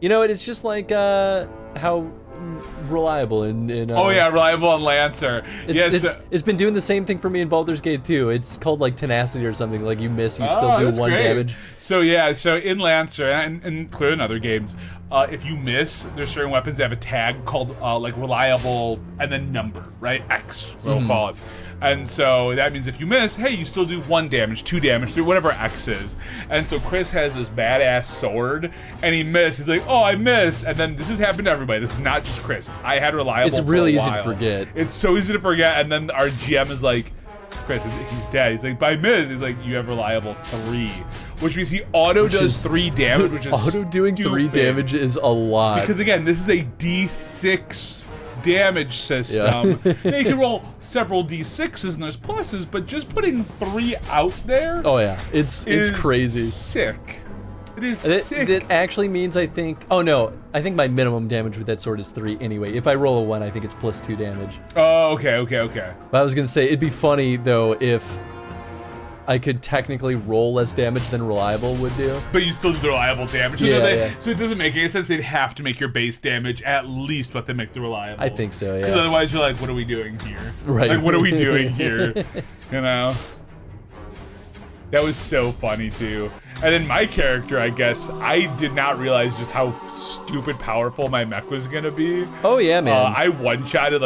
You know, it's just like how reliable in oh yeah, reliable on Lancer. It's been doing the same thing for me in Baldur's Gate 2. It's called like tenacity or something. Like you miss, you still do 1 damage. So yeah, so in Lancer and clearly in other games, if you miss, there's certain weapons that have a tag called like reliable and then number, right? X, we'll call it. And so that means if you miss, hey, you still do 1 damage, 2 damage, 3, whatever X is. And so Chris has this badass sword, and he missed. He's like, oh, I missed. And then this has happened to everybody. This is not just Chris. I had reliable. It's really easy to forget. It's so easy to forget. And then our GM is like, Chris, he's dead. He's like, by miss. He's like, you have reliable 3, which means he does 3 damage, which is auto doing 3 damage is a lot. Because again, this is a D6 damage system. Now you can roll several D6s and there's pluses, but just putting 3 out there. Oh yeah, it's crazy. Sick. It is sick. That actually means I think. Oh no, I think my minimum damage with that sword is 3 anyway. If I roll a 1, I think it's +2 damage. Oh, okay. But I was gonna say it'd be funny though if I could technically roll less damage than reliable would do. But you still do the reliable damage. So, yeah. So it doesn't make any sense. They'd have to make your base damage at least what they make the reliable. I think so, yeah. Because otherwise you're like, what are we doing here? Right. Like, what are we doing here? You know? That was so funny too. And then my character, I guess, I did not realize just how stupid powerful my mech was gonna be. Oh yeah, man. I one-shotted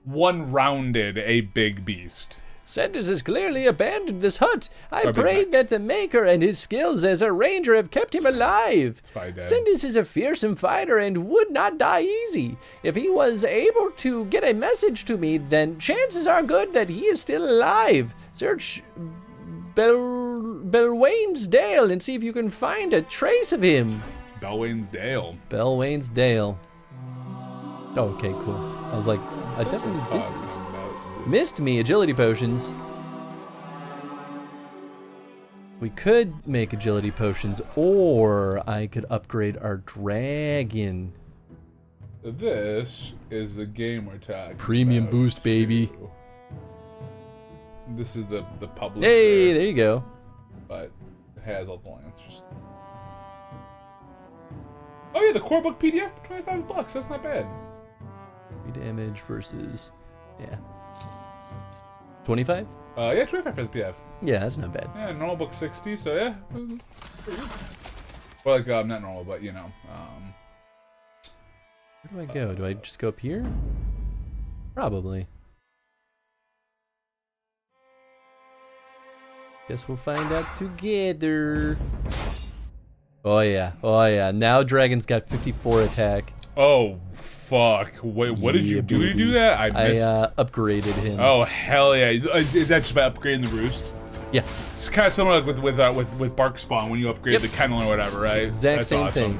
one-rounded a big beast. Sanders has clearly abandoned this hut. I prayed that the Maker and his skills as a ranger have kept him alive. Sanders is a fearsome fighter and would not die easy. If he was able to get a message to me, then chances are good that he is still alive. Search Belwayne's Dale and see if you can find a trace of him. Belwayne's Dale. Belwayne's Dale. Oh, okay, cool. I was like, I definitely did this. Missed me, agility potions. We could make agility potions, or I could upgrade our dragon. This is the game we're talking Premium about boost, baby. Too. This is the publisher. Hey, there you go. But it has all the lancers. Oh yeah, the core book PDF, $25. That's not bad. 3 damage versus, yeah. 25? Yeah, 25 for the PDF. Yeah, that's not bad. Yeah, normal book 60, so yeah. Pretty good. Or like, not normal, but you know. Where do I go? Do I just go up here? Probably. Guess we'll find out together. Oh yeah. Now Dragon's got 54 attack. Oh, fuck. Wait, what did you do to do that? I missed. I upgraded him. Oh, hell yeah. Is that just by upgrading the roost? Yeah. It's kind of similar like with Bark Spawn when you upgrade the kennel or whatever, right? Exact same thing.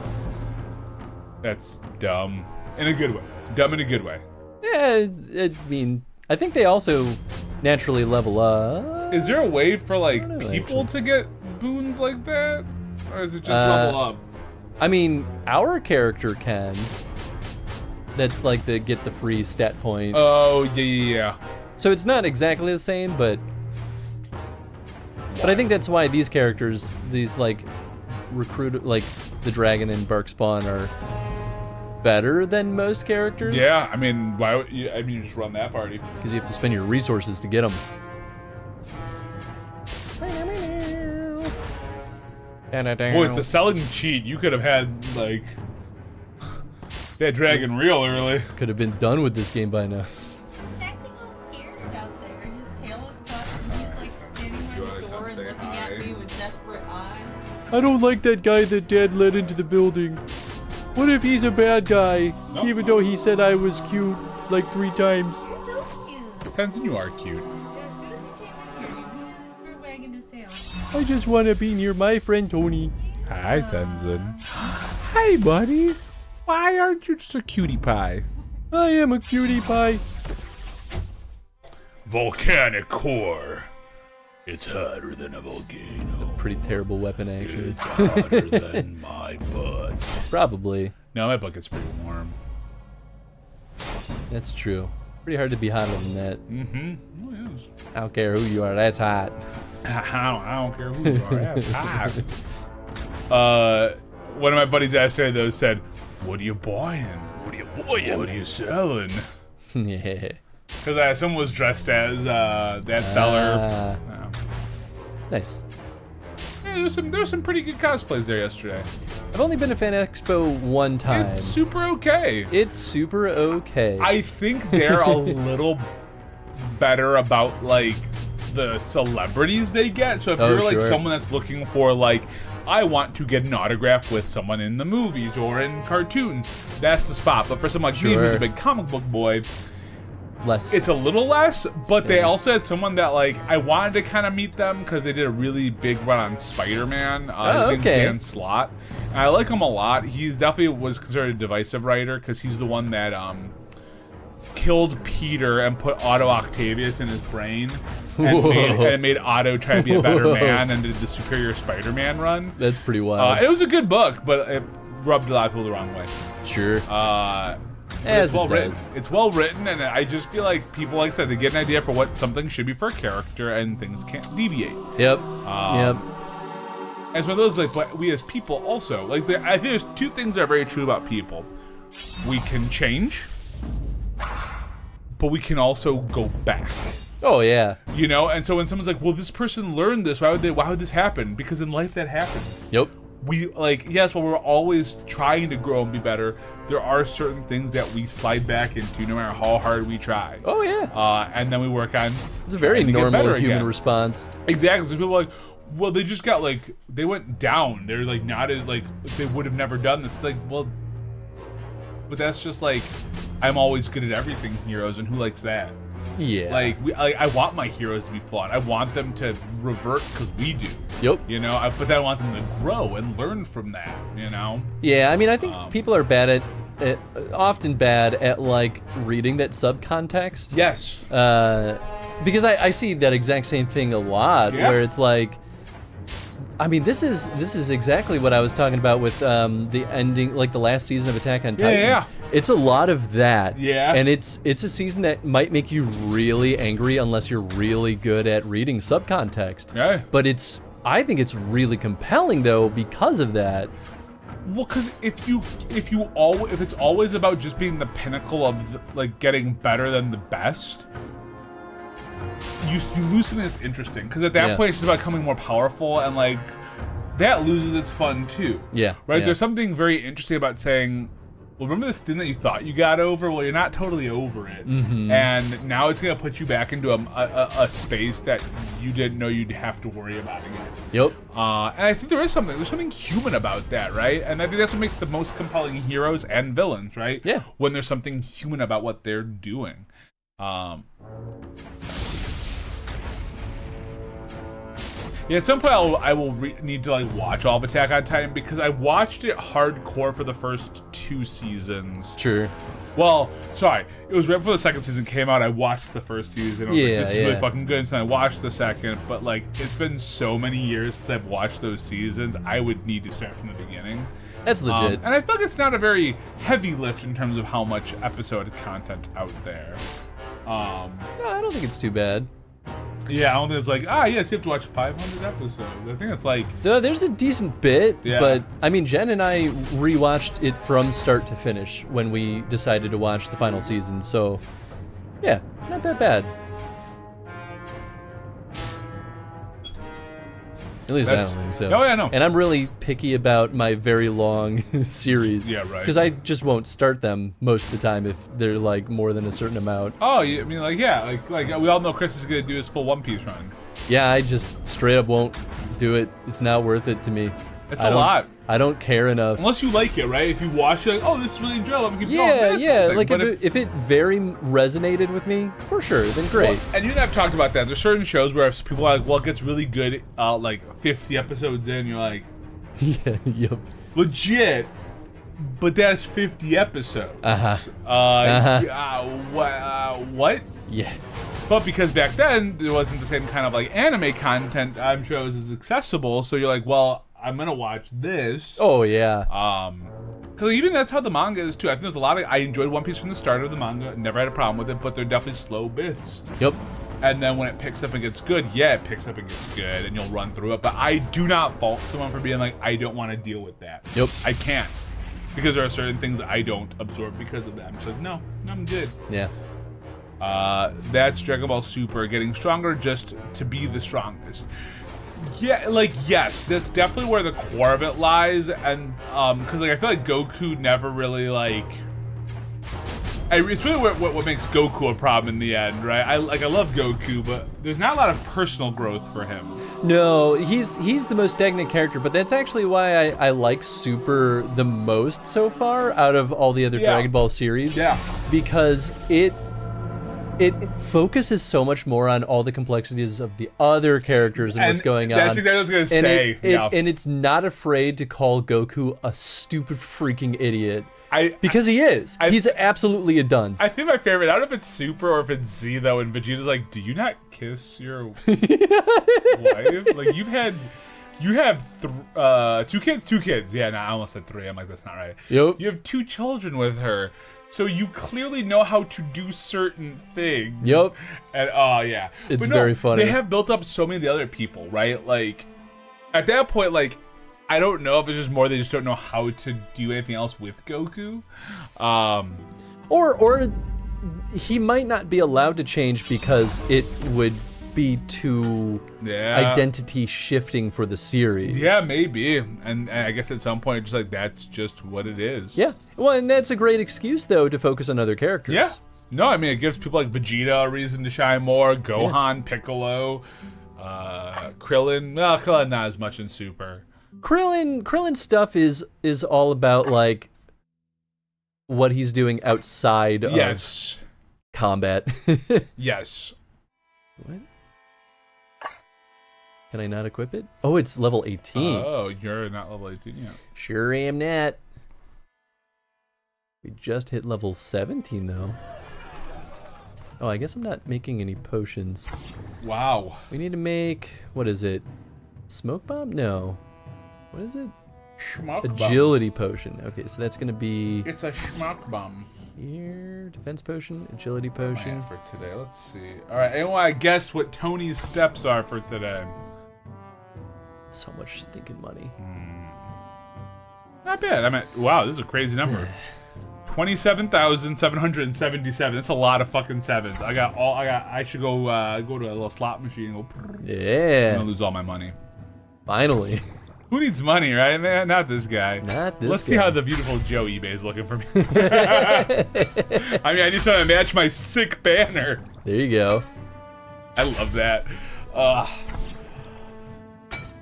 That's dumb. In a good way. Dumb in a good way. Yeah, I mean, I think they also naturally level up. Is there a way for like I don't know, people to get boons like that, or is it just level up? I mean, our character can. That's like the get the free stat point. Oh yeah. So it's not exactly the same, but I think that's why these characters, these like recruit, like the dragon and bark spawn, are better than most characters. Yeah, I mean, why would you? I mean, you just run that party. Because you have to spend your resources to get them. Boy, with the selling cheat, you could have had like that dragon real early. Could have been done with this game by now. He's acting all scared out there. His tail is tucked and he's like standing by the door and looking at me with desperate eyes. I don't like that guy that Dad let into the building. What if he's a bad guy, even though he said I was cute like 3 times? You're so cute. Tenzin, you are cute. Yeah, as soon as he came in here, you were wagging his tail. I just want to be near my friend Tony. Hi, Tenzin. Hi, buddy. Why aren't you just a cutie pie? I am a cutie pie. Volcanic core. It's hotter than a volcano. Pretty terrible weapon, actually. It's hotter than my butt. Probably. No, my butt gets pretty warm. That's true. Pretty hard to be hotter than that. Mm-hmm. Oh, yes. I don't care who you are, that's hot. I don't care who you are. That's hot. One of my buddies yesterday, though, said, "What are you buying? What are you buying? What are you selling?" Yeah. Because someone was dressed as that seller. Nice. Yeah, there was some pretty good cosplays there yesterday. I've only been to Fan Expo one time. It's super okay. It's super okay. I think they're a little better about like the celebrities they get. So if you're like someone that's looking for like, I want to get an autograph with someone in the movies or in cartoons, that's the spot. But for someone like me who's a big comic book boy, less. It's a little less, but they also had someone that like I wanted to kind of meet them because they did a really big run on Spider-Man. His name's Dan Slott. And I like him a lot. He definitely was considered a divisive writer because he's the one that killed Peter and put Otto Octavius in his brain and made Otto try to be a better man and did the Superior Spider-Man run. That's pretty wild. It was a good book, but it rubbed a lot of people the wrong way. Sure. It's well written. It's well written, and I just feel like people, like I said, they get an idea for what something should be for a character, and things can't deviate. Yep. And it's one of those, like, but we as people also, like, I think there's 2 things that are very true about people. We can change, but we can also go back. Oh yeah. You know, and so when someone's like, "Well, this person learned this. Why would this happen?" Because in life that happens. Yep. We like, yes, while we're always trying to grow and be better, there are certain things that we slide back into no matter how hard we try. Oh yeah. And then we work on. It's a very normal human response. Exactly. So people are like, well, they just got like, they went down. They're like not as like they would have never done this. Like, well, but that's just like, I'm always good at everything, heroes, and who likes that? Yeah. Like I want my heroes to be flawed. I want them to revert because we do. Yep. You know, but then I want them to grow and learn from that. You know. Yeah, I mean, I think people are bad at often bad at like reading that subcontext. Yes. Because I see that exact same thing a lot, where it's like, I mean, this is exactly what I was talking about with the ending, like the last season of Attack on Titan. Yeah. It's a lot of that. Yeah. And it's a season that might make you really angry unless you're really good at reading subcontext. Yeah. But I think it's really compelling though because of that. Well, because if it's always about just being the pinnacle of like getting better than the best, you lose something that's interesting. Because at that point, it's just about becoming more powerful, and like that loses its fun too. Yeah. Right. Yeah. There's something very interesting about saying, well, remember this thing that you thought you got over? Well, you're not totally over it, and now it's gonna put you back into a space that you didn't know you'd have to worry about again. Yep. And I think there's something human about that, right? And I think that's what makes the most compelling heroes and villains, right? Yeah. When there's something human about what they're doing. Yeah, at some point I will need to like watch all of Attack on Titan because I watched it hardcore for the first 2 seasons. Sure. Well, sorry. It was right before the second season came out. I watched the first season. I was like, this is really fucking good. So I watched the second. But, like, it's been so many years since I've watched those seasons. I would need to start from the beginning. That's legit. And I feel like it's not a very heavy lift in terms of how much episode content out there. No, I don't think it's too bad. Yeah, I don't think it's like, yes, you have to watch 500 episodes. I think it's like... There's a decent bit, Yeah. but, I mean, Jen and I rewatched it from start to finish when we decided to watch the final season, so, yeah, not that bad. At least I don't think so. Oh, yeah, no. And I'm really picky about my very long series. Yeah, right. Because I just won't start them most of the time if they're, like, more than a certain amount. Oh, I mean, like, yeah. Like we all know Chris is going to do his full One Piece run. Yeah, I just straight up won't do it. It's not worth it to me. It's a lot. I don't care enough. Unless you like it, right? If you watch it, like, oh, this is really enjoyable. I'm gonna keep going. Yeah. Like, if it very resonated with me, for sure, then great. Well, and you and I have talked about that. There's certain shows where if people are like, well, it gets really good, like 50 episodes in, you're like, yeah, yep. Legit, but that's 50 episodes. What? Yeah. But because back then there wasn't the same kind of like anime content on shows as accessible, so you're like, well, I'm gonna watch this. Oh yeah. Because even that's how the manga is too. I think there's a lot of. I enjoyed One Piece from the start of the manga. Never had a problem with it, but they're definitely slow bits. Yep. And then when it picks up and gets good, yeah, it picks up and gets good, and you'll run through it. But I do not fault someone for being like, I don't want to deal with that. Yep. I can't. Because there are certain things that I don't absorb because of that. I'm just like, no, I'm good. Yeah. That's Dragon Ball Super getting stronger just to be the strongest. Yeah, like, yes, that's definitely where the core of it lies. And, because, like, I feel like Goku never really, like... It's really what makes Goku a problem in the end, right? I love Goku, but there's not a lot of personal growth for him. No, he's the most stagnant character, but that's actually why I like Super the most so far out of all the other Dragon Ball series. Yeah. Because it focuses so much more on all the complexities of the other characters and what's going on. That's exactly what I was going to say. And it's not afraid to call Goku a stupid freaking idiot. Because he is. He's absolutely a dunce. I think my favorite, I don't know if it's Super or if it's Z though, and Vegeta's like, do you not kiss your wife? Like, you have two kids. Yeah, no, I almost said 3. I'm like, that's not right. Yep. You have 2 children with her. So you clearly know how to do certain things. Yep. And yeah. It's very funny. They have built up so many of the other people, right? Like, at that point, like, I don't know if it's just more they just don't know how to do anything else with Goku. Or he might not be allowed to change because it would be too identity shifting for the series. Yeah, maybe. And I guess at some point, just like, that's just what it is. Yeah. Well, and that's a great excuse, though, to focus on other characters. Yeah. No, I mean, it gives people like Vegeta a reason to shine more, Gohan, Piccolo, Krillin. Well, Krillin not as much in Super. Krillin stuff is all about, like, what he's doing outside of combat. Yes. What? Can I not equip it? Oh, it's level 18. Oh, you're not level 18 yet. Sure am not. We just hit level 17, though. Oh, I guess I'm not making any potions. Wow. We need to make, what is it? Smoke bomb? No. What is it? Schmuck Agility potion. Okay, so that's gonna be... It's a schmuck bomb. Here, defense potion, agility potion. For today, let's see. All right, anyone want to guess what Tony's steps are for today? So much stinking money. Not bad. I mean, wow, this is a crazy number. 27,777. That's a lot of fucking sevens. I should go to a little slot machine and go. Yeah. I'm gonna lose all my money. Finally. Who needs money, right, man? Not this guy. Not this Let's guy. see how the beautiful Joe eBay is looking for me. I mean, I need something to match my sick banner. There you go. I love that.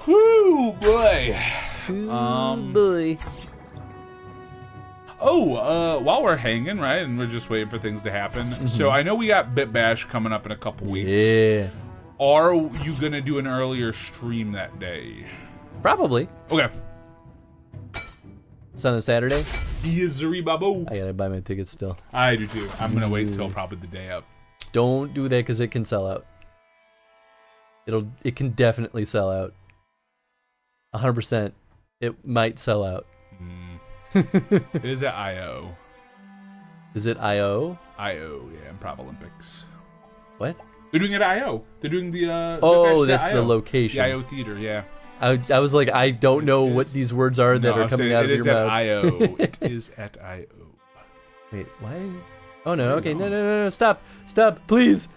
Whoo, boy. Boy. While we're hanging, right, and we're just waiting for things to happen. So I know we got Bit Bash coming up in a couple weeks. Yeah. Are you gonna do an earlier stream that day? Probably. Okay. It's on a Saturday. Misery Babo. I gotta buy my tickets still. I do too. I'm gonna wait until probably the day of. Don't do that because it can sell out. It can definitely sell out. 100%. It might sell out. It is at IO. Is it IO? IO, yeah, Improv Olympics. What? They're doing it at IO. They're doing the. Oh, the that's the location. The IO Theater, yeah. I was like, I don't know what these words are that are coming out of your mouth. It is at IO. Wait, why? Oh no. Okay, no. Stop, please,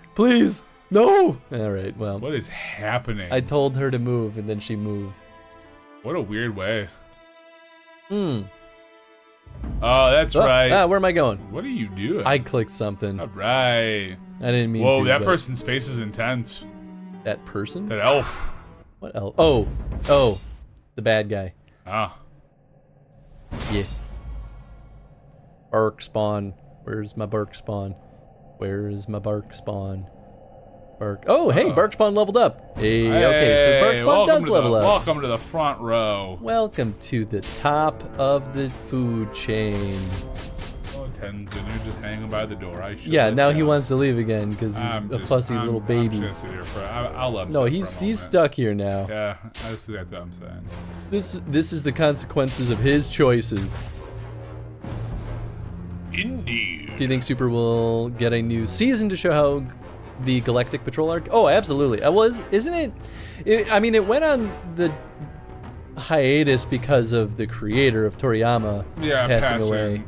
no. All right, well. What is happening? I told her to move, and then she moved. What a weird way. Oh, that's right. Where am I going? What are you doing? I clicked something. All right. I didn't mean Whoa, to. that person's face is intense. That person? That elf. What elf? Oh, the bad guy. Ah. Yeah. Bark spawn. Where's my bark spawn? Where is my bark spawn? Bark. Oh, hey, bark spawn leveled up. Hey, okay, so bark spawn does level up. Welcome to the front row. Welcome to the top of the food chain. Oh, Tenzin, you're just hanging by the door. Yeah, now he wants to leave again because he's a fussy little baby. I'm just sit here for. I'll let him. No, he's stuck here now. Yeah, that's what I'm saying. This is the consequences of his choices. Indeed. Do you think Super will get a new season to show how the Galactic Patrol arc? Oh, absolutely. Isn't it? I mean, it went on the hiatus because of the creator of Toriyama passing away.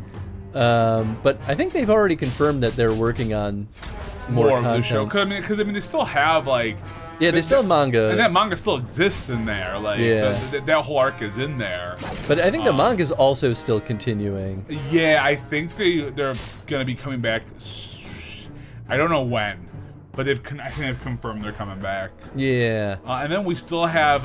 But I think they've already confirmed that they're working on more content. Of the show. Because I mean, they still have like. Yeah, they still have manga. And that manga still exists in there. Like, that whole arc is in there. But I think the manga's also still continuing. Yeah, I think they're going to be coming back. I don't know when, but I think they've confirmed they're coming back. Yeah. And then we still have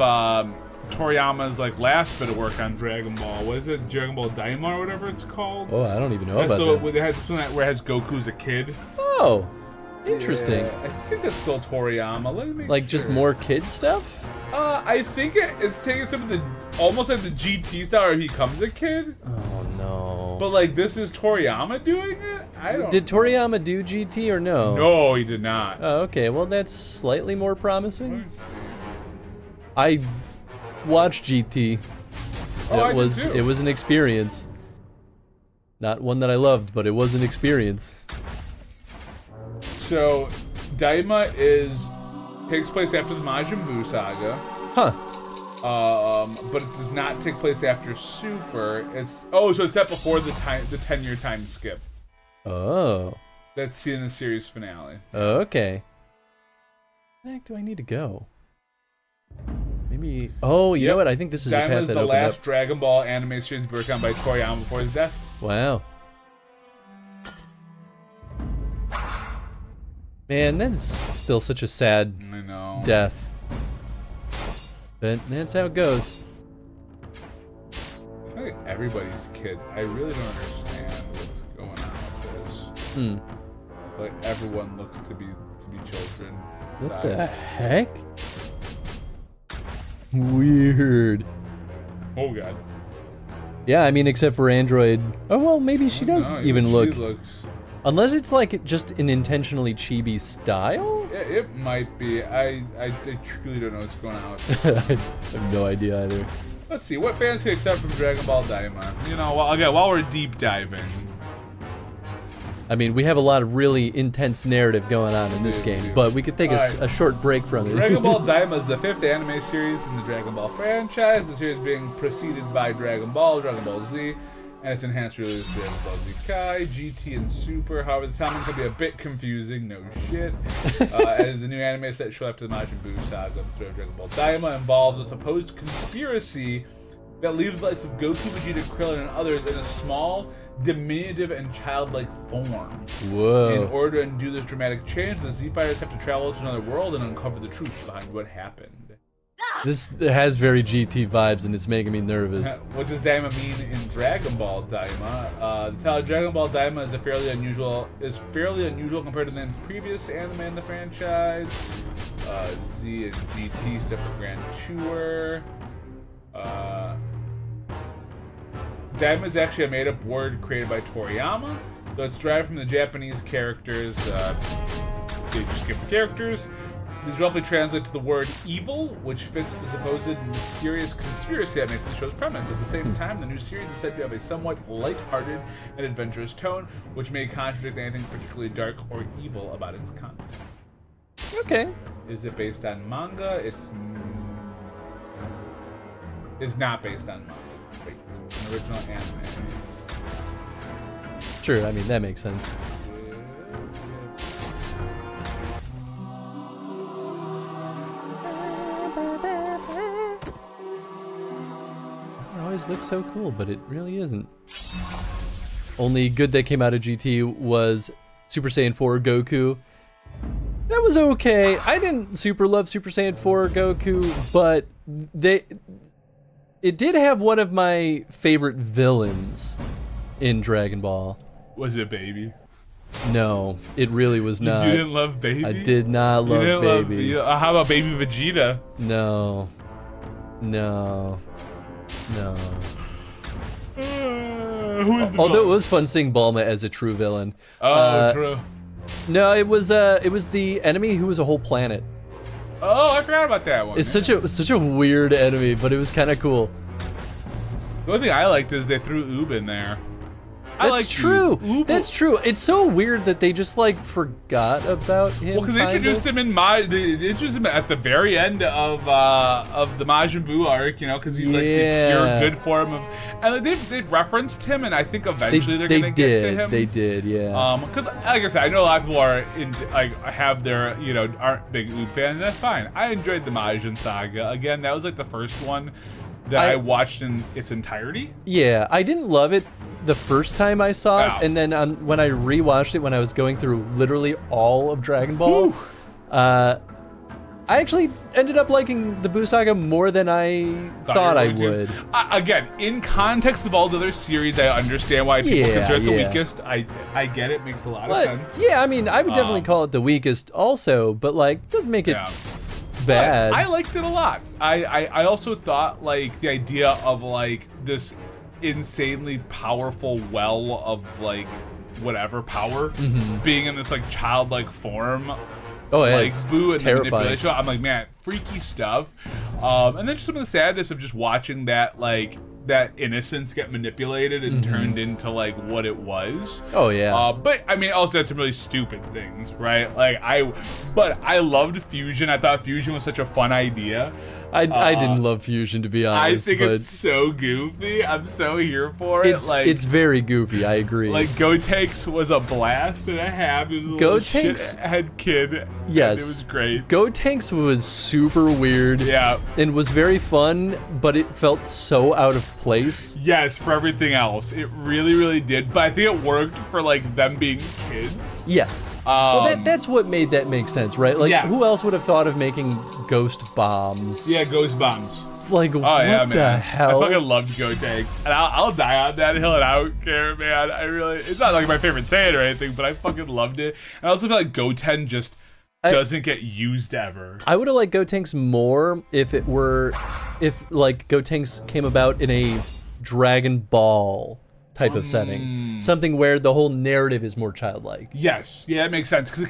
Toriyama's like last bit of work on Dragon Ball. What is it? Dragon Ball Daima or whatever it's called? Oh, I don't even know about that. They had something where it has Goku as a kid. Oh. Interesting. Yeah, I think it's still Toriyama. Let me make like just more kid stuff? I think it's taking some of the almost like the GT style where he becomes a kid. Oh no. But like this is Toriyama doing it? I don't Did Toriyama do GT or no? No, he did not. Oh, okay. Well, that's slightly more promising. I watched GT. It was an experience. Not one that I loved, but it was an experience. So, Daima takes place after the Majin Buu saga. Huh. But it does not take place after Super. So it's set before the 10-year time skip. Oh. That's seen in the series finale. Okay. Where the heck do I need to go? Maybe. Oh, you know what? I think this is a path that opened up. Daima's the last Dragon Ball anime series worked on by Toriyama before his death. Wow. Man, that's still such a sad death. But that's how it goes. I feel like everybody's kids. I really don't understand what's going on with this. Like everyone looks to be children. What the heck? Weird. Oh god. Yeah, I mean, except for Android. Oh well, maybe she does even look. She looks. Unless it's like just an intentionally chibi style? Yeah, it might be. I truly don't know what's going on. I have no idea either. Let's see, what fans can accept from Dragon Ball Daima? You know, while we're deep diving. I mean, we have a lot of really intense narrative going on in this game, but we could take a short break from it. Dragon Ball Daima is the 5th anime series in the Dragon Ball franchise, the series being preceded by Dragon Ball Z, and its enhanced release Dragon Ball Z Kai, GT, and Super. However, the timing can be a bit confusing, no shit, as the new anime set shortly after the Majin Buu saga. The story of Dragon Ball Daima involves a supposed conspiracy that leaves the likes of Goku, Vegeta, Krillin, and others in a small, diminutive, and childlike form. Whoa. In order to undo this dramatic change, the Z-Fighters have to travel to another world and uncover the truth behind what happened. This has very GT vibes, and it's making me nervous. What does Daima mean in Dragon Ball Daima? The title of Dragon Ball Daima is fairly unusual compared to the previous anime in the franchise. Z and GT step for Grand Tour. Daima is actually a made-up word created by Toriyama. So it's derived from the Japanese characters. They just give the characters. These roughly translate to the word evil, which fits the supposed mysterious conspiracy that makes the show's premise. At the same time, the new series is said to have a somewhat light-hearted and adventurous tone, which may contradict anything particularly dark or evil about its content. Okay. Is it based on manga? It's not based on manga. Wait, an original anime. Sure, I mean, that makes sense. It always looks so cool, but it really isn't. Only good that came out of GT was Super Saiyan 4 Goku. That was okay. I didn't super love Super Saiyan 4 Goku, but it did have one of my favorite villains in Dragon Ball. Was it Baby? No, it really was not. You didn't love Baby? I did not love Baby. How about Baby Vegeta? No. No. No. Who's the Although villain? it was fun seeing Bulma as a true villain. Oh, true. No, it was the enemy who was a whole planet. Oh, I forgot about that one. It's such a weird enemy, but it was kind of cool. The only thing I liked is they threw Oob in there. That's true. That's true. It's so weird that they just like forgot about him. Well, because they introduced him in they introduced him at the very end of the Majin Buu arc, you know, because he's like the pure good form of, and they've referenced him, and I think eventually they're gonna get to him. They did, yeah. Because like I said, I know a lot of people are have their aren't big Oob fans. And that's fine. I enjoyed the Majin saga. Again, that was like the first one that I watched in its entirety. Yeah, I didn't love it the first time I saw it, and then when I rewatched it when I was going through literally all of Dragon Ball, I actually ended up liking the Buu saga more than I thought I would. Again, in context of all the other series, I understand why people consider it the weakest. I get it, makes a lot of sense. Yeah, I mean, I would definitely call it the weakest also, but like, doesn't make it bad. I liked it a lot. I also thought like the idea of like this insanely powerful well of like whatever power being in this like childlike form. Oh yeah, like Buu and terrifying. the manipulation. I'm like, man, freaky stuff. And then just some of the sadness of just watching that like that innocence get manipulated and turned into like what it was. Oh yeah. But I mean, also had some really stupid things, right? Like but I loved Fusion. I thought Fusion was such a fun idea. I didn't love Fusion, to be honest. I think it's so goofy. I'm so here for it. It's very goofy. I agree. Like Gotenks was a blast and a half. He was a little shithead kid. Yes, it was great. Gotenks was super weird. Yeah, and was very fun, but it felt so out of place. Yes, for everything else, it really, really did. But I think it worked for like them being kids. Yes. Well, that's what made that make sense, right? Like, who else would have thought of making ghost bombs? Yeah, ghost bombs. Like, what the hell? I fucking loved Gotenks. And I'll die on that hill and I don't care, man. It's not like my favorite Saiyan or anything, but I fucking loved it. And I also feel like Goten just doesn't get used ever. I would have liked Gotenks more if like Gotenks came about in a Dragon Ball type of setting. Something where the whole narrative is more childlike. Yes. Yeah, that makes sense. Because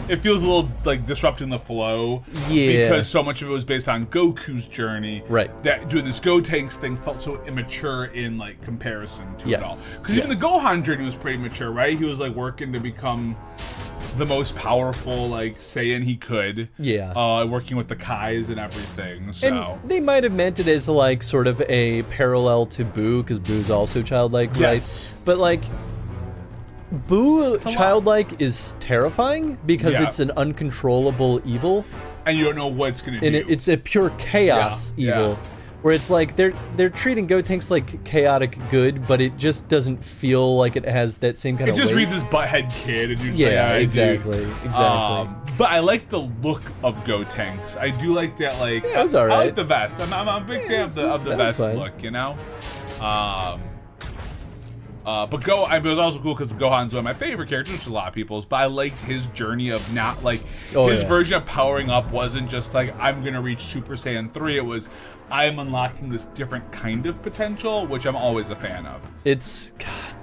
it feels a little like disrupting the flow. Yeah. Because so much of it was based on Goku's journey. Right. That doing this Gotenks thing felt so immature in like comparison to it all. Because even the Gohan journey was pretty mature, right? He was like working to become the most powerful like Saiyan he could. Yeah. Working with the Kais and everything. So and they might have meant it as like sort of a parallel to Buu, because Buu's also childlike, right? But like Buu childlike is terrifying because it's an uncontrollable evil, and you don't know what it's gonna do. And it's a pure chaos evil, where it's like they're treating Gotenks like chaotic good, but it just doesn't feel like it has that same kind of. It just weight. reads as butthead kid, and you're exactly. But I like the look of Gotenks. I do like that. Like, it was alright. I like the vest. I'm a big fan of the vest look. You know. But it was also cool because Gohan's one of my favorite characters, which is a lot of people's. But I liked his journey of not like his version of powering up wasn't just like I'm gonna reach Super Saiyan 3. It was I'm unlocking this different kind of potential, which I'm always a fan of. It's God,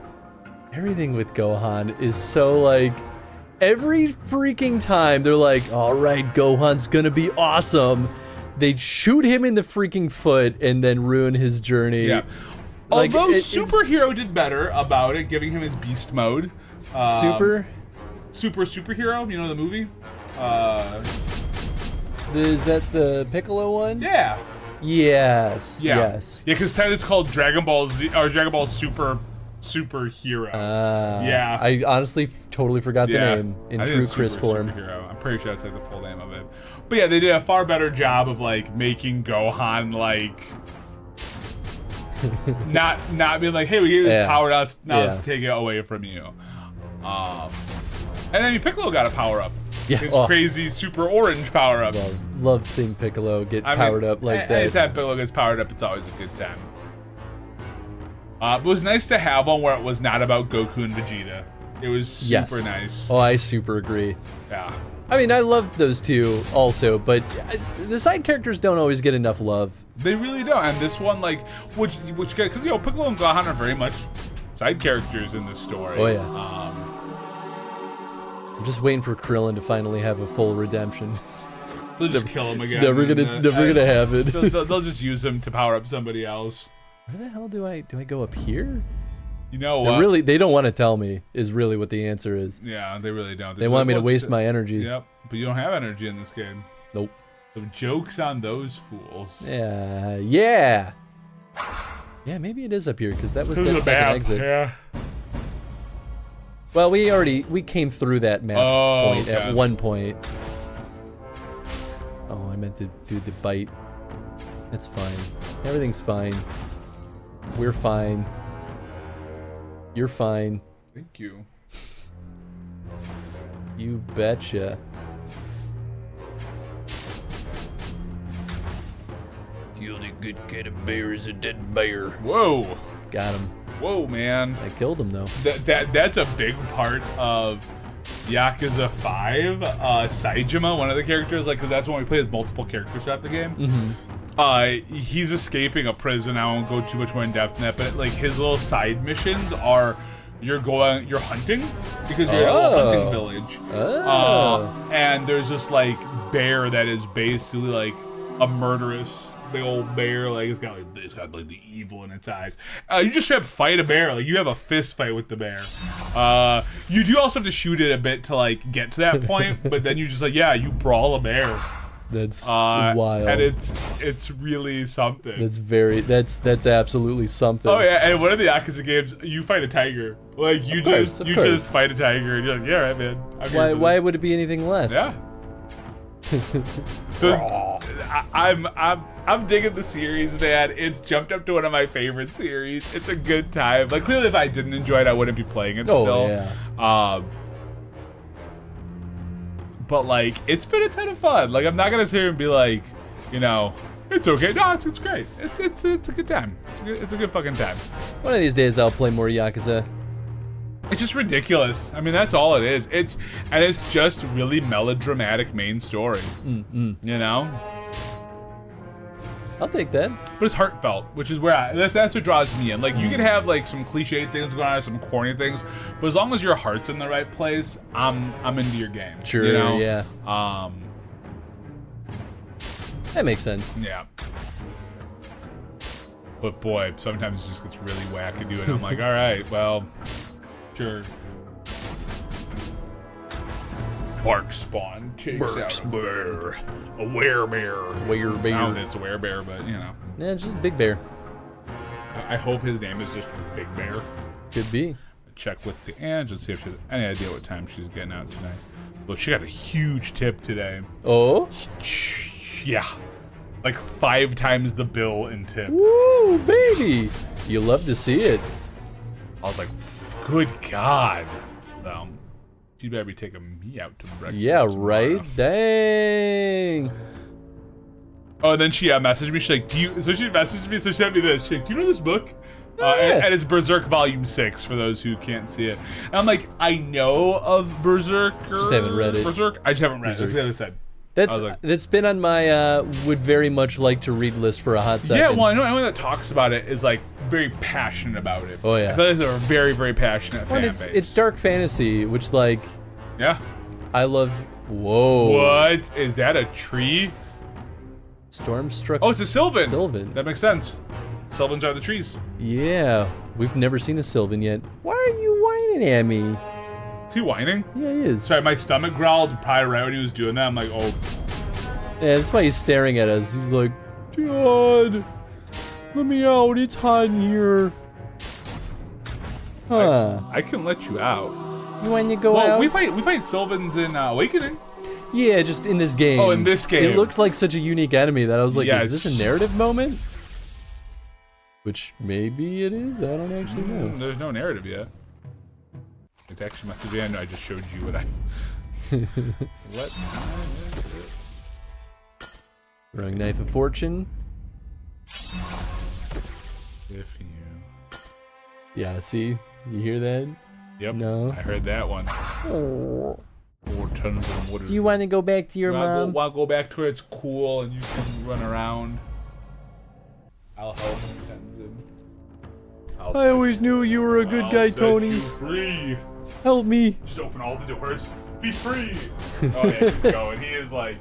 everything with Gohan is so like every freaking time they're like, all right, Gohan's gonna be awesome. They shoot him in the freaking foot and then ruin his journey. Yeah. Like, although Superhero did better about it, giving him his beast mode. Superhero, you know the movie? Is that the Piccolo one? Yeah. Yes. Yeah. Yes. Yeah, because it's called Dragon Ball Z or Dragon Ball Superhero. Yeah. I honestly totally forgot the name in true Chris form. Superhero. I'm pretty sure that's like the full name of it. But yeah, they did a far better job of like making Gohan like not being like, hey, we gave you this power, now let's take it away from you. And then Piccolo got a power up. Yeah. His crazy super orange power up. Love seeing Piccolo get powered up like that. Anytime Piccolo gets powered up, it's always a good time. It was nice to have one where it was not about Goku and Vegeta. It was super nice. Oh, I super agree. Yeah. I mean, I love those two also, but the side characters don't always get enough love. They really don't. And this one, like, which because Piccolo and Gohan are very much side characters in this story. Oh yeah. I'm just waiting for Krillin to finally have a full redemption. They'll just kill him again. It's never gonna happen. They'll just use him to power up somebody else. Where the hell do I go up here? You know what? They don't want to tell me is really what the answer is. Yeah, they really don't. They want me to waste my energy. Yep, but you don't have energy in this game. Nope. So joke's on those fools. Yeah, maybe it is up here because that was that second exit. Yeah. Well, we came through that map point at one point. Oh, I meant to do the bite. That's fine. Everything's fine. We're fine. You're fine. Thank you. You betcha. The only good kind of bear is a dead bear. Whoa. Got him. Whoa, man. I killed him though. That's a big part of Yakuza 5. Saejima, one of the characters, like, because that's when we play as multiple characters throughout the game. He's escaping a prison. I won't go too much more in depth in that, but like his little side missions are you're hunting because you're at a little hunting village. And there's this like bear that is basically like a murderous big old bear. Like it's got like the evil in its eyes. You just have to fight a bear. Like you have a fist fight with the bear. You do also have to shoot it a bit to like get to that point, but then you just like you brawl a bear. That's wild. And it's really something. That's absolutely something. Oh yeah, and one of the Yakuza games, you fight a tiger. Like you just fight a tiger and you're like, yeah, right, man. Why would it be anything less? Yeah. I'm digging the series, man. It's jumped up to one of my favorite series. It's a good time. Like clearly if I didn't enjoy it, I wouldn't be playing it still. Yeah. But like, it's been a ton of fun. Like, I'm not gonna sit here and be like, it's okay. No, it's great. It's a good time. It's a good fucking time. One of these days, I'll play more Yakuza. It's just ridiculous. I mean, that's all it is. It's just really melodramatic main story. I'll take that. But it's heartfelt, which is where that's what draws me in. Like, you can have like some cliche things going on, some corny things, but as long as your heart's in the right place, I'm into your game. Sure. Yeah. That makes sense. Yeah. But boy, sometimes it just gets really wackadoo, and I'm like, all right, well, sure. Bark Spawn takes out a bear. A werebear. Werebear. It's a werebear, but Yeah, it's just Big Bear. I hope his name is just Big Bear. Could be. Check with the Ange and see if she has any idea what time she's getting out tonight. Well, she got a huge tip today. Oh? Yeah. Like 5 times the bill in tip. Woo, baby. You love to see it. I was like, good God. So, she better be taking me out to breakfast. Yeah, right? Dang. Oh, and then she messaged me. She's like, so she messaged me, so she sent me this. She's like, do you know this book? And it's Berserk Volume 6 for those who can't see it. And I'm like, I know of Berserker. Just haven't read it. Berserk? I just haven't read it. That's the other side. That's been on my would very much like to read list for a hot second. Yeah, well, I know anyone that talks about it is like very passionate about it. Oh yeah. I feel like they're a very, very passionate fan base. It's dark fantasy, which like yeah. I love. Whoa. What? Is that a tree? Stormstruck. Oh, it's a Sylvan. Sylvan. That makes sense. Sylvans are the trees. Yeah, we've never seen a Sylvan yet. Why are you whining at me? Is he whining? Yeah, he is. Sorry, my stomach growled probably right when he was doing that. I'm like, oh. Yeah, that's why he's staring at us. He's like, God, let me out. It's hot in here. Huh. I can let you out. You want to go out? We fight Sylvans in Awakening. Yeah, just in this game. Oh, in this game. It looked like such a unique enemy that I was like, Yes. is this a narrative moment? Which maybe it is. I don't actually know. There's no narrative yet. It's actually my video. I just showed you what I. What time is it? Throwing Knife of Fortune. If you. Yeah, see? You hear that? Yep. No. I heard that one. Oh. 4 tons of water. Do you want to go back to your mom? Want to go back to where it's cool and you can run around? I'll help you, Tenzin. I always knew you were a good guy, Tony. You free. Help me. Just open all the doors. Be free. Oh yeah, he's going. He is like.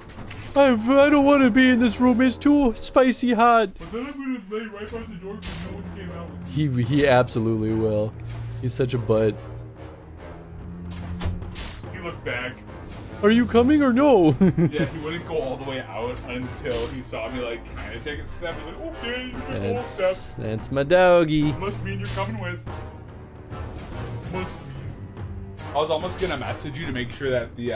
I don't want to be in this room. It's too spicy hot. But then I'm gonna lay right by the door because no one came out. He absolutely will. He's such a butt. He looked back. Are you coming or no? Yeah, he wouldn't go all the way out until he saw me like kind of take a step. He's like, okay, you took a whole step. That's my doggy. Must mean you're coming with. Must mean. I was almost gonna message you to make sure that the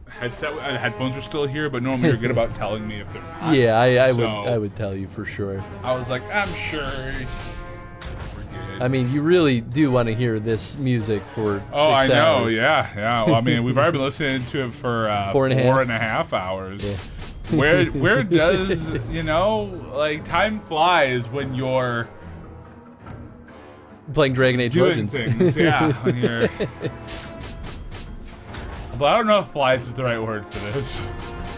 headphones are still here, but normally you're good about telling me if they're not. Yeah, I would tell you for sure. I was like, I'm sure. I mean, you really do want to hear this music for 6 hours. I know, hours. yeah. Well, I mean, we've already been listening to it for 4.5 hours. Yeah. Where does, like, time flies when you're playing Dragon Age doing Legends. Things, yeah. When you're... But I don't know if flies is the right word for this.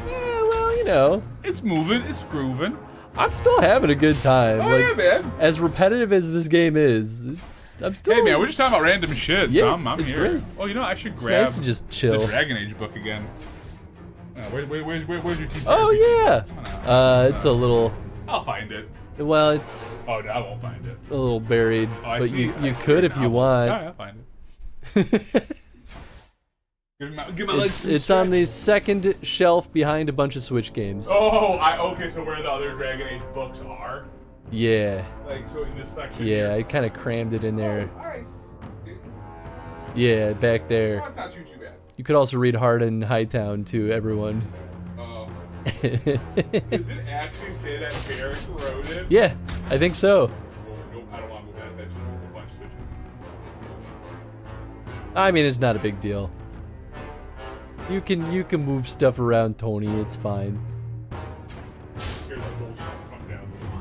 Yeah, well, it's moving, it's grooving. I'm still having a good time. Oh, yeah, man. As repetitive as this game is, I'm still. Hey, man, we're just talking about random shit, yeah, so I'm it's here. Great. Oh, I should It's grab nice to just chill. the Dragon Age book again. Where's your teacher? Oh, yeah. It's a little. I'll find it. Well, it's. Oh, no, I won't find it. A little buried, I but see, you could if you want. I'll find it. Give my it's on the second shelf behind a bunch of Switch games. Oh, okay, so where the other Dragon Age books are? Yeah. Like, so in this section Yeah, here. I kind of crammed it in there. Yeah, back there. Oh, that's not too bad. You could also read Hard in Hightown to everyone. Oh. Does it actually say that Barrett wrote it? Yeah, I think so. Nope, I don't want to move that. That's just a bunch of switches. I mean, it's not a big deal. You can move stuff around, Tony. It's fine.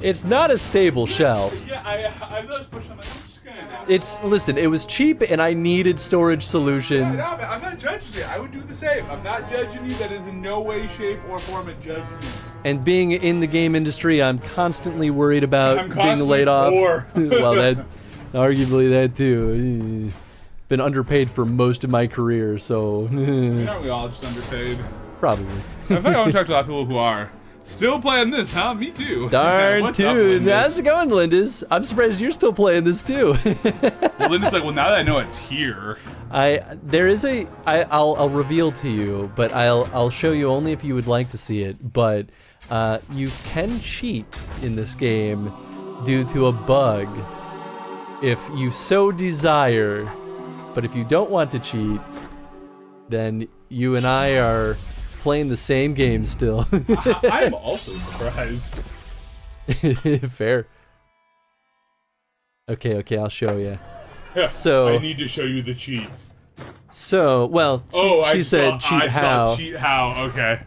It's not a stable shelf. Yeah, I was pushing. I'm like, I'm just gonna. Listen, it was cheap and I needed storage solutions. Yeah, no, I'm not judging it. I would do the same. I'm not judging you. That is in no way, shape, or form a judgment. And being in the game industry, I'm constantly worried about being laid off. Well, that arguably that too. Been underpaid for most of my career, so. Aren't we all just underpaid? Probably. I feel like I want to talk to a lot of people who are. Still playing this, huh? Me too. Darn too. How's it going, Lindis? I'm surprised you're still playing this too. Well, Linda's like, well, now that I know it's here. I'll reveal to you, but I'll show you only if you would like to see it. But you can cheat in this game due to a bug, if you so desire. But if you don't want to cheat, then you and I are playing the same game still. I'm also surprised. Fair. Okay, I'll show you. So I need to show you the cheat. So, well, she said cheat how. Cheat how, okay.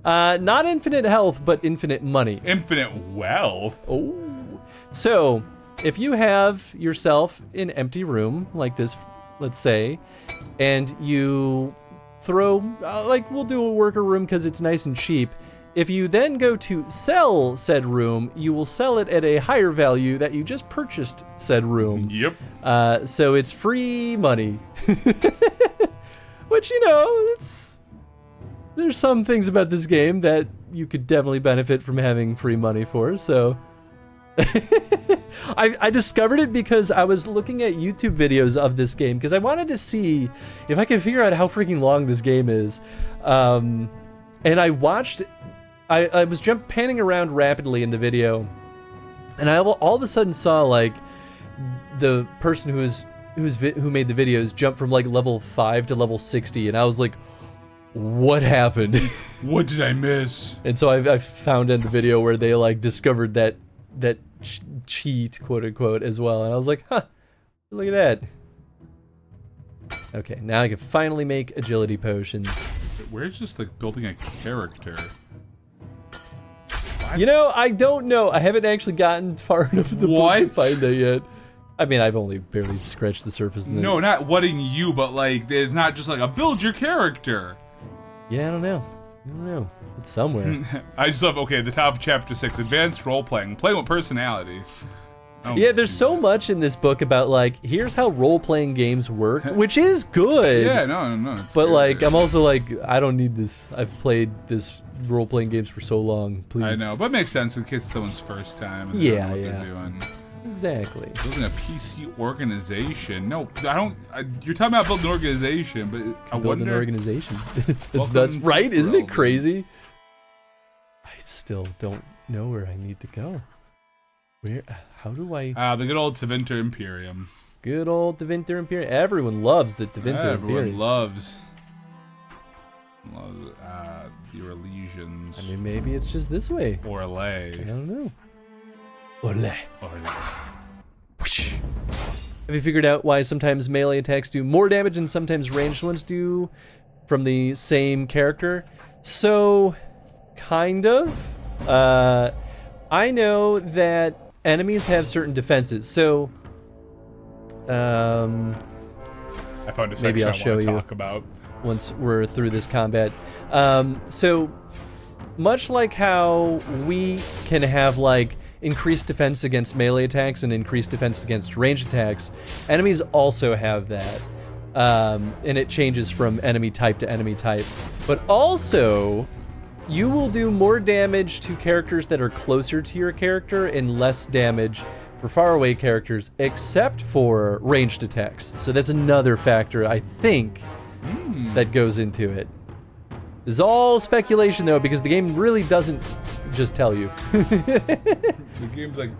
Not infinite health, but infinite money. Infinite wealth? Oh. So, if you have yourself an empty room like this, let's say, and you throw, like we'll do a worker room because it's nice and cheap. If you then go to sell said room, you will sell it at a higher value that you just purchased said room. Yep. So it's free money. Which, you know, there's some things about this game that you could definitely benefit from having free money for, so... I discovered it because I was looking at YouTube videos of this game because I wanted to see if I could figure out how freaking long this game is. And I watched... I was panning around rapidly in the video, and I all of a sudden saw, like, the person who made the videos jump from, like, level 5 to level 60, and I was like, what happened? What did I miss? And so I found in the video where they, like, discovered that cheat, quote unquote, as well, and I was like, huh, look at that. Okay, now I can finally make agility potions. Where's just like building a character? You know, I don't know. I haven't actually gotten far enough in the book to find that yet. I mean, I've only barely scratched the surface. No, not whatting you, but like, it's not just like a build your character. Yeah, I don't know. It's somewhere. I just love, okay, the top of chapter 6, advanced role-playing, playing with personality. Oh, yeah, there's so much in this book about, like, here's how role-playing games work, which is good. Yeah, no. But, good, like, I'm also like, I don't need this. I've played this role-playing games for so long, please. I know, but it makes sense in case it's someone's first time. And yeah, what yeah. they're doing. Exactly. Building a PC organization. No, I don't. You're talking about building an organization, but I build wonder. An organization. It's nuts, right? Isn't it crazy? I still don't know where I need to go. Where? How do I? The good old Tevinter Imperium. Good old Tevinter Imperium. Everyone loves the Tevinter Imperium. Everyone loves the Orlesians. I mean, maybe it's just this way. Orlais. I don't know. Orlais. Whoosh. Have you figured out why sometimes melee attacks do more damage and sometimes ranged ones do from the same character? So, kind of. I know that enemies have certain defenses. So, I found a section maybe I'll show you talk about once we're through this combat. So, much like how we can have, like, increased defense against melee attacks and increased defense against ranged attacks, enemies also have that. And it changes from enemy type to enemy type. But also, you will do more damage to characters that are closer to your character and less damage for faraway characters, except for ranged attacks. So that's another factor, I think, that goes into it. This is all speculation, though, because the game really doesn't just tell you. The game's like...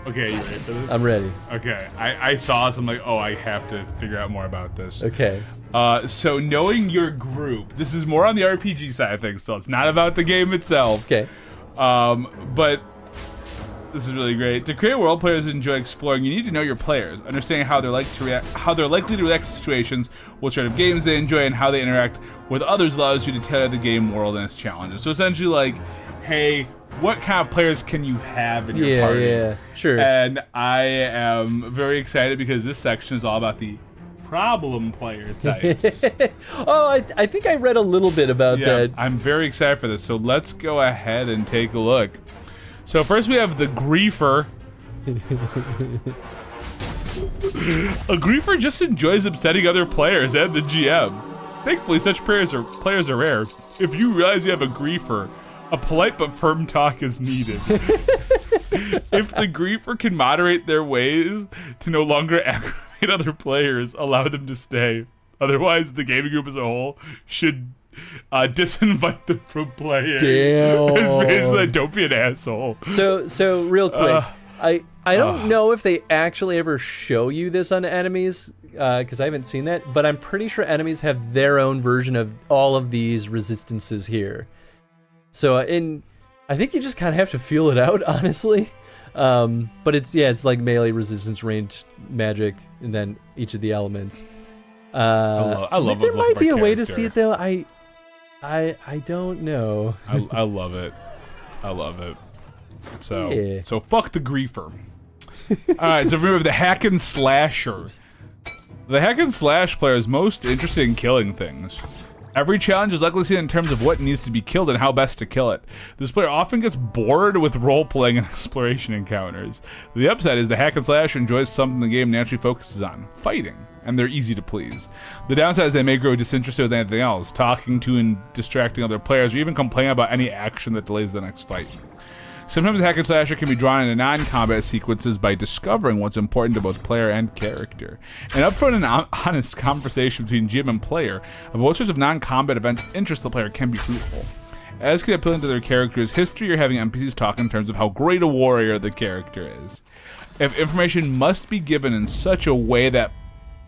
Okay, you ready for this? I'm ready. Okay, I saw this, I'm like, oh, I have to figure out more about this. Okay. So knowing your group, this is more on the RPG side of things, so it's not about the game itself. Okay. But this is really great. To create a world players enjoy exploring, you need to know your players, understanding how they're likely to react to situations, what sort of games they enjoy, and how they interact with others allows you to tailor the game world and its challenges. So essentially, like, hey, what kind of players can you have in your party? Yeah, sure. And I am very excited because this section is all about the problem player types. Oh, I think I read a little bit about that. I'm very excited for this. So let's go ahead and take a look. So first we have the griefer. A griefer just enjoys upsetting other players and the GM. Thankfully, such players are rare. If you realize you have a griefer, a polite but firm talk is needed. If the griefer can moderate their ways to no longer aggravate other players, allow them to stay. Otherwise, the gaming group as a whole should disinvite them from playing. Damn. It's basically like, don't be an asshole. So real quick, I don't know if they actually ever show you this on enemies, because I haven't seen that, but I'm pretty sure enemies have their own version of all of these resistances here. So, I think you just kind of have to feel it out, honestly. But it's like melee resistance, ranged magic, and then each of the elements. I love there might be a way to character. see it though. I don't know. I love it. I love it. So so fuck the griefer. All right, so remember the hack and slasher. The hack and slash player is most interested in killing things. Every challenge is likely seen in terms of what needs to be killed and how best to kill it. This player often gets bored with role-playing and exploration encounters. The upside is the hack and slash enjoys something the game naturally focuses on, fighting, and they're easy to please. The downside is they may grow disinterested with anything else, talking to and distracting other players, or even complaining about any action that delays the next fight. Sometimes the hack and slasher can be drawn into non-combat sequences by discovering what's important to both player and character. An upfront and honest conversation between GM and player of what sorts of non-combat events interest the player can be fruitful. As can appeal into their character's history or having NPCs talk in terms of how great a warrior the character is. If information must be given in such a way that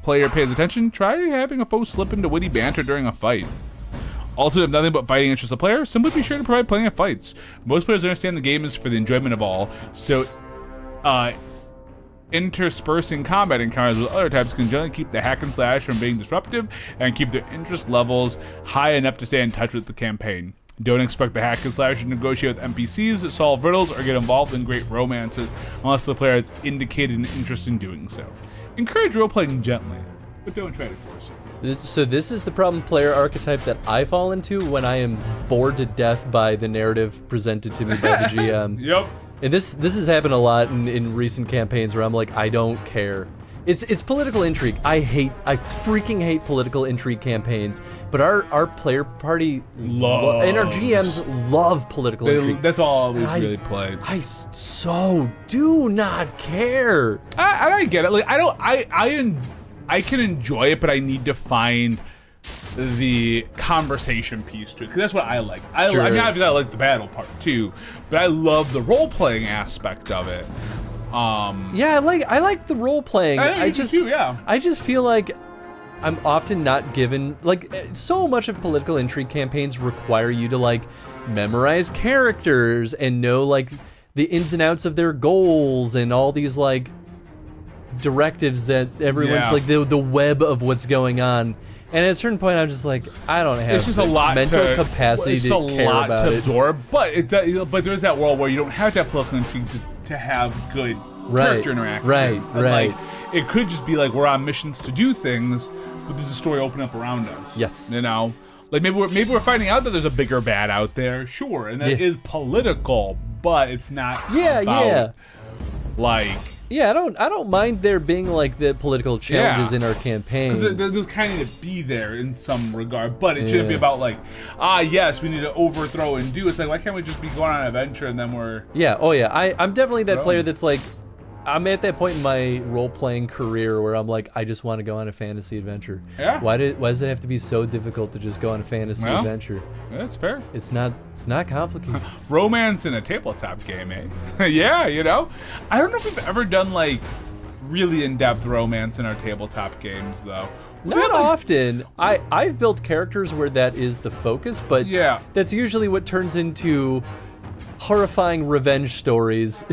player pays attention, try having a foe slip into witty banter during a fight. Also, if nothing but fighting interests the player, simply be sure to provide plenty of fights. Most players understand the game is for the enjoyment of all, so interspersing combat encounters with other types can generally keep the hack and slash from being disruptive and keep their interest levels high enough to stay in touch with the campaign. Don't expect the hack and slash to negotiate with NPCs, solve riddles, or get involved in great romances unless the player has indicated an interest in doing so. Encourage role-playing gently, but don't try to force it. So this is the problem player archetype that I fall into when I am bored to death by the narrative presented to me by the GM. Yep. And this has happened a lot in recent campaigns where I'm like, I don't care. It's political intrigue. I freaking hate political intrigue campaigns. But our player party and our GMs love political intrigue. That's all we've really played. I so do not care. I get it. Like I can enjoy it, but I need to find the conversation piece to it, because that's what I like. Sure. I mean, obviously I like the battle part too, but I love the role-playing aspect of it. Yeah, I like the role-playing. I just feel like I'm often not given, like, so much of political intrigue campaigns require you to like memorize characters and know like the ins and outs of their goals and all these like directives that everyone's like the web of what's going on. And at a certain point, I'm just like, I don't have it's just a lot mental capacity to care about it. Absorb, but there's that world where you don't have to have political intrigue to have good character interactions. Right. Like, it could just be like we're on missions to do things, but there's a story open up around us. Yes. You know, like maybe we're finding out that there's a bigger bad out there. Sure, and that is political, but it's not. About, like. Yeah, I don't mind there being like the political challenges in our campaigns. Because those kind of need to be there in some regard, but it shouldn't be about like, yes, we need to overthrow and do. It's like, why can't we just be going on an adventure and then we're... Yeah, I'm definitely that player that's like, I'm at that point in my role-playing career where I'm like, I just want to go on a fantasy adventure. Yeah. Why does it have to be so difficult to just go on a fantasy adventure? That's fair. It's not complicated. Romance in a tabletop game, eh? Yeah, you know? I don't know if we've ever done like really in-depth romance in our tabletop games though. Not often. I've built characters where that is the focus, but that's usually what turns into horrifying revenge stories.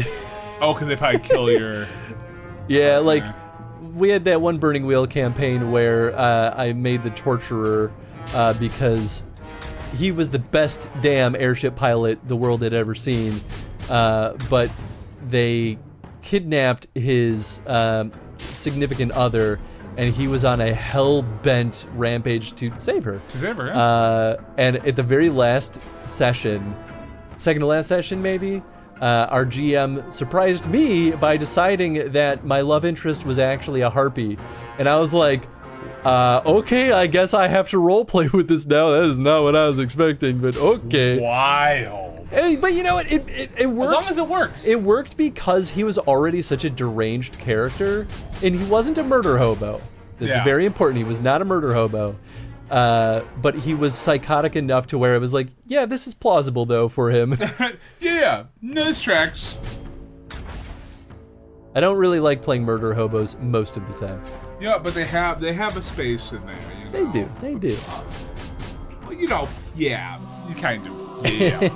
Oh, because they probably kill your... Yeah, like, we had that one Burning Wheel campaign where I made the torturer because he was the best damn airship pilot the world had ever seen, but they kidnapped his significant other, and he was on a hell-bent rampage to save her. And at the very last session, second to last session maybe, our GM surprised me by deciding that my love interest was actually a harpy. And I was like, okay, I guess I have to roleplay with this now. That is not what I was expecting, but okay. Wild. Hey, but you know what? It works. As long as it works. It worked because he was already such a deranged character, and he wasn't a murder hobo. That's very important. He was not a murder hobo. But he was psychotic enough to where it was like, yeah, this is plausible though for him. No, this tracks. I don't really like playing murder hobos most of the time. Yeah, but they have a space in there. You know? They do. Well, you know, you kind of. Yeah.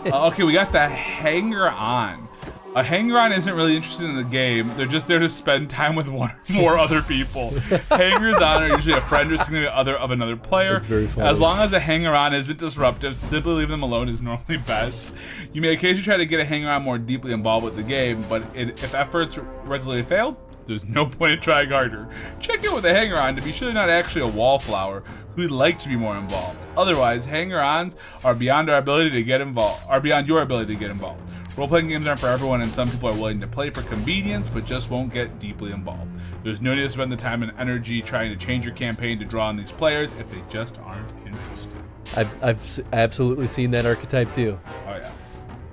Okay, we got the hanger on. A hanger-on isn't really interested in the game. They're just there to spend time with one or more other people. Hangers-on are usually a friend or significant other of another player. That's very funny. As long as a hanger-on isn't disruptive, simply leave them alone is normally best. You may occasionally try to get a hanger-on more deeply involved with the game, but if efforts regularly fail, there's no point in trying harder. Check in with a hanger-on to be sure they're not actually a wallflower who'd like to be more involved. Otherwise, hanger-ons are beyond our ability to get involved. Are beyond your ability to get involved. Role-playing games aren't for everyone, and some people are willing to play for convenience, but just won't get deeply involved. There's no need to spend the time and energy trying to change your campaign to draw on these players if they just aren't interested. I've absolutely seen that archetype too. Oh yeah.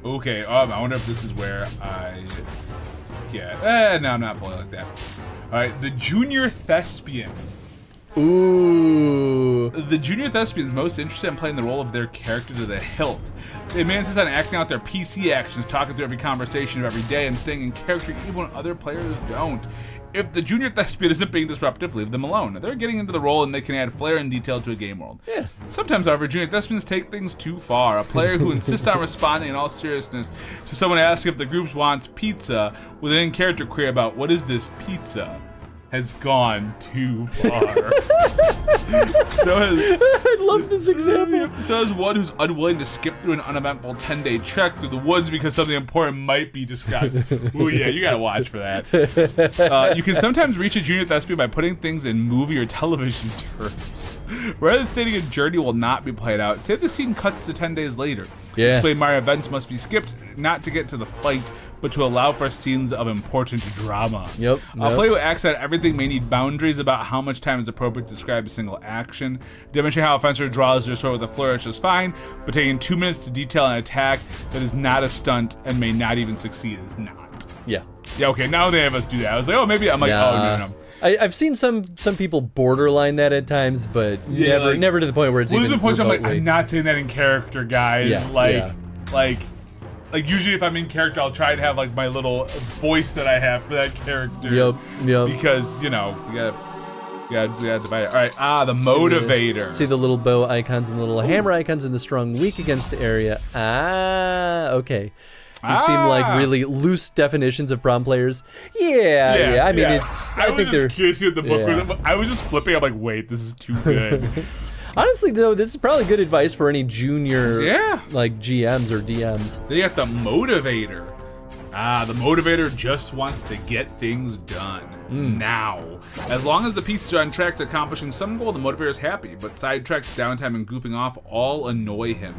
Okay. I wonder if this is where I. Yeah. No, I'm not playing like that. All right. The junior thespian. Ooh. The junior thespian's most interested in playing the role of their character to the hilt. They may insist on acting out their PC actions, talking through every conversation of every day, and staying in character even when other players don't. If the junior thespian isn't being disruptive, leave them alone. They're getting into the role and they can add flair and detail to a game world. Yeah. Sometimes, however, junior thespians take things too far. A player who insists on responding in all seriousness to someone asking if the group wants pizza with an in-character query about what is this pizza has gone too far. I love this example. So is one who's unwilling to skip through an uneventful 10-day trek through the woods because something important might be discussed. Ooh, yeah, you gotta watch for that. You can sometimes reach a junior thespian by putting things in movie or television terms. Rather than stating a journey will not be played out, say the scene cuts to 10 days later. Yeah. Explain minor events must be skipped, not to get to the fight, but to allow for scenes of important drama. Yep. A player who acts out everything may need boundaries about how much time is appropriate to describe a single action. Demonstrate how a fencer draws their sword with a flourish is fine, but taking 2 minutes to detail an attack that is not a stunt and may not even succeed is not. Yeah. Yeah, okay, now they have us do that. I was like, oh, maybe I'm like, oh, no. I've seen some people borderline that at times, but Yeah, never to the point where it's even the point remotely. I'm like, I'm not saying that in character, guys. Yeah, Like usually if I'm in character, I'll try and have like my little voice that I have for that character. Yep. Because, you know, we gotta divide it. All right, the motivator. See the little bow icons and the little hammer icons in the strong weak against area. Okay. These seem like really loose definitions of prom players. Yeah. I mean, it's. I was just curious what the book was. I was just flipping. I'm like, wait, this is too good. Honestly, though, this is probably good advice for any junior, like GMs or DMs. Then you got the motivator. The motivator just wants to get things done now. As long as the pieces are on track to accomplishing some goal, the motivator is happy, but sidetracks, downtime, and goofing off all annoy him.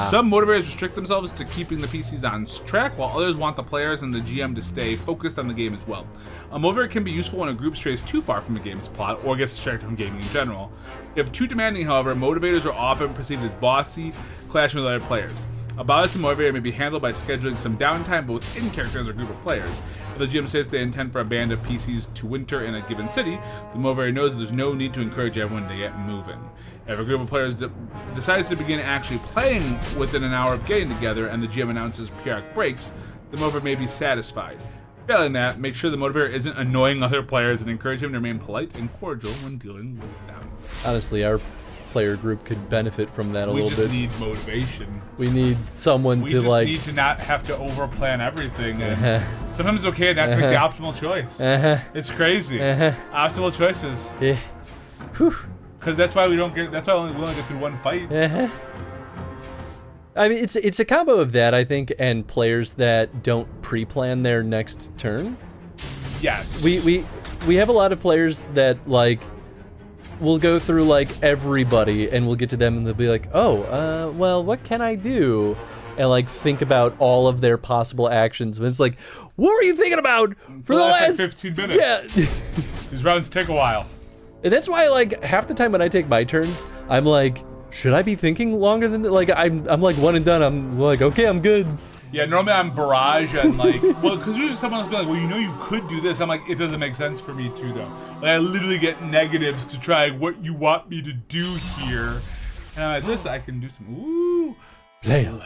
Some motivators restrict themselves to keeping the PCs on track, while others want the players and the GM to stay focused on the game as well. A motivator can be useful when a group strays too far from the game's plot or gets distracted from gaming in general. If too demanding, however, motivators are often perceived as bossy, clashing with other players. A biased motivator may be handled by scheduling some downtime both in character as a group of players. If the GM says they intend for a band of PCs to winter in a given city, the motivator knows that there's no need to encourage everyone to get moving. If a group of players decides to begin actually playing within an hour of getting together and the GM announces periodic breaks, the motivator may be satisfied. Failing that, make sure the motivator isn't annoying other players and encourage him to remain polite and cordial when dealing with them. Honestly, our player group could benefit from that a little bit. We just need motivation. We need someone to like. We just need to not have to overplan everything. And sometimes it's okay not to make the optimal choice. It's crazy. Optimal choices. Yeah. Because that's why we don't get. That's why we only get through one fight. I mean, it's a combo of that, I think, and players that don't pre-plan their next turn. Yes. We have a lot of players that like. We'll go through like everybody and we'll get to them and they'll be like, oh, well, what can I do? And like think about all of their possible actions. And it's like, what were you thinking about for the last like 15 minutes? Yeah. These rounds take a while. And that's why like half the time when I take my turns, I'm like, should I be thinking longer than that? Like I'm like one and done. I'm like, okay, I'm good. Yeah, normally I'm barrage and like, well, because usually someone else will be like, well, you know you could do this. I'm like, it doesn't make sense for me too, though. Like, I literally get negatives to try what you want me to do here. And I'm like, this, I can do some, ooh. Leia,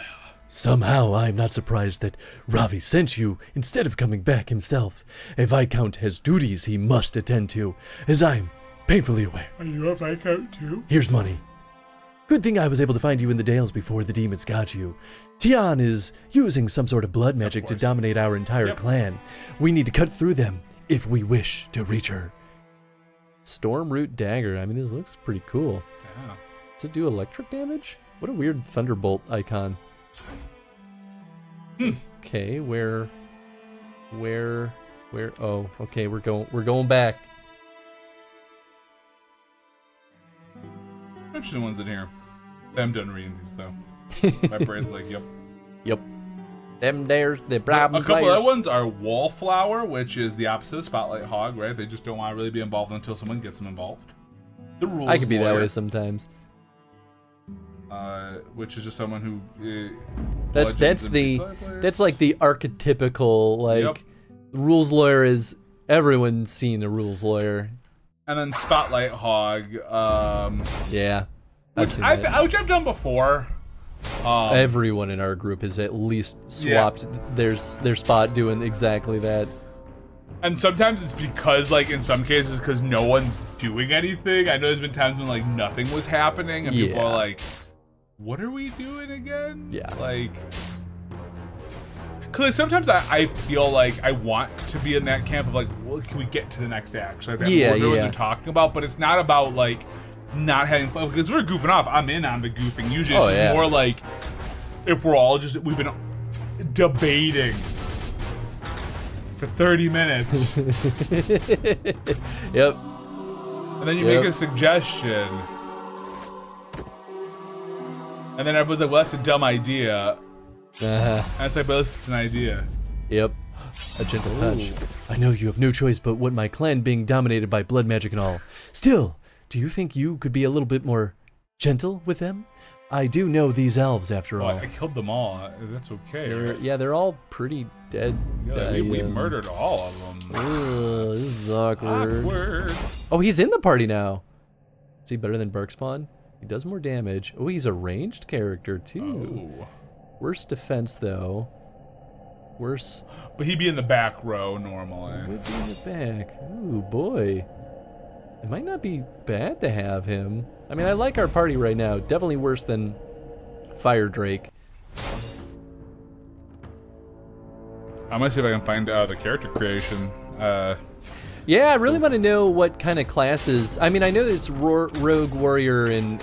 somehow I'm not surprised that Ravi sent you instead of coming back himself. A Viscount has duties he must attend to, as I'm painfully aware. Are you a Viscount too? Here's money. Good thing I was able to find you in the Dales before the demons got you. Tian is using some sort of blood magic to dominate our entire clan. We need to cut through them if we wish to reach her. Stormroot dagger. I mean, this looks pretty cool. Yeah. Does it do electric damage? What a weird thunderbolt icon. Okay, where? Oh, okay, we're going back. Interesting ones in here. I'm done reading these though. My brain's like, yep. Yep. Them there's the problem. A couple other ones are Wallflower, which is the opposite of Spotlight Hog, right? They just don't want to really be involved until someone gets them involved. The Rules I could be Lawyer, that way sometimes. which is just someone who. That's like the archetypical like rules lawyer is everyone's seen a rules lawyer. And then Spotlight Hog. Yeah. Which I've done before. Everyone in our group has at least swapped their spot doing exactly that. And sometimes it's because, like, in some cases, because no one's doing anything. I know there's been times when, like, nothing was happening, and people are like, what are we doing again? Yeah. Like, because sometimes I feel like I want to be in that camp of, like, well, can we get to the next act? Like, that what they're talking about, but it's not about, like, not having fun, because we're goofing off. I'm in on the goofing. Usually it's more like if we're all just, we've been debating for 30 minutes. Yep. And then you make a suggestion. And then everyone's like, well, that's a dumb idea. And it's like, but it's an idea. Yep. A gentle touch. I know you have no choice but what my clan being dominated by blood magic and all. Still, do you think you could be a little bit more gentle with them? I do know these elves, after all. I killed them all. That's okay. They're all pretty dead. Yeah, we murdered all of them. Ugh, this is awkward. Oh, he's in the party now. Is he better than Berkspawn? He does more damage. Oh, he's a ranged character, too. Oh. Worse defense, though. Worse. But he'd be in the back row normally. He would be in the back. Ooh, boy. It might not be bad to have him. I mean, I like our party right now. Definitely worse than Fire Drake. I'm gonna see if I can find the character creation. Yeah, I really want to know what kind of classes. I mean, I know that it's Rogue, Warrior, and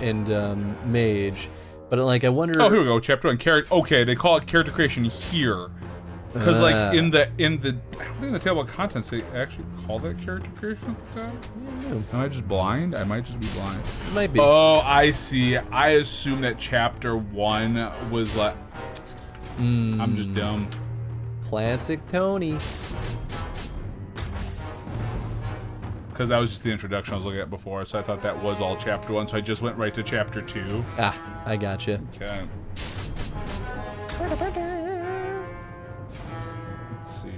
Mage, but like, I wonder. Oh, here we go. Chapter 1. Okay, they call it character creation here. Because like in the I don't think in the table of contents they actually call that character creation like that. Am I just blind? I might just be blind. It might be. Oh, I see. I assume that chapter 1 was like. I'm just dumb. Classic Tony. Because that was just the introduction I was looking at before, so I thought that was all chapter 1, so I just went right to chapter 2. Ah, I gotcha. Okay. Let's see.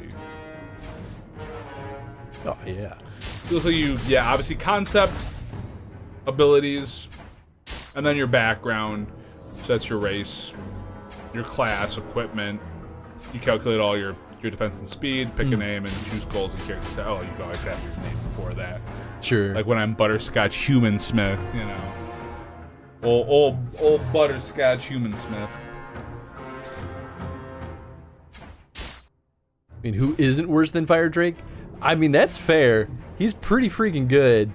Oh, yeah. So obviously concept, abilities, and then your background. So that's your race, your class, equipment. You calculate all your defense and speed, pick a name, and choose goals and characters. Oh, you always have your name before that. Sure. Like when I'm Butterscotch Human Smith, you know. Old Butterscotch Human Smith. I mean, who isn't worse than Fire Drake? I mean, that's fair. He's pretty freaking good.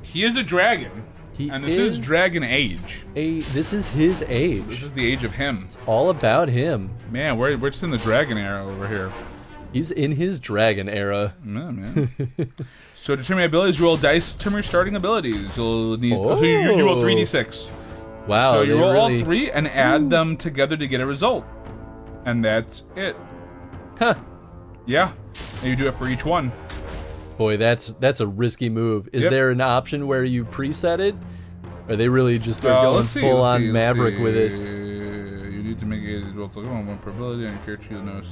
He is a dragon. And this is Dragon Age. This is his age. This is the age of him. It's all about him. Man, we're just in the dragon era over here. He's in his dragon era. Yeah, man. So to determine abilities, you roll dice to determine your starting abilities. You'll need so you roll 3d6. Wow. So you roll all 3 and add them together to get a result. And that's it. Huh. Yeah. And you do it for each one. Boy, that's a risky move. Is there an option where you preset it? Or they really just are going full on Maverick with it? You need to make it roll one per ability and your character knows.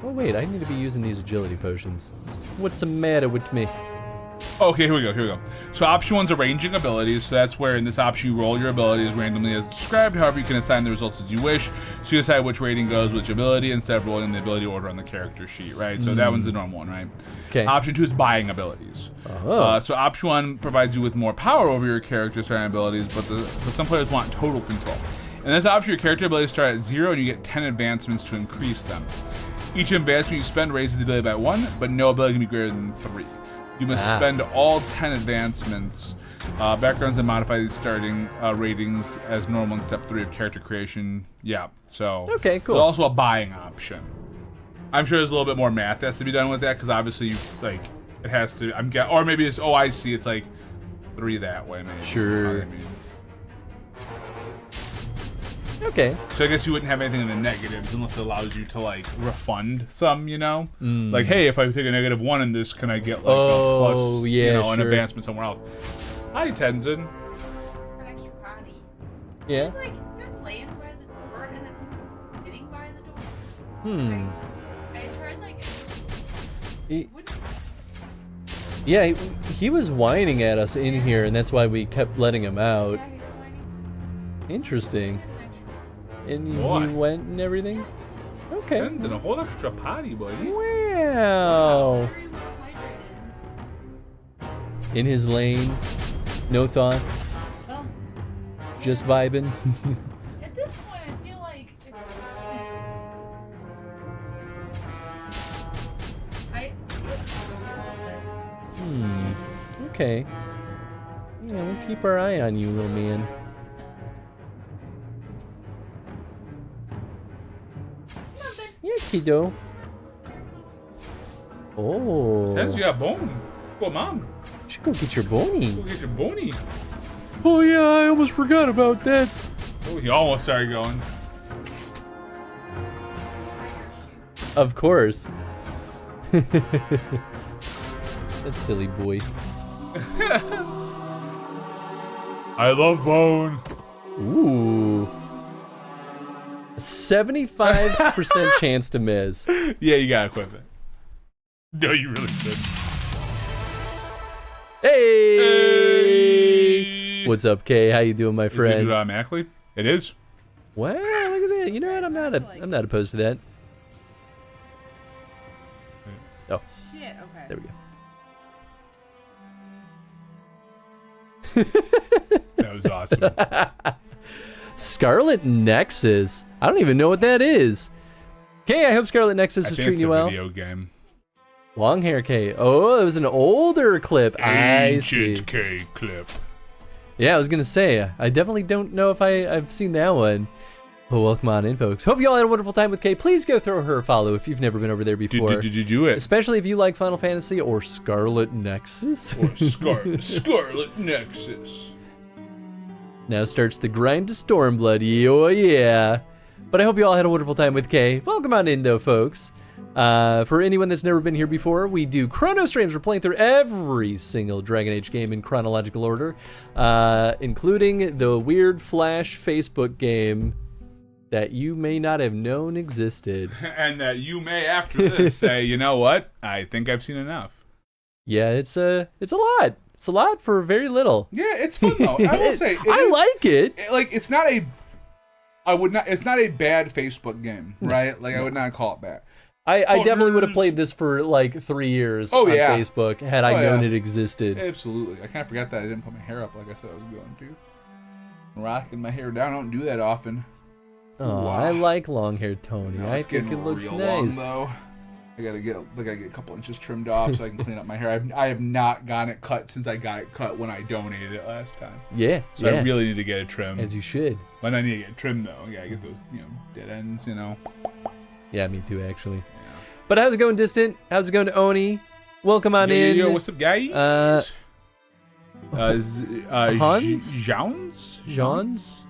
Oh wait, I need to be using these agility potions. What's the matter with me? Okay, here we go. So option 1's arranging abilities. So that's where in this option you roll your abilities randomly as described. However, you can assign the results as you wish. So you decide which rating goes which ability instead of rolling the ability order on the character sheet, right? So that one's the normal one, right? Okay. Option 2 is buying abilities. So option 1 provides you with more power over your character's certain abilities, but some players want total control. In this option, your character abilities start at 0 and you get 10 advancements to increase them. Each advancement you spend raises the ability by 1, but no ability can be greater than 3. You must spend all 10 advancements. Backgrounds that modify these starting ratings as normal in step 3 of character creation. Yeah, so. Okay, cool. There's also a buying option. I'm sure there's a little bit more math that has to be done with that because obviously, it has to. Or maybe it's, I see, it's like 3 that way, maybe. Sure. You know what I mean? Okay. So I guess you wouldn't have anything in the negatives unless it allows you to refund some, Like, hey, if I take a -1 in this, can I get a plus, an advancement somewhere else? Hi, Tenzin. An extra body. Yeah. He's been laying by the door and then he was sitting by the door. I tried Yeah, he was whining at us in here, and that's why we kept letting him out. Yeah, he was whining. Interesting. And you went and everything? Okay. Tenzin, a whole extra potty, buddy. Wow. Very well hydrated. In his lane, no thoughts, Well, just vibing. at this point, I feel like Okay. Yeah, we'll keep our eye on you, little man. Yeah, kiddo. Oh. Tenzin, you got bone. Go, Mom. You should go get your bony. Go get your bony. Oh yeah, I almost forgot about that. Oh, he almost started going. Of course. That silly boy. I love bone. Ooh. 75% chance to miss. Yeah, you gotta equip it. No, you really should. Hey! What's up, Kay? How you doing, my Is it friend? do it automatically? It is. Wow, look at that. You know what? I'm not opposed to that. Oh, shit. Okay. there we go. That was awesome. Scarlet Nexus. I don't even know what that is. Kay, I hope Scarlet Nexus is treating you well. Video game. Long hair Kay. Oh, it was an older clip. I see. Ancient K clip. Yeah, I was gonna say, I definitely don't know if I've seen that one. But welcome on in, folks. Hope you all had a wonderful time with Kay. Please go throw her a follow if you've never been over there before. Did you do it? Especially if you like Final Fantasy or Scarlet Nexus. Or Scarlet Nexus. Now starts the grind to Stormblood. Oh yeah. But I hope you all had a wonderful time with Kay. Welcome on in, though, folks. For anyone that's never been here before, we do chrono streams. We're playing through every single Dragon Age game in chronological order, including the weird Flash Facebook game that you may not have known existed. And that you may, after this, say, you know what? I think I've seen enough. Yeah, it's a lot. It's a lot for very little. Yeah, it's fun though. I will say, I like it. It's not a. It's not a bad Facebook game, right? Like I would not call it bad. I definitely would have played this for like 3 years on Facebook had I known it existed. Absolutely. I kind of forgot that I didn't put my hair up like I said I was going to. Rocking my hair down. I don't do that often. Oh, wow. I like long hair Tony. No, I think it looks real nice. Long, though. I gotta get a couple inches trimmed off so I can clean up my hair. I have not gotten it cut since I got it cut when I donated it last time. Yeah. So I really need to get it trimmed. As you should. But I need to get it trimmed though. I gotta get those, dead ends, Yeah, me too, actually. Yeah. But how's it going, Distant? How's it going, Oni? Welcome on in. Yo, what's up, guys? Hans? Jans?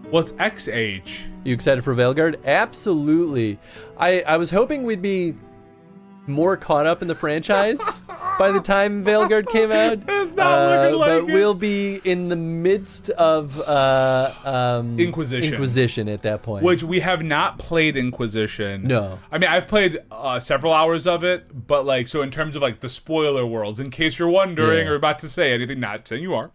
What's XH? You excited for Veilguard? Absolutely. I was hoping we'd be more caught up in the franchise. by the time Veilguard came out. It's not looking like but it. we'll be in the midst of Inquisition at that point. Which we have not played Inquisition. No. I mean, I've played several hours of it, but like, so in terms of like the spoiler worlds, in case you're wondering or about to say anything, not saying you are,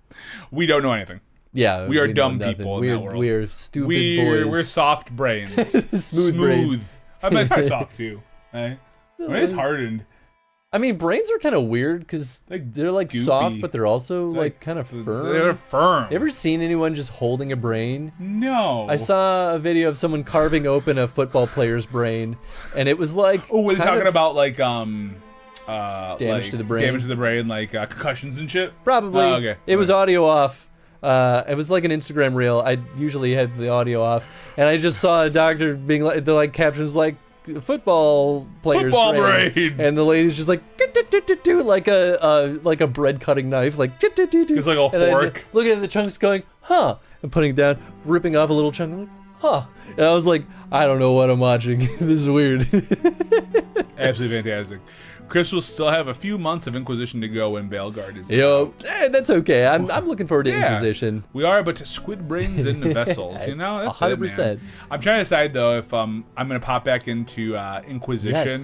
we don't know anything. Yeah, we are know dumb nothing. people in We're, that world. We're stupid boys. We're soft brains. Smooth brains. I mean, it's probably soft too. Right? I mean, it's hardened. I mean, brains are kind of weird because they're like goopy. soft, but they're also like kind of firm. They're firm. You ever seen anyone just holding a brain? No. I saw a video of someone carving open a football player's brain, and it was like. Oh, we're talking about like damage like to the brain. Damage to the brain, like concussions and shit. Probably. Oh, okay. It was audio off. It was like an Instagram reel. I usually have the audio off, and I just saw a doctor being like, the like captions like football players brain, and the lady's just like like a bread cutting knife, like it's like a fork. Looking at the chunks, going, huh, and putting it down, ripping off a little chunk, like, huh, and I was like, I don't know what I'm watching. This is weird. Absolutely fantastic. Chris will still have a few months of Inquisition to go when Veilguard is Yo, that's okay. I'm looking forward to Inquisition. We are, but to squid brains in the vessels, you know? That's 100%. it, man. I'm trying to decide, though, if I'm going to pop back into Inquisition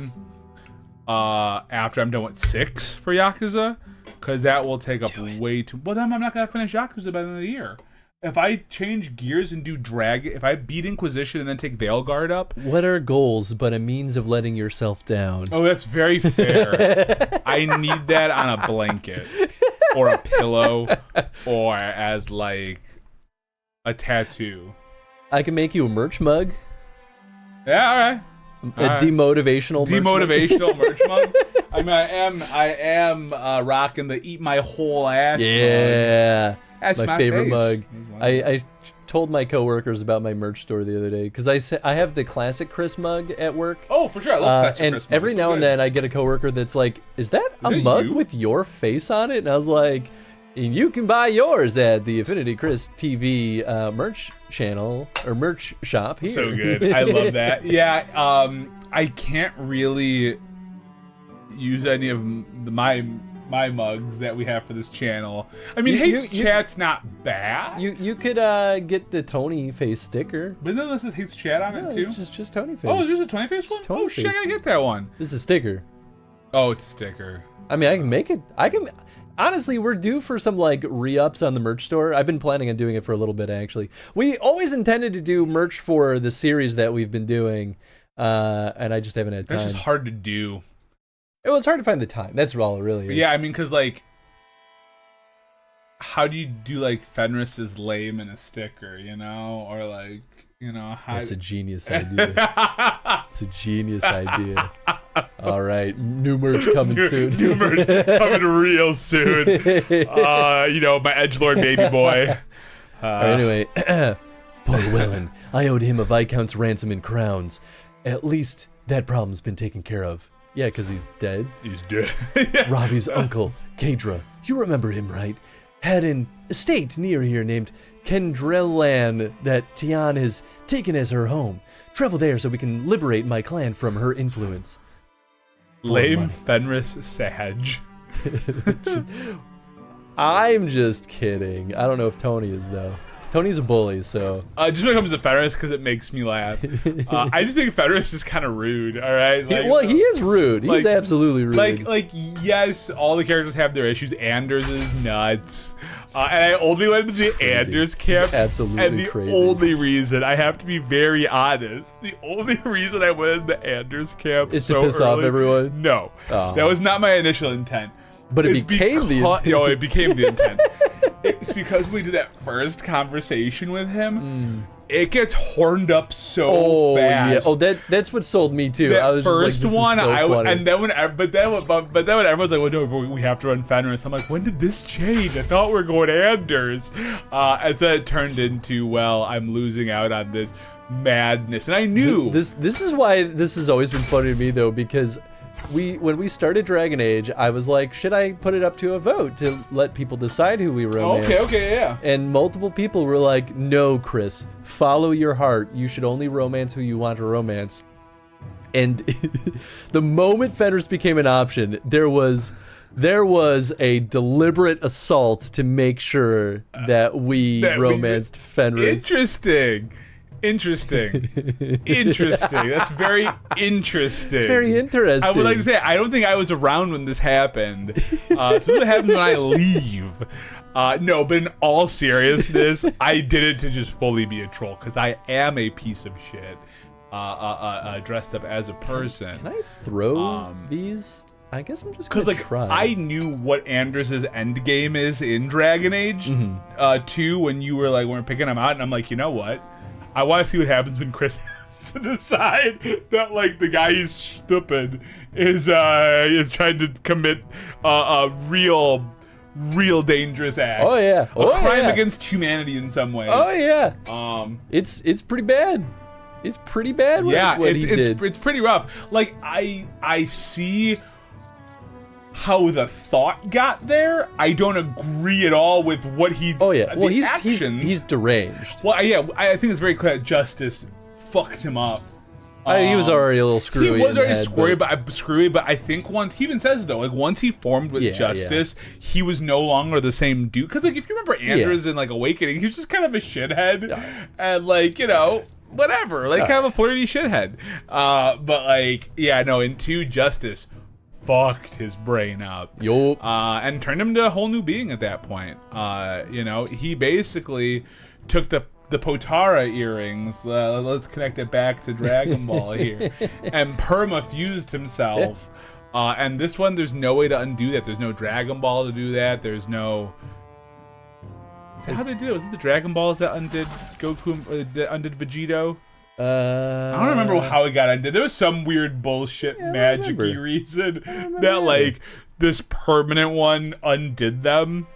after I'm done with 6 for Yakuza, because that will take up way too... Well, then I'm not going to finish Yakuza by the end of the year. If I change gears and do Dragon, if I beat Inquisition and then take Veilguard up... What are goals but a means of letting yourself down? Oh, that's very fair. I need that on a blanket or a pillow or as like a tattoo. I can make you a merch mug. Yeah, all right. Demotivational merch mug. I mean, I am rocking the Eat My Whole Ass mug. That's my favorite face. mug. I told my coworkers about my merch store the other day because I have the classic Chris mug at work. Oh, for sure, I love classic and Chris mug. every now and then I get a coworker that's like, "Is that a mug with your face on it?" And I was like, "You can buy yours at the AffinityChris TV merch channel or merch shop here." So good, I love that. Yeah, I can't really use any of my mugs that we have for this channel. I mean, Hates Chat's not bad. You could get the Tony face sticker. But then this is Hates Chat on it too? Just Tony face. Oh, is this a Tony face one? Oh shit, I gotta get that one. This is a sticker. Oh, it's a sticker. I mean, I can make it. Honestly, we're due for some like re-ups on the merch store. I've been planning on doing it for a little bit, actually. We always intended to do merch for the series that we've been doing, and I just haven't had time. That's just hard to do. Well, it's hard to find the time. That's all it really is. Yeah, I mean, because, like, how do you do, like, Fenris's lame in a sticker, you know? Or, like, you know, how... That's a genius idea. It's a genius idea. All right, new merch coming soon. New merch coming real soon. You know, my edgelord baby boy. Anyway, poor Wellen. I owed him a Viscount's ransom in crowns. At least that problem's been taken care of. Yeah, because he's dead. He's dead. Robbie's uncle, Kadra. You remember him, right? Had an estate near here named Kendrellan that Tian has taken as her home. Travel there so we can liberate my clan from her influence. Lame Fenris Sage. I'm just kidding. I don't know if Tony is, though. Tony's a bully, so... just when it comes to Fenris, because it makes me laugh. I just think Fenris is kind of rude, all right? Like, well, he is rude. He's absolutely rude. Like, yes, all the characters have their issues. Anders is nuts. And I only went into the Anders camp. Absolutely and the only reason, I have to be very honest, the only reason I went into the Anders camp is to piss off everyone? No. Oh. That was not my initial intent. But it became the intent. It became the intent. It's because we did that first conversation with him. It gets horned up so fast. Yeah. Oh, that's what sold me too. That I was first just like, one, this is so funny. and then when everyone's like, "Well, no, we have to run Fenris," I'm like, "When did this change? I thought we were going Anders," and so it turned into, well, I'm losing out on this madness, and I knew this is why this has always been funny to me though, because when we started Dragon Age, I was like, should I put it up to a vote to let people decide who we romance? Okay, yeah. And multiple people were like, no, Chris, follow your heart. You should only romance who you want to romance. And the moment Fenris became an option, there was there was a deliberate assault to make sure that we romanced Fenris. Interesting. That's very interesting. It's very interesting. I would like to say, I don't think I was around when this happened. So what happens when I leave? No, but in all seriousness, I did it to just fully be a troll, because I am a piece of shit dressed up as a person. Can I throw these? I guess I'm just because try. I knew what Anders' end game is in Dragon Age 2 when you were like, when we're picking them out, and I'm like, you know what? I want to see what happens when Chris has to decide that like the guy he's stupid is trying to commit a real dangerous act. Oh yeah, a crime against humanity in some ways. Oh yeah. It's pretty bad. It's pretty bad. It's pretty rough. Like I see how the thought got there. I don't agree at all with what he. Oh yeah. Well, he's deranged. Well, yeah. I think it's very clear that Justice fucked him up. He was already a little screwy. He was already screwy, but I think once he even says it though, like once he formed with Justice, he was no longer the same dude. Because like if you remember Anders in like Awakening, he was just kind of a shithead, and like whatever, like kind of a flirty shithead. But like in 2, Justice fucked his brain up. Yup. And turned him into a whole new being at that point. He basically took the Potara earrings, let's connect it back to Dragon Ball here, and perma-fused himself. And this one, there's no way to undo that. There's no Dragon Ball to do that. There's no... Is that how they did it? Was it the Dragon Balls that undid Goku, that undid Vegito? I don't remember how it got undid. There was some weird bullshit magic-y reason that like this permanent one undid them.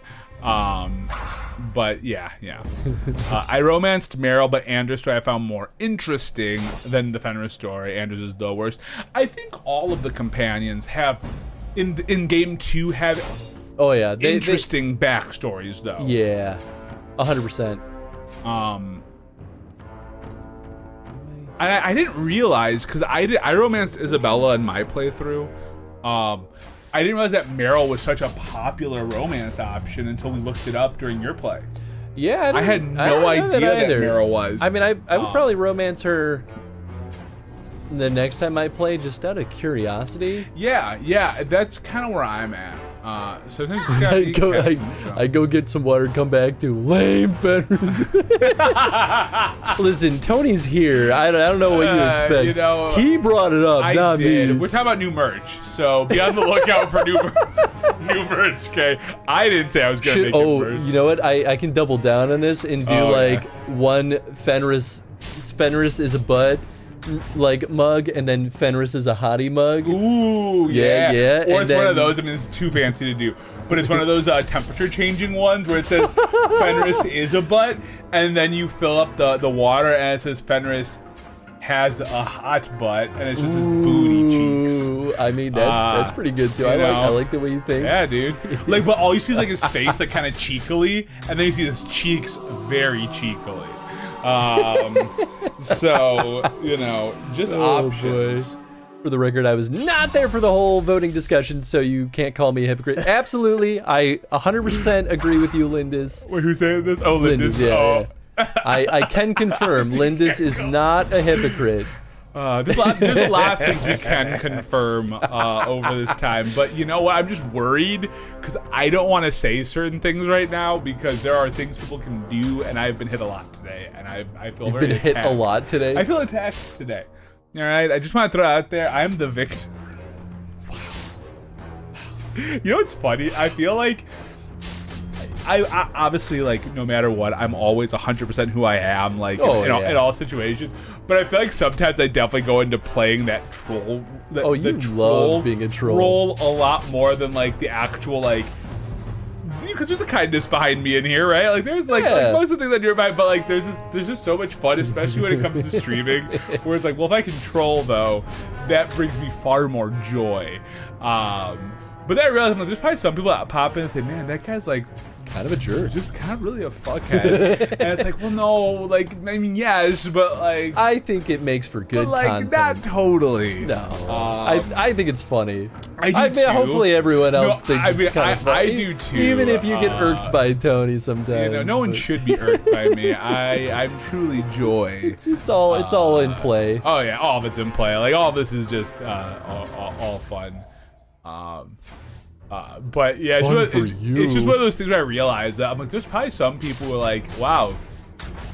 But I romanced Meryl, but Anders I found more interesting than the Fenris story. Anders is the worst. I think all of the companions have in game 2 have interesting backstories though. Yeah, 100%. I didn't realize, because I romanced Isabella in my playthrough. I didn't realize that Meryl was such a popular romance option until we looked it up during your play. Yeah, I had no idea that Meryl was. I mean, I would probably romance her the next time I play, just out of curiosity. Yeah, that's kind of where I'm at. Sometimes I go get some water and come back to lame Fenris. Listen, Tony's here. I don't know what you expect. He brought it up, not me. We're talking about new merch, so be on the lookout for new merch. Okay, I didn't say I was gonna make new merch. You know what? I can double down on this and do one Fenris is a butt like mug, and then Fenris is a hottie mug. Ooh, yeah. Or it's one of those. I mean, it's too fancy to do, but it's one of those temperature changing ones where it says Fenris is a butt, and then you fill up the water, and it says Fenris has a hot butt, and it's just his booty cheeks. I mean, that's pretty good too. I like the way you think. Yeah, dude. Like, but all you see is like his face, like kind of cheekily, and then you see his cheeks very cheekily. So, just options. Boy. For the record, I was not there for the whole voting discussion, so you can't call me a hypocrite. Absolutely, I 100% agree with you, Lindis. Wait, who's saying this? Oh, Lindis. Yeah. I can confirm, Lindis is not a hypocrite. There's a lot of things we can confirm over this time, but you know what? I'm just worried because I don't want to say certain things right now because there are things people can do, and I've been hit a lot today, and I feel very attacked. Hit a lot today? I feel attacked today. All right, I just want to throw it out there. I'm the victim. Wow. You know what's funny? I feel like I obviously, like, no matter what, I'm always 100% who I am, like, in all situations. But I feel like sometimes I definitely go into playing that troll. Love being a troll. Role a lot more than, like, the actual, like, because there's a kindness behind me in here, right? Like, there's, like most of the things that you're about, but, like, there's just so much fun, especially when it comes to streaming, where it's like, well, if I can troll, though, that brings me far more joy. But then I realized, like, there's probably some people that pop in and say, man, that guy's, like, kind of a jerk. Just kind of really a fuckhead. And it's like, well, no, like, I mean, yes, but like, I think it makes for good but like, content. not totally. No, I think it's funny. I do mean, too. hopefully everyone else No, thinks I mean, it's kind of funny. I do too. Even if you get irked by Tony sometimes. You know, no one but should be irked by me. I'm truly joy. It's all in play. Oh yeah, all of it's in play. Like all of this is just all fun. But yeah, it's just one of those things where I realize that I'm like, there's probably some people who are like, wow,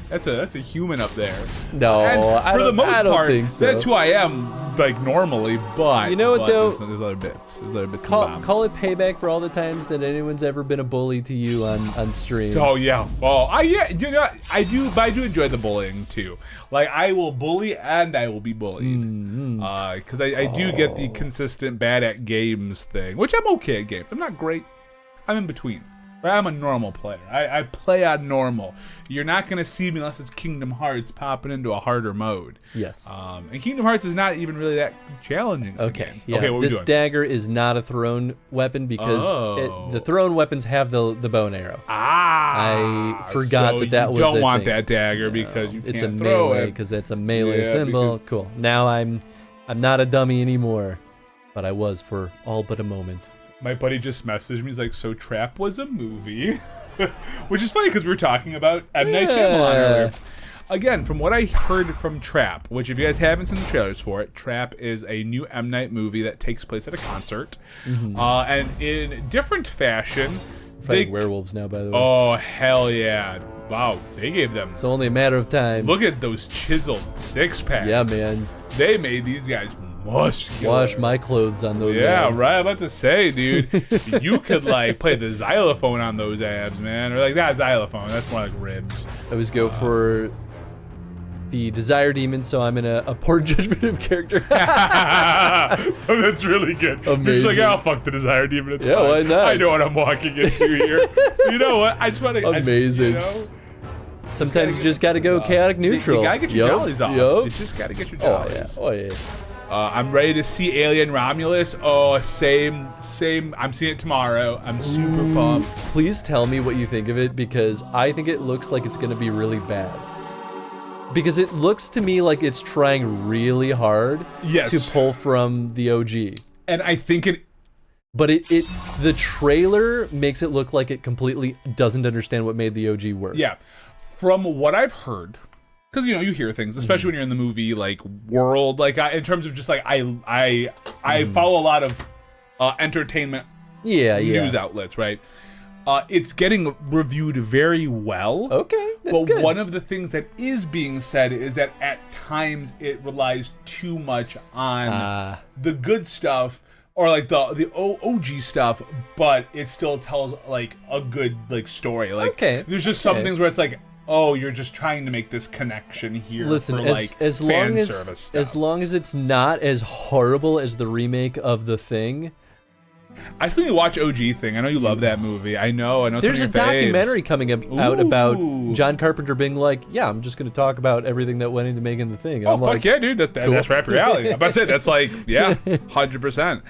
that's a human up there. No, and for the most I don't part, think so. that's who I am, like normally. But you know what though? There's other bits. There's other bits. Call it payback for all the times that anyone's ever been a bully to you on stream. Oh yeah. Oh, yeah. You know, I do. But I do enjoy the bullying too. Like I will bully and I will be bullied. Because I do get the consistent bad at games thing, which I'm okay at games. I'm not great. I'm in between. Right? I'm a normal player. I play on normal. You're not gonna see me unless it's Kingdom Hearts popping into a harder mode. Yes. And Kingdom Hearts is not even really that challenging. Okay. Yeah. Okay. What this we doing? dagger is not a thrown weapon because the thrown weapons have the bow and arrow. I forgot so that was. You don't a want thing. that dagger because you it's can't a throw melee it. because that's a melee Yeah, symbol. because- Cool. Now I'm not a dummy anymore, but I was for all but a moment. My buddy just messaged me. He's like, "So Trap was a movie," which is funny because we were talking about M. Night Shyamalan earlier. Again, from what I heard from Trap, which if you guys haven't seen the trailers for it, Trap is a new M. Night movie that takes place at a concert, and in different fashion. Fighting werewolves now, by the way. Oh hell yeah! Wow, they gave them. It's only a matter of time. Look at those chiseled six packs. Yeah, man. They made these guys muscular. Wash my clothes on those Yeah, abs. right. I'm about to say, dude, you could like play the xylophone on those abs, man, or like that xylophone. That's more like ribs. I always go for the Desire Demon, so I'm in a poor judgment of character. That's really good. Amazing. You're just like, yeah, I'll fuck the Desire Demon. It's Yeah, fine. why not? I know what I'm walking into here. You know what? I just want to. Amazing. You know? Sometimes you just gotta go chaotic neutral. You gotta get your jollies off. Yup. You just gotta get your Oh jollies. yeah. Oh yeah. I'm ready to see Alien Romulus. Oh, same. I'm seeing it tomorrow. I'm super pumped. Please tell me what you think of it because I think it looks like it's gonna be really bad. Because it looks to me like it's trying really hard to pull from the OG. And I think it. But the trailer makes it look like it completely doesn't understand what made the OG work. Yeah. From what I've heard, because you know you hear things, especially when you're in the movie like world, like in terms of just like I follow a lot of entertainment news outlets, right? It's getting reviewed very well. Okay, that's good. One of the things that is being said is that at times it relies too much on the good stuff or like the OG stuff, but it still tells like a good like story. Like there's just some things where it's like, oh, you're just trying to make this connection here. Listen, for like as fan long as service stuff. as long as it's not as horrible as the remake of The Thing. I still need to watch OG Thing. I know you love that movie. I know. It's There's one a of your faves. documentary coming out about John Carpenter being like, yeah, I'm just going to talk about everything that went into making The Thing. Oh, I'm fuck like, yeah, dude. That's right up your alley. I'm about to say, that's like, yeah, 100%.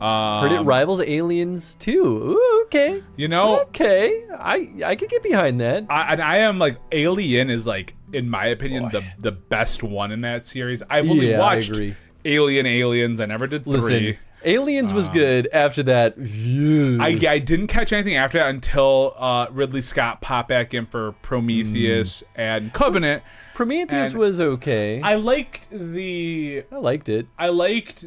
Heard it rivals Aliens too. Ooh, okay. You know, okay, I could get behind that. I am like, Alien is like, in my opinion, the best one in that series. I've only watched Aliens. I never did 3. Listen, Aliens was good. After that, I didn't catch anything after that until Ridley Scott popped back in for Prometheus and Covenant. Prometheus was okay. I liked it. I liked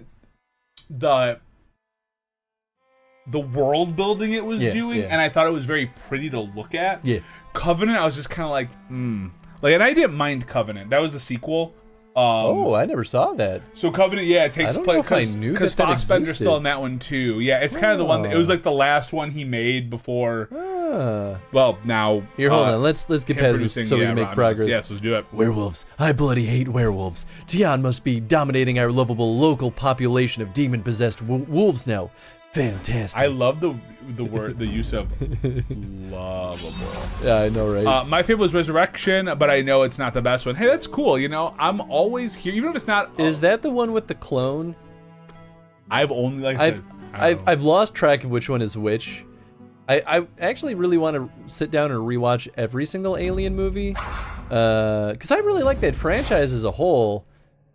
the world building it was doing, and I thought it was very pretty to look at. Yeah. Covenant, I was just kind of like, like, and I didn't mind Covenant. That was the sequel. I never saw that. So Covenant, it takes place because Fassbender's still in that one too. Yeah, it's kind of the one. It was like the last one he made before. Well, now here, hold on. Let's get past this so we can make progress. Yes, let's do it. Werewolves. I bloody hate werewolves. Tian must be dominating our lovable local population of demon-possessed wolves now. Fantastic. I love the use of lovable. Yeah, I know, right? My favorite was Resurrection, but I know it's not the best one. Hey, that's cool. You know, I'm always here, even if it's not. Is that the one with the clone? I've only I've lost track of which one is which, I actually really want to sit down and rewatch every single Alien movie, because I really like that franchise as a whole.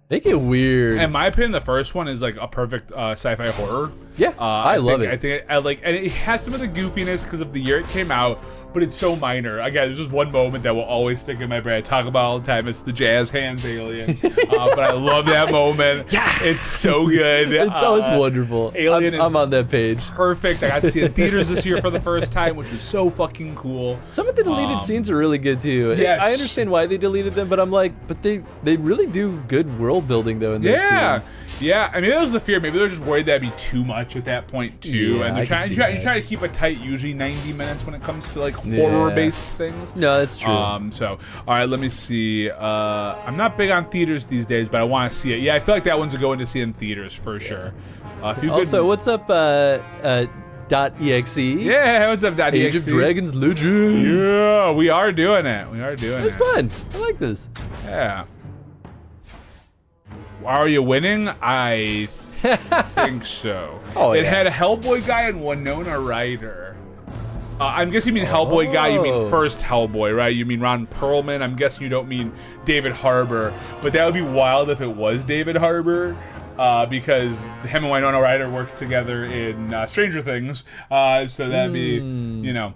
They get weird. In my opinion, the first one is like a perfect sci-fi horror. Yeah, I love it. I think I like, and it has some of the goofiness because of the year it came out, but it's so minor. Again, there's just one moment that will always stick in my brain. I talk about all the time. It's the jazz hands alien, but I love that moment. Yeah, it's so good. It's wonderful. Alien I'm on that page. Perfect. I got to see it in theaters this year for the first time, which was so fucking cool. Some of the deleted scenes are really good too. Yes. I understand why they deleted them, but I'm like, but they really do good world building though in those scenes. Yeah, I mean, that was the fear. Maybe they're just worried that'd be too much at that point too, Yeah, and they're I can trying see to that. keep it tight, usually 90 minutes when it comes to like horror-based things. No, that's true. So, all right, let me see. I'm not big on theaters these days, but I want to see it. Yeah, I feel like that one's a go in to see in theaters for sure. If you Also, what's up, .exe? Yeah, what's up, .exe? Age of Dragons Legends. Yeah, we are doing it. We are doing It's it. fun. I like this. Yeah. Are you winning? I think so. Oh, it yeah. had a Hellboy guy and Winona Ryder. I'm guessing you mean Hellboy guy, you mean first Hellboy, right? You mean Ron Perlman. I'm guessing you don't mean David Harbour. But that would be wild if it was David Harbour, because him and Winona Ryder worked together in Stranger Things. So that'd be, you know,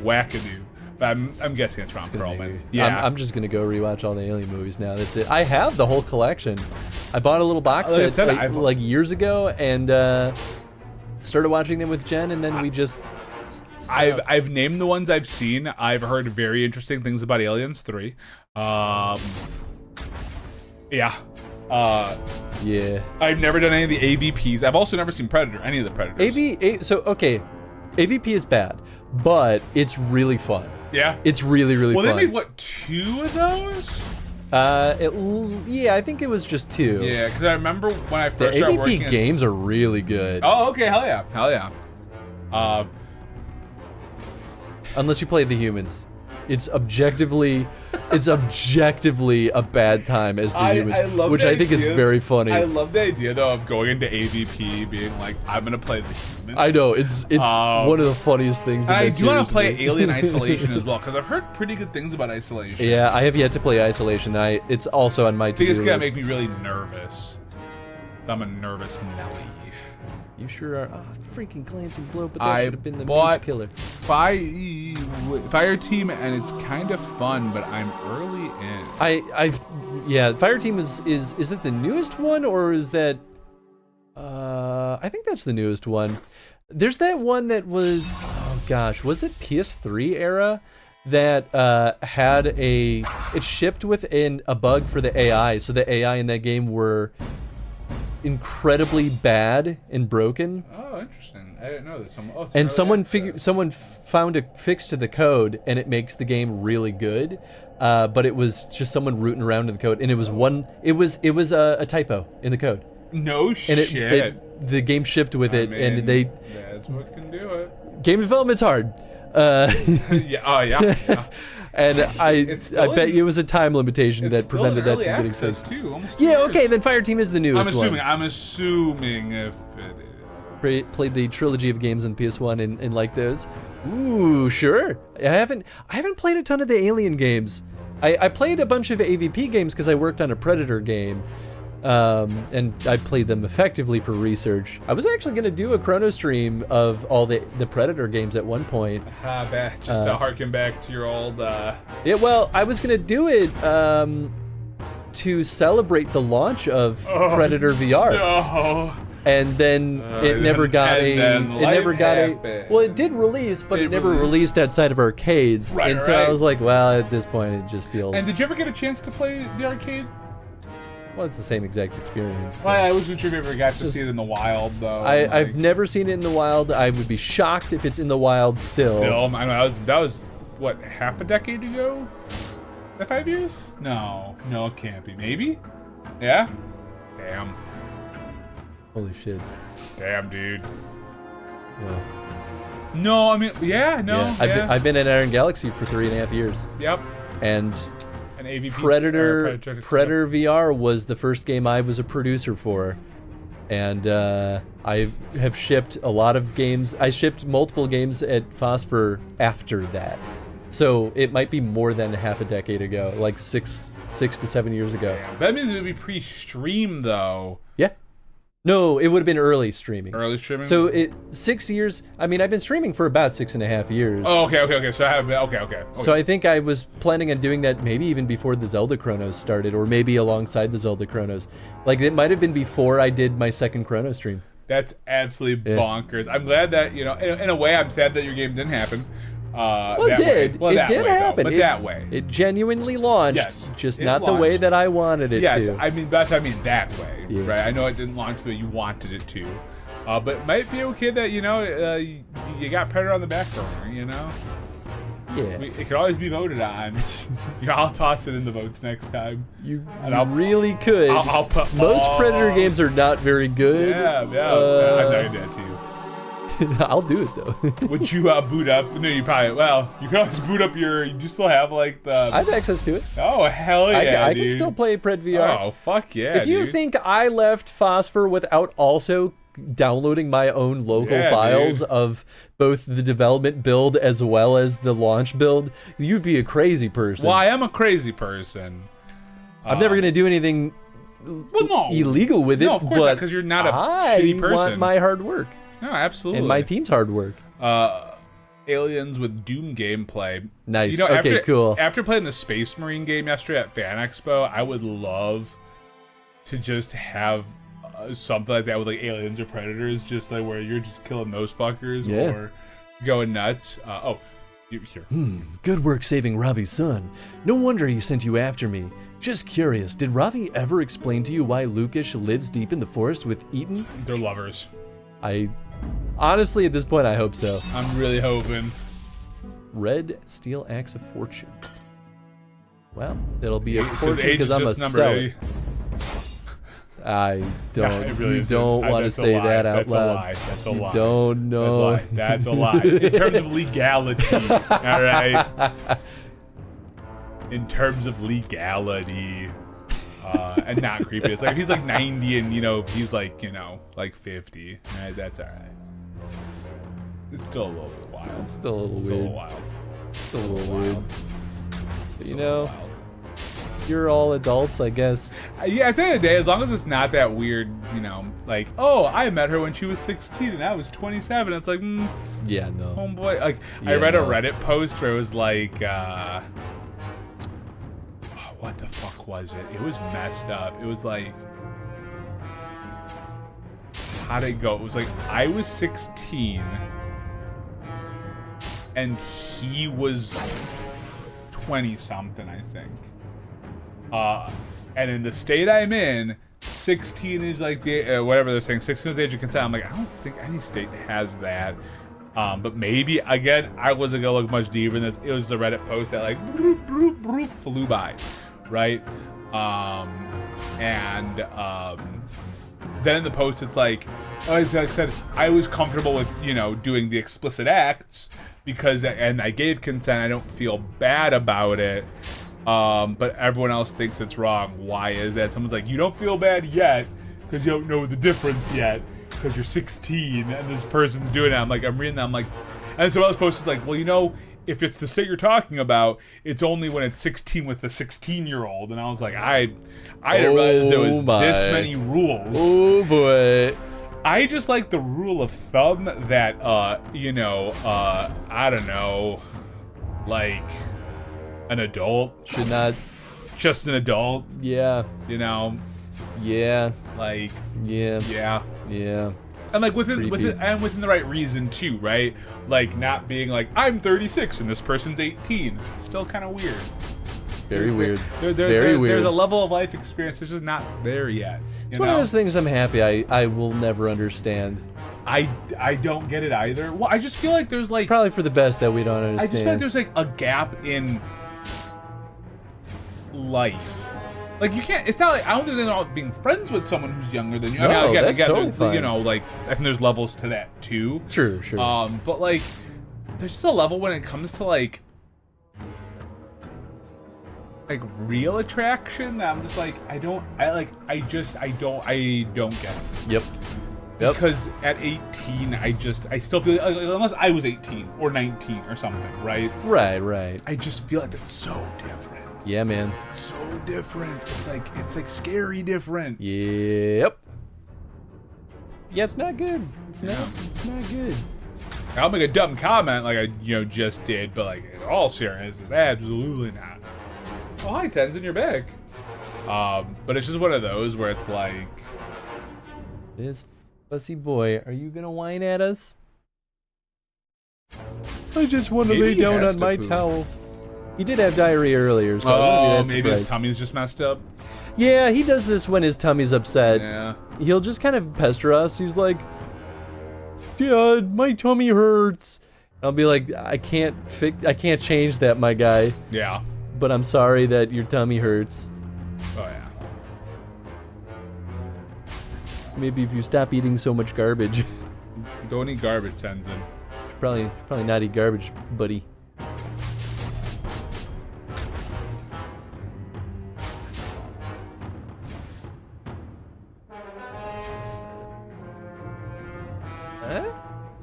wackadoo. But I'm guessing it's Ron Perlman. Yeah. I'm just gonna go rewatch all the Alien movies now. That's it. I have the whole collection. I bought a little box Like I set said, like years ago and started watching them with Jen, and then we just. I've named the ones I've seen. I've heard very interesting things about Aliens 3. Yeah. Yeah. I've never done any of the AVPs. I've also never seen Predator, any of the Predators. So okay, AVP is bad, but it's really fun. Yeah. It's really fun. Well, they made what, 2 of those? Yeah, I think it was just 2. Yeah, because I remember when I The first started working. AVP games are really good. Oh, okay, hell yeah. Unless you play the humans. It's objectively a bad time as the humans, love which the I think is idea. very funny. I love the idea though of going into AVP being like, I'm gonna play the humans. I know, it's one of the funniest things. And in I that do want series to play me. Alien Isolation as well, because I've heard pretty good things about Isolation. Yeah, I have yet to play Isolation. It's also on my I think to-do it's gonna list. make me really nervous. I'm a nervous Nelly. You sure are. Oh, freaking glancing blow, but that should have been the bought mage killer. Fire Team, and it's kind of fun, but I'm early in. Yeah, Fire Team is it the newest one, or is that? I think that's the newest one. There's that one that was, oh gosh, was it PS3 era that it shipped with a bug for the AI, so the AI in that game were incredibly bad and broken. Oh, interesting. I didn't know this. And someone found a fix to the code, and it makes the game really good. But it was just someone rooting around in the code, and it was a typo in the code. No shit. And the game shipped with it, and they. That's what can do it. Game development's hard. Yeah. Oh yeah. And I bet you it was a time limitation that prevented that from getting fixed. Too, almost 2 yeah, years. okay, then Fire Team is the newest one. I'm assuming if it is. Played the trilogy of games on PS1 and liked those. Ooh, sure. I haven't played a ton of the Alien games. I played a bunch of AVP games because I worked on a Predator game. And I played them effectively for research. I was actually going to do a chronostream of all the Predator games at one point. Just to harken back to your old... Yeah, well, I was going to do it to celebrate the launch of Predator VR. No. And then it never got well, it did release, but it never released outside of arcades. Right, and so right. I was like, well, at this point it just feels... And did you ever get a chance to play the arcade? Well, it's the same exact experience. So. Well, I wasn't sure if you ever got to see it in the wild, though. I've never seen it in the wild. I would be shocked if it's in the wild still. I mean, that was what, half a decade ago? Is that 5 years? No, it can't be. Maybe? Yeah? Damn. Holy shit. Damn, dude. Well, no, I mean, yeah, no. Yeah. I've been in Iron Galaxy for 3.5 years. Yep. And AVP, Predator VR was the first game I was a producer for. And I have shipped a lot of games. I shipped multiple games at Phosphor after that. So it might be more than half a decade ago, like 6 to 7 years ago. That means it would be pre-stream, though. Yeah. No, it would have been early streaming. Early streaming? So 6 years. I mean, I've been streaming for about 6.5 years. Oh, okay. So I have, okay. So I think I was planning on doing that maybe even before the Zelda Chronos started, or maybe alongside the Zelda Chronos. Like, it might have been before I did my second Chrono stream. That's absolutely bonkers. I'm glad that, you know, in a way, I'm sad that your game didn't happen. Well, it did. It did happen. But that way. It genuinely launched. Yes. Just It not launched. the way that I wanted it to. Yes, I mean, that way, Yeah. right? I know it didn't launch the way you wanted it to. But it might be okay that, you know, you got Predator on the back burner, you know? Yeah. It could always be voted on. You know, I'll toss it in the votes next time. You I'll- really could. I'll put Most all- Predator games are not very good. Yeah, I'm not that to you. I'll do it though. Would you boot up? No, you probably. Well, you can always boot up your. You still have like the. I have access to it. Oh hell yeah, I dude. can still play Pred VR. Oh fuck yeah! If you dude. think I left Phosphor without also downloading my own local Yeah, files dude. of both the development build as well as the launch build, you'd be a crazy person. Well, I am a crazy person. I'm never gonna do anything no. illegal with it. No, of course not, but 'cause you're not a I shitty person. want my hard work. No, absolutely. And my team's hard work. Aliens with Doom gameplay. Nice. You know, Okay, cool. After playing the Space Marine game yesterday at Fan Expo, I would love to just have something like that with like aliens or predators, just like where you're just killing those fuckers Yeah. or going nuts. Here. Good work saving Ravi's son. No wonder he sent you after me. Just curious, did Ravi ever explain to you why Lukish lives deep in the forest with Eaton? They're lovers. Honestly, at this point, I hope so. I'm really hoping. Red Steel Axe of Fortune. Well, it'll be a His fortune age because is I'm a just number seller. 80. I don't. It really you isn't. don't want to That's a say lie. that out That's loud. a lie. That's a You lie. don't know. That's a lie. In terms of legality, all right. In terms of legality, and not creepy. It's like if he's like 90 and you know he's like like 50. Right? That's all right. It's still a little bit wild. It's still a little Still weird. a wild. It's a little weird. But, Still you a know, wild. you're all adults, I guess. Yeah, at the end of the day, as long as it's not that weird, like, oh, I met her when she was 16 and I was 27. It's like, Yeah, no. homeboy. Like, I Yeah, read no. a Reddit post where it was like, what the fuck was it? It was messed up. It was like, how'd it go? It was like, I was 16 and he was 20 something, I think. And in the state I'm in, 16 is like the whatever they're saying. 16 is the age of consent. I'm like, I don't think any state has that. But maybe again, I wasn't gonna look much deeper in this. It was a Reddit post that like broop, broop, broop, flew by, right? Then in the post, it's like I said, I was comfortable with doing the explicit acts because and I gave consent. I don't feel bad about it. But everyone else thinks it's wrong. Why is that? Someone's like, you don't feel bad yet because you don't know the difference yet because you're 16 and this person's doing it. I'm reading that. I'm like, and someone else posted like, well, if it's the state you're talking about, it's only when it's 16 with the 16-year-old. And I was like, I didn't realize there was this many rules. Oh boy. I just like the rule of thumb that, I don't know, like an adult Should not. just an adult, Yeah. Yeah. like Yeah. yeah, and like within the right reason too, right? Like not being like I'm 36 and this person's 18. It's still kind of weird. Very weird. Very weird. There's a level of life experience that's just not there yet. It's one of those things I'm happy I will never understand. I don't get it either. Well, I just feel like there's like Probably for the best that we don't I understand. just feel like there's like a gap in life. Like you can't. It's not like I don't think they're not being friends with someone who's younger than you. I No, mean, that's totally there's, fine. like I think there's levels to that too. Sure. But like, there's just a level when it comes to like like real attraction that I'm just like I don't get it. Yep. Because at 18, I still feel unless I was 18 or 19 or something, right? Right. I just feel like that's so different. Yeah, man. It's so different. It's like scary different. Yep. Yeah, it's not good. It's not good. I'll make a dumb comment like I just did, but like in all seriousness, it's absolutely not. Oh, hi, Ten's in your bag. But it's just one of those where it's like, This fussy boy, are you gonna whine at us? I just want to lay down on my towel. He did have diarrhea earlier, so maybe his tummy's just messed up. Yeah, he does this when his tummy's upset. Yeah. He'll just kind of pester us. He's like, Dad, my tummy hurts. I'll be like, I can't change that, my guy. Yeah. But I'm sorry that your tummy hurts. Oh yeah. Maybe if you stop eating so much garbage. Don't eat garbage, Tenzin. Probably not eat garbage, buddy. Huh?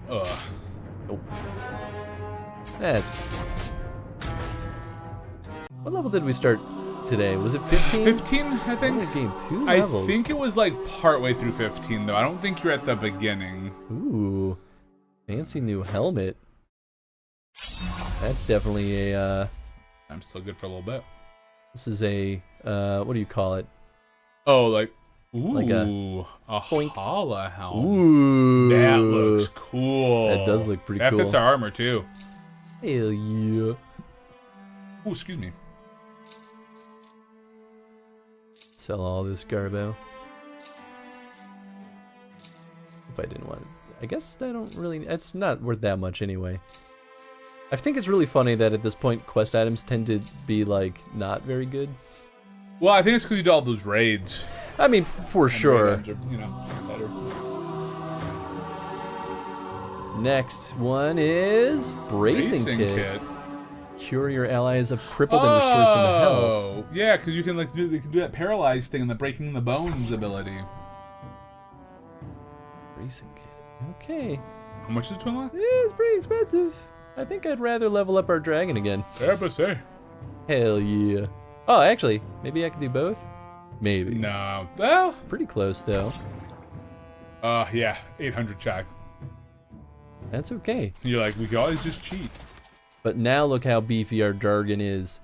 Ugh. Nope. That's. What level did we start today? Was it 15? 15, I think. We gained 2 levels. I think it was like partway through 15, though. I don't think you're at the beginning. Ooh, fancy new helmet. That's definitely a. I'm still good for a little bit. This is a. What do you call it? Oh, like. Ooh, Like a boink. holla helm. Ooh, That looks cool. That does look pretty that cool. That fits our armor too. Hell yeah. Ooh, excuse me. Sell all this garbo. If I didn't want it. I guess I don't really. It's not worth that much anyway. I think it's really funny that at this point quest items tend to be like not very good. Well, I think it's because you did all those raids. I mean, for sure. Raid items are, better. Next one is Bracing Kit. Cure your allies of crippled and restore some health. Oh, yeah, because you can they can do that paralyzed thing and the breaking the bones ability. Bracing Kit. Okay. How much is Twin Lock? Yeah, it's pretty expensive. I think I'd rather level up our dragon again. Yeah, but say. Hell yeah. Oh, actually, maybe I could do both? Maybe. No. Well. Pretty close, though. Yeah, 800 chai. That's okay. You're like, we can always just cheat. But now look how beefy our Dargon is.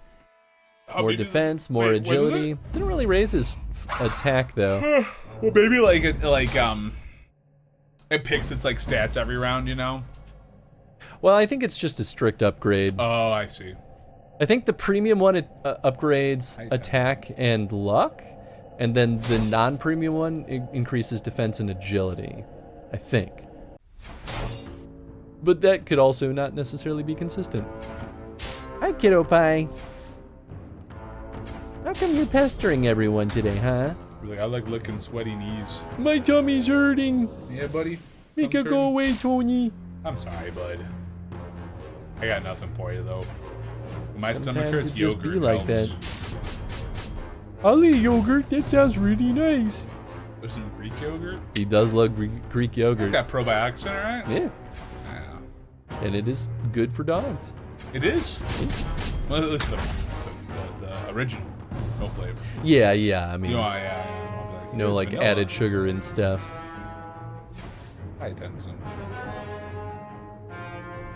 More defense, more agility. Didn't really raise his attack, though. Well, maybe it picks its like stats every round, you know? Well, I think it's just a strict upgrade. Oh, I see. I think the premium one upgrades attack and luck, and then the non-premium one increases defense and agility, I think. But that could also not necessarily be consistent. Hi, Kiddo Pie. How come you're pestering everyone today, huh? Like, I like licking sweaty knees. My tummy's hurting. Yeah, buddy. Make it go away, Tony. I'm sorry, bud. I got nothing for you, though. My stomach Sometimes hurts. it just Yogurt be like helps. that. I'll eat yogurt. That sounds really nice. There's some Greek yogurt. He does love Greek yogurt. It's got probiotics in it, right? Yeah. I know. And it is good for dogs. It is? Well, at least the original. No flavor. Yeah, yeah. I mean, You know, yeah. Like, no like vanilla. added sugar and stuff. Hi, Tenzin.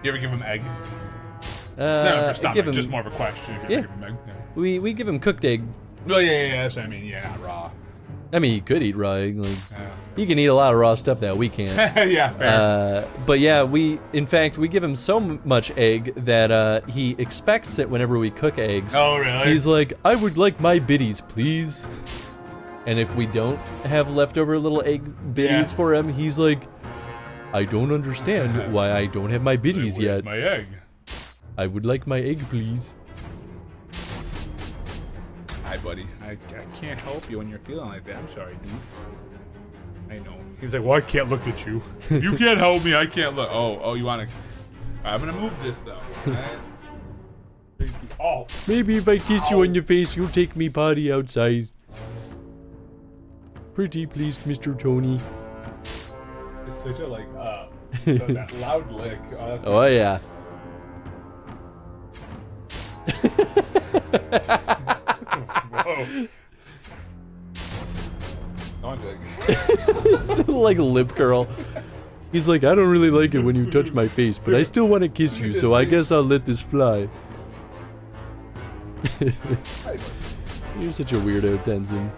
You ever give him egg? No, No, for stomach. Just more of a question. If you ever give him egg. Yeah. We give him cooked egg. Oh, yeah. That's what I mean. Yeah, not raw. I mean, he could eat raw egg. Like, he can eat a lot of raw stuff that we can't. Yeah, fair. But yeah, in fact, we give him so much egg that he expects it whenever we cook eggs. Oh, really? He's like, I would like my biddies, please. And if we don't have leftover little egg biddies for him, he's like, I don't understand why I don't have my biddies yet. My egg. I would like my egg, please. Hi, buddy. I can't help you when you're feeling like that. I'm sorry, dude. I know. He's like, well, I can't look at you. You can't help me. I can't look. Oh, you want to... I'm going to move this, though. Right? Oh. Maybe if I kiss you on your face, you'll take me potty outside. Pretty please, Mr. Tony. It's such a like that loud lick. Oh, that's Oh yeah. Whoa. Like... Like a lip curl. He's like, I don't really like it when you touch my face, but I still want to kiss you, so I guess I'll let this fly. You're such a weirdo, Tenzin.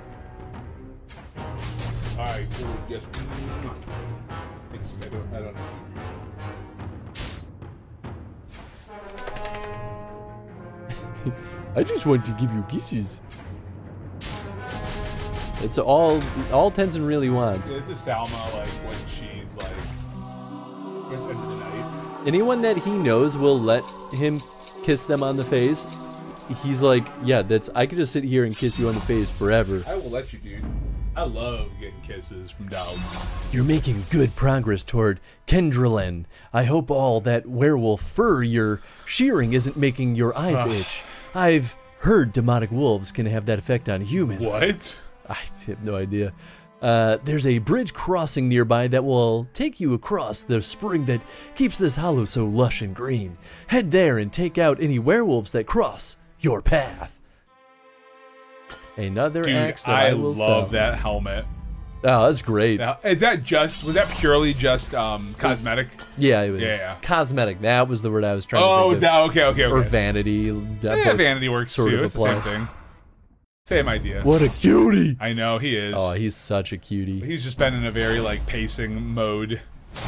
Alright, cool. Yes. I don't know. I just want to give you kisses. It's all Tenzin really wants. Yeah, this is Salma, like, when she's, like, in the night. Anyone that he knows will let him kiss them on the face. He's like, yeah, I could just sit here and kiss you on the face forever. I will let you, dude. I love getting kisses from dogs. You're making good progress toward Kendrelen. I hope all that werewolf fur you're shearing isn't making your eyes itch. I've heard demonic wolves can have that effect on humans. What? I have no idea. There's a bridge crossing nearby that will take you across the spring that keeps this hollow so lush and green. Head there and take out any werewolves that cross your path. Another Dude, axe that I will sell. love that helmet. Oh, that's great. Now, was that purely just cosmetic? Yeah, it was Yeah. cosmetic. That was the word I was trying to Oh, think is that okay? Or vanity. That Yeah, both vanity works sort too. of It's the apply. same thing. Same idea. What a cutie! I know, he is. Oh, he's such a cutie. He's just been in a very, like, pacing mode.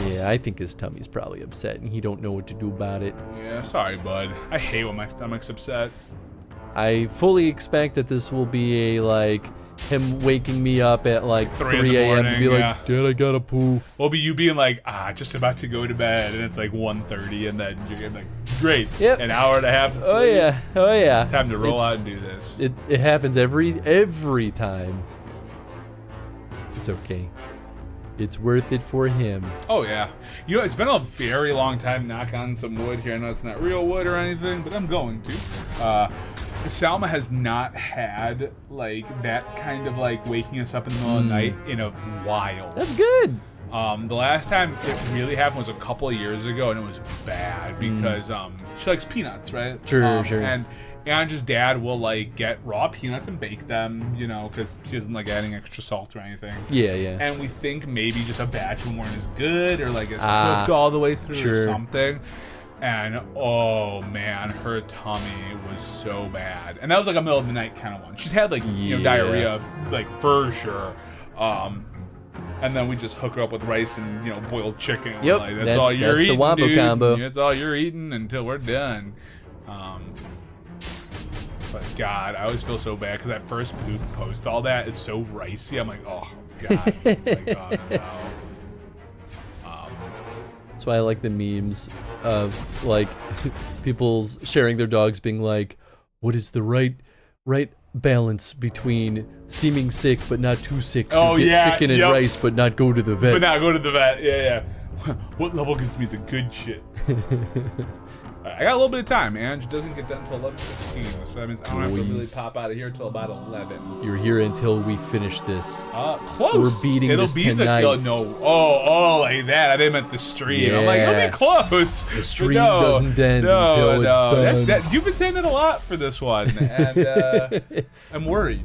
Yeah, I think his tummy's probably upset and he don't know what to do about it. Yeah, sorry, bud. I hate when my stomach's upset. I fully expect that this will be a, like, him waking me up at, like, 3 a.m. to be like, Dad, I gotta poo. Will be you being like, just about to go to bed, and it's like 1:30, and then you're gonna be like, great, Yep. an hour and a half of sleep. Oh yeah. Time to roll out and do this. It happens every time. It's okay. It's worth it for him. Oh yeah. You know, it's been a very long time, knock on some wood here. I know it's not real wood or anything, but I'm going to. Salma has not had, like, that kind of, like, waking us up in the middle of the night in a while. That's good. The last time it really happened was a couple of years ago, and it was bad because she likes peanuts, right? Sure. And Andrew's dad will, like, get raw peanuts and bake them, you know, because she doesn't like adding extra salt or anything. Yeah. And we think maybe just a batch of them weren't as good, or like it's cooked all the way through or something. And oh man, her tummy was so bad. And that was like a middle of the night kind of one. She's had like you know, diarrhea, like for sure. And then we just hook her up with rice and, you know, boiled chicken. Yep, Like, that's all you're eating, the wombo dude. combo. That's all you're eating until we're done. But God, I always feel so bad because that first poop post all that is so ricey. I'm like, oh God, like, oh no. That's why I like the memes of, like, people sharing their dogs being like, what is the right balance between seeming sick but not too sick to get chicken and rice but not go to the vet? But not go to the vet, yeah. What level gives me the good shit? I got a little bit of time, man. It doesn't get done until 11:15, so that means I don't have to really pop out of here until about 11. You're here until we finish this. Close. We're beating this tonight. Oh, like that. I didn't meant the stream. Yeah. I'm like, it'll be close. The stream doesn't end until it's done. You've been saying that a lot for this one, and I'm worried.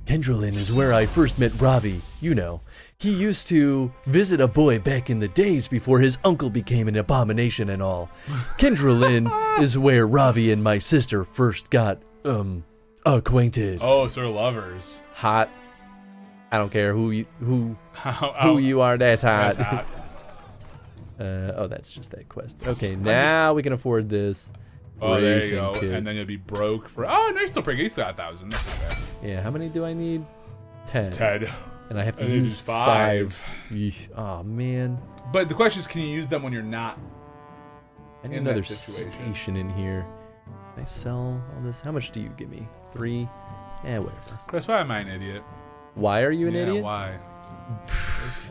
Kendrelen is where I first met Ravi, you know. He used to visit a boy back in the days before his uncle became an abomination and all. Kendrelen is where Ravi and my sister first got, acquainted. Oh, so we're lovers. Hot. I don't care who you are, that's hot. That's hot. Oh, that's just that quest. Okay, now we can afford this. Oh, there you go. Kit. And then you'll be broke for... Oh, no, you're still pretty good. You still got 1,000. That's not bad. Yeah, how many do I need? 10. 10. And I have to use 5. Oh, man. But the question is, can you use them when you're not I need another station in here. Can I sell all this? How much do you give me? 3? Eh, whatever. Chris, why am I an idiot? Why are you an idiot? Why?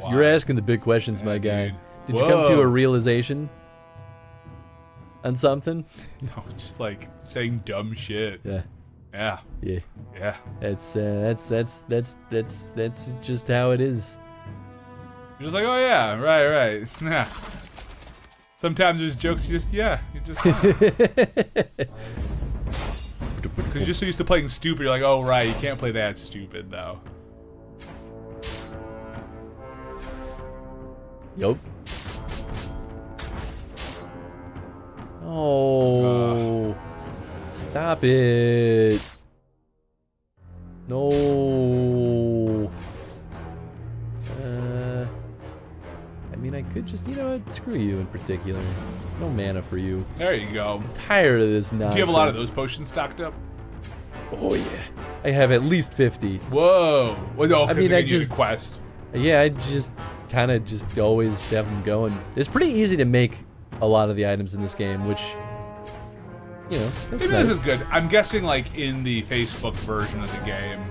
You're asking the big questions, my guy. Dude. Did you come to a realization? on something. No, just like saying dumb shit. Yeah. Yeah. Yeah. Yeah. That's just how it is. You're just like, oh yeah, right. Yeah. Sometimes there's jokes you just because you're just so used to playing stupid, you're like, oh right, you can't play that stupid though. Yup. Oh, stop it. No. I mean, I could just, you know what, screw you in particular. No mana for you. There you go. I'm tired of this nonsense. Do you have a lot of those potions stocked up? Oh, yeah. I have at least 50. Whoa. Well, no, I mean, I just... quest. Yeah, I just kind of just always have them going. It's pretty easy to make a lot of the items in this game, which, you know, that's Maybe nice. this is good. I'm guessing, like, in the Facebook version of the game,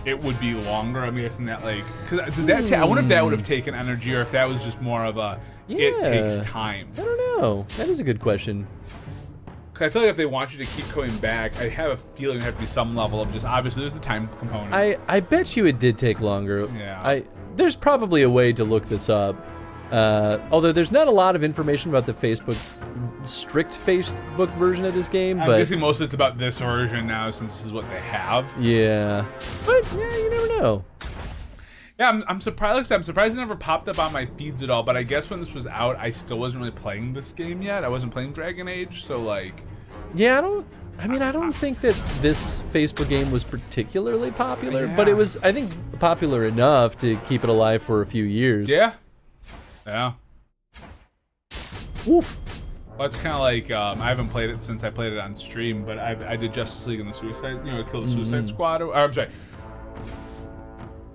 it would be longer. I'm guessing that, like, because does that I wonder if that would have taken energy or if that was just more of a, it takes time. I don't know. That is a good question. Because I feel like if they want you to keep coming back, I have a feeling there have to be some level of just, obviously, there's the time component. I bet you it did take longer. Yeah. There's probably a way to look this up. Although there's not a lot of information about the strict Facebook version of this game, I'm but guessing most of it's about this version now since this is what they have. yeah. But yeah, you never know. Yeah, I'm surprised. Like I said, I'm surprised it never popped up on my feeds at all. But I guess when this was out, I still wasn't really playing this game yet. I wasn't playing Dragon Age, so like. Yeah, I don't think that this Facebook game was particularly popular, Yeah. but it was, I think, popular enough to keep it alive for a few years. Yeah. Yeah. Woof. Well, it's kind of like I haven't played it since I played it on stream, but I did Justice League and the Suicide, Kill the Suicide Squad. Or I'm sorry.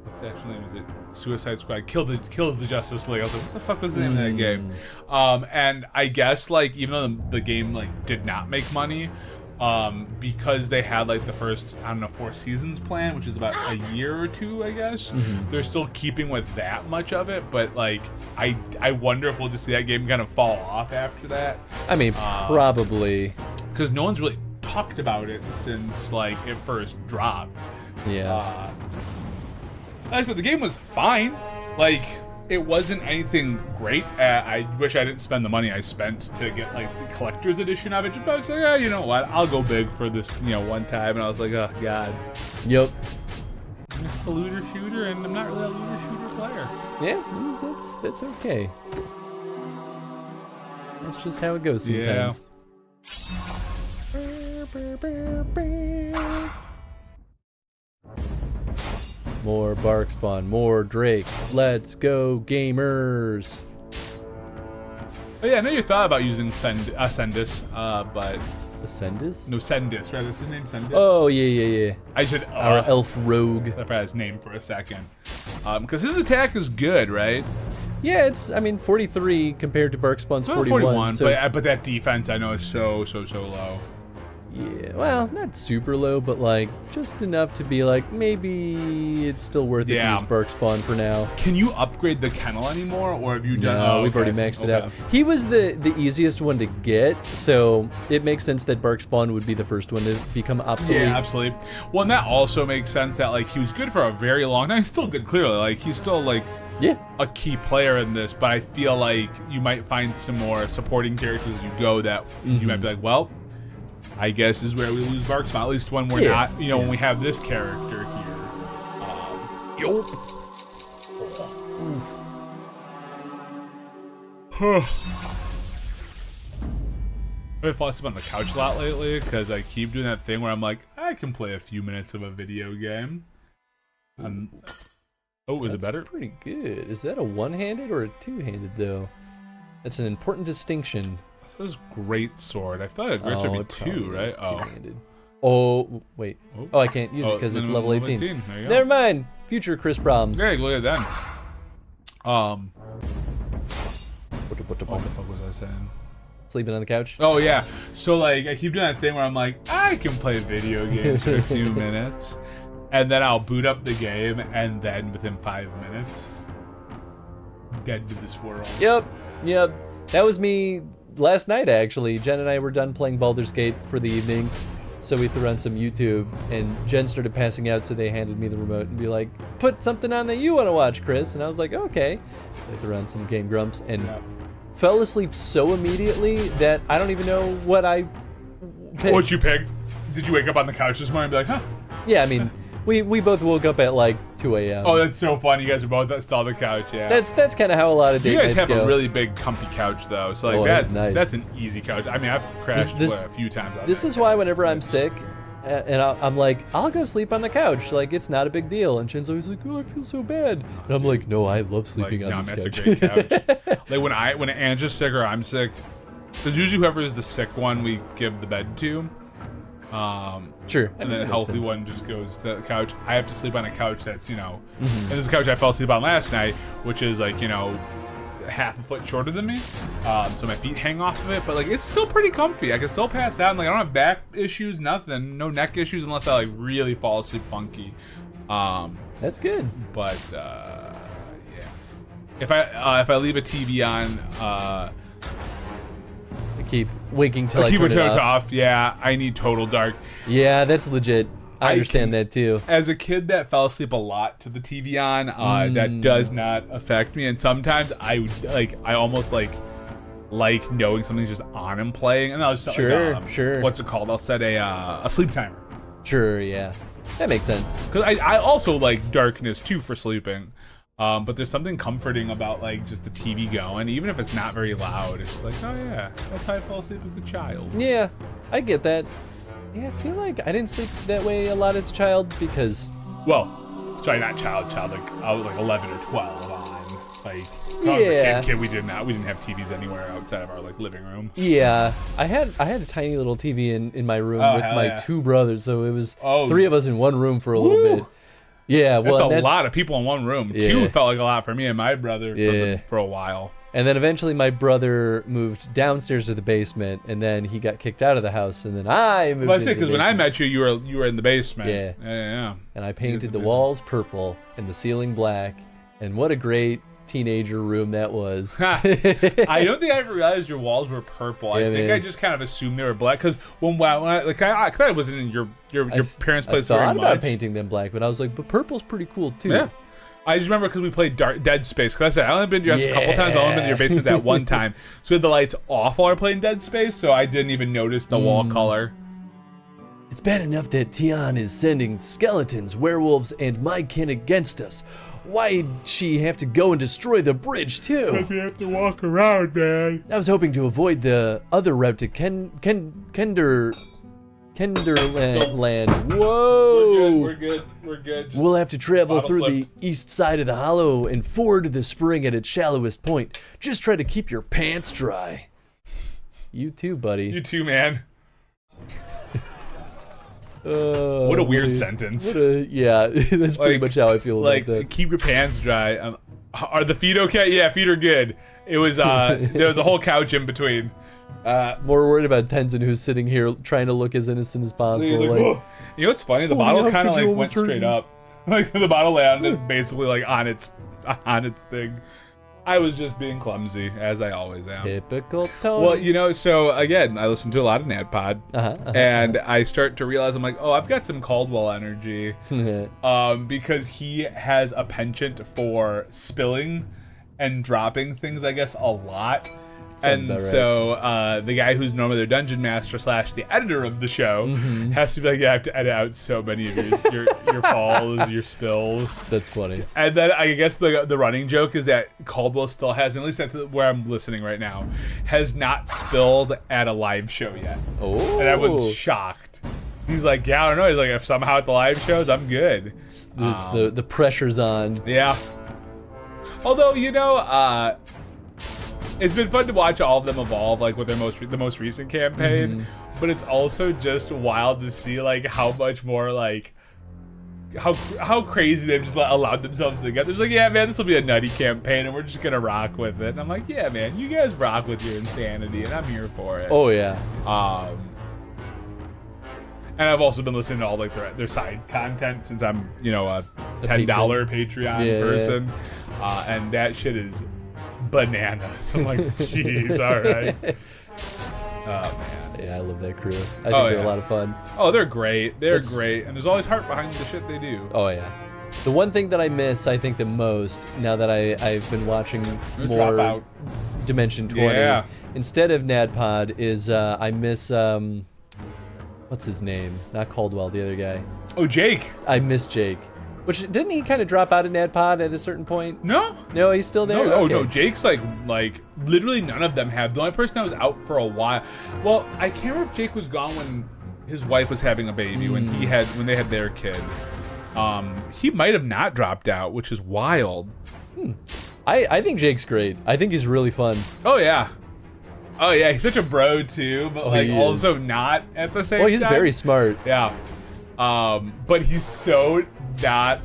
What's the actual name? Is it Suicide Squad? Kills the Justice League. I was like, what the fuck was the name of that game? And I guess like even though the game like did not make money, because they had like the first 4 seasons planned, which is about a year or two, I guess. They're still keeping with that much of it, but like I wonder if we'll just see that game kind of fall off after that. I mean, probably. Because no one's really talked about it since like it first dropped. Yeah. Like I said, the game was fine. Like, it wasn't anything great. I wish I didn't spend the money I spent to get like the collector's edition of it. But I was like, oh, you know what? I'll go big for this, one time. And I was like, oh god. Yep. I'm just a looter shooter, and I'm not really a looter shooter player. Yeah, that's okay. That's just how it goes sometimes. Yeah. More bark spawn, more Drake. Let's go, gamers. Oh yeah, I know you thought about using Sendis, but Ascendus? no, Sendis, right? That's his name, Sendis. Oh yeah. I should. Our elf rogue. I forgot his name for a second, because his attack is good, right? Yeah, it's 43 compared to bark spawn's 41. So, but that defense I know is so low. yeah, well, not super low, but like just enough to be like maybe it's still worth it to use bark spawn for now. Can you upgrade the kennel anymore, or have you done? No, we've already maxed it out. He was the easiest one to get, so it makes sense that bark spawn would be the first one to become obsolete. Yeah, absolutely. Well, and that also makes sense that like he was good for a very long time. He's still good, clearly. Like he's still like a key player in this, but I feel like you might find some more supporting characters as you go that you might be like, well, I guess is where we lose bark spawn. At least when we're not, when we have this character here. I've fallen asleep on the couch a lot lately because I keep doing that thing where I'm like, I can play a few minutes of a video game. Was it better? Pretty good. Is that a one-handed or a two-handed though? That's an important distinction. This is great sword. I feel like a great sword would be two, right? Oh, wait. Oh, I can't use it because it's level 18. There you go. Never mind. Future Chris problems. Yeah, look at that. What the fuck was I saying? Sleeping on the couch? Oh, yeah. So, like, I keep doing that thing where I'm like, I can play video games for a few minutes. And then I'll boot up the game, and then within 5 minutes, dead to this world. Yep. That was me last night actually, Jen and I were done playing Baldur's Gate for the evening, so we threw on some YouTube, and Jen started passing out, so they handed me the remote and be like, put something on that you want to watch, Chris. And I was like, okay. They threw on some Game Grumps and fell asleep so immediately that I don't even know what I picked. What you picked? Did you wake up on the couch this morning and be like, huh? Yeah, I mean, we both woke up at like 2 a.m. Oh, that's so fun. You guys are both still on the couch, yeah. That's kind of how a lot of date You guys nights have go. a really big, comfy couch, though. So like that's nice. That's an easy couch. I mean, I've crashed a few times. This is why whenever I'm sick, and I'm like, I'll go sleep on the couch. Like, it's not a big deal. And Jen's always like, oh, I feel so bad. And I'm like, no, I love sleeping on this couch. That's a great couch. Like when Angie's sick or I'm sick, because usually whoever is the sick one we give the bed to. Sure. And then a healthy one just goes to the couch. I have to sleep on a couch that's, and this is a couch I fell asleep on last night, which is like, half a foot shorter than me. So my feet hang off of it, but like it's still pretty comfy. I can still pass out. And, like I don't have back issues, nothing. No neck issues unless I like really fall asleep funky. That's good. But yeah. If I leave a TV on, keep waking till I keep turn it off. Yeah, I need total dark. Yeah, that's legit. I understand that too. As a kid that fell asleep a lot to the TV on, that does not affect me. And sometimes I almost like knowing something's just on and playing, and I'll just set sure. What's it called? I'll set a sleep timer. Sure, yeah, that makes sense. Because I also like darkness too for sleeping. But there's something comforting about like just the TV going, even if it's not very loud. It's like, oh yeah, that's how I fell asleep as a child. Yeah, I get that. Yeah, I feel like I didn't sleep that way a lot as a child because, well, sorry, not child, like I was like 11 or 12 on like. Yeah. Kid, we didn't have TVs anywhere outside of our like living room. Yeah, I had a tiny little TV in my room with my two brothers, so it was 3 of us in one room for a little bit. Yeah, well, that's a lot of people in one room. Yeah. 2 felt like a lot for me and my brother for a while. And then eventually my brother moved downstairs to the basement, and then he got kicked out of the house, and then I moved. Well, I say because when I met you, you were in the basement. Yeah. And I painted the walls purple and the ceiling black, and what a great teenager room that was. I don't think I ever realized your walls were purple. I think I just kind of assumed they were black because when I wasn't in your parents' place very much. I thought about painting them black, but I was like, but purple's pretty cool too. Yeah. I just remember because we played Dead Space. Because I said I only been to your house a couple times, but I only been to your basement that one time. So we had the lights off while we were playing Dead Space, so I didn't even notice the wall color. It's bad enough that Tian is sending skeletons, werewolves, and my kin against us. Why'd she have to go and destroy the bridge, too? Because we have to walk around, man. I was hoping to avoid the other route to Kenderland. Whoa! We're good. Just we'll have to travel through the east side of the hollow and ford the spring at its shallowest point. Just try to keep your pants dry. You too, buddy. You too, man. What a weird sentence. Yeah, that's pretty much how I feel about that. Like, keep your pants dry. Are the feet okay? Yeah, feet are good. It was, there was a whole couch in between. More worried about Tenzin, who's sitting here trying to look as innocent as possible. Like, you know what's funny? The bottle kind of like went straight up. Like the bottle landed basically like on its thing. I was just being clumsy, as I always am. Typical Tony. Well, so again, I listen to a lot of NADPOD, and I start to realize I'm like, oh, I've got some Caldwell energy, because he has a penchant for spilling and dropping things, I guess, a lot. And so the guy who's normally their dungeon master / the editor of the show has to be like, I have to edit out so many of your falls, your spills. That's funny. And then I guess the running joke is that Caldwell still has, at least at where I'm listening right now, has not spilled at a live show yet. Oh. And everyone's shocked. He's like, yeah, I don't know. He's like, if somehow at the live shows, I'm good. It's the pressure's on. Yeah. Although, it's been fun to watch all of them evolve, like with the most recent campaign, but it's also just wild to see like how much more like how crazy they've just allowed themselves to get. There's like, yeah, man, this will be a nutty campaign, and we're just gonna rock with it. And I'm like, yeah, man, you guys rock with your insanity, and I'm here for it. Oh yeah. And I've also been listening to all like their side content since I'm a $10 Patreon person, and that shit is bananas. I'm like, jeez, all right. Oh man. Yeah, I love that crew. I think they're a lot of fun. Oh, they're great. They're great, and there's always heart behind the shit they do. Oh yeah. The one thing that I miss, I think, the most now that I've been watching more Dimension 20 instead of NADPOD is I miss what's his name? Not Caldwell, the other guy. Oh, Jake. I miss Jake. Which didn't he kind of drop out of NADPOD at a certain point? No. No, he's still there. No, okay. No, Jake's like literally none of them have. The only person that was out for a while. Well, I can't remember if Jake was gone when his wife was having a baby when they had their kid. He might have not dropped out, which is wild. I think Jake's great. I think he's really fun. Oh yeah. Oh yeah, he's such a bro too, but like also not at the same time. Well, he's very smart. Yeah. But he's so not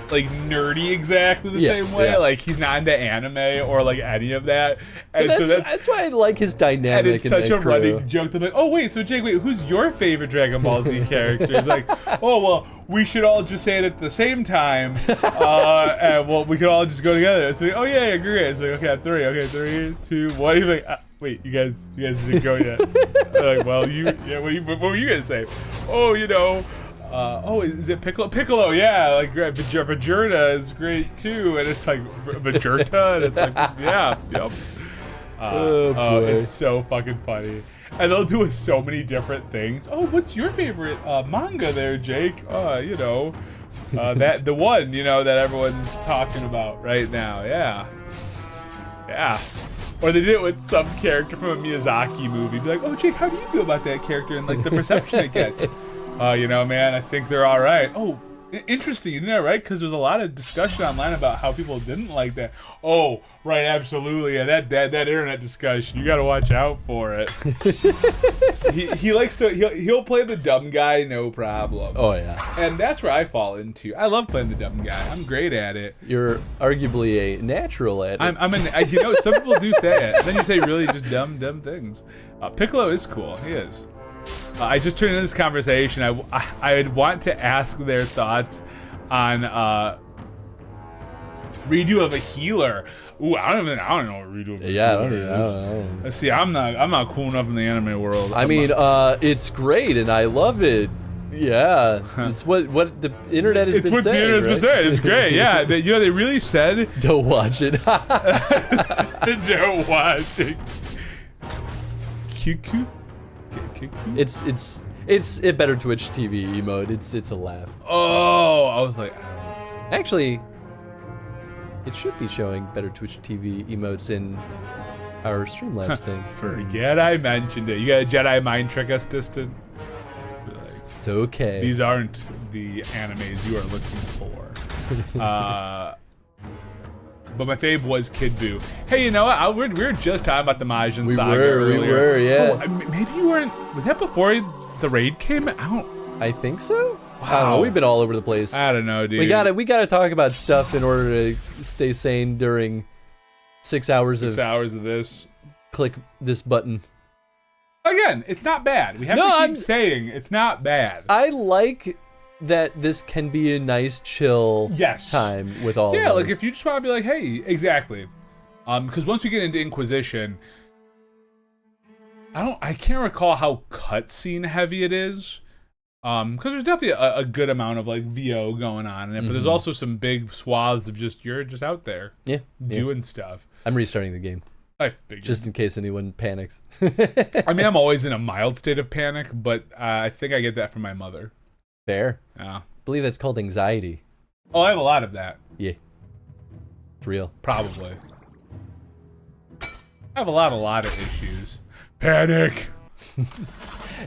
like nerdy exactly the same way. Like he's not into anime or like any of that. And so that's why I like his dynamic. And it's such a crew. running joke. They're like, oh wait, so Jake, who's your favorite Dragon Ball Z character? Like, oh well, we should all just say it at the same time, and well, we could all just go together. It's like, oh yeah, I agree. It's like, okay, three. Okay, 3, 2, 1. He's like, wait, you guys didn't go yet. They're like, well, what were you gonna say? Oh, oh, is it Piccolo? Piccolo, yeah, like Vegeta is great too, and it's like Vegeta, and it's like, yeah, yep. Oh, it's so fucking funny, and they'll do so many different things. Oh, what's your favorite manga there, Jake? That the one that everyone's talking about right now. Yeah. Or they did it with some character from a Miyazaki movie. Be like, oh, Jake, how do you feel about that character and like the perception it gets? Man, I think they're all right. Oh, interesting, isn't that right? Because there's a lot of discussion online about how people didn't like that. Oh, right, absolutely. Yeah, that internet discussion, you got to watch out for it. he likes to. He'll play the dumb guy, no problem. Oh yeah. And that's where I fall into. I love playing the dumb guy. I'm great at it. You're arguably a natural at it. Some people do say it. Then you say really just dumb things. Piccolo is cool. He is. I just turned into this conversation. I want to ask their thoughts on redo of a healer. Ooh, I don't know what redo of a healer is. I don't know. See, I'm not cool enough in the anime world. It's great and I love it. Yeah, it's what the internet has been saying. It's what the internet's been saying. It's great. Yeah, they really said. Don't watch it. Don't watch it. QQ. It's a better Twitch TV emote. It's a laugh. Oh, I was like, actually, it should be showing better Twitch TV emotes in our Streamlabs thing. Forget I mentioned it. You got a Jedi mind trick us, distant. Like, it's okay. These aren't the animes you are looking for. But my fave was Kid Buu. Hey, you know what? We were just talking about the Majin Saga earlier. We were, yeah. Oh, maybe you weren't. Was that before the raid came out? I think so. Wow. I don't know, we've been all over the place. I don't know, dude. We gotta talk about stuff in order to stay sane during 6 hours of this. Click this button. Again, it's not bad. We have to keep saying it's not bad. I like that this can be a nice chill time with all of us. Yeah, like if you just want to be like, hey, exactly. Because once we get into Inquisition, I can't recall how cutscene heavy it is. Because there's definitely a good amount of like VO going on in it, but there's also some big swaths of you're just out there doing stuff. I'm restarting the game. I figured. Just in case anyone panics. I mean, I'm always in a mild state of panic, but I think I get that from my mother. Fair. Yeah. I believe that's called anxiety. Oh, I have a lot of that. Yeah. It's real. Probably. I have a lot of issues. Panic.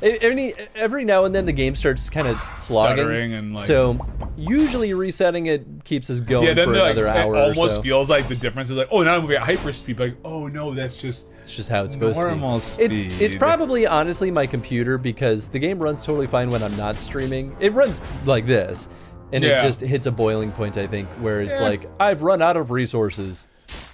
Every now and then the game starts kind of slogging. Stuttering and like. So usually resetting it keeps us going for another hour or so. It almost feels like the difference is like, oh, now I'm moving at hyperspeed. Like, oh no, that's just. It's just how it's supposed to be. Normal speed. It's probably honestly my computer because the game runs totally fine when I'm not streaming. It runs like this, and it just hits a boiling point. I think where it's like I've run out of resources.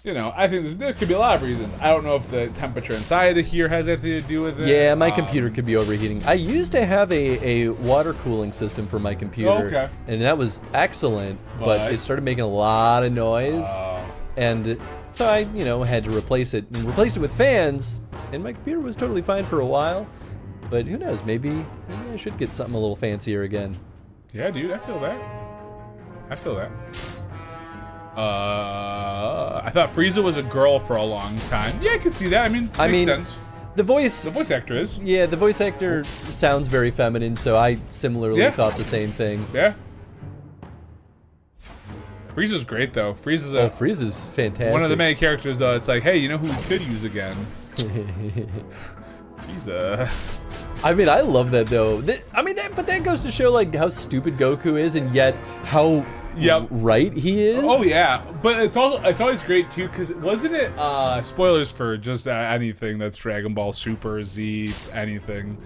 I think there could be a lot of reasons. I don't know if the temperature inside of here has anything to do with it. Yeah, my computer could be overheating. I used to have a water cooling system for my computer, and that was excellent, but it started making a lot of noise, and so I, had to replace it. And replace it with fans and my computer was totally fine for a while. But who knows? Maybe I should get something a little fancier again. Yeah, dude, I feel that. I feel that. I thought Frieza was a girl for a long time. Yeah, I could see that. I mean, makes sense. The voice actor is. Yeah, the voice actor sounds very feminine, so I similarly thought the same thing. Yeah. Frieza's great though. Frieza's fantastic. One of the main characters though. It's like, hey, you know who we could use again? Frieza. I mean, I love that though. But that goes to show like how stupid Goku is, and yet how right he is. Oh yeah, but it's always great too, because wasn't it spoilers for just anything that's Dragon Ball Super, Z, anything.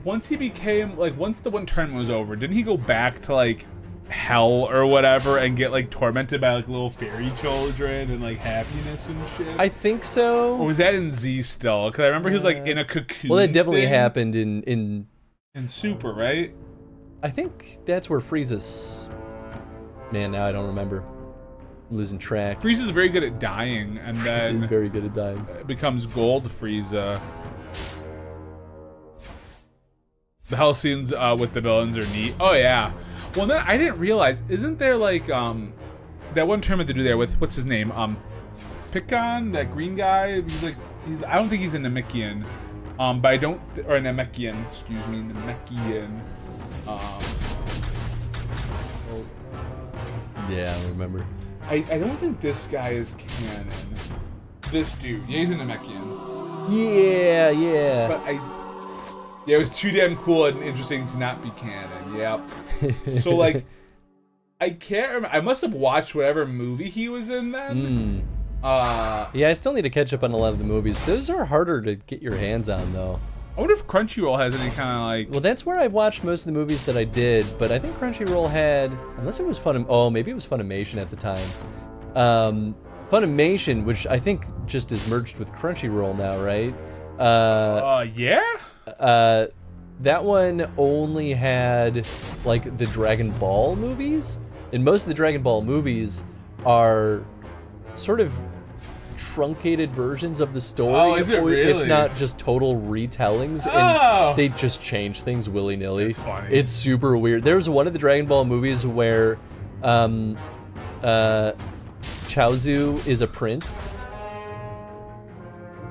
Once he became once the one tournament was over, didn't he go back to like hell or whatever and get like tormented by like little fairy children and like happiness and shit? I think so. Or was that in Z still? Because I remember he was like in a cocoon. Well, that definitely happened in Super, right? I think that's where Frieza's. Man, now I don't remember. I'm losing track. Frieza's very good at dying, and then he's very good at dying. It becomes Gold Frieza. The hell scenes with the villains are neat. Oh yeah. Well, then I didn't realize. Isn't there like that one tournament to do there with what's his name? Picon, that green guy. I don't think he's a Namekian. But I don't, or a Namekian. Excuse me, Namekian. Yeah, I remember. I don't think this guy is canon. This dude, yeah, he's a Namekian. Yeah. But it was too damn cool and interesting to not be canon. Yep. So like, I can't remember. I must have watched whatever movie he was in then. Yeah, I still need to catch up on a lot of the movies. Those are harder to get your hands on, though. I wonder if Crunchyroll has any kind of like. Well, that's where I've watched most of the movies that I did, but I think Crunchyroll had, unless it was maybe it was Funimation at the time. Funimation, which I think just is merged with Crunchyroll now, right? Yeah. That one only had like the Dragon Ball movies, and most of the Dragon Ball movies are sort of truncated versions of the story. Oh, is it really? If not just total retellings, and they just change things willy-nilly. That's funny. It's super weird. There's one of the Dragon Ball movies where Chaozu is a prince.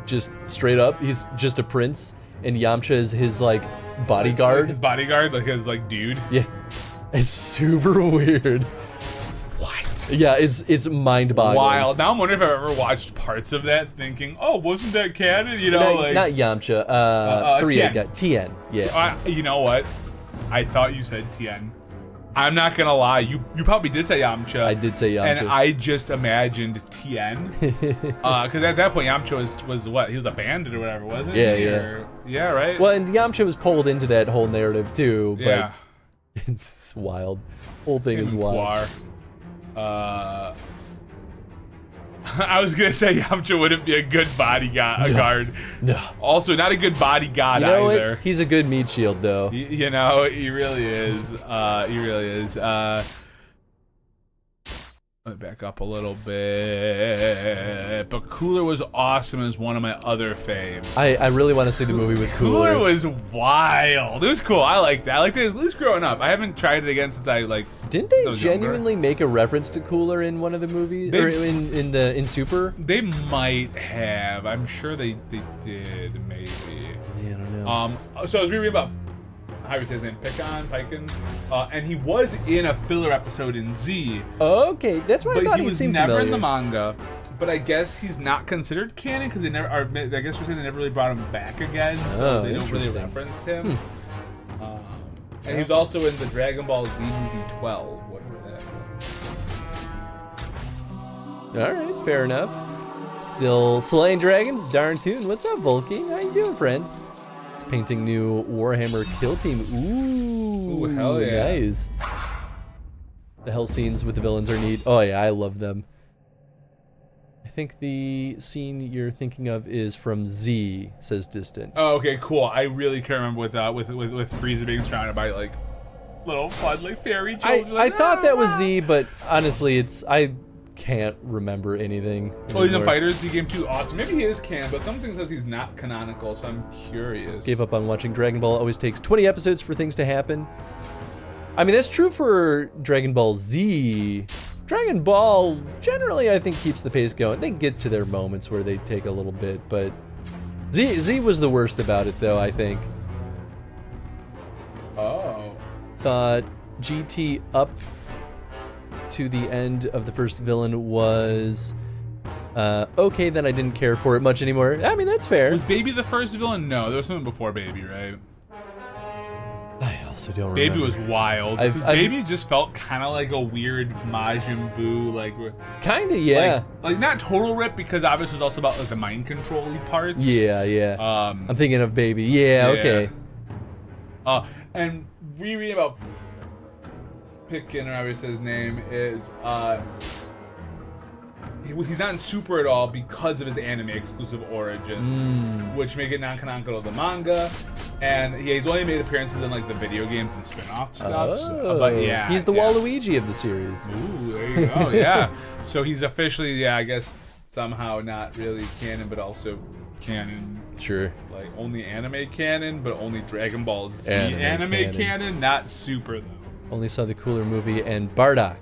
Just straight up, he's just a prince, and Yamcha is his like bodyguard. Like his bodyguard, like his like dude. Yeah, it's super weird. What? Yeah, it's mind-boggling. Wild. Now I'm wondering if I've ever watched parts of that, thinking, "Oh, wasn't that canon?" You know, not Yamcha. Tien. Yeah. So you know what? I thought you said Tien. I'm not gonna lie. You probably did say Yamcha. I did say Yamcha. And I just imagined Tien. Because at that point, Yamcha was what? He was a bandit or whatever, wasn't he? Yeah. Yeah, right? Well, and Yamcha was pulled into that whole narrative too, but yeah. It's wild. Whole thing is wild. I was gonna say Yamcha wouldn't be a good bodyguard. No. Also, not a good bodyguard either. What? He's a good meat shield, though. You know, he really is. He really is. Let me back up a little bit. But Cooler was awesome as one of my other faves. I really want to see the movie with Cooler. Cooler was wild. It was cool. I liked it. I liked it at least growing up. I haven't tried it again since I like. Didn't they genuinely make a reference to Cooler in one of the movies, or in Super? They might have. I'm sure they did. Maybe. Yeah, I don't know. So I was reading about. How do you say his name? Picon, and he was in a filler episode in Z. Okay, that's why I thought he seemed never familiar. in the manga. But I guess he's not considered canon because they never are. I guess we're saying they never really brought him back again, so they don't really reference him. And he was also in the Dragon Ball Z movie 12, whatever that was. All right, fair enough. Still slaying dragons, darn tune. What's up, Volky? How you doing, friend? Painting new Warhammer kill team. Ooh, hell yeah. Nice. The hell scenes with the villains are neat. Oh yeah, I love them. I think the scene you're thinking of is from Z, says Distant. Oh, okay, cool. I really can't remember with Frieza being surrounded by like little fun like fairy children. I thought that was Z, but honestly, I can't remember anything. Oh, he's in anymore. Fighters Z Game 2. Awesome. Maybe he is canon, but something says he's not canonical, so I'm curious. Gave up on watching Dragon Ball. Always takes 20 episodes for things to happen. I mean, that's true for Dragon Ball Z. Dragon Ball generally, I think, keeps the pace going. They get to their moments where they take a little bit, but Z was the worst about it, though, I think. Oh. Thought GT up to the end of the first villain was okay, then I didn't care for it much anymore. I mean, that's fair. Was Baby the first villain? No, there was something before Baby, right? I also don't Baby remember. was wild. Baby just felt kind of like a weird Majin Buu, like kinda, yeah. Like not total rip, because obviously it's also about like the mind control-y parts. Yeah. I'm thinking of Baby. Yeah, okay. And rereading about Pitkin, or obviously his name is he's not in Super at all because of his anime exclusive origins, which make it non-canonical to the manga. And he's only made appearances in like the video games and spin-off stuff. But yeah, he's the Waluigi of the series. Ooh, there you go. Yeah. So he's officially, I guess, somehow not really canon, but also canon. Sure. Like only anime canon, but only Dragon Ball Z Anime canon, not Super though. Only saw the cooler movie and Bardock.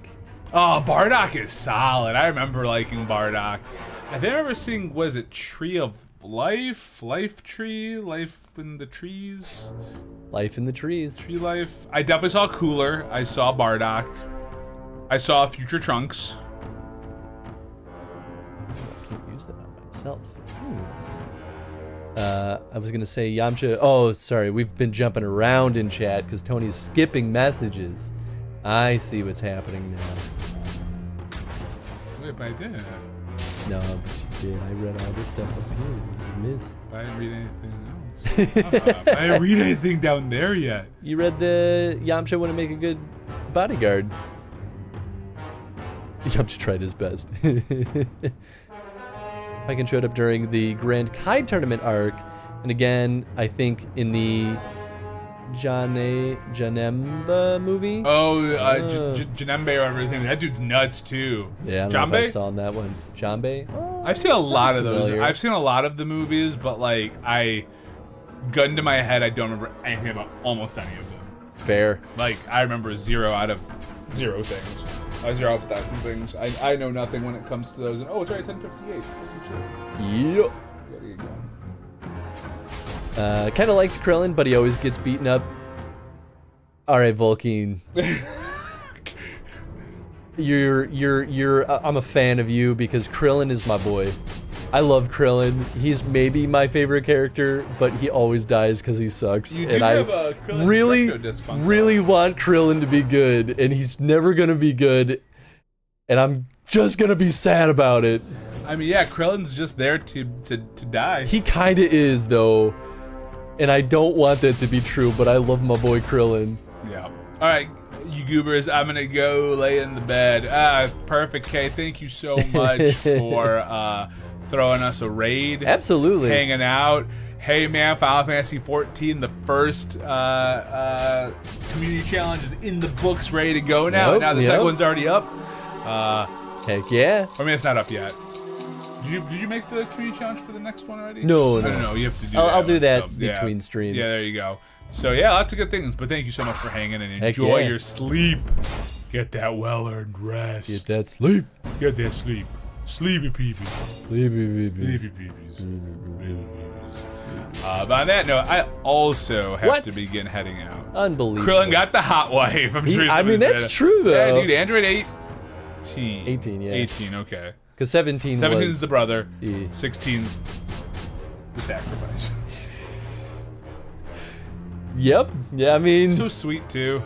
Oh, Bardock is solid. I remember liking Bardock. I think I remember seeing, was it Tree of Life? Life Tree? Life in the Trees? Life in the Trees. Tree Life. I definitely saw Cooler. I saw Bardock. I saw Future Trunks. I can't use that on myself. I was gonna say Yamcha. Oh, sorry. We've been jumping around in chat because Tony's skipping messages. I see what's happening now. Wait, but I did. No, but you did. I read all this stuff up here. You missed. I didn't read anything else. I didn't read anything down there yet. You read the Yamcha wouldn't make a good bodyguard. Yamcha tried his best. Pyken showed up during the Grand Kai tournament arc, and again, I think in the Janemba movie. Oh, Janembe or whatever his name is. That dude's nuts too. Yeah, I don't know if I saw on that one. Jambe? Oh, I've seen a lot of those. familiar. I've seen a lot of the movies, but like gun to my head, I don't remember anything about almost any of them. Fair. Like I remember 0 out of 0 things. 0 out of 1,000 things. I know nothing when it comes to those. And oh, it's right, 10:58. Yep. Gotta get going. Kind of liked Krillin, but he always gets beaten up. All right, Volkeen. I'm a fan of you because Krillin is my boy. I love Krillin. He's maybe my favorite character, but he always dies because he sucks. You do and have I a Krillin really, dysfunction. really want Krillin to be good, and he's never gonna be good. And I'm just gonna be sad about it. I mean, yeah, Krillin's just there to die. He kinda is though, and I don't want that to be true. But I love my boy Krillin. Yeah. All right, you goobers, I'm gonna go lay in the bed. Perfect, Kay. Thank you so much for throwing us a raid. Absolutely. Hanging out. Hey man, Final Fantasy 14, the first community challenge is in the books, ready to go now. Yep, Now the second one's already up. Heck yeah. I mean, it's not up yet. Did you make the community challenge for the next one already? No. You have to do I'll do that So, between streams. Yeah, there you go. So yeah, lots of good things. But thank you so much for hanging and enjoy your sleep. Get that well-earned rest. Get that sleep. Get that sleep. Sleepy peepees. Sleepy peepees. Sleepy peepees. But on that note, I also have to begin heading out. Unbelievable. Krillin got the hot wife. I mean, that's true though. Yeah, dude. Android 18. 18, yeah. 18, okay. Because 17 is the brother. Yeah. 16's the sacrifice. Yep. Yeah, I mean. So sweet too.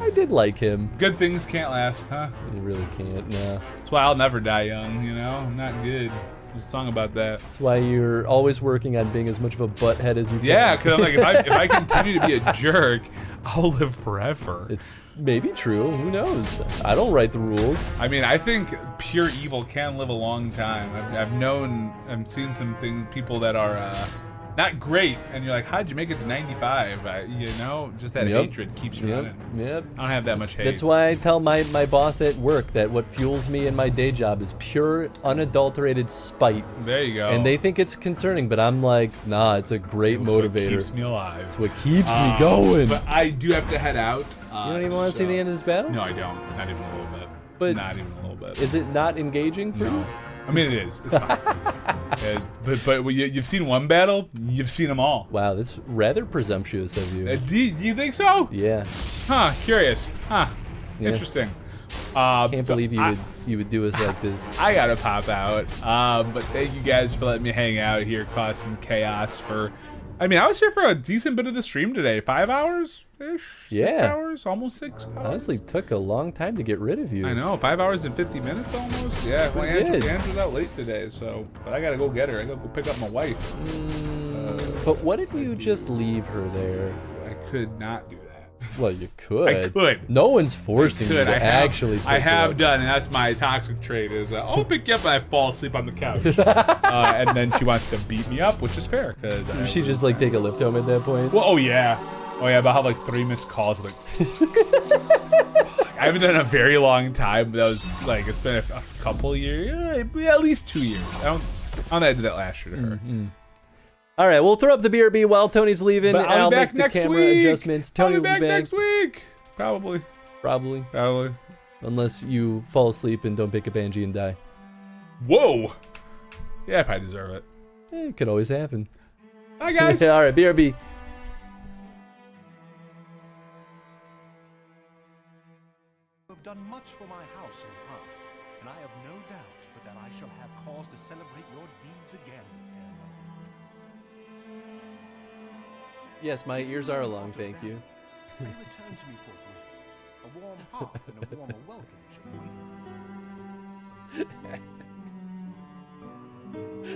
I did like him. Good things can't last, huh? You really can't, no. That's why I'll never die young, you know? I'm not good. There's a song about that. That's why you're always working on being as much of a butthead as you can. Yeah, because I'm like, if I continue to be a jerk, I'll live forever. It's maybe true. Who knows? I don't write the rules. I mean, I think pure evil can live a long time. I've seen some things, people that are not great, and you're like, how'd you make it to 95? You know, just that hatred keeps you running. Yep. I don't have that much hate. That's why I tell my boss at work that what fuels me in my day job is pure, unadulterated spite. There you go. And they think it's concerning, but I'm like, nah, it's a great motivator. It keeps me alive. It's what keeps me going. But I do have to head out. You don't even want to see the end of this battle? No, I don't. Not even a little bit. But not even a little bit. Is it not engaging for you? I mean, it is. It's fine. But you've seen one battle, you've seen them all. Wow, that's rather presumptuous of you. Do you think so? Yeah. Huh, curious. Huh, interesting. Can't believe you would do us like this. I gotta pop out. But thank you guys for letting me hang out here, cause some chaos for... I mean, I was here for a decent bit of the stream today. 5 hours-ish? 6 hours? Almost 6 hours? Honestly, took a long time to get rid of you. I know, 5 hours and 50 minutes almost. Yeah, well, Andrew's out late today, so... But I gotta go get her. I gotta go pick up my wife. But what if you just leave her there? I could not do that. Well, you could. I could. No one's forcing you to actually pick I have her up. done, and that's my toxic trait is, I'll pick you up and I fall asleep on the couch. And then she wants to beat me up, which is fair, because... Does she just, like, take a lift home at that point? Well, oh, yeah. Oh, yeah, about how, like, 3 missed calls. Like, I haven't done it in a very long time, but that was, like, it's been a couple of years. Yeah, at least 2 years. I don't think I did that last year to her. All right, we'll throw up the BRB while Tony's leaving. But I'll be back make the next camera week. adjustments. Tony I'll be back will be back next week. Probably. Unless you fall asleep and don't pick up Angie and die. Whoa. Yeah, I probably deserve it. It could always happen. Bye, guys. All right, BRB. You have done much for my house in the past, and I have no doubt but that I shall have cause to celebrate your deeds again. Yes, my ears are long, thank you. Pray return to me forthwith. A warm hearth and a warmer welcome shall be waiting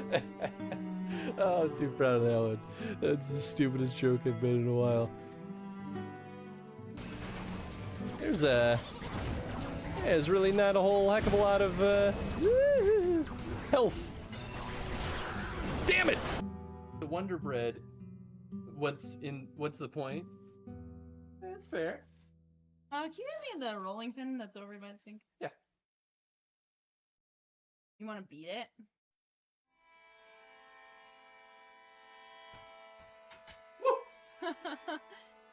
for you. Oh, I'm too proud of that one. That's the stupidest joke I've made in a while. There's really not a whole heck of a lot of health. Damn it! The Wonder Bread. What's the point? That's fair. Can you give me the rolling pin that's over by the sink? Yeah. You want to beat it?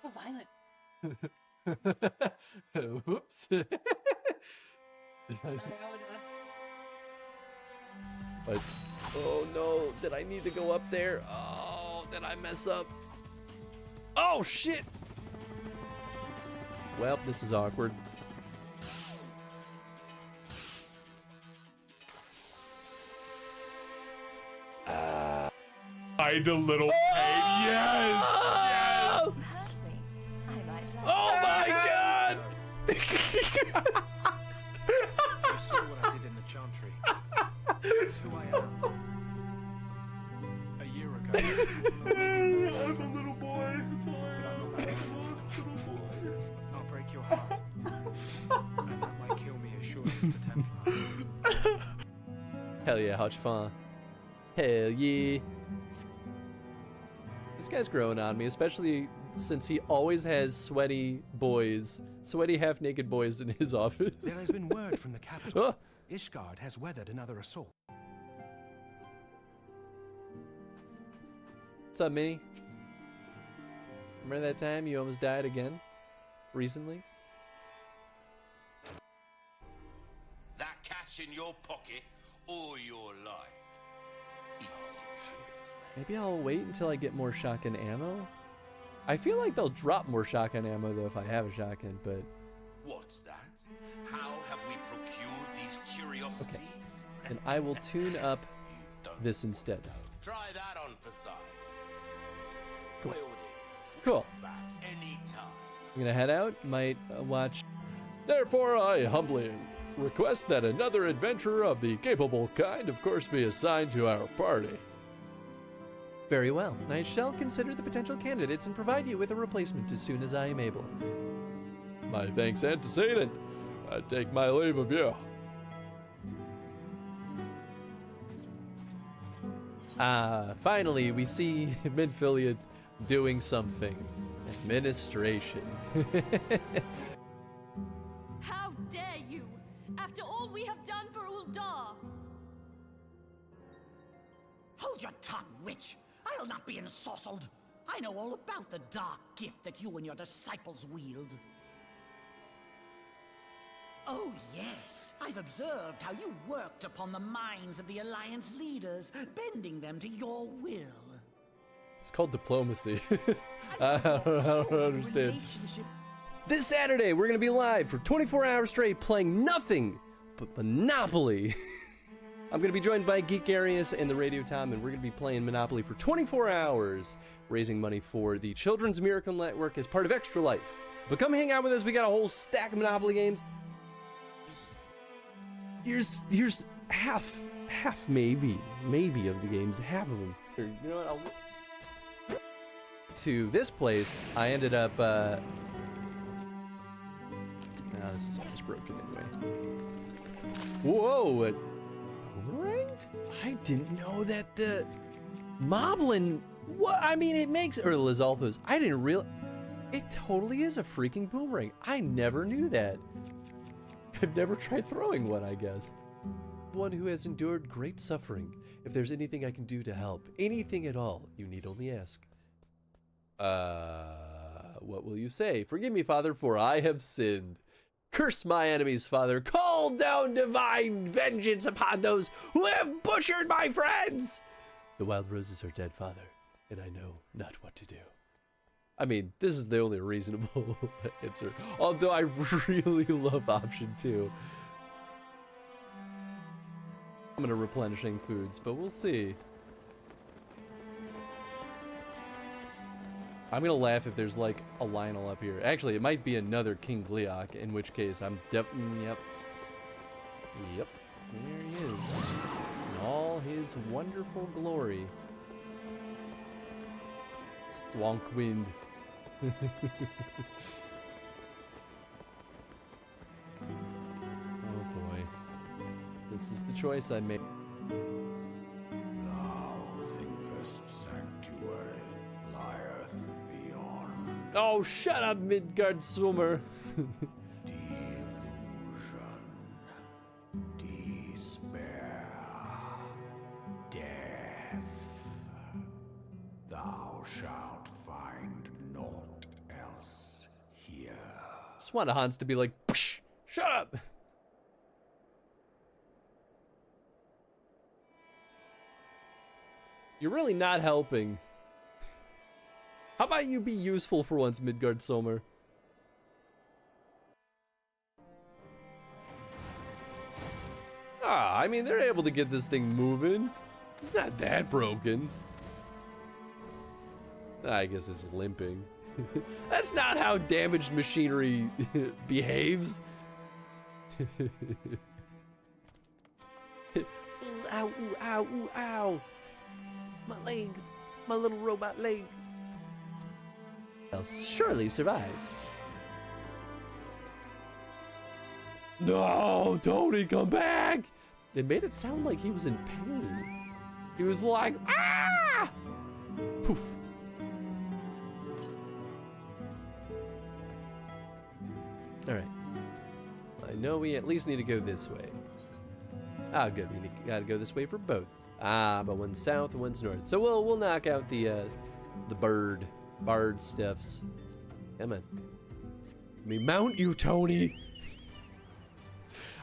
So violent. Whoops. But, oh no, did I need to go up there? Oh, did I mess up? Oh shit! Well, this is awkward. Hide a little pain. Yes! Oh my god! You saw what I did in the chantry. That's who I am. A year ago. I'm a little boy. That's all I am. I'm a lost little boy. I'll break your heart. And that might kill me as surely as the Templar. Hell yeah, Hotch Fun. Hell yeah. This guy's growing on me, especially since he always has sweaty half-naked boys in his office. There has been word from the capital. Ishgard has weathered another assault. What's up, Minnie? Remember that time you almost died again? Recently? That cash in your pocket all your life. Easy choice, man. Maybe I'll wait until I get more shotgun ammo? I feel like they'll drop more shotgun ammo though if I have a shotgun, but... What's that? How have we procured these curiosities? Okay. And I will tune up this instead. Try that on for size. Cool. Wielding. Cool. Back anytime. I'm gonna head out, might watch... Therefore, I humbly request that another adventurer of the capable kind, of course, be assigned to our party. Very well. I shall consider the potential candidates and provide you with a replacement as soon as I am able. My thanks antecedent. I take my leave of you. Finally, we see Minfilia doing something. Administration. How dare you! After all we have done for Uldar! Hold your tongue, witch! I'll not be ensorcelled! I know all about the dark gift that you and your disciples wield. Oh, yes. I've observed how you worked upon the minds of the Alliance leaders, bending them to your will. It's called diplomacy. I don't understand. This Saturday, we're going to be live for 24 hours straight playing nothing but Monopoly. I'm going to be joined by Geek Arius and the Radio Tom, and we're going to be playing Monopoly for 24 hours, raising money for the Children's Miracle Network as part of Extra Life. But come hang out with us. We got a whole stack of Monopoly games. Here's half maybe of the games, half of them. Here, you know what? To this place, I ended up. This is always broken anyway. Whoa! Boomerang? I didn't know that the Moblin. What? I mean, it makes or Lizalthos. I didn't realize. It totally is a freaking boomerang. I never knew that. I've never tried throwing one, I guess. One who has endured great suffering. If there's anything I can do to help, anything at all, you need only ask. What will you say? Forgive me, Father, for I have sinned. Curse my enemies, Father. Call down divine vengeance upon those who have butchered my friends. The wild roses are dead, Father, and I know not what to do. I mean, this is the only reasonable answer. Although I really love option 2. I'm gonna replenishing foods, but we'll see. I'm gonna laugh if there's like a Lionel up here. Actually, it might be another King Gleok, in which case I'm yep. There he is. In all his wonderful glory. Stonk wind. Oh boy. This is the choice I made. Thou thinkest sanctuary lieth beyond. Oh, shut up, Midgard Swimmer. Delusion, despair, death. Thou shalt find naught else here. Just want Hans to be like, psh, shut up. You're really not helping. How about you be useful for once, Midgard Sommer? I mean, they're able to get this thing moving. It's not that broken. I guess it's limping. That's not how damaged machinery behaves. Ow, ooh, ow, ooh, ow. My leg. My little robot leg. I'll surely survive. No, Tony, come back! It made it sound like he was in pain. He was like, ah! Poof. Alright. I know we at least need to go this way. Ah, good. We gotta go this way for both. Ah, but one's south and one's north. So we'll knock out the bard stuffs. Come on. Let me mount you, Tony.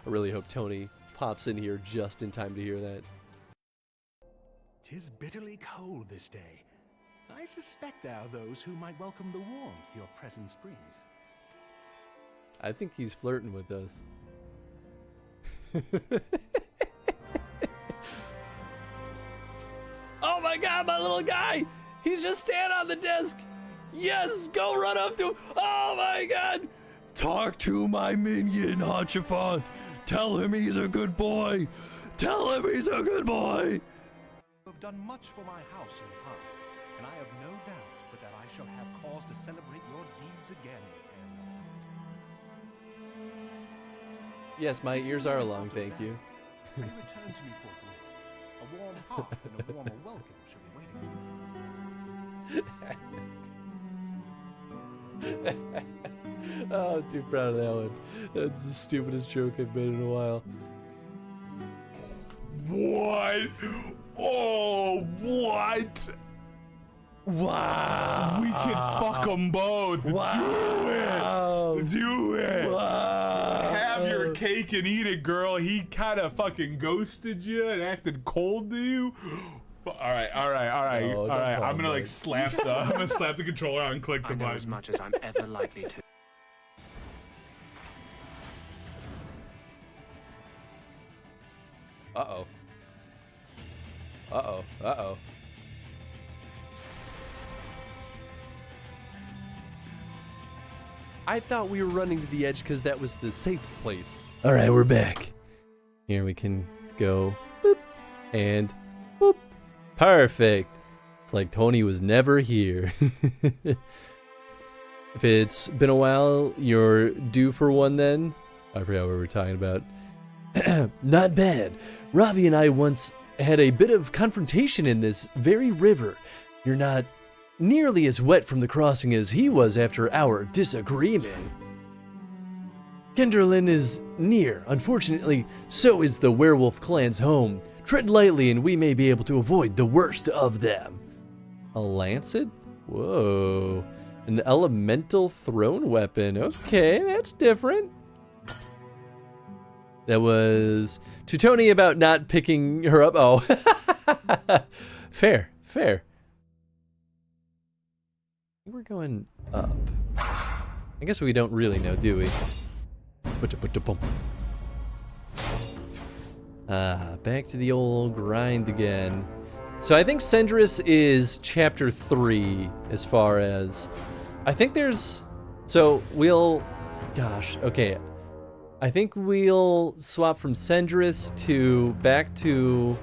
I really hope Tony pops in here just in time to hear that. 'Tis bitterly cold this day. I suspect there are those who might welcome the warmth your presence brings. I think he's flirting with us. Oh my god, my little guy! He's just standing on the desk! Yes! Go run up to him! Oh my god! Talk to my minion, Hachifon! Tell him he's a good boy! Tell him he's a good boy! You have done much for my house in the past, and I have no doubt but that I shall have cause to celebrate your deeds again. Yes, my ears are long, thank you. Pray return to me forthwith. A warm hearth and a warmer welcome shall be waiting for you. Oh, I'm too proud of that one. That's the stupidest joke I've made in a while. What? Oh, what? Wow. We can fuck them both. Wow. Do it. Do it. Wow. Have your cake and eat it, girl. He kind of fucking ghosted you and acted cold to you. All right. Oh, I'm gonna like slap the. I'm gonna slap the controller out and click the I know button. as much as I'm ever likely to. Uh-oh. Uh-oh. Uh-oh. I thought we were running to the edge because that was the safe place. All right, we're back. Here we can go boop and boop. Perfect. It's like Tony was never here. If it's been a while, you're due for one then. I forgot what we were talking about. Not bad. Ravi and I once had a bit of confrontation in this very river. You're not nearly as wet from the crossing as he was after our disagreement. Kenderlin is near. Unfortunately, so is the werewolf clan's home. Tread lightly and we may be able to avoid the worst of them. A lancet? Whoa. An elemental thrown weapon. Okay, that's different. That was to Tony about not picking her up. Oh, fair. We're going up. I guess we don't really know, do we? Back to the old grind again. So I think Sendris is chapter 3 as far as... I think there's... So we'll... Gosh, okay. I think we'll swap from Sendris to back to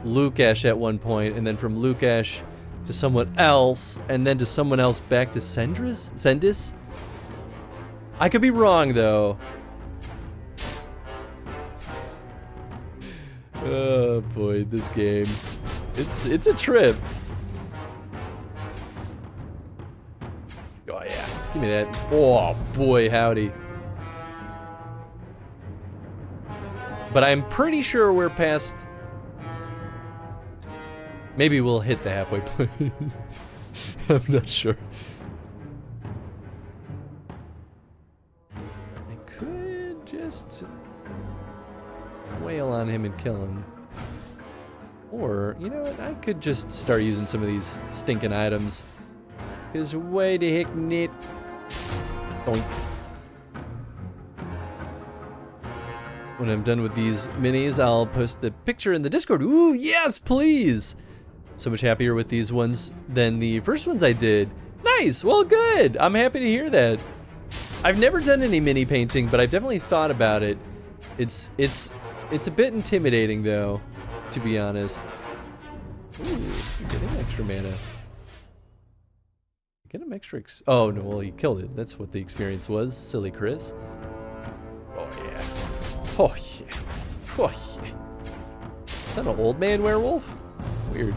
Lukash at one point, and then from Lukash to someone else, and then to someone else back to Sendis? I could be wrong though. Oh boy, this game. It's a trip. Oh yeah, give me that. Oh boy, howdy. But I'm pretty sure we're past... Maybe we'll hit the halfway point. I'm not sure. I could just wail on him and kill him. Or, you know what? I could just start using some of these stinking items. Because way the heck neat. Doink. When I'm done with these minis, I'll post the picture in the Discord. Ooh, yes, please! So much happier with these ones than the first ones I did. Nice, well good, I'm happy to hear that. I've never done any mini painting, but I've definitely thought about it. It's a bit intimidating though, to be honest. Ooh, getting extra mana. Get him extra, oh no, well he killed it. That's what the experience was, silly Chris. Oh yeah. Oh yeah. Oh yeah. Is that an old man werewolf? Weird.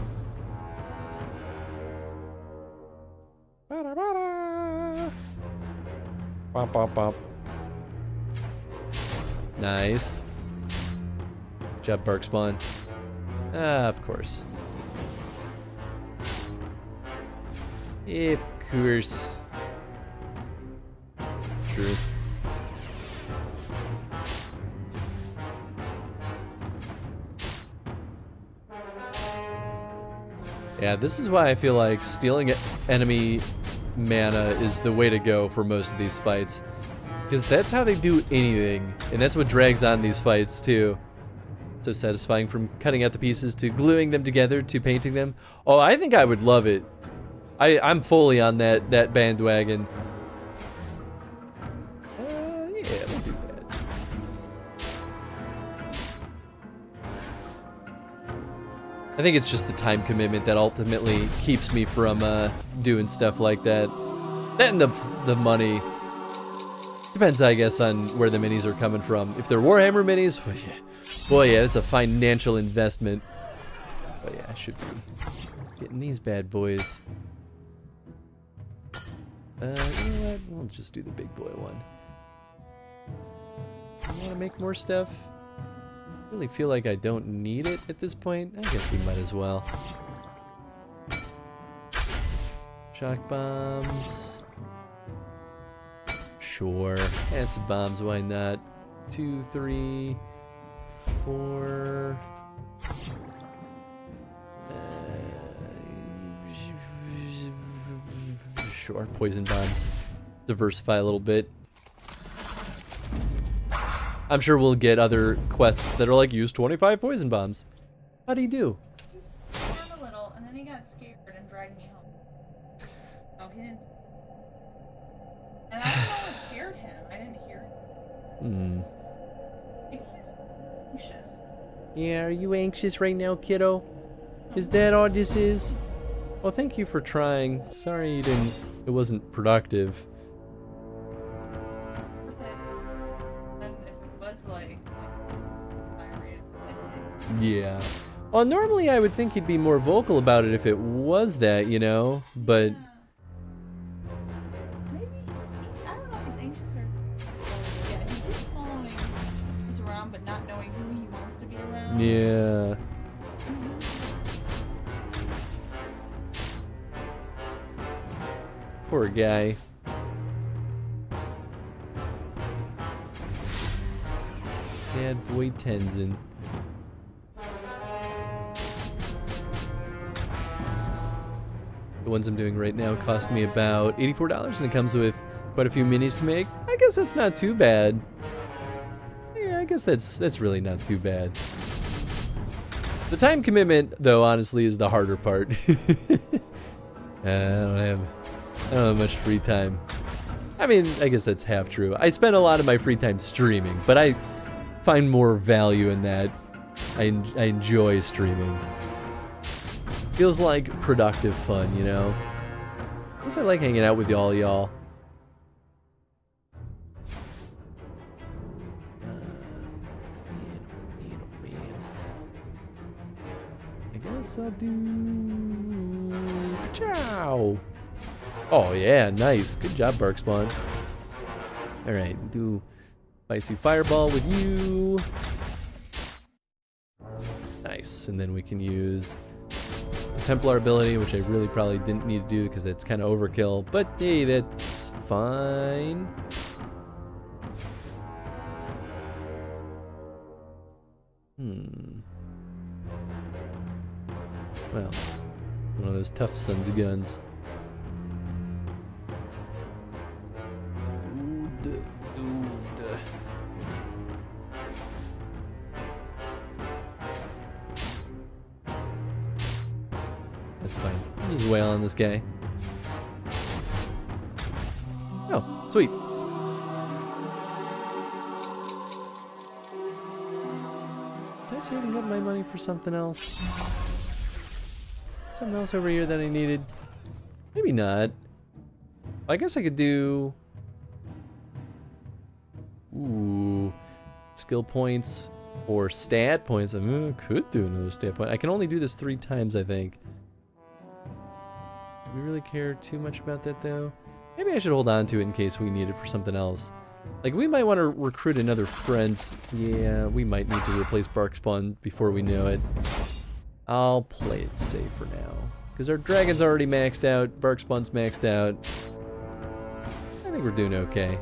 Bop, bop, bop. Nice. Good job, Bark Spawn. Ah, of course. Of course. True. Yeah, this is why I feel like stealing enemy mana is the way to go for most of these fights. Because that's how they do anything, and that's what drags on these fights too. So satisfying, from cutting out the pieces to gluing them together to painting them. Oh, I think I would love it. I'm fully on that bandwagon. Yeah, we'll do that. I think it's just the time commitment that ultimately keeps me from doing stuff like that. That and the money. Depends, I guess, on where the minis are coming from. If they're Warhammer minis, boy, yeah, it's a financial investment. Oh yeah, I should be getting these bad boys. You know what? We'll just do the big boy one. I want to make more stuff. I really feel like I don't need it at this point. I guess we might as well. Shock bombs. Sure. Acid bombs, why not? 2, 3, 4. Sure, poison bombs. Diversify a little bit. I'm sure we'll get other quests that are like, use 25 poison bombs. How do you do? He's down a little, and then he got scared and dragged me home. Oh, he didn't. And I don't know what scared him. I didn't hear it. Maybe he's anxious. Yeah, are you anxious right now, kiddo? Is that all this is? Well, thank you for trying. Sorry you didn't. It wasn't productive. Worth it. And if it was like diarrhea. Yeah. Well, normally I would think he'd be more vocal about it if it was that, you know, but... Maybe, I don't know if he's anxious or... Yeah, he keeps following us around but not knowing who he wants to be around. Yeah. Poor guy. Sad boy Tenzin. The ones I'm doing right now cost me about $84, and it comes with quite a few minis to make. I guess that's not too bad. Yeah, I guess that's really not too bad. The time commitment, though, honestly, is the harder part. I don't have much free time. I mean, I guess that's half true. I spend a lot of my free time streaming, but I find more value in that. I enjoy streaming. Feels like productive fun, you know? Plus, I like hanging out with y'all. I guess I'll do... Ciao! Oh yeah, nice. Good job, Barkspawn. Alright, do Spicy Fireball with you. Nice, and then we can use the Templar ability, which I really probably didn't need to do because that's kind of overkill, but hey, that's fine. Well, one of those tough sons of guns. That's fine. I'll just wail on this guy. Oh, sweet. Was I saving up my money for something else? Something else over here that I needed? Maybe not. I guess I could do... Ooh. Skill points or stat points. I mean, I could do another stat point. I can only do this 3 times, I think. Do we really care too much about that, though? Maybe I should hold on to it in case we need it for something else. Like, we might want to recruit another friend. Yeah, we might need to replace Barkspawn before we know it. I'll play it safe for now. Because our dragon's already maxed out. Barkspawn's maxed out. I think we're doing okay.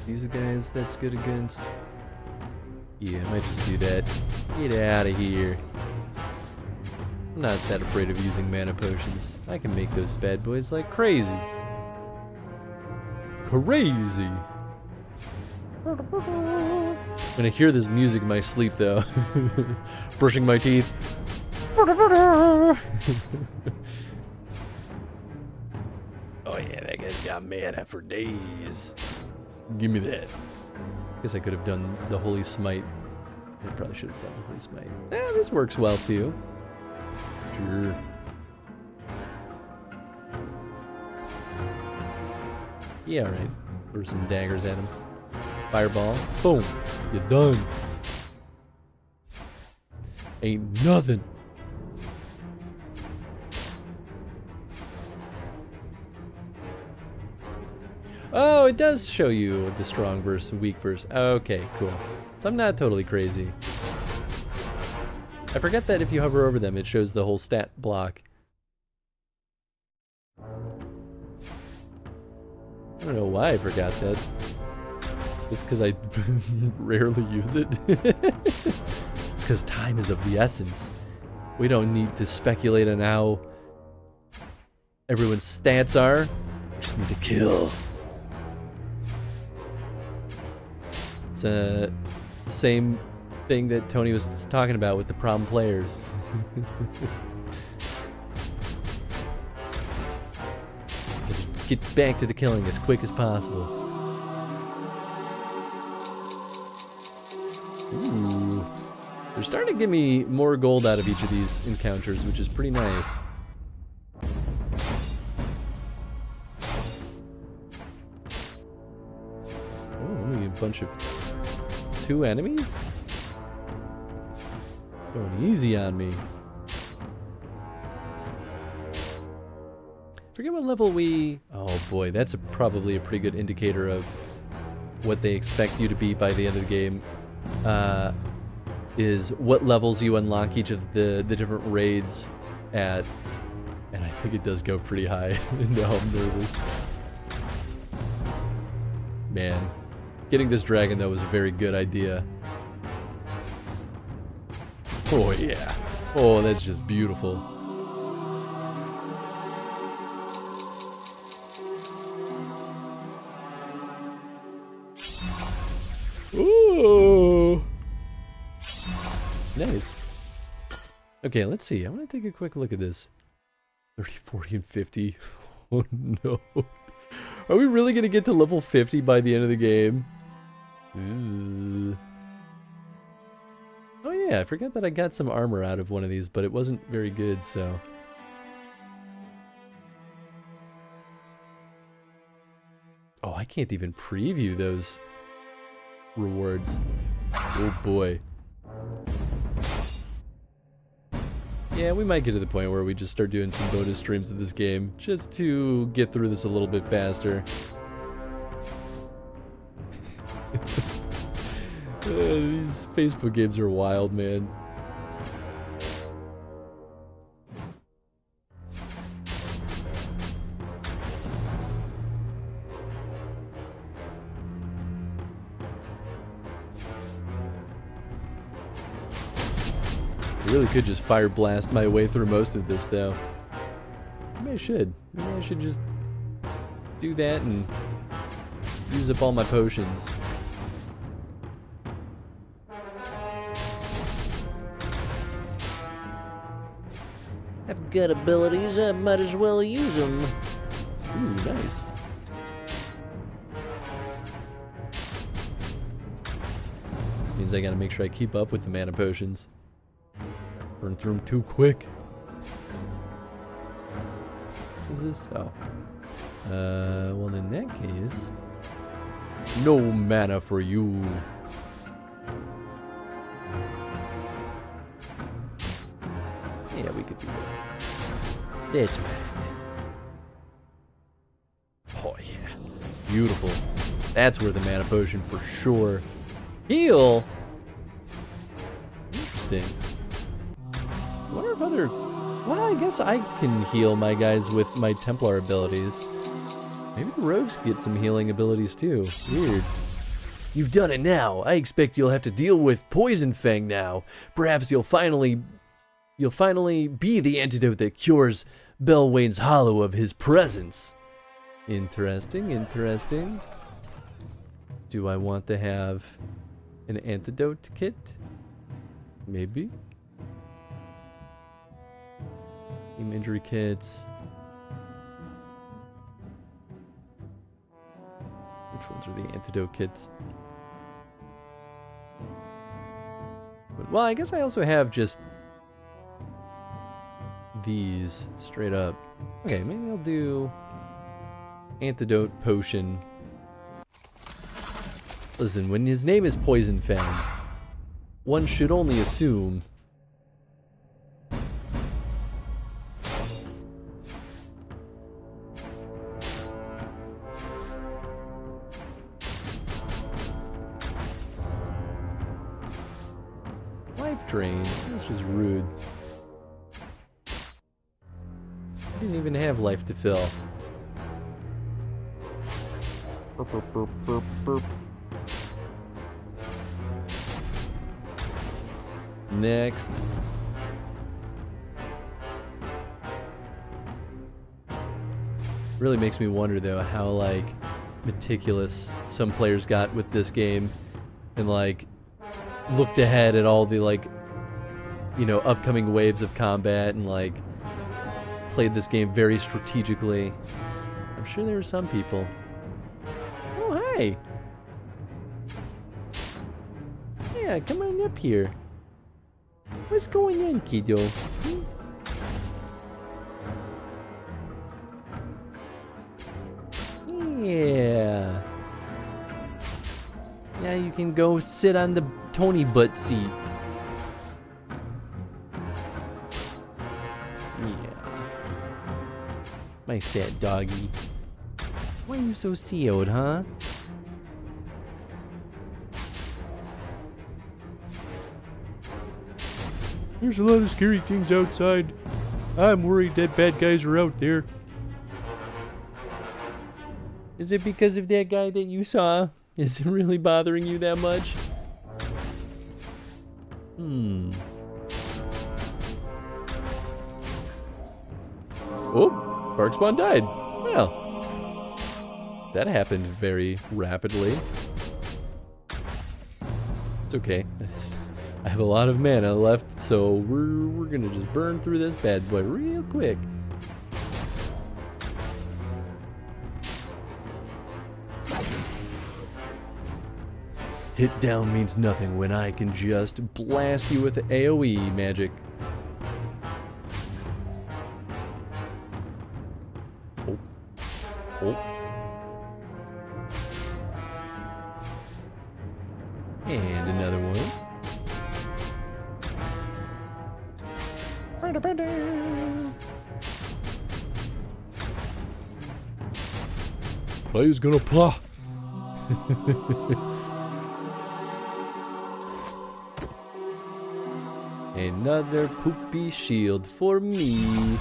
These are the guys that's good against. Yeah, I might just do that. Get out of here. I'm not that afraid of using mana potions. I can make those bad boys like crazy. Crazy! I'm gonna hear this music in my sleep though. Brushing my teeth. Oh yeah, that guy's got mana for days. Give me that. Guess I could have done the Holy Smite. I probably should have done the Holy Smite. Yeah, this works well too. Sure. Yeah, alright. Throw some daggers at him. Fireball. Boom. You're done. Ain't nothing. Oh, it does show you the strong versus weak versus. Okay, cool. So I'm not totally crazy. I forget that if you hover over them, it shows the whole stat block. I don't know why I forgot that. Just because I rarely use it. It's because time is of the essence. We don't need to speculate on how everyone's stats are. We just need to kill. It's the same thing that Tony was talking about with the problem players. Get back to the killing as quick as possible. Ooh. They're starting to give me more gold out of each of these encounters, which is pretty nice. Oh, only a bunch of 2 enemies? Going easy on me. Forget what level we... Oh boy, that's probably a pretty good indicator of what they expect you to be by the end of the game. Is what levels you unlock each of the different raids at. And I think it does go pretty high. No, I'm nervous. Man, getting this dragon though was a very good idea. Oh yeah. Oh, that's just beautiful. Ooh. Nice. Okay, let's see. I want to take a quick look at this. 30, 40, and 50. Oh no. Are we really going to get to level 50 by the end of the game? Ooh. Oh yeah, I forgot that I got some armor out of one of these, but it wasn't very good, so... Oh, I can't even preview those rewards. Oh boy. Yeah, we might get to the point where we just start doing some bonus streams of this game, just to get through this a little bit faster. These Facebook games are wild, man. I really could just fire blast my way through most of this, though. Maybe I should. Maybe I should just do that and use up all my potions. I've got abilities, I might as well use them. Ooh, nice. Means I gotta make sure I keep up with the mana potions. Burn through them too quick. What is this? Oh. Well in that case... No mana for you. Yeah, we could do that. That's fine. Oh yeah. Beautiful. That's where the mana potion for sure. Heal? Interesting. I wonder if other... Well, I guess I can heal my guys with my Templar abilities. Maybe the rogues get some healing abilities too. Weird. You've done it now. I expect you'll have to deal with Poison Fang now. Perhaps you'll finally be the antidote that cures Belwane's Hollow of his presence. Interesting, interesting. Do I want to have an antidote kit? Maybe. Team injury kits. Which ones are the antidote kits? But, well, I guess I also have just these straight up. Okay, maybe I'll do antidote potion. Listen, when his name is Poison Fang, one should only assume life drain. This was rude. I didn't even have life to fill. Burp, burp, burp, burp, burp. Next. Really makes me wonder though how like meticulous some players got with this game and like looked ahead at all the like, you know, upcoming waves of combat and like played this game very strategically. I'm sure there were some people. Oh, hey. Yeah, come on up here. What's going on, kiddo? Yeah. Now you can go sit on the Tony butt seat. Yeah. My sad doggy. Why are you so sealed, huh? There's a lot of scary things outside. I'm worried that bad guys are out there. Is it because of that guy that you saw? Is it really bothering you that much? Oh, Barkspawn died. Well, that happened very rapidly. It's okay. I have a lot of mana left, so we're gonna just burn through this bad boy real quick. Hit down means nothing when I can just blast you with AoE magic. Oh. Oh. And another one. Play's gonna play. Another poopy shield for me.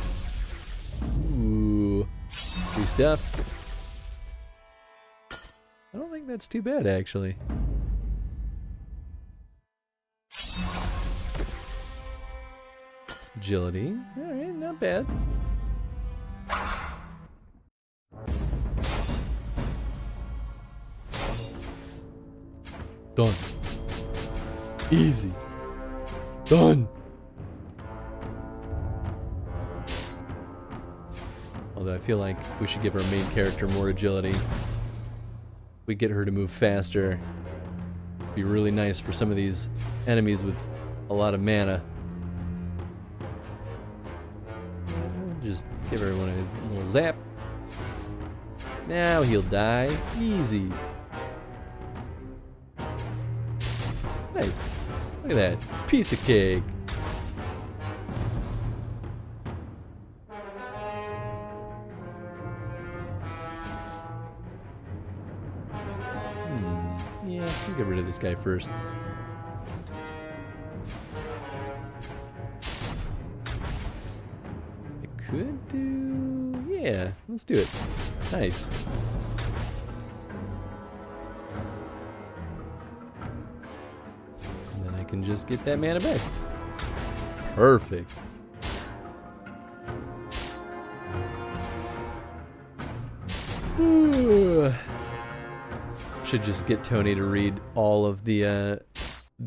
Ooh. Free stuff. I don't think that's too bad, actually. Agility. Alright, not bad. Done. Easy. Done. Although I feel like we should give our main character more agility. We get her to move faster. It'd be really nice for some of these enemies with a lot of mana. Just give everyone a little zap. Now he'll die. Easy. Nice. Look at that. Piece of cake. Yeah, we'll get rid of this guy first. I could do... yeah, let's do it. Nice. And then I can just get that mana back. Perfect. Should just get Tony to read all of the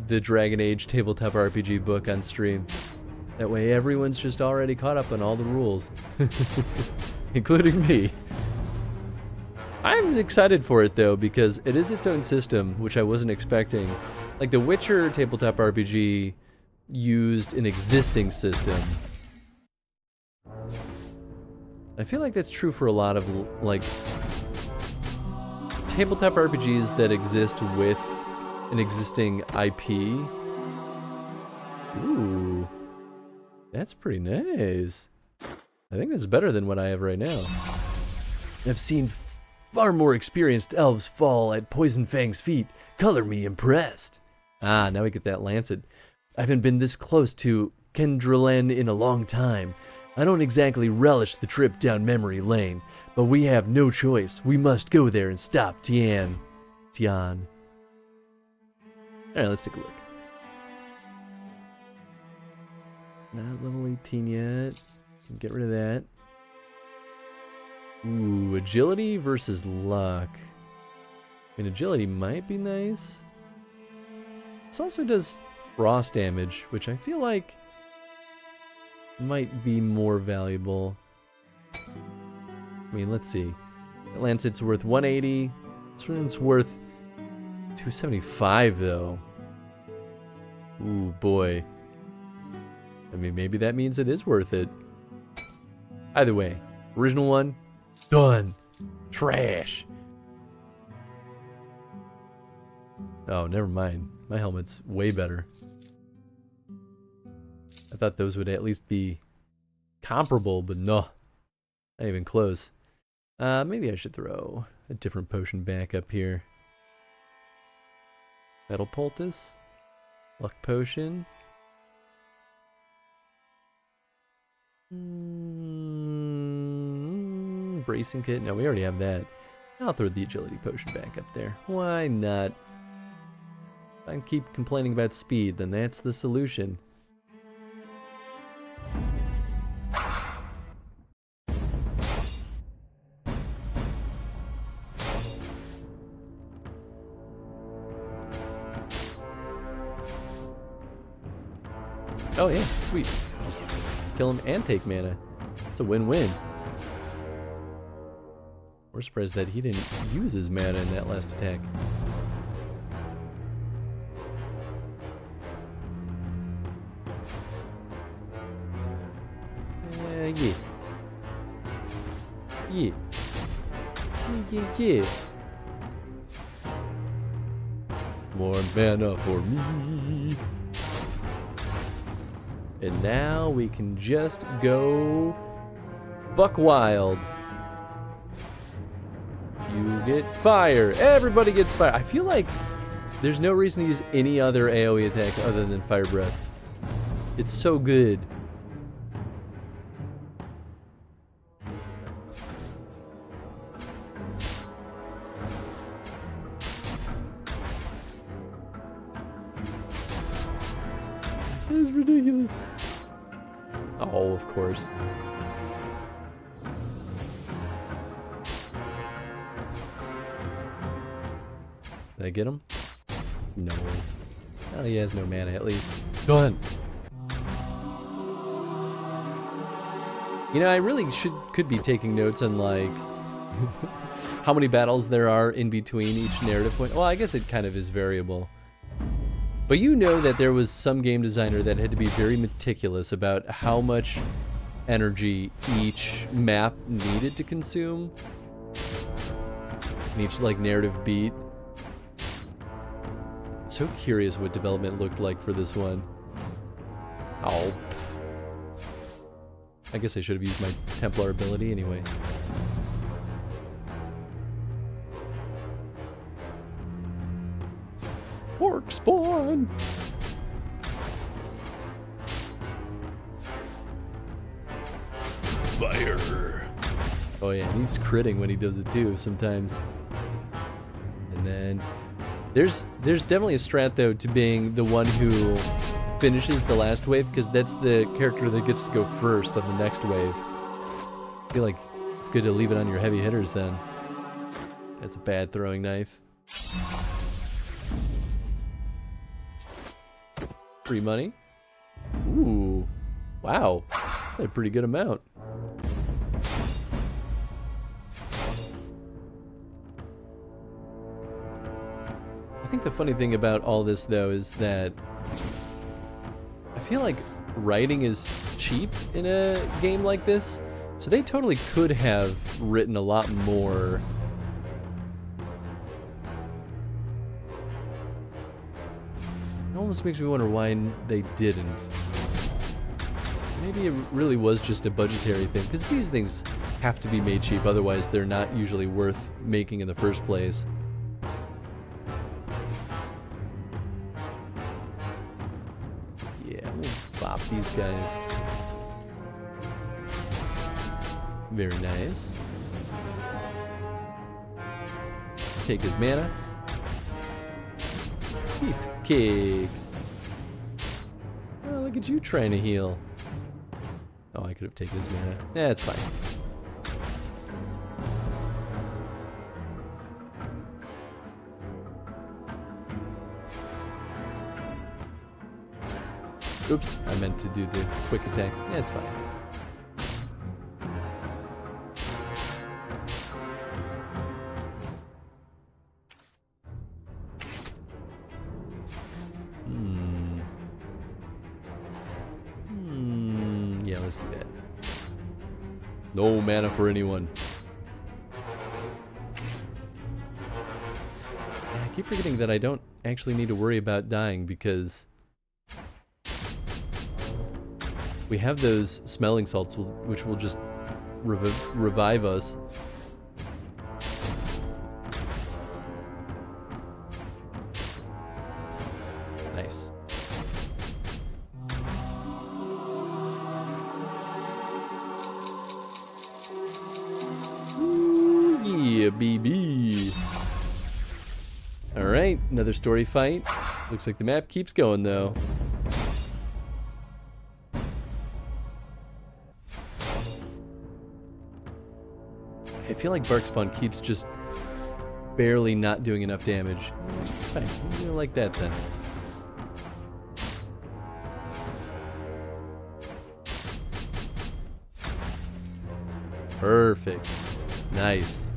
Dragon Age tabletop RPG book on stream. That way everyone's just already caught up on all the rules. Including me. I'm I'm excited for it though, because it is its own system, which I wasn't expecting. Like the Witcher tabletop RPG used an existing system. I feel like that's true for a lot of like tabletop RPGs that exist with an existing IP. Ooh, that's pretty nice. I think that's better than what I have right now. I've seen far more experienced elves fall at Poison Fang's feet. Color me impressed. Ah, now we get that lancet. I haven't been this close to Kendralen in a long time. I don't exactly relish the trip down memory lane, but we have no choice. We must go there and stop Tian. Alright, let's take a look. Not level 18 yet. Get rid of that. Ooh, agility versus luck. I mean, agility might be nice. This also does frost damage, which I feel like might be more valuable. I mean, let's see. Lancet's worth 180. This one's worth 275, though. Ooh, boy. I mean, maybe that means it is worth it. Either way, original one, done. Trash. Oh, never mind. My helmet's way better. I thought those would at least be comparable, but no. Not even close. Maybe I should throw a different potion back up here. Metal Poultice. Luck Potion. Bracing Kit. No, we already have that. I'll throw the Agility Potion back up there. Why not? If I keep complaining about speed, then that's the solution. Oh yeah, sweet. Just kill him and take mana. It's a win-win. We're surprised that he didn't use his mana in that last attack. Yeah. Yeah. Yeah. More mana for me. And now we can just go buck wild. You get fire. Everybody gets fire. I feel like there's no reason to use any other AoE attack other than Fire Breath. It's so good. That is ridiculous. Oh, of course. Did I get him? No. Well, he has no mana at least. Done. You know, I really could be taking notes on like how many battles there are in between each narrative point. Well, I guess it kind of is variable. But you know that there was some game designer that had to be very meticulous about how much energy each map needed to consume. And each like narrative beat. So curious what development looked like for this one. Oh. I guess I should have used my Templar ability anyway. Orc spawn! Fire! Oh yeah, he's critting when he does it too sometimes. And then there's definitely a strat though to being the one who finishes the last wave, because that's the character that gets to go first on the next wave. I feel like it's good to leave it on your heavy hitters then. That's a bad throwing knife. Free money. Ooh. Wow. That's a pretty good amount. think the funny thing about all this, though, is that I feel like writing is cheap in a game like this, so they totally could have written a lot more. It almost makes me wonder why they didn't. Maybe it really was just a budgetary thing, because these things have to be made cheap, otherwise they're not usually worth making in the first place. Yeah, we'll bop these guys. Very nice. Take his mana. Piece of cake. Oh, look at you trying to heal. Oh, I could have taken his mana. That's fine. Oops, I meant to do the quick attack. That's fine. Yeah, let's do that. No mana for anyone. I keep forgetting that I don't actually need to worry about dying because we have those smelling salts which will just revive us. Nice. Ooh, yeah, baby. Alright, another story fight. Looks like the map keeps going though. I feel like Barkspawn keeps just barely not doing enough damage. Fine, we'll do it like that then. Perfect. Nice.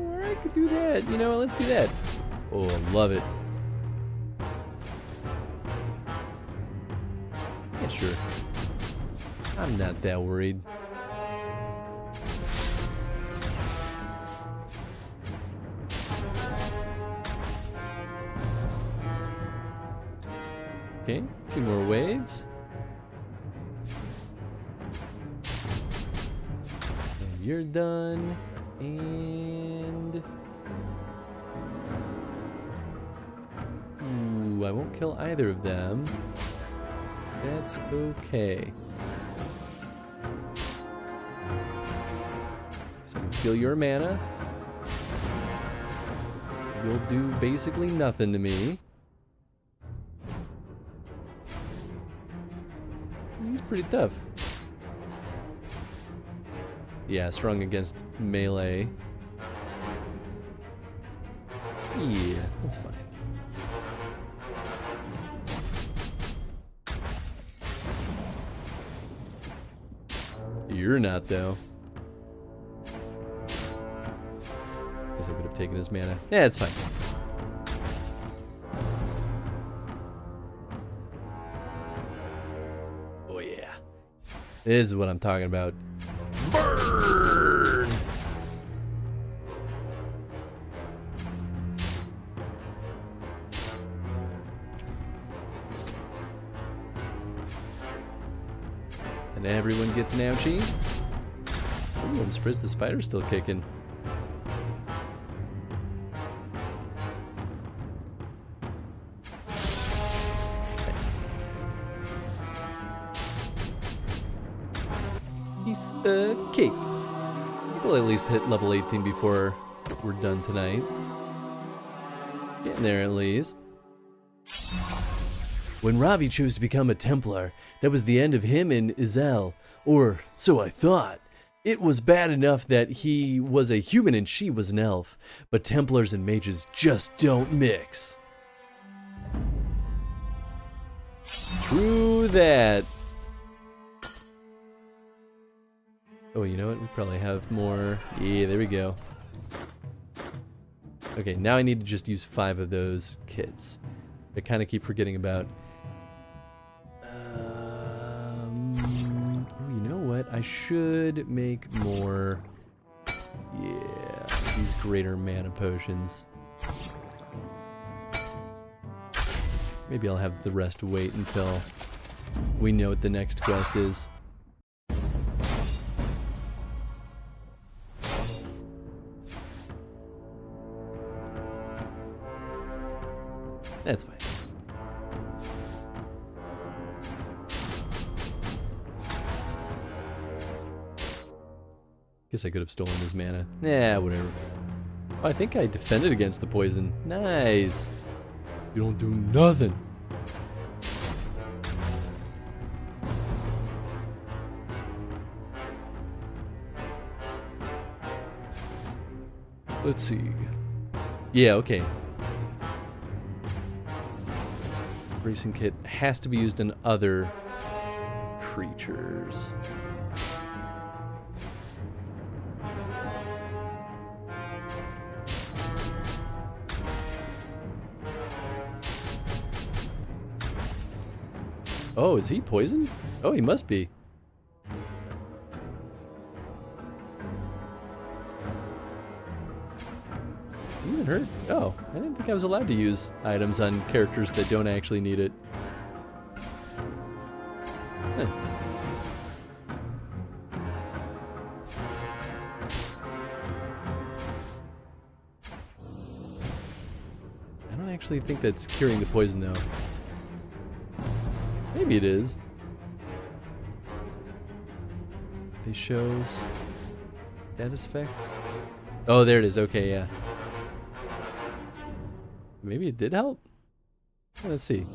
Or I could do that. You know what? Let's do that. Oh, love it. Yeah, sure. I'm not that worried. Okay, 2 more waves. And you're done. And... ooh, I won't kill either of them. That's okay. So I can steal your mana. You'll do basically nothing to me. He's pretty tough. Yeah, strong against melee. Yeah, that's fine. You're not, though. Guess I could have taken his mana. Yeah, it's fine. Oh, yeah. This is what I'm talking about. Burn! And everyone gets an ouchie. Ooh, I'm surprised the spider's still kicking. Nice. Piece of cake. I think we'll at least hit level 18 before we're done tonight. Getting there at least. When Ravi chose to become a Templar, that was the end of him and Izel. Or so I thought. It was bad enough that he was a human and she was an elf, but Templars and mages just don't mix. True that. Oh, you know what? We probably have more. Yeah, there we go. Okay, now I need to just use 5 of those kits. I kind of keep forgetting about. Oh, you know what? I should make more. Yeah, these greater mana potions. Maybe I'll have the rest wait until we know what the next quest is. That's fine. Guess I could have stolen his mana. Yeah, whatever. Oh, I think I defended against the poison. Nice. You don't do nothing. Let's see. Yeah, okay. Bracing kit has to be used in other creatures. Oh, is he poisoned? Oh, he must be. Did he even hurt? Oh, I didn't think I was allowed to use items on characters that don't actually need it. Huh. I don't actually think that's curing the poison, though. Maybe it is. They show status effects. Oh, there it is. Okay, yeah. Maybe it did help? Let's see.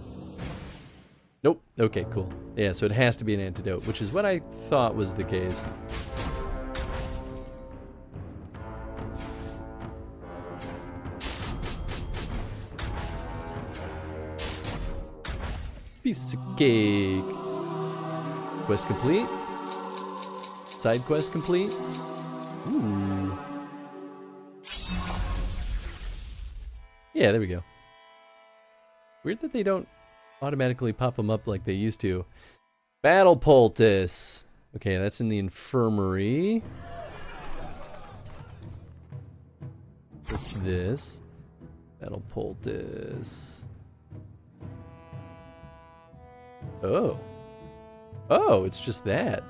Nope. Okay, cool. Yeah, so it has to be an antidote, which is what I thought was the case. Piece of cake. Quest complete. Side quest complete. Ooh. Yeah, there we go. Weird that they don't automatically pop them up like they used to. Battle poultice. Okay, that's in the infirmary. What's this? Battle poultice. Oh. Oh, it's just that.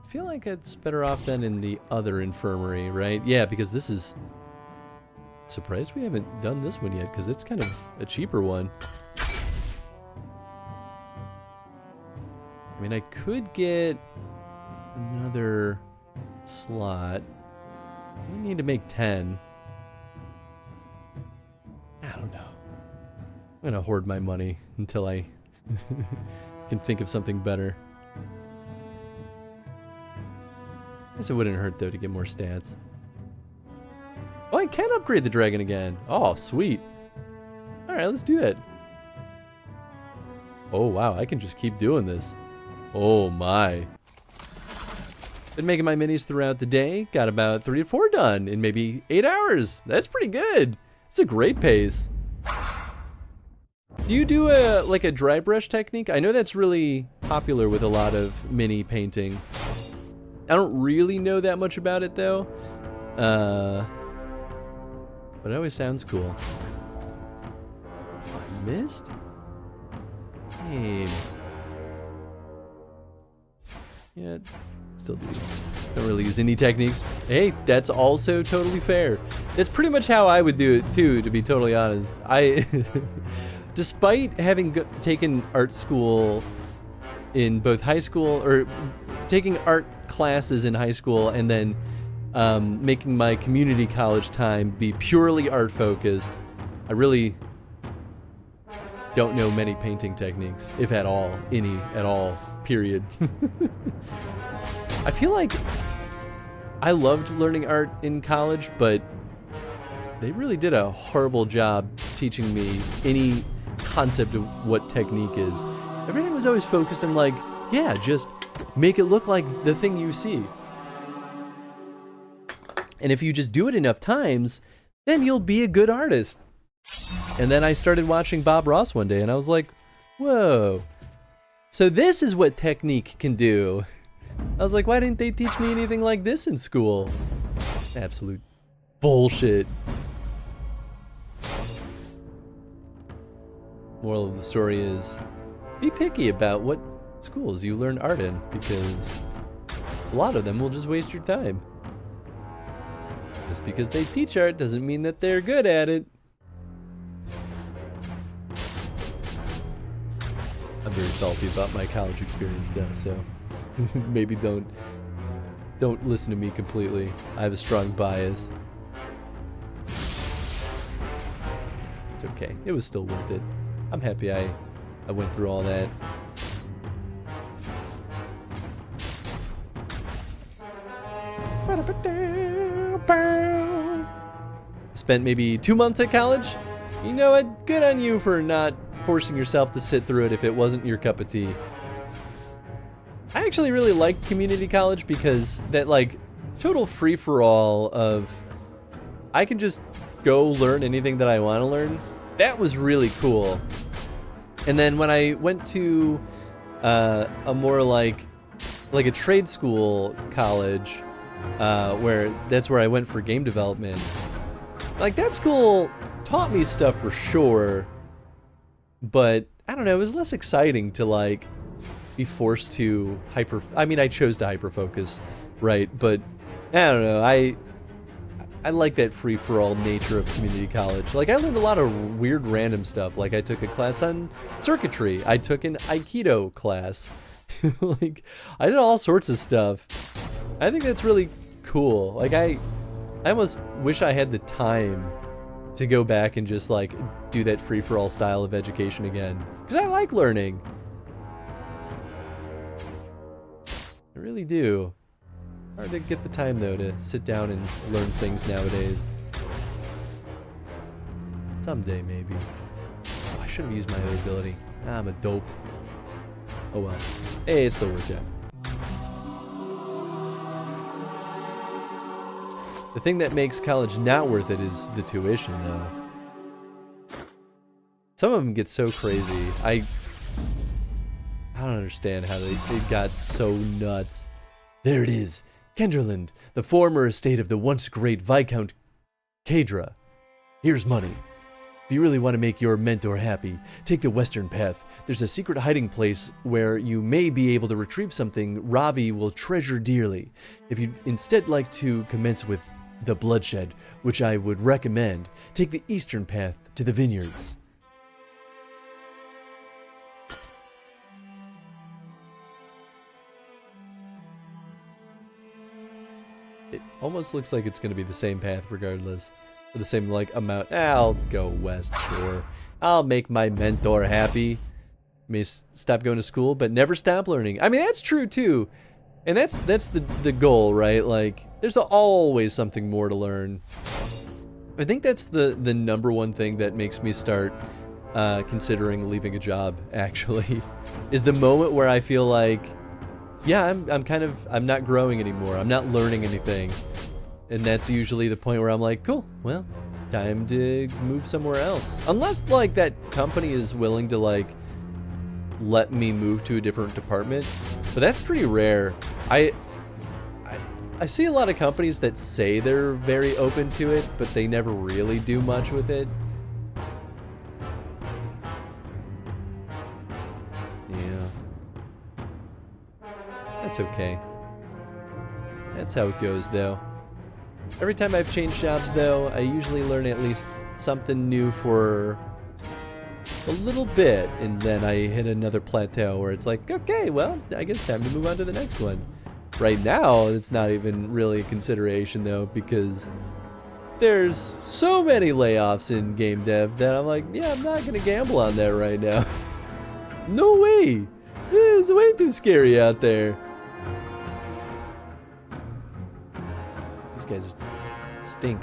I feel like it's better off than in the other infirmary, right? Yeah, because this is... Surprised we haven't done this one yet, because it's kind of a cheaper one. I mean, I could get another slot. I need to make 10. I don't know. I'm gonna hoard my money until I can think of something better. I guess it wouldn't hurt, though, to get more stats. Oh, I can upgrade the dragon again. Oh, sweet. Alright, let's do it. Oh, wow, I can just keep doing this. Oh, my. Been making my minis throughout the day. Got about 3 to 4 done in maybe 8 hours. That's pretty good. It's a great pace. Do you do like a dry brush technique? I know that's really popular with a lot of mini painting. I don't really know that much about it, though. But it always sounds cool. I missed? Hey. Yeah, still do these. Don't really use any techniques. Hey, that's also totally fair. That's pretty much how I would do it too, to be totally honest. Despite having taken art school in both high school, or taking art classes in high school, and then making my community college time be purely art focused, I really don't know many painting techniques, if at all, any at all, period. I feel like I loved learning art in college, but they really did a horrible job teaching me any concept of what technique is. Everything was always focused on, like, yeah, just make it look like the thing you see. And if you just do it enough times, then you'll be a good artist. And then I started watching Bob Ross one day and I was like, whoa. So this is what technique can do. I was like, why didn't they teach me anything like this in school? Absolute bullshit. Moral of the story is, be picky about what schools you learn art in, because a lot of them will just waste your time. Just because they teach art doesn't mean that they're good at it. I'm very salty about my college experience now, so maybe don't listen to me completely. I have a strong bias. It's okay. It was still worth it. I'm happy I went through all that. Spent maybe 2 months at college. You know what? Good on you for not forcing yourself to sit through it if it wasn't your cup of tea. I actually really liked community college because that like total free-for-all of I can just go learn anything that I want to learn. That was really cool. And then when I went to a more like a trade school college, where that's where I went for game development. Like that school taught me stuff for sure, but I don't know, it was less exciting to like be forced to I chose to hyper-focus, right? But I don't know, I like that free-for-all nature of community college. Like I learned a lot of weird random stuff. Like I took a class on circuitry. I took an Aikido class. Like I did all sorts of stuff. I think that's really cool. Like I almost wish I had the time to go back and just like do that free-for-all style of education again. Because I like learning. I really do. Hard to get the time though to sit down and learn things nowadays. Someday maybe. Oh, I should have used my other ability. I'm a dope. Oh well. Hey, it still worked out. The thing that makes college not worth it is the tuition though. Some of them get so crazy. I don't understand how they got so nuts. There it is. Kenderland, the former estate of the once great Viscount Cadra. Here's money. If you really want to make your mentor happy, take the western path. There's a secret hiding place where you may be able to retrieve something Ravi will treasure dearly. If you'd instead like to commence with the bloodshed, which I would recommend, take the eastern path to the vineyards. It almost looks like it's going to be the same path regardless. Or the same, like, amount. I'll go west, sure. I'll make my mentor happy. May stop going to school, but never stop learning. I mean, that's true, too. And that's the goal, right? Like, there's always something more to learn. I think that's the number one thing that makes me start considering leaving a job, actually. Is the moment where I feel like, yeah, I'm not growing anymore. I'm not learning anything. And that's usually the point where I'm like, cool, well, time to move somewhere else. Unless, like, that company is willing to, like, let me move to a different department. But that's pretty rare. I see a lot of companies that say they're very open to it, but they never really do much with it. Yeah. That's okay. That's how it goes, though. Every time I've changed jobs, though, I usually learn at least something new for a little bit, and then I hit another plateau where it's like, okay, well, I guess time to move on to the next one. Right now, it's not even really a consideration, though, because there's so many layoffs in game dev that I'm like, yeah, I'm not going to gamble on that right now. No way! It's way too scary out there. These guys stink.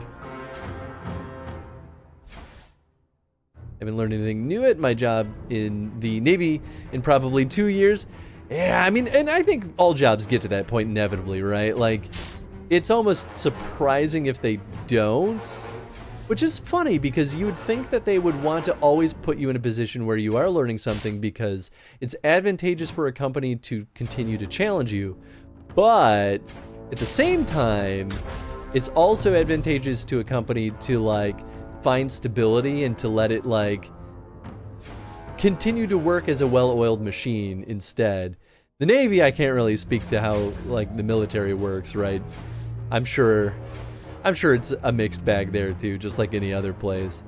I haven't learned anything new at my job in the Navy in probably 2 years. Yeah, I mean, and I think all jobs get to that point inevitably, right? Like, it's almost surprising if they don't, which is funny because you would think that they would want to always put you in a position where you are learning something because it's advantageous for a company to continue to challenge you, but at the same time, it's also advantageous to a company to like find stability and to let it like continue to work as a well-oiled machine instead. The Navy, I can't really speak to how like the military works, right? I'm sure it's a mixed bag there too, just like any other place.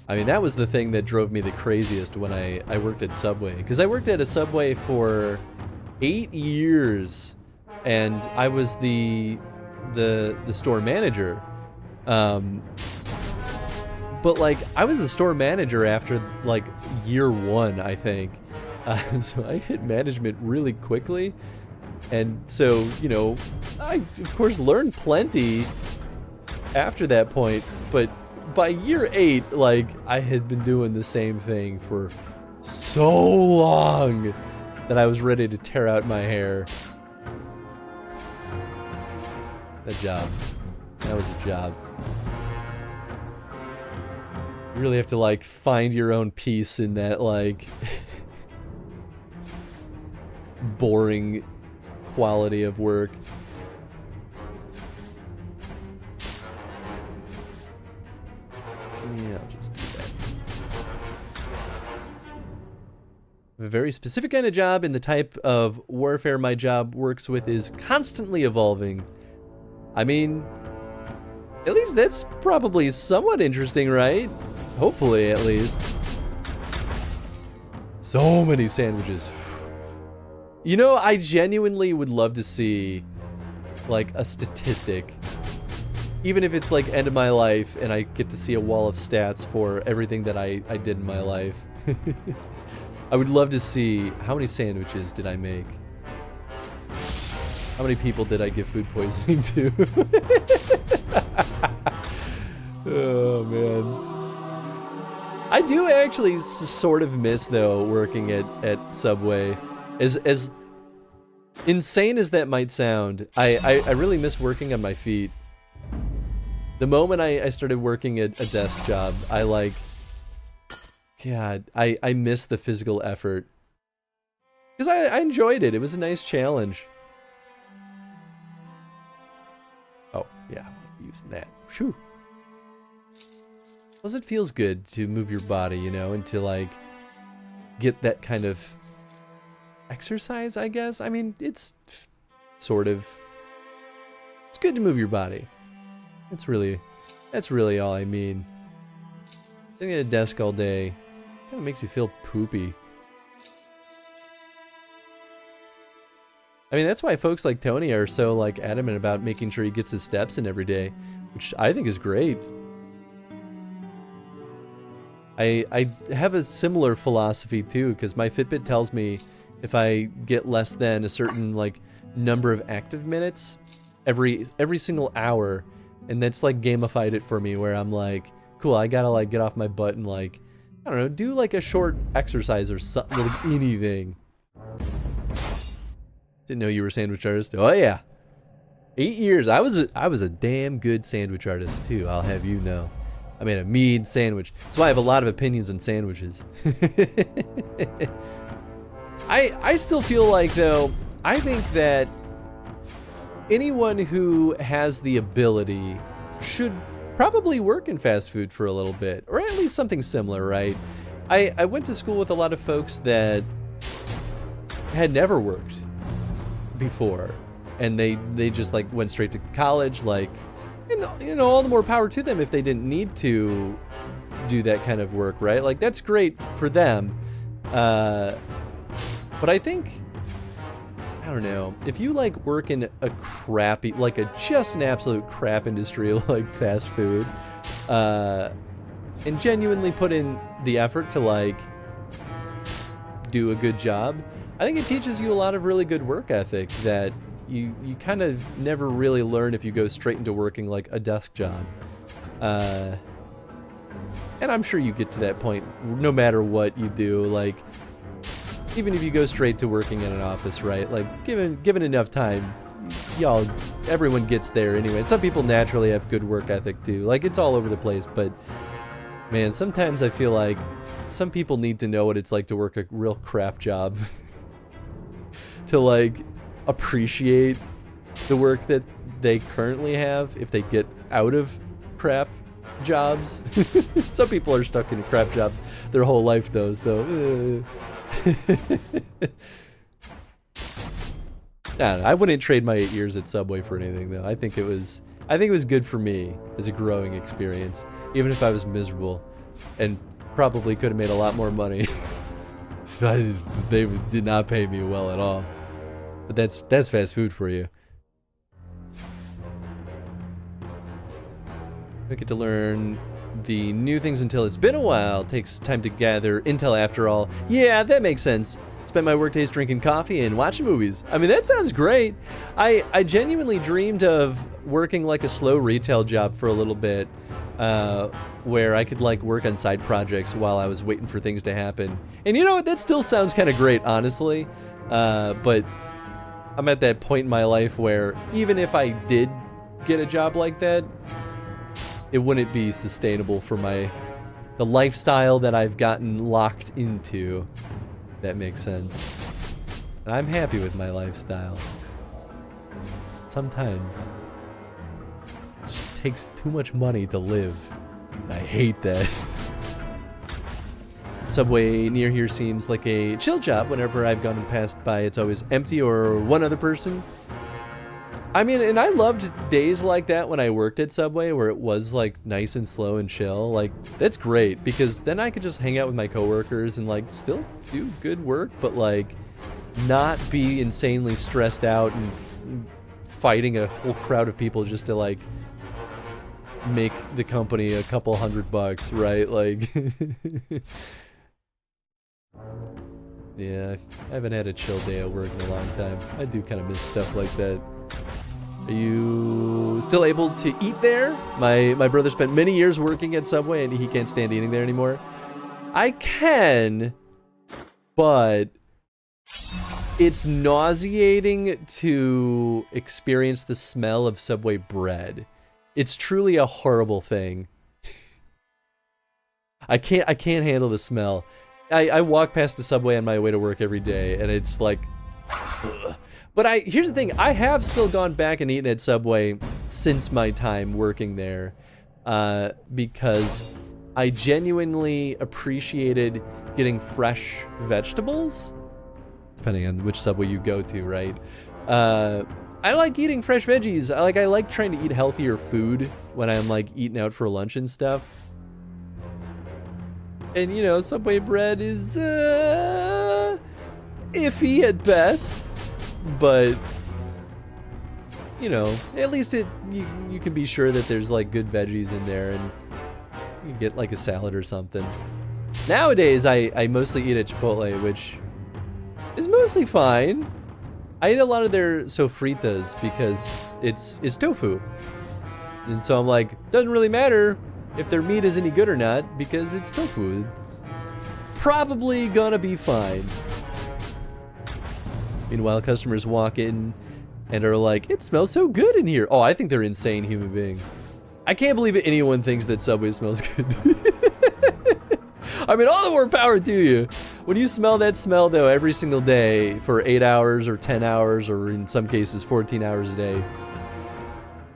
I mean, that was the thing that drove me the craziest when I worked at Subway. Because I worked at a Subway for 8 years, and I was the store manager. But like, I was the store manager after like year 1, I think. So I hit management really quickly. And so, you know, I of course learned plenty after that point, but by year 8, like, I had been doing the same thing for so long that I was ready to tear out my hair. That job. That was a job. You really have to, like, find your own peace in that, like, boring quality of work. Yeah, I'll just do that. I have a very specific kind of job, and the type of warfare my job works with is constantly evolving. I mean, at least that's probably somewhat interesting, right? Hopefully, at least. So many sandwiches. You know, I genuinely would love to see, like, a statistic. Even if it's like end of my life and I get to see a wall of stats for everything that I did in my life. I would love to see how many sandwiches did I make? How many people did I give food poisoning to? Oh man. I do actually sort of miss though working at Subway. As insane as that might sound, I really miss working on my feet. The moment I started working at a desk job, I like, God, I miss the physical effort. Because I enjoyed it. It was a nice challenge. Oh, yeah, I'm using that. Whew. Plus it feels good to move your body, you know, and to like get that kind of exercise, I guess. I mean, it's sort of, it's good to move your body. That's really all I mean. Sitting at a desk all day kind of makes you feel poopy. I mean, that's why folks like Tony are so like adamant about making sure he gets his steps in every day, which I think is great. I have a similar philosophy too, because my Fitbit tells me if I get less than a certain like number of active minutes every single hour, and that's like gamified it for me where I'm like, cool, I gotta like get off my butt and like, I don't know, do like a short exercise or something, like anything. Didn't know you were a sandwich artist. Oh yeah, 8 years. I was a damn good sandwich artist too, I'll have you know. I made a mean sandwich. That's why I have a lot of opinions on sandwiches. I still feel like though, I think that anyone who has the ability should probably work in fast food for a little bit, or at least something similar, right? I went to school with a lot of folks that had never worked before, and they just like went straight to college, like, and you know, all the more power to them if they didn't need to do that kind of work, right? Like, that's great for them. But I think, I don't know, if you like work in a crappy, like a just an absolute crap industry like fast food, and genuinely put in the effort to like do a good job, I think it teaches you a lot of really good work ethic that you kind of never really learn if you go straight into working like a desk job. And I'm sure you get to that point no matter what you do. Like, even if you go straight to working in an office, right? Like, given enough time, everyone gets there anyway. And some people naturally have good work ethic too. Like, it's all over the place. But man, sometimes I feel like some people need to know what it's like to work a real crap job to like appreciate the work that they currently have if they get out of crap jobs. Some people are stuck in a crap job their whole life though, so I wouldn't trade my 8 years at Subway for anything though. I think it was good for me as a growing experience, even if I was miserable and probably could have made a lot more money. So they did not pay me well at all. But that's fast food for you. I get to learn the new things until it's been a while. Takes time to gather intel after all. Yeah, that makes sense. Spent my workdays drinking coffee and watching movies. I mean, that sounds great. I genuinely dreamed of working like a slow retail job for a little bit, where I could like work on side projects while I was waiting for things to happen. And you know what? That still sounds kind of great, honestly. But I'm at that point in my life where even if I did get a job like that, it wouldn't be sustainable for the lifestyle that I've gotten locked into. That makes sense. And I'm happy with my lifestyle. Sometimes it just takes too much money to live. And I hate that. Subway near here seems like a chill job. Whenever I've gone and passed by, it's always empty or one other person. I mean, and I loved days like that when I worked at Subway, where it was like nice and slow and chill. Like, that's great, because then I could just hang out with my coworkers and like still do good work, but like not be insanely stressed out and fighting a whole crowd of people just to like make the company a couple $100, right? Like, yeah, I haven't had a chill day at work in a long time. I do kind of miss stuff like that. Are you still able to eat there? My brother spent many years working at Subway and he can't stand eating there anymore. I can, but it's nauseating to experience the smell of Subway bread. It's truly a horrible thing. I can't handle the smell. I walk past the Subway on my way to work every day and it's like, ugh. But here's the thing, I have still gone back and eaten at Subway since my time working there, because I genuinely appreciated getting fresh vegetables, depending on which Subway you go to, right? I like eating fresh veggies. I like trying to eat healthier food when I'm like eating out for lunch and stuff. And you know, Subway bread is iffy at best. But you know, at least you can be sure that there's like good veggies in there, and you can get like a salad or something. Nowadays, I mostly eat at Chipotle, which is mostly fine. I eat a lot of their sofritas because it's tofu, and so I'm like, doesn't really matter if their meat is any good or not because it's tofu. It's probably gonna be fine. Meanwhile, customers walk in and are like, it smells so good in here. Oh, I think they're insane human beings. I can't believe anyone thinks that Subway smells good. I mean, all the more power to you. When you smell that smell, though, every single day for 8 hours or 10 hours, or in some cases 14 hours a day,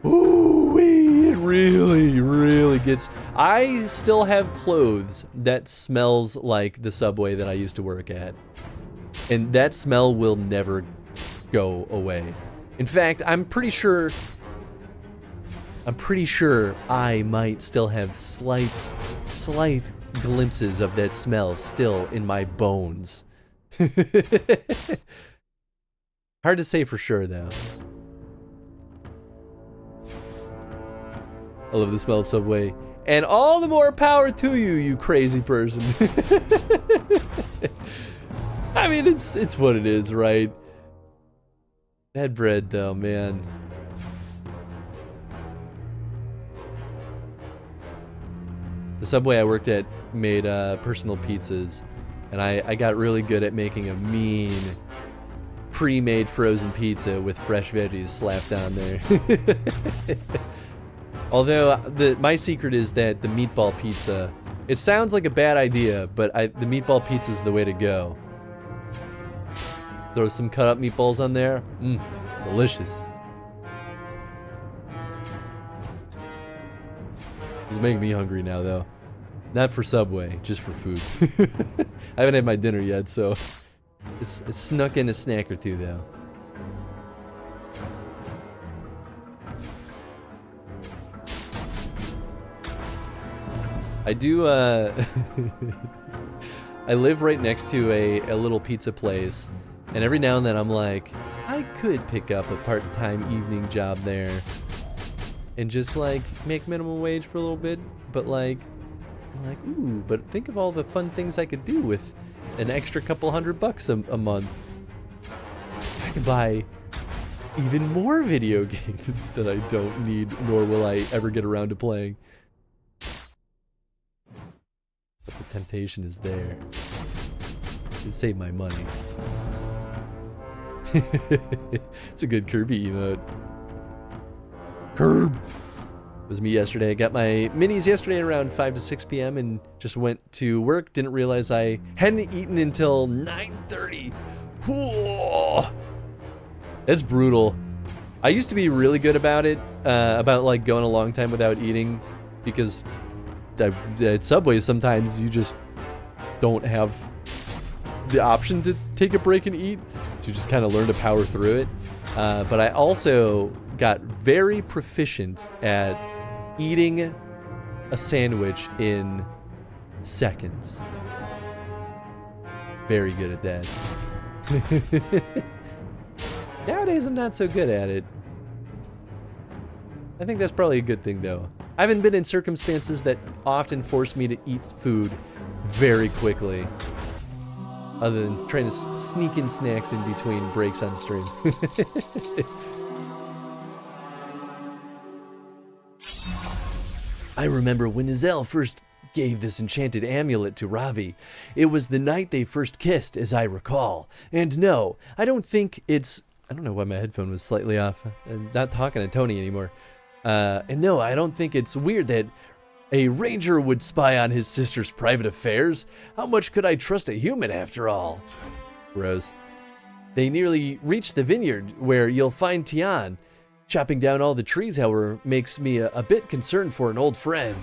ooh, it really, really gets... I still have clothes that smells like the Subway that I used to work at. And that smell will never go away. In fact, I'm pretty sure I might still have slight glimpses of that smell still in my bones. Hard to say for sure, though. I love the smell of Subway. And all the more power to you, you crazy person. I mean, it's what it is, right? That bread, though, man. The Subway I worked at made personal pizzas, and I got really good at making a mean pre-made frozen pizza with fresh veggies slapped on there. Although my secret is that the meatball pizza, it sounds like a bad idea, but the meatball pizza is the way to go. Throw some cut up meatballs on there. Delicious. It's making me hungry now, though. Not for Subway, just for food. I haven't had my dinner yet, so it's snuck in a snack or two, though. I do, I live right next to a little pizza place, and every now and then I'm like, I could pick up a part-time evening job there and just like make minimum wage for a little bit, but like, I'm like, ooh, but think of all the fun things I could do with an extra couple $100 a month. I can buy even more video games that I don't need, nor will I ever get around to playing. But the temptation is there. It'd save my money. It's a good Kirby emote. Curb! It was me yesterday. I got my minis yesterday around 5 to 6 p.m. and just went to work. Didn't realize I hadn't eaten until 9:30. Whoa! That's brutal. I used to be really good about it, about like going a long time without eating, because at Subway sometimes you just don't have the option to take a break and eat. You just kind of learn to power through it. But I also got very proficient at eating a sandwich in seconds. Very good at that. Nowadays I'm not so good at it. I think that's probably a good thing, though. I haven't been in circumstances that often force me to eat food very quickly, other than trying to sneak in snacks in between breaks on stream. I remember when Nizel first gave this enchanted amulet to Ravi. It was the night they first kissed, as I recall. And no, I don't think it's... I don't know why my headphone was slightly off. I'm not talking to Tony anymore. And no, I don't think it's weird that a ranger would spy on his sister's private affairs. How much could I trust a human after all? Rose. They nearly reached the vineyard where you'll find Tian. Chopping down all the trees, however, makes me a bit concerned for an old friend.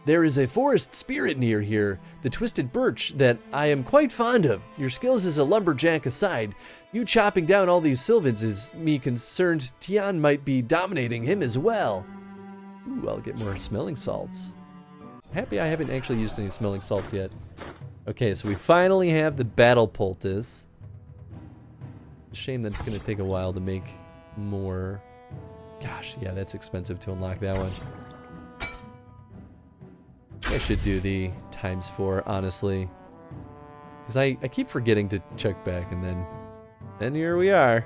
There is a forest spirit near here, the twisted birch, that I am quite fond of. Your skills as a lumberjack aside, you chopping down all these sylvans is me concerned Tian might be dominating him as well. Ooh, I'll get more smelling salts. Happy I haven't actually used any smelling salts yet. Okay, so we finally have the battle poultice. Shame that it's going to take a while to make more. Gosh, yeah, that's expensive to unlock that one. I should do the ×4, honestly. Because I keep forgetting to check back, and then here we are.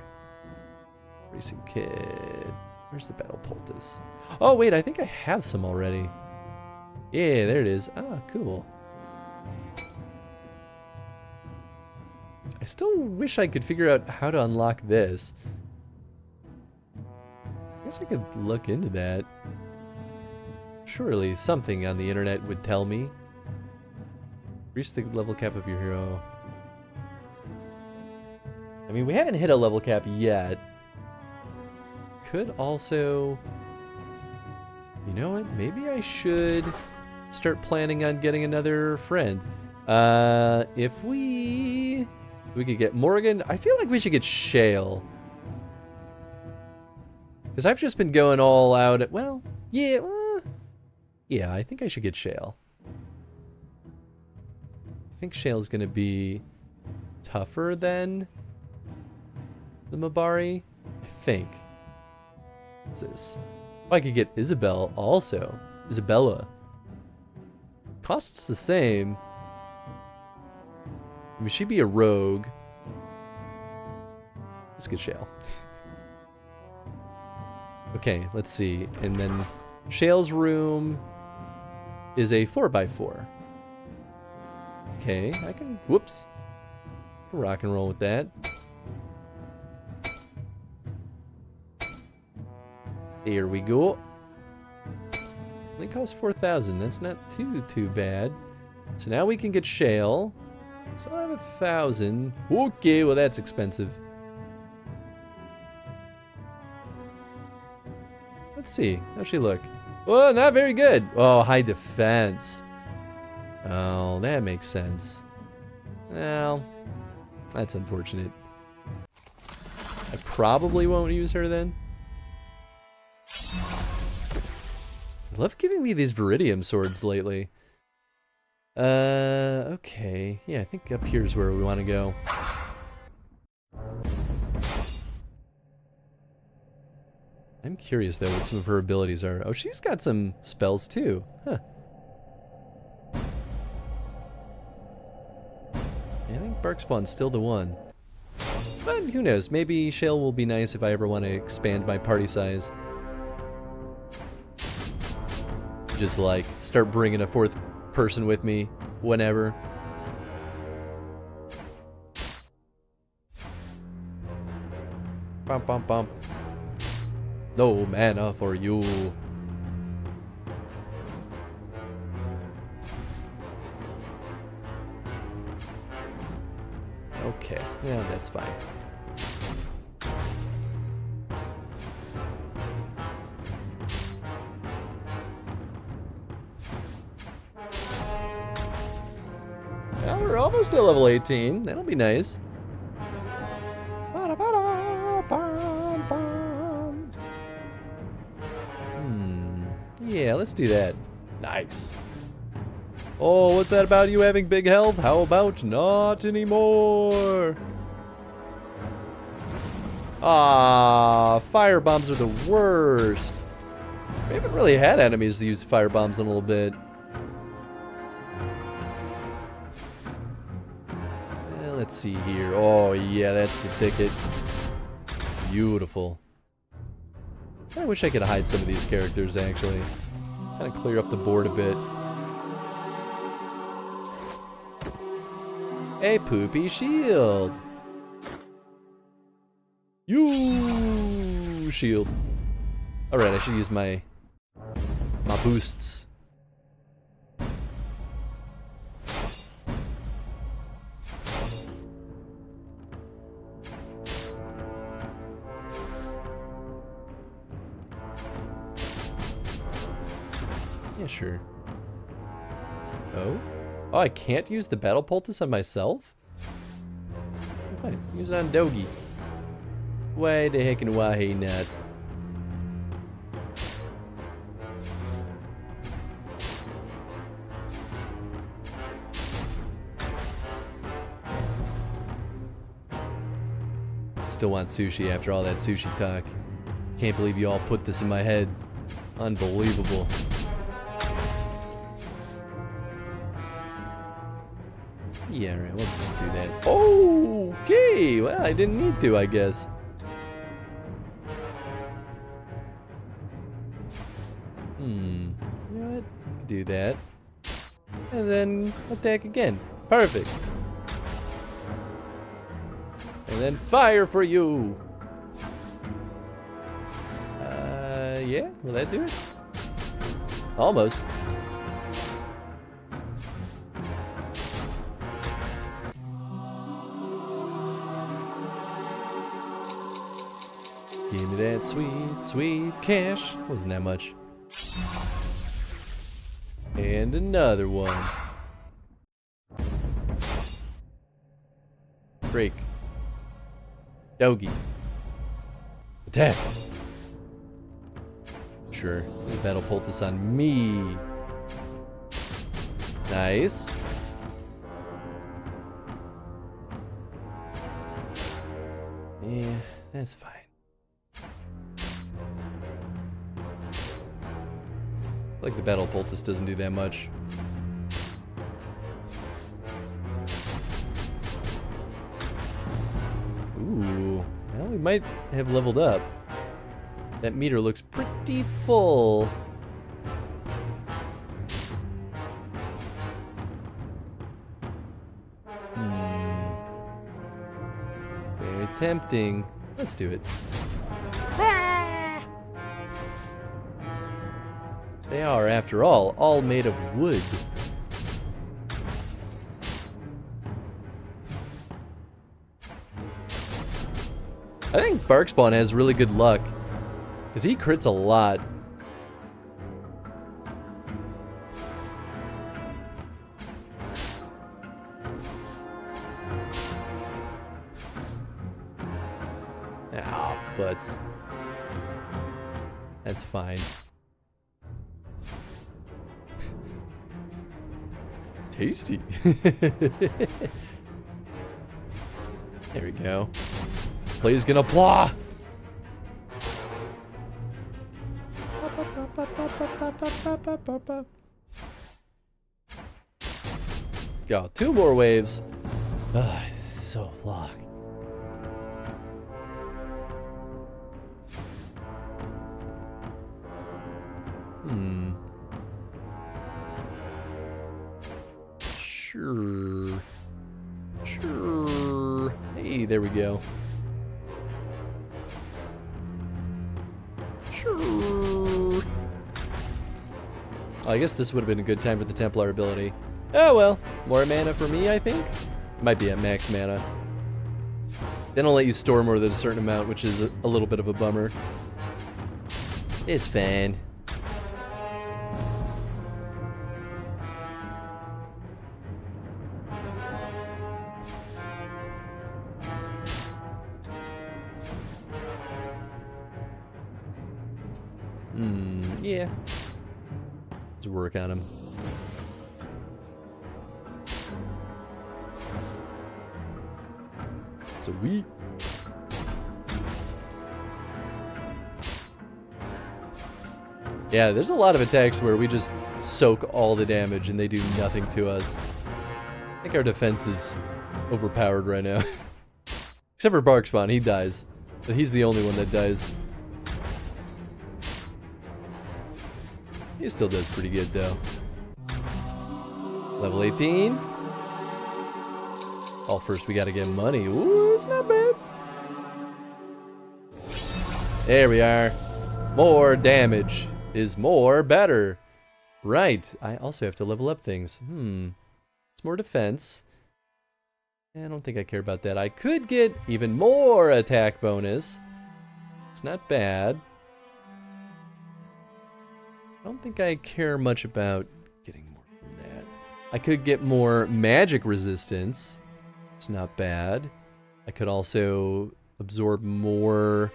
Racing Kid. Where's the battle poultice? Oh, wait, I think I have some already. Yeah, there it is. Ah, cool. I still wish I could figure out how to unlock this. I guess I could look into that. Surely something on the internet would tell me. Increase the level cap of your hero. I mean, we haven't hit a level cap yet. Could also... You know what? Maybe I should start planning on getting another friend. If we could get Morgan. I feel like we should get Shale. Because I've just been going all out at... Well, yeah... Yeah, I think I should get Shale. I think Shale's gonna be tougher than the Mabari. I think. What's this? Oh, I could get Isabel also. Isabella. Costs the same. I mean, she'd be a rogue. Let's get Shale. Okay, let's see. And then Shale's room. is a 4x4. Okay, I can, whoops. Rock and roll with that. Here we go. Only costs 4,000. That's not too bad. So now we can get shale. So I have 1,000. Okay, well that's expensive. Let's see. How's she look? Oh, not very good. Oh, high defense. Oh, that makes sense. Well, that's unfortunate. I probably won't use her then. I love giving me these Viridium swords lately. Okay. Yeah, I think up here is where we want to go. I'm curious, though, what some of her abilities are. Oh, she's got some spells, too. Huh. I think Barkspawn's still the one. But who knows? Maybe Shale will be nice if I ever want to expand my party size. Just, like, start bringing a 4th person with me whenever. Bum, bum, bum. No mana for you. Okay, yeah, that's fine. Now we're almost at level 18. That'll be nice. Yeah, let's do that. Nice. Oh, what's that about you having big health? How about not anymore? Ah, fire bombs are the worst. We haven't really had enemies that use fire bombs in a little bit. Let's see here. Oh, yeah, that's the thicket. Beautiful. I wish I could hide some of these characters, actually. Kind of clear up the board a bit. A poopy shield. You shield. Alright, I should use my boosts. Yeah, sure. Oh? Oh, I can't use the battle poultice on myself? Fine, use it on Dogi. Why the heck and why not? Still want sushi after all that sushi talk. Can't believe you all put this in my head. Unbelievable. Yeah, alright, we'll just do that. Okay, well, I didn't need to, I guess. You know what? Do that. And then attack again. Perfect. And then fire for you. Yeah, will that do it? Almost. Give me that sweet, sweet cash. Wasn't that much. And another one. Break. Dogi. Attack. Sure. Battle poultice on me. Nice. Yeah, that's fine. Like the battle poultice doesn't do that much. Ooh, well, we might have leveled up. That meter looks pretty full. tempting. Let's do it. They are, after all made of wood. I think Barkspawn has really good luck, because he crits a lot. Ah, butts. That's fine. Tasty. There we go. Play's gonna blah. Go, 2 more waves. Ah, it's so long. Sure. Hey, there we go. Sure. Oh, I guess this would have been a good time for the Templar ability. Oh well, more mana for me, I think. Might be at max mana. They don't let you store more than a certain amount, which is a little bit of a bummer. It's fine. Yeah. Let's work on him. Sweet. Yeah, there's a lot of attacks where we just soak all the damage and they do nothing to us. I think our defense is overpowered right now. Except for Barkspawn, he dies. But he's the only one that dies. He still does pretty good though. Level 18. Oh, first we gotta get money. Ooh, it's not bad. There we are. More damage is more better. Right. I also have to level up things. It's more defense. I don't think I care about that. I could get even more attack bonus. It's not bad. I don't think I care much about getting more from that. I could get more magic resistance. It's not bad. I could also absorb more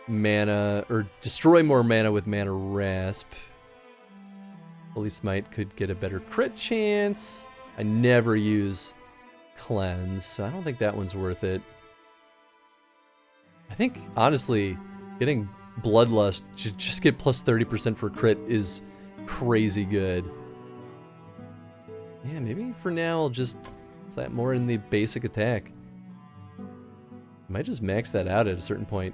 mana, or destroy more mana with Mana Rasp. Holy Smite could get a better crit chance. I never use Cleanse, so I don't think that one's worth it. I think, honestly, getting Bloodlust to just get plus 30% for crit is crazy good. Yeah, maybe for now I'll just slap more in the basic attack. I might just max that out at a certain point.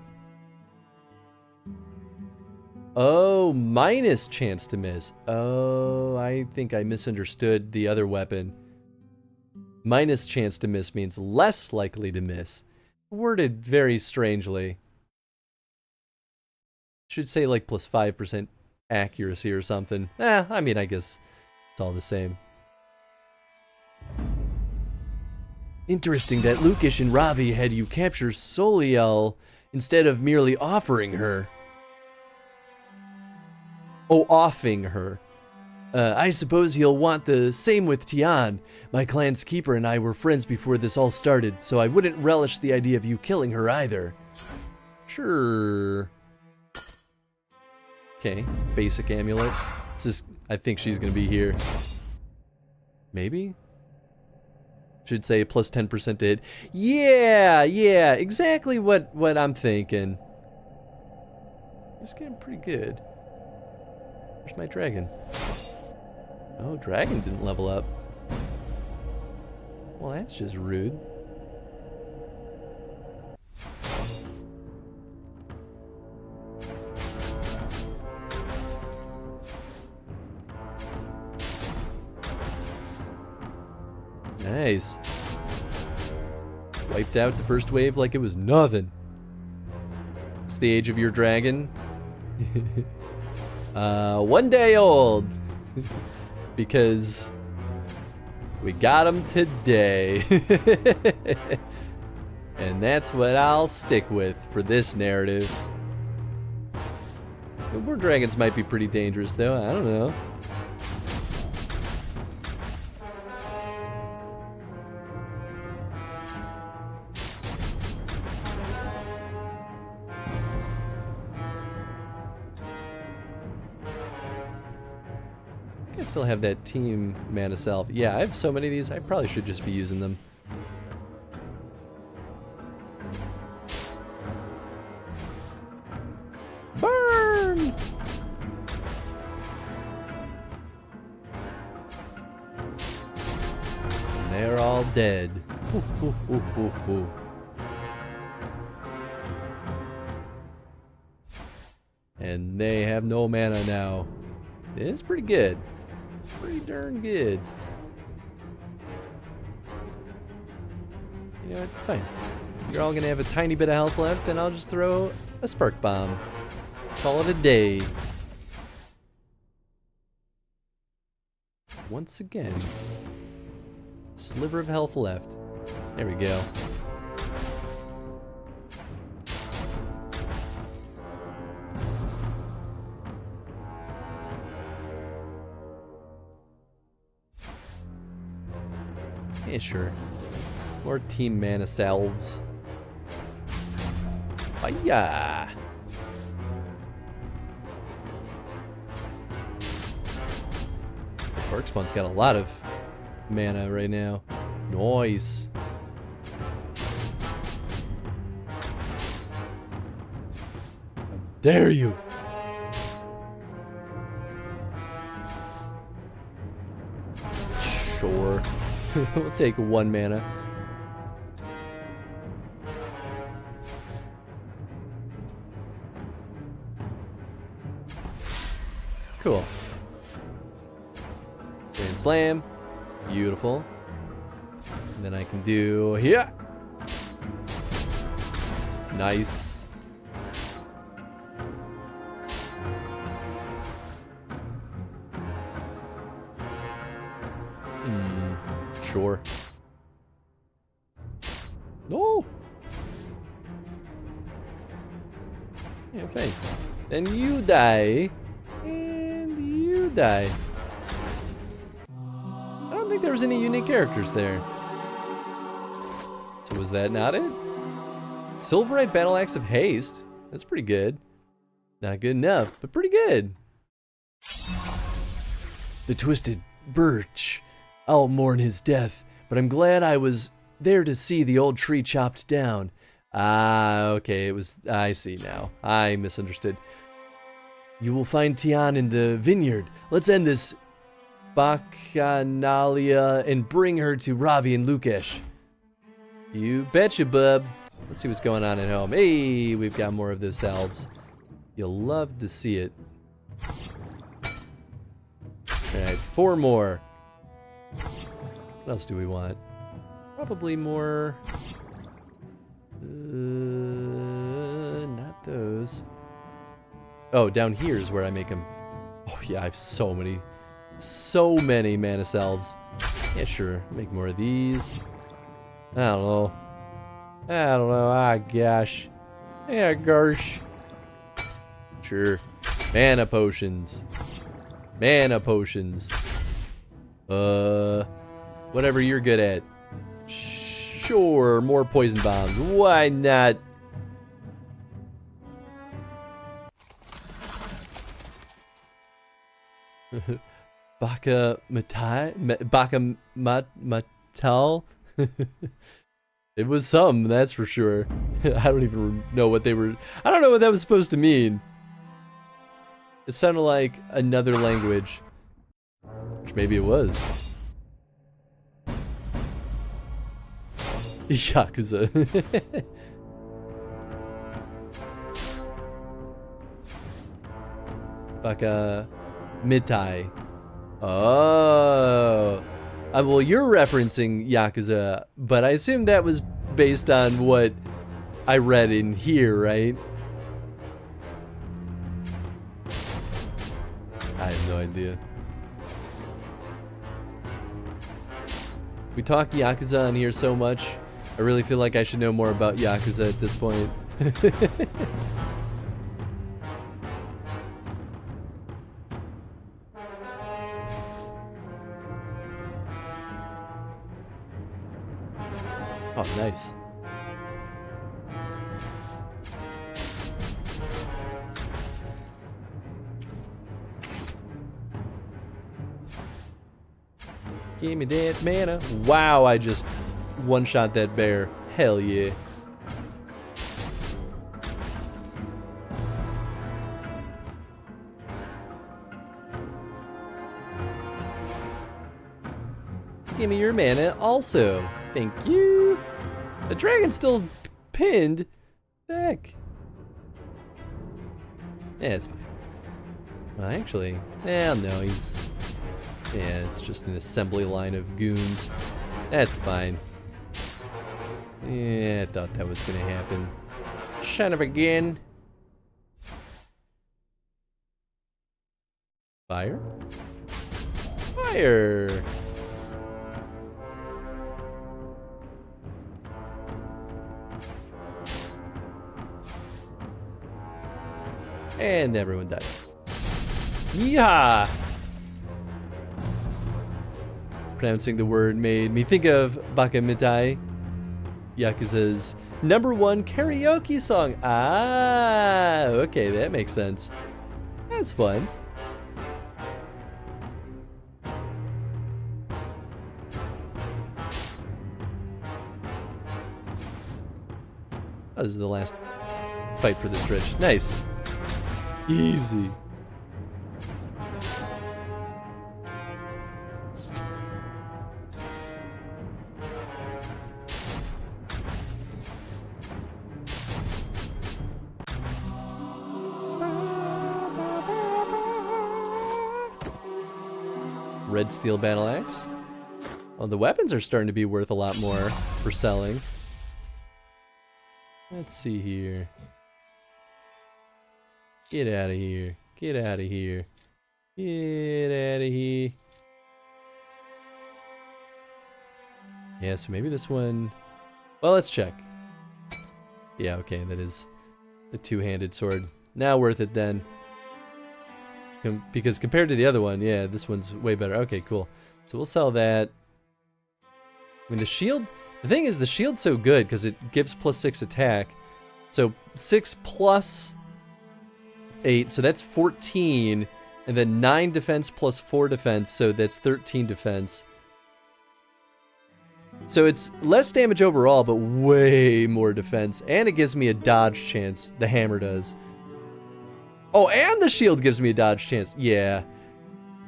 Oh, minus chance to miss. Oh, I think I misunderstood the other weapon. Minus chance to miss means less likely to miss. Worded very strangely. Should say like plus 5% accuracy or something. I mean, I guess it's all the same. Interesting that Lukish and Ravi had you capture Soliel instead of merely offering her. Oh, offing her. I suppose he'll want the same with Tian. My clan's keeper and I were friends before this all started, so I wouldn't relish the idea of you killing her either. Sure. Okay, basic amulet. This is, I think she's gonna be here. Maybe? Should say plus 10% to hit. Yeah, exactly what I'm thinking. It's getting pretty good. Where's my dragon? Oh, dragon didn't level up. Well, that's just rude. Nice. Wiped out the first wave like it was nothing. It's the age of your dragon. 1 day old. Because we got him today. And that's what I'll stick with for this narrative. More dragons might be pretty dangerous though, I don't know. I still have that team mana salve. Yeah, I have so many of these, I probably should just be using them. Burn! They're all dead. Ooh, ooh, ooh, ooh, ooh. And they have no mana now. It's pretty good. Pretty darn good. You know what? Fine. You're all gonna have a tiny bit of health left, and I'll just throw a spark bomb. Call it a day. Once again, sliver of health left. There we go. Yeah, sure. More team mana salves. Hiya! Darkspawn's got a lot of mana right now. Nice. How dare you! Sure. We'll take 1 mana. Cool. Grand Slam. Beautiful. And then I can do here. Nice. Sure. No. Yeah, fine. Then you die. And you die. I don't think there was any unique characters there. So was that not it? Silverite Battle Axe of Haste. That's pretty good. Not good enough, but pretty good. The Twisted Birch. I'll mourn his death, but I'm glad I was there to see the old tree chopped down. Ah, okay, it was... I see now. I misunderstood. You will find Tian in the vineyard. Let's end this bacchanalia and bring her to Ravi and Lukesh. You betcha, bub. Let's see what's going on at home. Hey, we've got more of those salves. You'll love to see it. Alright, 4 more. What else do we want? Probably more... not those. Oh, down here is where I make them. Oh yeah, I have so many mana salves. Yeah, sure, make more of these. I don't know. Ah, gosh. Yeah, gosh. Sure. Mana potions. Mana potions. Whatever you're good at. Sure, more poison bombs. Why not? Baka Matal? It was some, that's for sure. I don't even know what they were... I don't know what that was supposed to mean. It sounded like another language. Which maybe it was. Yakuza. Baka Mitai. Oh. Well, you're referencing Yakuza, but I assume that was based on what I read in here, right? I have no idea. We talk Yakuza on here so much. I really feel like I should know more about Yakuza at this point. Oh, nice. Give me that mana. Wow, I just one-shot that bear. Hell yeah. Give me your mana also. Thank you. The dragon's still pinned. Heck. Yeah, it's fine. Well, actually, no, he's... Yeah, it's just an assembly line of goons. That's fine. Yeah, I thought that was gonna happen. Son of a gun. Fire? Fire! And everyone dies. Yeehaw! Pronouncing the word made me think of Bakamitai, Yakuza's #1 karaoke song. Ah, okay, that makes sense. That's fun. Oh, this is the last fight for this stretch. Nice. Easy. Red steel battle axe. Well, the weapons are starting to be worth a lot more for selling. Let's see here. Get out of here. Get out of here. Get out of here. Yeah, so maybe this one... Well, let's check. Yeah, okay, that is a two-handed sword. Now worth it then. Because compared to the other one, yeah, this one's way better. Okay, cool. So we'll sell that. I mean, the shield... The thing is, the shield's so good because it gives +6 attack. So 6 plus 8, so that's 14. And then 9 defense plus 4 defense, so that's 13 defense. So it's less damage overall, but way more defense. And it gives me a dodge chance, the hammer does. Oh, and the shield gives me a dodge chance. Yeah.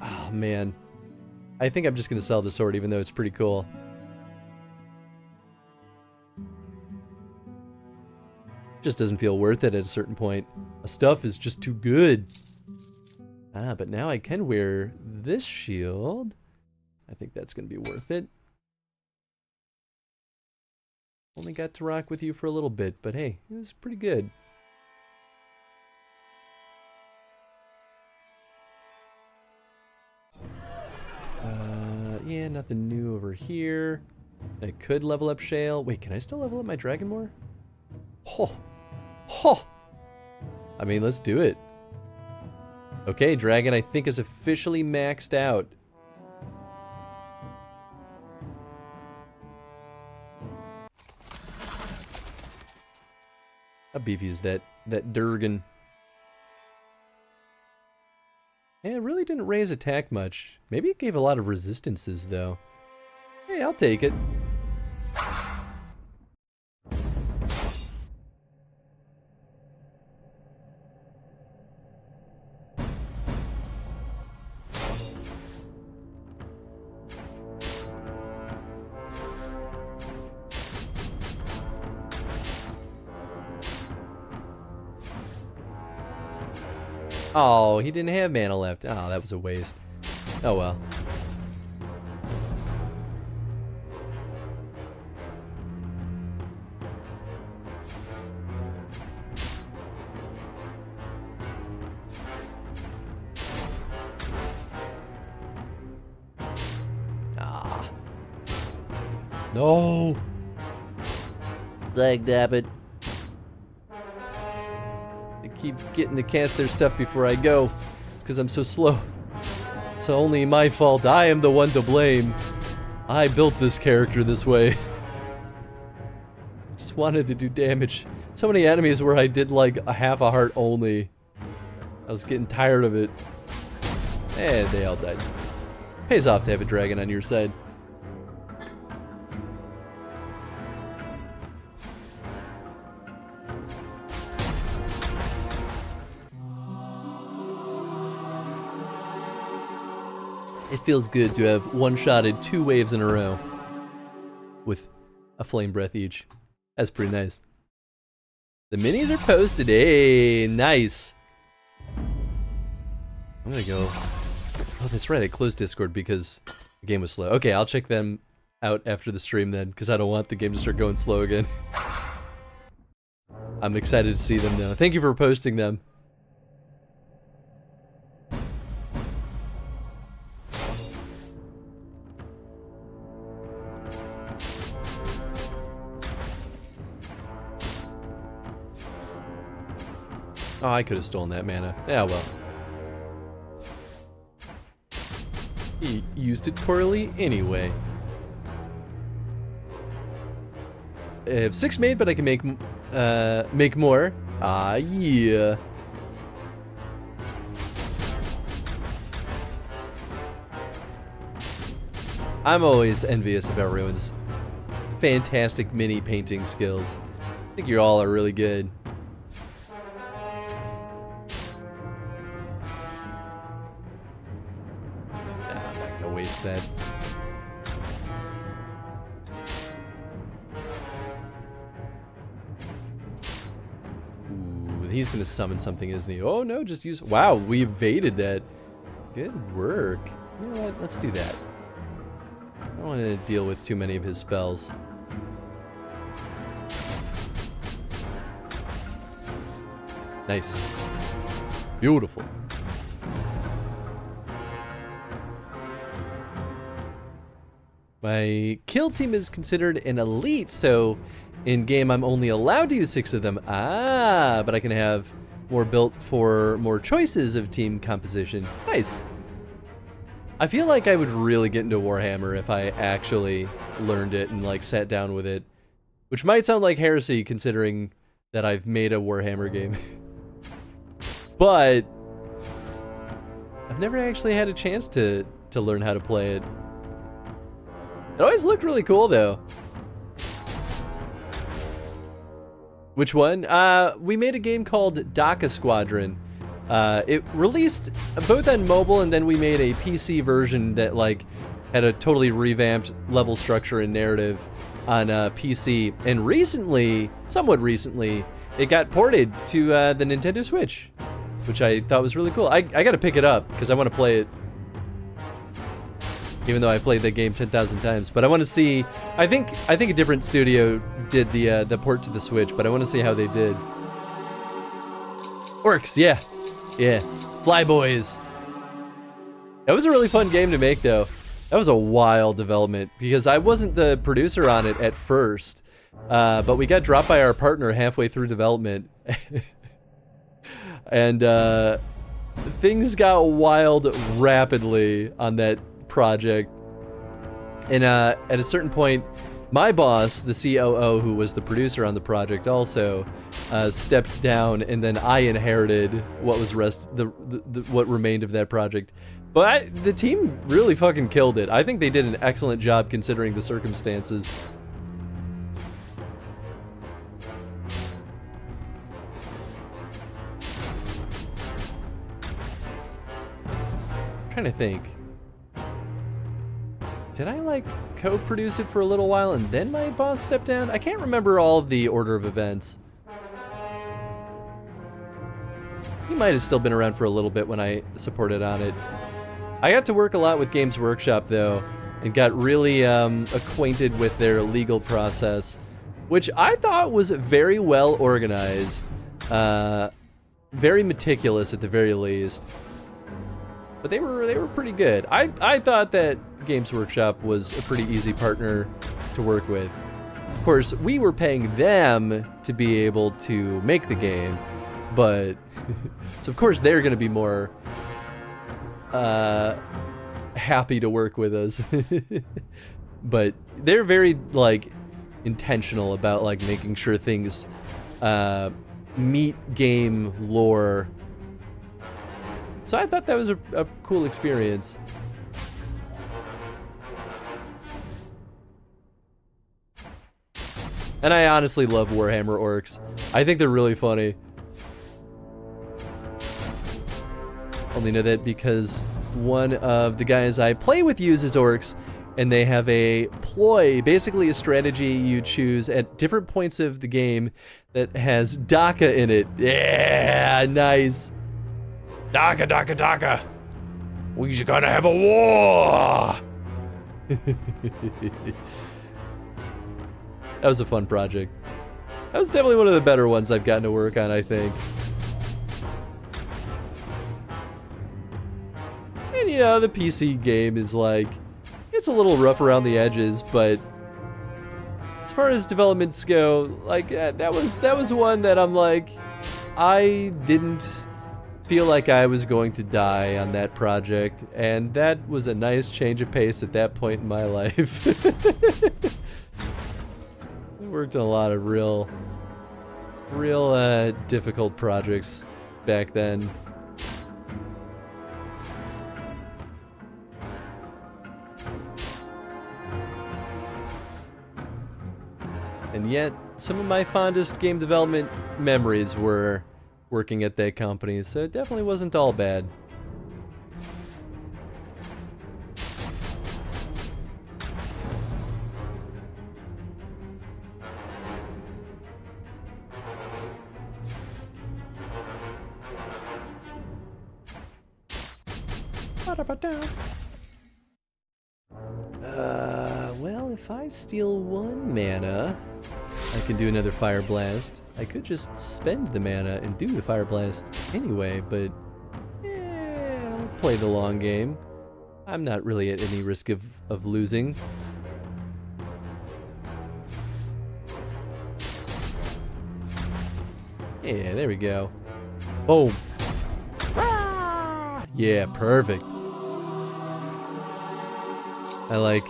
Oh, man. I think I'm just going to sell the sword, even though it's pretty cool. Just doesn't feel worth it at a certain point. The stuff is just too good. Ah, but now I can wear this shield. I think that's going to be worth it. Only got to rock with you for a little bit, but hey, it was pretty good. Yeah, nothing new over here. I could level up Shale. Wait, can I still level up my dragon more? Oh. Oh. I mean, let's do it. Okay, dragon I think is officially maxed out. How beefy is that Durgan? Yeah, it really didn't raise attack much. Maybe it gave a lot of resistances, though. Hey, I'll take it. Oh, he didn't have mana left. Oh, that was a waste. Oh well. No. Dag dabbit. They keep getting to cast their stuff before I go. It's because I'm so slow. It's only my fault. I am the one to blame. I built this character this way. Just wanted to do damage. So many enemies where I did like a half a heart only. I was getting tired of it. And they all died. Pays off to have a dragon on your side. It feels good to have one-shotted 2 waves in a row with a flame breath each. That's pretty nice. The minis are posted. Hey, nice. I'm gonna go. Oh, that's right. I closed Discord because the game was slow. Okay, I'll check them out after the stream then, because I don't want the game to start going slow again. I'm excited to see them though. Thank you for posting them. Oh, I could have stolen that mana. Yeah, well. He used it poorly anyway. I have 6 made, but I can make more. Ah, yeah. I'm always envious of everyone's fantastic mini painting skills. I think you all are really good. Waste that. Ooh, he's gonna summon something, isn't he? Oh no, just use. Wow, we evaded that. Good work. You know what? Let's do that. I don't want to deal with too many of his spells. Nice. Beautiful. My kill team is considered an elite, so in game I'm only allowed to use 6 of them. Ah, but I can have more built for more choices of team composition. Nice. I feel like I would really get into Warhammer if I actually learned it and like sat down with it, which might sound like heresy considering that I've made a Warhammer game. But I've never actually had a chance to learn how to play it. It always looked really cool, though. Which one? We made a game called Daka Squadron. It released both on mobile, and then we made a PC version that like had a totally revamped level structure and narrative on PC. And recently, somewhat recently, it got ported to the Nintendo Switch, which I thought was really cool. I gotta pick it up because I want to play it. Even though I played that game 10,000 times, but I want to see. I think a different studio did the port to the Switch, but I want to see how they did. Orcs, yeah, Flyboys. That was a really fun game to make, though. That was a wild development because I wasn't the producer on it at first, but we got dropped by our partner halfway through development, and things got wild rapidly on that project. And at a certain point, my boss, the COO, who was the producer on the project, also stepped down, and then I inherited what was what remained of that project. But the team really fucking killed it. I think they did an excellent job considering the circumstances. I'm trying to think. Did I like co-produce it for a little while and then my boss stepped down? I can't remember all of the order of events. He might have still been around for a little bit when I supported on it. I got to work a lot with Games Workshop though, and got really acquainted with their legal process, which I thought was very well organized, very meticulous at the very least. But they were pretty good. I thought that Games Workshop was a pretty easy partner to work with. Of course, we were paying them to be able to make the game, but so of course they're gonna be more happy to work with us. But they're very like intentional about like making sure things meet game lore. So I thought that was a cool experience. And I honestly love Warhammer Orcs. I think they're really funny. Only know that because one of the guys I play with uses Orcs, and they have a ploy, basically a strategy you choose at different points of the game that has DACA in it. Yeah, nice. DACA, DACA, DACA. We're gonna have a war. That was a fun project. That was definitely one of the better ones I've gotten to work on, I think. And you know, the PC game is like, it's a little rough around the edges, but as far as developments go, like that was one that I'm like, I didn't feel like I was going to die on that project, and that was a nice change of pace at that point in my life. I worked on a lot of real difficult projects back then. And yet, some of my fondest game development memories were working at that company, so it definitely wasn't all bad. Well, if I steal 1 mana, I can do another Fire Blast. I could just spend the mana and do the Fire Blast anyway, but I'll play the long game. I'm not really at any risk of losing. Yeah, there we go. Boom. Yeah, perfect. I like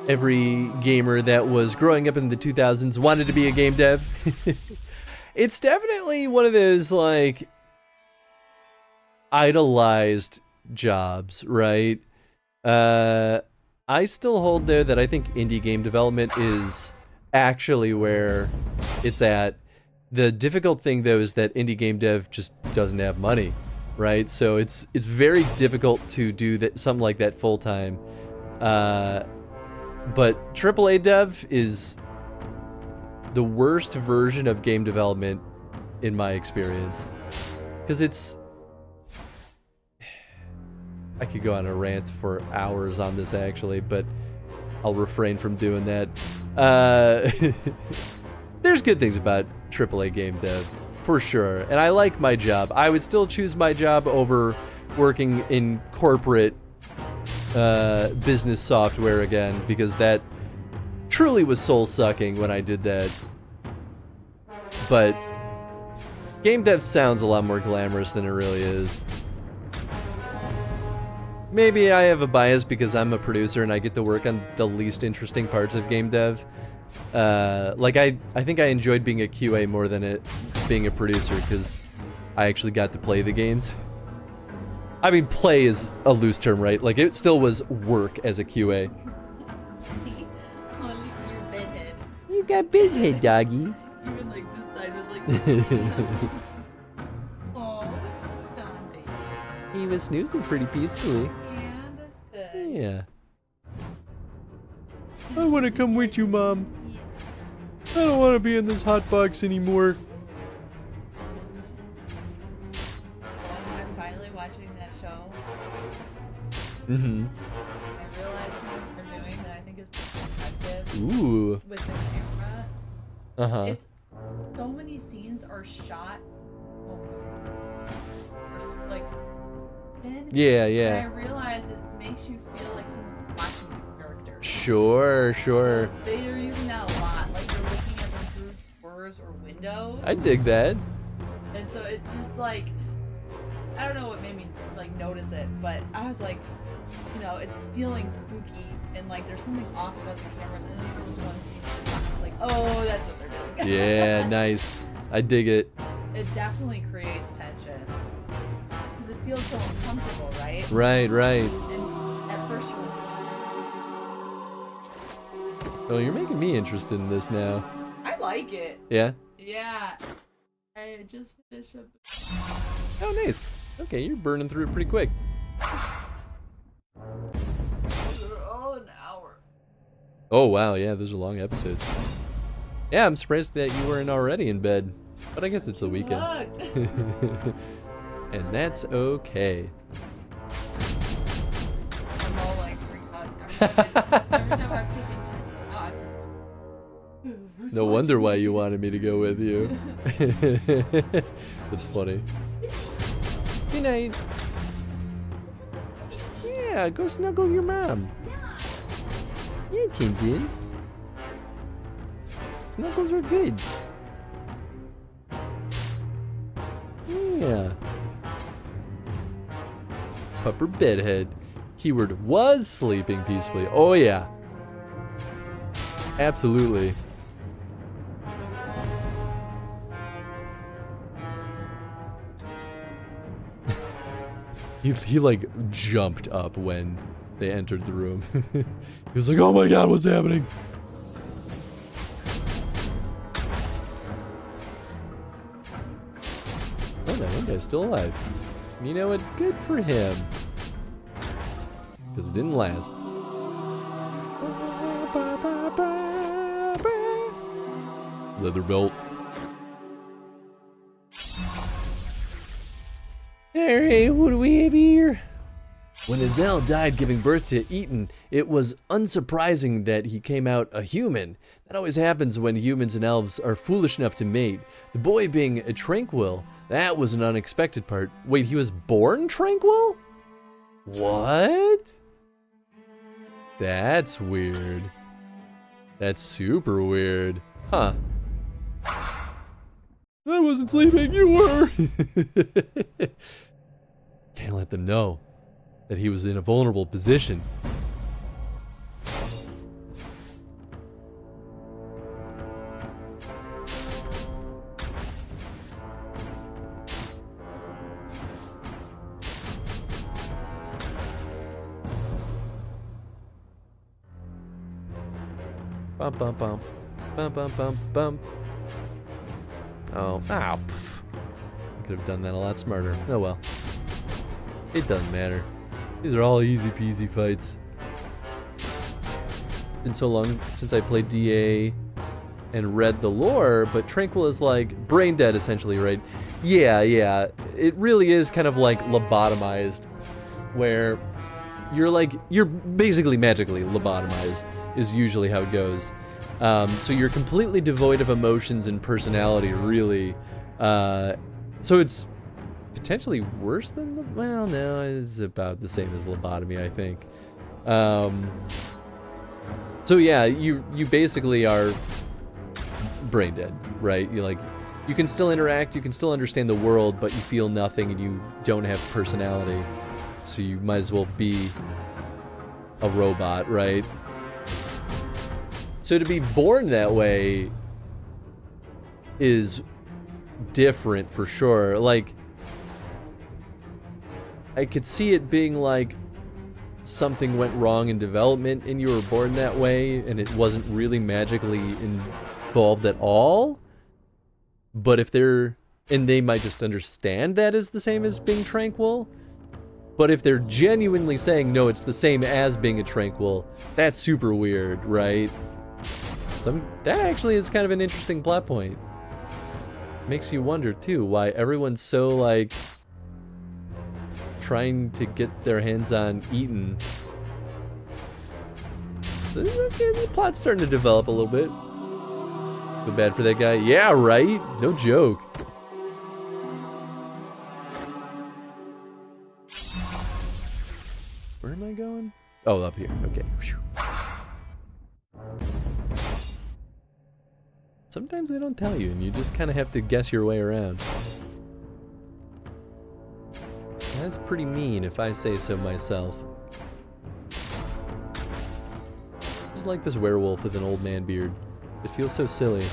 every gamer that was growing up in the 2000s wanted to be a game dev. It's definitely one of those like idolized jobs, right? I still hold there that I think indie game development is actually where it's at. The difficult thing though is that indie game dev just doesn't have money, right? So it's very difficult to do that something like that full time. But AAA dev is the worst version of game development in my experience. Because it's... I could go on a rant for hours on this actually, but I'll refrain from doing that. There's good things about AAA game dev, for sure. And I like my job. I would still choose my job over working in corporate business software again, because that truly was soul-sucking when I did that. But game dev sounds a lot more glamorous than it really is. Maybe I have a bias because I'm a producer and I get to work on the least interesting parts of game dev. Like I think I enjoyed being a QA more than being a producer because I actually got to play the games. I mean, play is a loose term, right? Like, it still was work as a QA. On your bed head. You got big head, doggy. Even like this side was like. Oh, what's going on, baby? He was snoozing pretty peacefully. Yeah, that's good. Yeah. I want to come with you, Mom. I don't want to be in this hot box anymore. I'm finally watching that show. Mm-hmm. I realized something they're doing that I think is effective. Ooh. With the camera. Uh-huh. It's so many scenes are shot like thin. Yeah, yeah. And I realize it makes you feel like someone's watching the character. Sure. So they are using that a lot. Like you're looking at them through doors or windows. I dig that. And so it just like, I don't know what made me like notice it, but I was like, you know, it's feeling spooky and like there's something off about the cameras. And then there was one scene where I was like, oh, that's what they're doing. Yeah, nice. I dig it. It definitely creates tension because it feels so uncomfortable, right? Right. And at first you're like, Oh, you're making me interested in this now. I like it. Yeah? Yeah. I just finished up. Oh, nice. Okay, you're burning through it pretty quick. They're all an hour. Oh, wow. Yeah, those are long episodes. Yeah, I'm surprised that you weren't already in bed. But I guess it's the weekend. And that's okay. I'm all like freaked out. Every time I've taken 10 out. No wonder why you wanted me to go with you. That's funny. Good night. Yeah, go snuggle your mom. Yeah, Tintin. Snuggles are good. Yeah. Pupper bedhead. Keyword was sleeping peacefully. Oh yeah. Absolutely. He like jumped up when they entered the room. He was like, oh my god, what's happening? Oh, that one guy's still alive. You know what? Good for him. Because it didn't last. Leather belt. Alright, what do we have here? When Azel died giving birth to Eaton, it was unsurprising that he came out a human. That always happens when humans and elves are foolish enough to mate. The boy being a tranquil, that was an unexpected part. Wait, he was born tranquil? What? That's weird. That's super weird. Huh. I wasn't sleeping, you were! Can't let them know that he was in a vulnerable position. Bum bum bum. Bum bum bum bum. Oh, I could have done that a lot smarter. Oh well. It doesn't matter. These are all easy peasy fights. Been so long since I played DA and read the lore, but Tranquil is like brain dead essentially, right? Yeah. It really is kind of like lobotomized, where you're basically magically lobotomized is usually how it goes. So you're completely devoid of emotions and personality, really. So it's potentially worse than, well, no, it's about the same as lobotomy, I think. So yeah, you basically are brain dead, right? You can still interact, you can still understand the world, but you feel nothing and you don't have personality. So you might as well be a robot, right? So to be born that way is different for sure. Like, I could see it being like something went wrong in development and you were born that way and it wasn't really magically involved at all. But if they might just understand that as the same as being tranquil. But if they're genuinely saying, no, it's the same as being a tranquil, that's super weird, right? So that actually is kind of an interesting plot point. Makes you wonder, too, why everyone's so, like, trying to get their hands on Eaton. Okay, the plot's starting to develop a little bit. Feel bad for that guy. Yeah, right? No joke. Where am I going? Oh, up here. Okay. Sometimes they don't tell you, and you just kind of have to guess your way around. That's pretty mean, if I say so myself. Just like this werewolf with an old man beard. It feels so silly.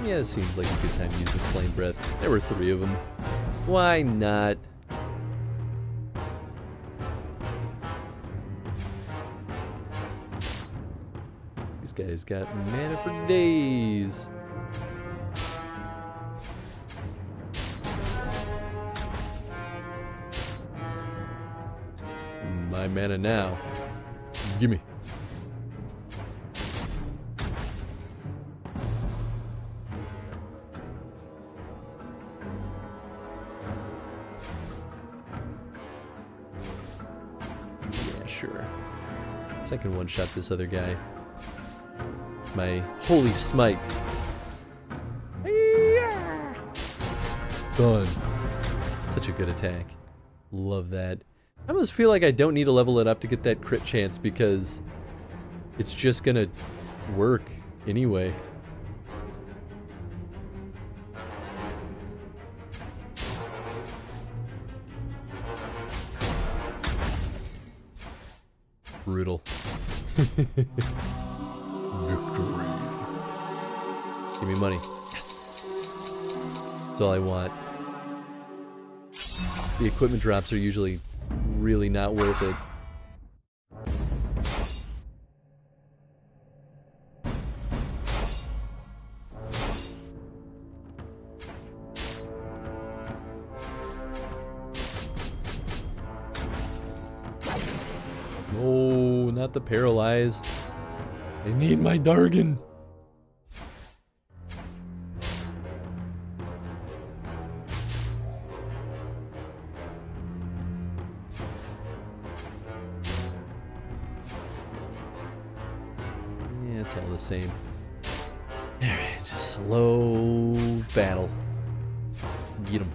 Yeah, it seems like a good time to use this flame breath. There were 3 of them. Why not? These guys got mana for days. My mana now. Gimme. Sure. So I can one-shot this other guy. My holy smite. Done. Such a good attack. Love that. I almost feel like I don't need to level it up to get that crit chance because it's just gonna work anyway. Brutal. Victory. Give me money. Yes. That's all I want. The equipment drops are usually really not worth it. Oh, not the paralyze. I need my Dargan. Yeah, it's all the same. Alright, just slow battle. Get him.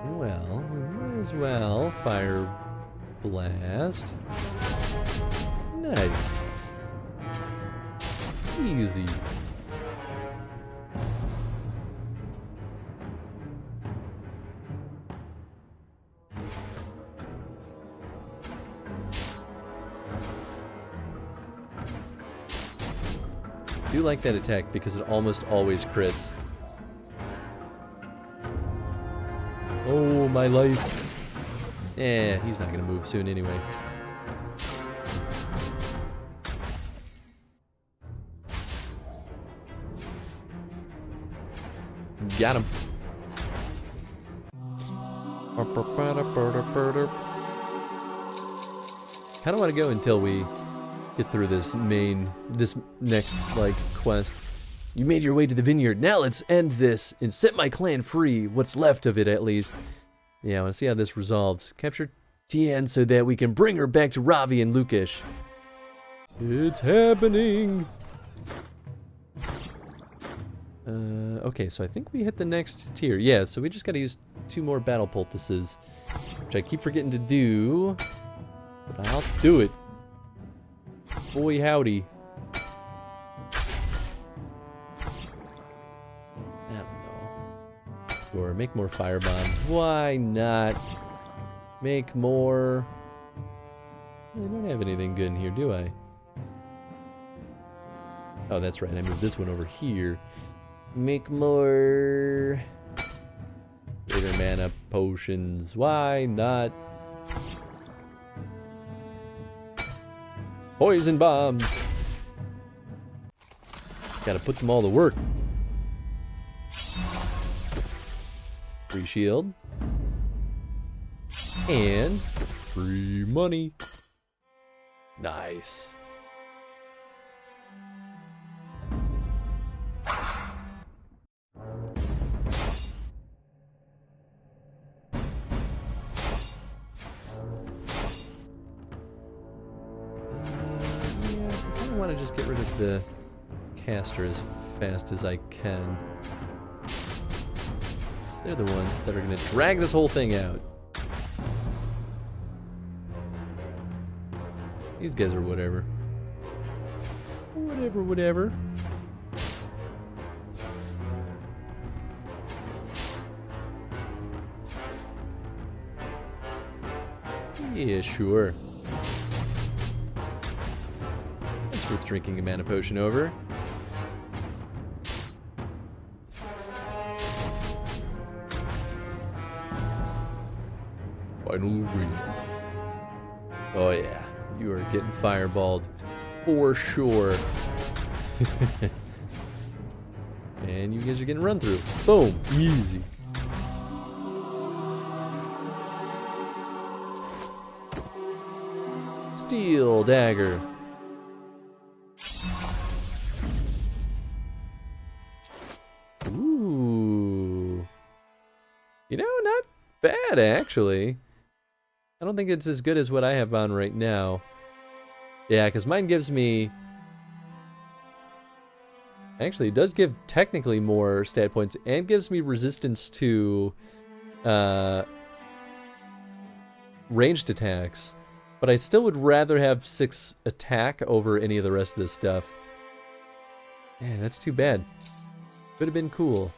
Well, we might as well fire blast. Nice. Easy. I do like that attack because it almost always crits. Oh, my life. Eh, he's not gonna move soon anyway. Got him. Kinda wanna go until we get through this next, like, quest. You made your way to the vineyard. Now let's end this and set my clan free. What's left of it, at least. Yeah, I want to see how this resolves. Capture Tien so that we can bring her back to Ravi and Lukish. It's happening. Okay, so I think we hit the next tier. Yeah, so we just got to use 2 more battle poultices, which I keep forgetting to do, but I'll do it. Boy, howdy. Or make more fire bombs. Why not? Make more. I don't have anything good in here, do I? Oh, that's right. I moved this one over here. Make more greater mana potions. Why not? Poison bombs. Gotta put them all to work. Free shield. And free money. Nice. I want to just get rid of the caster as fast as I can. So they're the ones that are going to drag this whole thing out. These guys are whatever. Whatever. Yeah, sure. That's worth drinking a mana potion over. Final read. Oh yeah, you are getting fireballed for sure. And you guys are getting run through. Boom, easy. Steel dagger. Ooh. You know, not bad actually. I don't think it's as good as what I have on right now. Yeah, because mine gives me... Actually, it does give technically more stat points and gives me resistance to ranged attacks. But I still would rather have 6 attack over any of the rest of this stuff. Man, that's too bad. Could have been cool.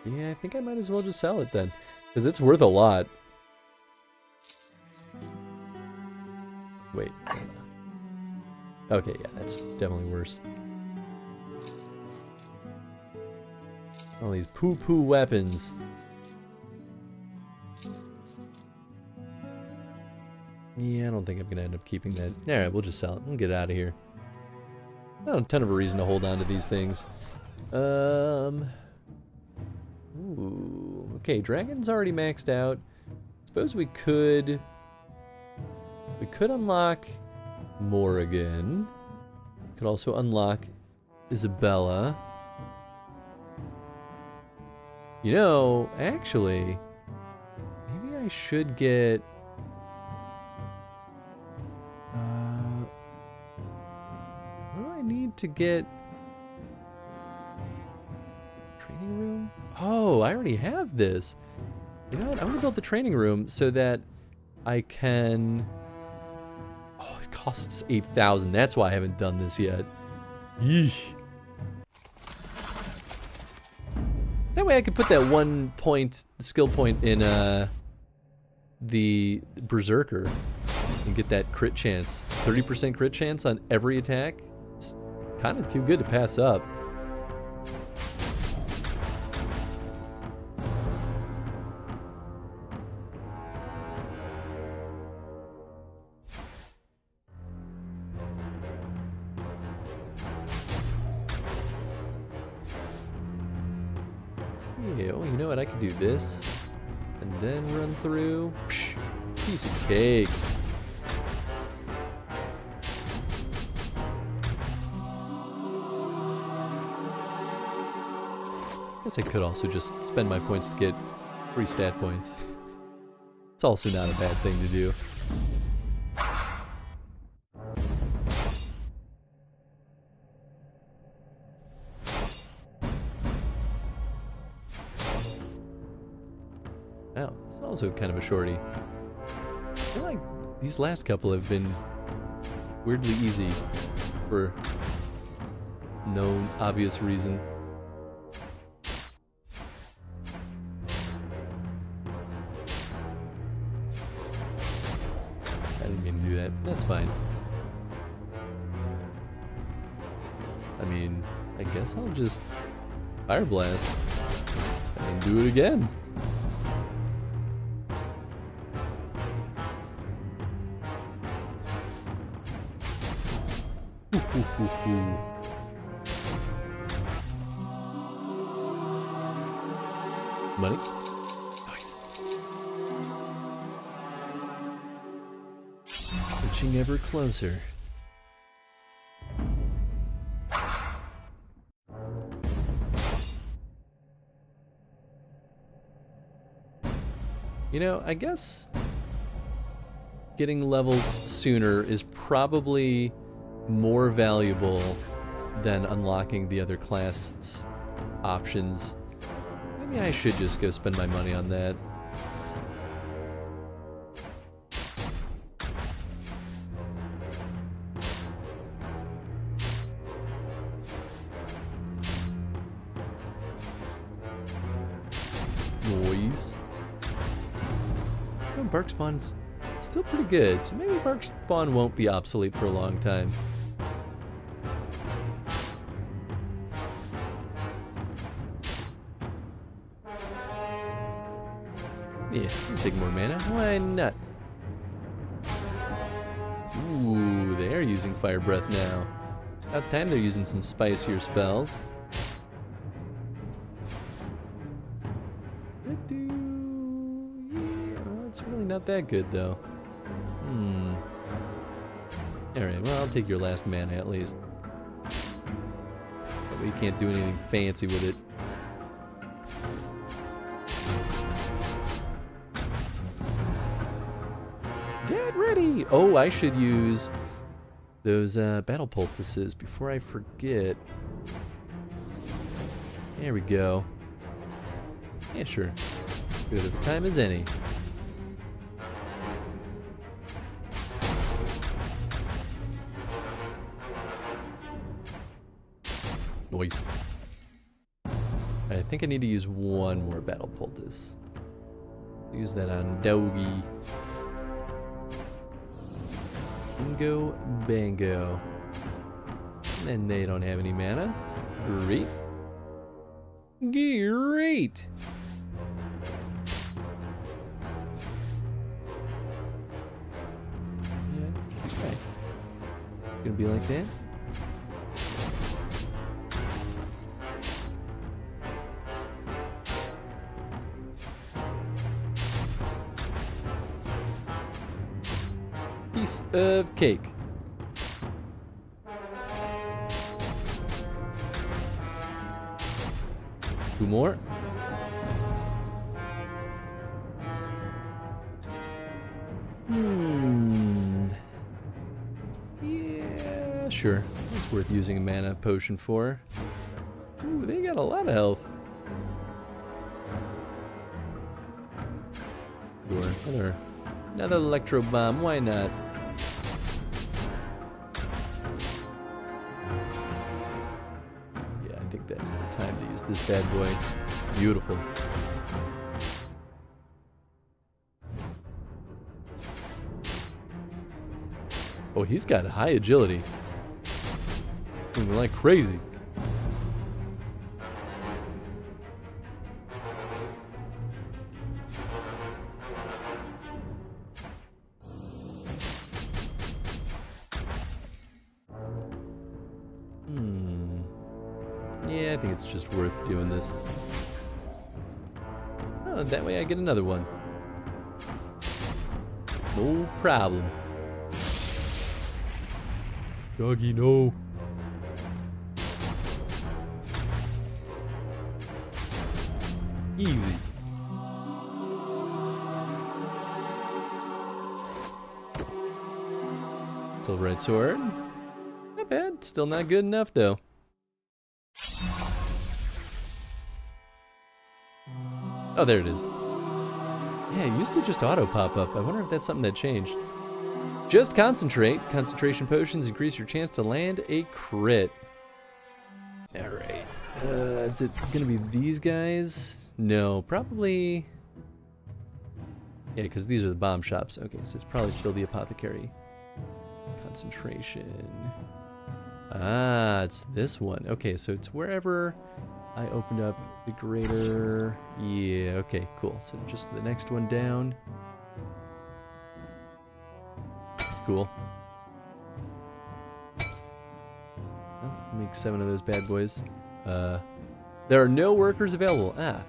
Yeah, I think I might as well just sell it then. Because it's worth a lot. Wait, hold on. Okay, yeah, that's definitely worse. All these poo-poo weapons. Yeah, I don't think I'm going to end up keeping that. Alright, we'll just sell it and get out of here. Not a ton of a reason to hold on to these things. Ooh, okay, dragon's already maxed out. Suppose we could unlock Morrigan. Could also unlock Isabella. You know, actually, maybe I should get... what do I need to get? Training room? Oh, I already have this. You know what? I'm gonna build the training room so that I can... Oh, it costs 8,000. That's why I haven't done this yet. Yeesh. That way I could put that 1 point, skill point in the Berserker and get that crit chance. 30% crit chance on every attack. It's kind of too good to pass up. Yeah, oh, you know what? I could do this and then run through. Psh, piece of cake. Guess I could also just spend my points to get free stat points. It's also not a bad thing to do. Wow, it's also kind of a shorty. I feel like these last couple have been weirdly easy for no obvious reason. I didn't mean to do that. That's fine. I mean, I guess I'll just Fire Blast and do it again. Money. Nice. Inching ever closer. You know, I guess getting levels sooner is probably more valuable than unlocking the other class options. Maybe I should just go spend my money on that. Noise. Oh, Bark Spawn's still pretty good, so maybe Bark Spawn won't be obsolete for a long time. Yeah, I'll take more mana. Why not? Ooh, they are using Fire Breath now. About time they're using some spicier spells. It's really not that good, though. Alright, well, I'll take your last mana at least. That way you can't do anything fancy with it. Get ready! Oh, I should use those battle poultices before I forget. There we go. Yeah, sure. Good of a time as any. Nice. I think I need to use one more battle poultice. Use that on Doggy. Bingo bango. And they don't have any mana. Great. Great. Yeah, okay. Gonna be like that. Piece of cake. Two more. Yeah, sure. It's worth using a mana potion for. Ooh, they got a lot of health. Sure. Another electro bomb. Why not? Yeah, I think that's the time to use this bad boy. Beautiful. Oh, he's got high agility. Moving like crazy. Yeah, I think it's just worth doing this. Oh, that way I get another one. No problem. Doggy, no. Easy. Silverite sword. Not bad. Still not good enough, though. Oh, there it is. Yeah, it used to just auto pop up. I wonder if that's something that changed. Just concentrate. Concentration potions increase your chance to land a crit. Alright. Is it gonna be these guys? No, probably... Yeah, because these are the bomb shops. Okay, so it's probably still the apothecary. Concentration. Ah, it's this one. Okay, so it's wherever I opened up the greater... Yeah, okay, cool. So just the next one down. Cool. Well, make 7 of those bad boys. There are no workers available. Ah,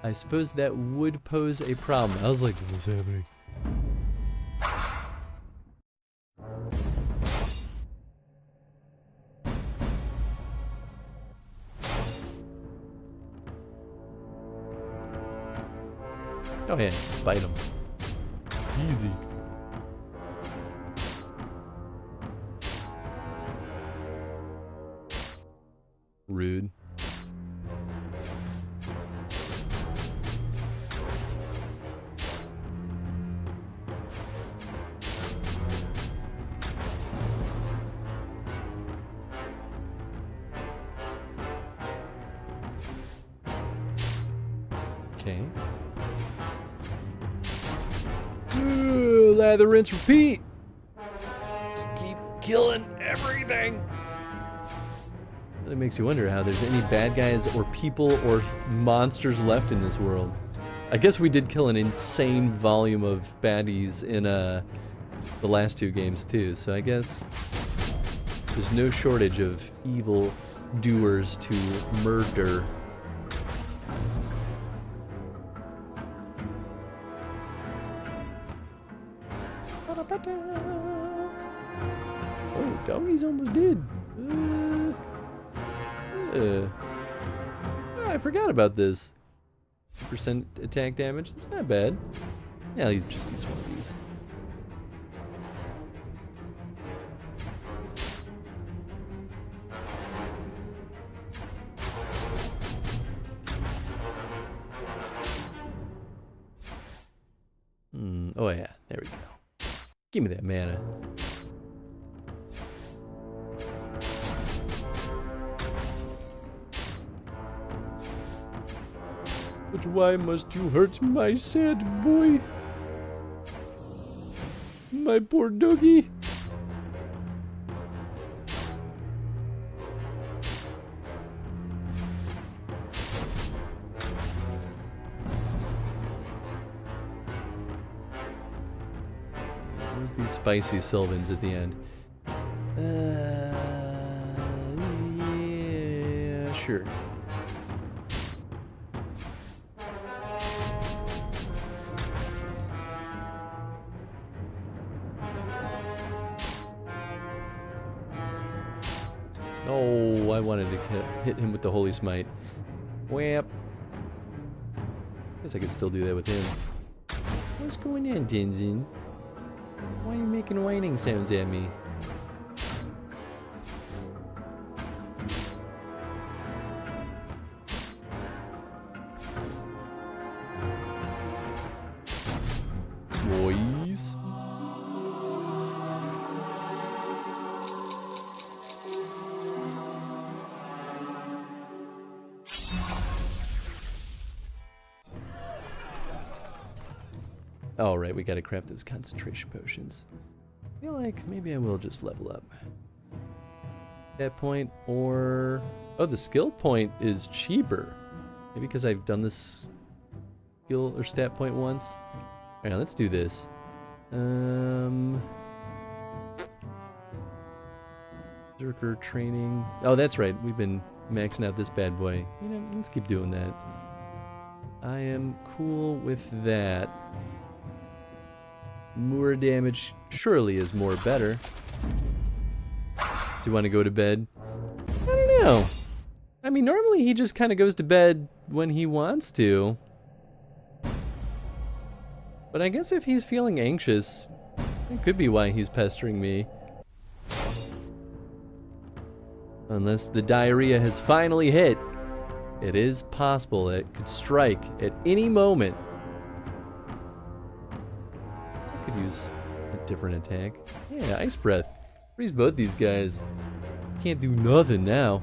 I suppose that would pose a problem. I was like, what's happening? Oh yeah, bite them. Easy. Rude. Okay. Lather, rinse, repeat. Just keep killing everything. That makes you wonder how there's any bad guys or people or monsters left in this world. I guess we did kill an insane volume of baddies in the last 2 games too, so I guess there's no shortage of evil doers to murder. Oh, doggy's almost dead. Oh, I forgot about this. 2% attack damage. That's not bad. Yeah, I'll just use one of these. Oh yeah, there we go. Give me that mana. But why must you hurt my sad boy? My poor doggy. Where's these spicy Sylvans at the end? Yeah, sure. Oh, I wanted to hit him with the Holy Smite. Whap. Guess I could still do that with him. What's going on, Tenzin? Why are you making whining sounds at me? Boys. Oh, right, we gotta craft those concentration potions. I feel like maybe I will just level up. That point, or... Oh, the skill point is cheaper. Maybe because I've done this skill or stat point once. Alright, let's do this. Berserker training. Oh, that's right, we've been maxing out this bad boy. You know, let's keep doing that. I am cool with that. More damage surely is more better. Do you want to go to bed? I don't know. I mean, normally he just kind of goes to bed when he wants to. But I guess if he's feeling anxious, it could be why he's pestering me. Unless the diarrhea has finally hit. It is possible it could strike at any moment. I could use a different attack. Yeah, Ice Breath. Freeze both these guys. Can't do nothing now.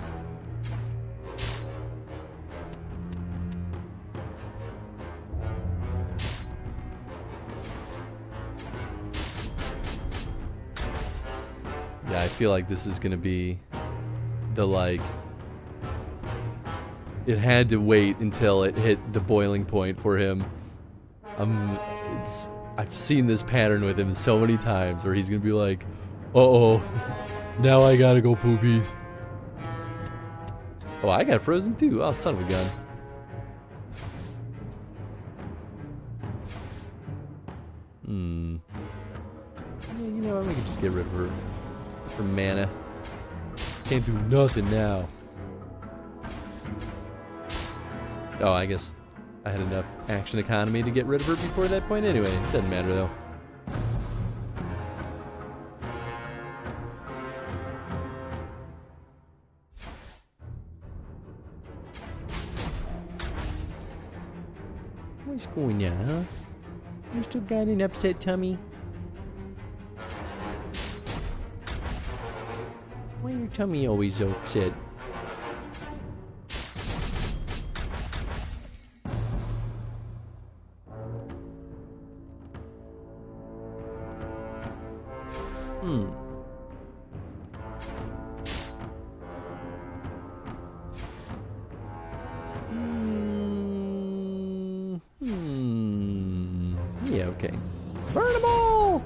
Yeah, I feel like this is gonna be the like... It had to wait until it hit the boiling point for him. I've seen this pattern with him so many times where he's gonna be like, uh-oh, now I gotta go poopies. Oh, I got frozen too. Oh, son of a gun. Yeah, you know what? We can just get rid of her for mana. Can't do nothing now. Oh, I guess I had enough action economy to get rid of her before that point anyway. It doesn't matter though. going on, huh? You still got an upset tummy? Why your tummy always so upset? Yeah, okay. Burn them all!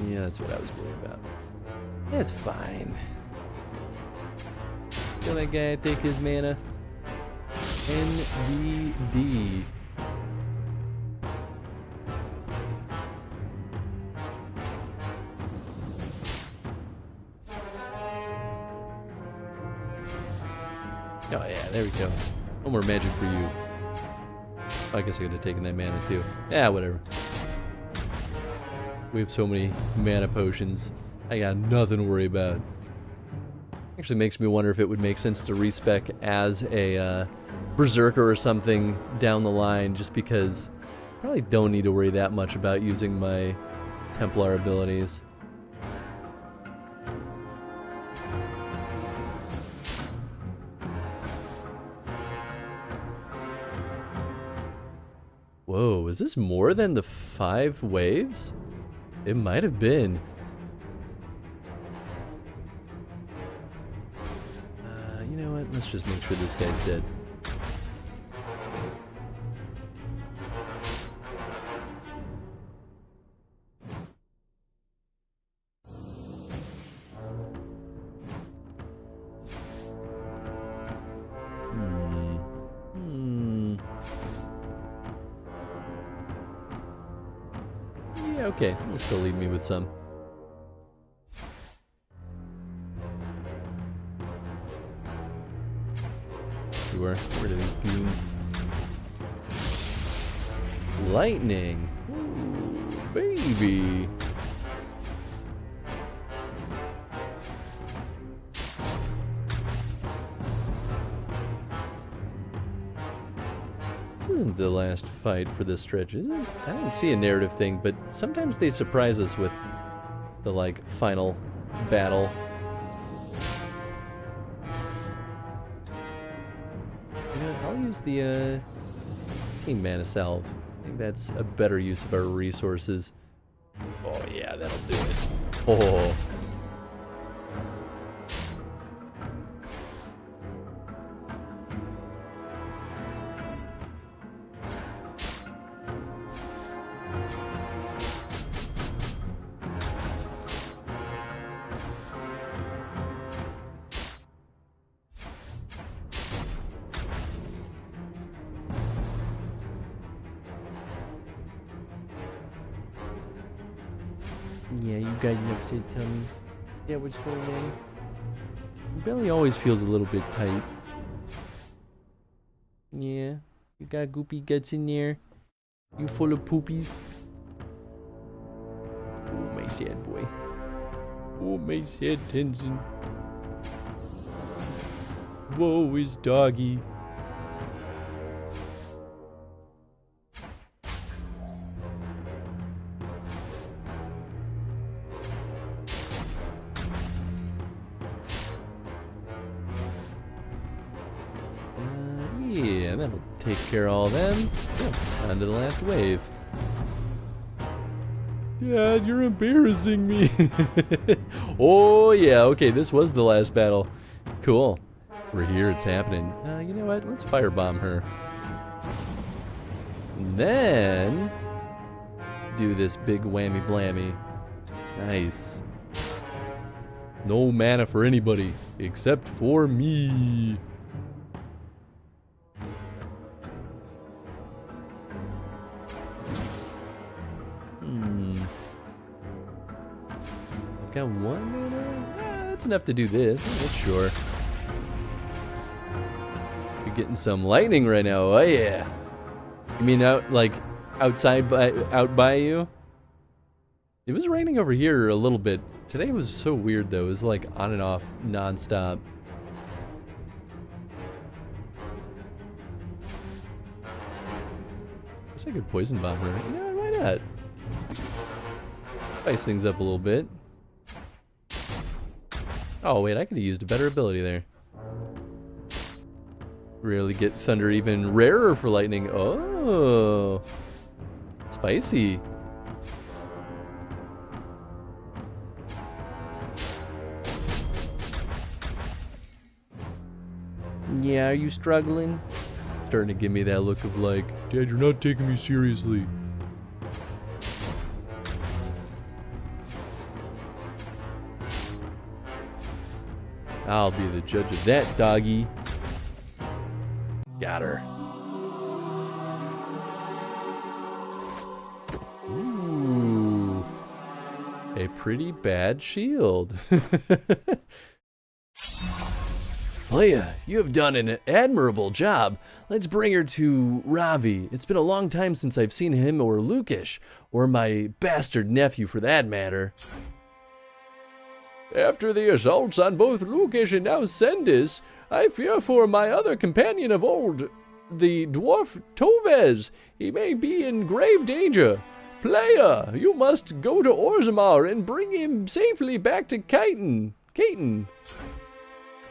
Yeah, that's what I was worried about. That's fine. Kill that guy, take his mana. NDD. Oh yeah, there we go. No more magic for you. I guess I could have taken that mana too. Yeah, whatever. We have so many mana potions. I got nothing to worry about. Actually makes me wonder if it would make sense to respec as a berserker or something down the line, just because I probably don't need to worry that much about using my Templar abilities. Whoa, is this more than the 5 waves? It might have been. You know what? Let's just make sure this guy's dead. Yeah, okay. It'll still leave me with some. Sure. Get rid of these goons. Lightning. Ooh, baby. This isn't the last fight for this stretch, is it? I didn't see a narrative thing, but sometimes they surprise us with the, like, final battle. You know, I'll use the, Team Mana Salve. I think that's a better use of our resources. Oh yeah, that'll do it. Oh. Yeah, you got an upset tummy. Yeah, what's going on? Your belly always feels a little bit tight. Yeah, you got goopy guts in there. You full of poopies. Oh, my sad boy. Oh, my sad Tenzin. Whoa, his doggy. Yeah, that'll take care of all them. Oh, on to the last wave. Dad, you're embarrassing me. Oh, yeah, okay, this was the last battle. Cool. We're here, it's happening. You know what? Let's firebomb her. And then do this big whammy blammy. Nice. No mana for anybody except for me. Got one mana? That's enough to do this. That's sure. You're getting some lightning right now. Oh yeah. You mean out by you? It was raining over here a little bit. Today was so weird though. It was like on and off, non-stop. guess I could poison bomb her. You know, why not? Spice things up a little bit. Oh wait, I could have used a better ability there. Really get thunder even rarer for lightning. Oh, spicy. Yeah, are you struggling? Starting to give me that look of like, Dad, you're not taking me seriously. I'll be the judge of that, doggy. Got her. Ooh. A pretty bad shield. Leia, you have done an admirable job. Let's bring her to Ravi. It's been a long time since I've seen him or Lukish, or my bastard nephew for that matter. After the assaults on both Lukish and now Sendis, I fear for my other companion of old, the dwarf Tovez. He may be in grave danger. Player, you must go to Orzammar and bring him safely back to Caton.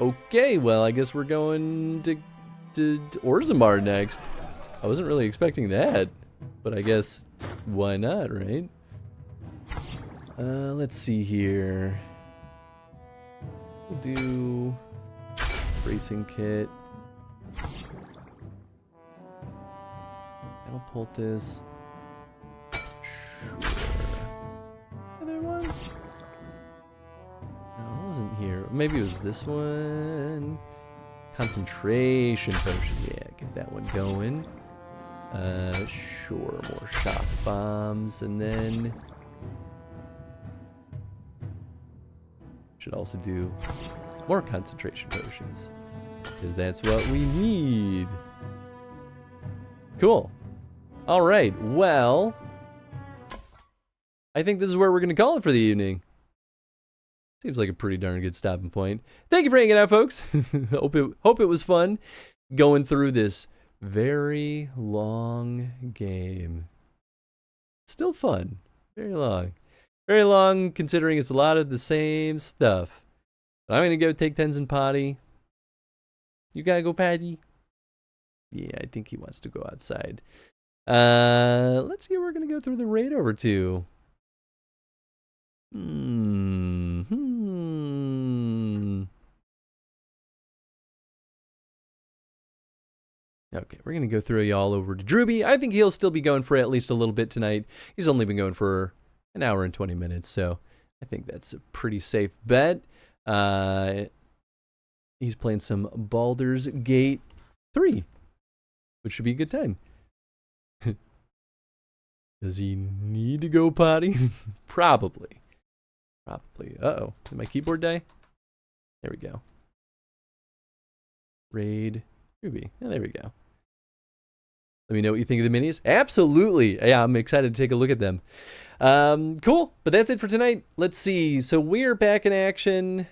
Okay, well, I guess we're going to Orzammar next. I wasn't really expecting that, but I guess why not, right? Let's see here. We'll do bracing kit. Metal poultice. Sure. Other one? No, it wasn't here. Maybe it was this one. Concentration potion. Yeah, get that one going. Sure, more shock bombs, and then should also do more concentration potions, because that's what we need. Cool. All right, well, I think this is where we're going to call it for the evening. Seems like a pretty darn good stopping point. Thank you for hanging out, folks. hope it was fun going through this very long game. Still fun. Very long. Very long, considering it's a lot of the same stuff. But I'm going to go take Tenzin potty. You got to go potty? Yeah, I think he wants to go outside. Let's see what we're going to go through the raid over to. Okay, we're going to go throw y'all over to Drewby. I think he'll still be going for at least a little bit tonight. He's only been going for an hour and 20 minutes, so I think that's a pretty safe bet. He's playing some Baldur's Gate 3, which should be a good time. Does he need to go potty? Probably. Uh-oh. Did my keyboard die? There we go. Raid Ruby. Oh, there we go. Let me know what you think of the minis. Absolutely. Yeah, I'm excited to take a look at them. Cool. But that's it for tonight. Let's see. So we're back in action.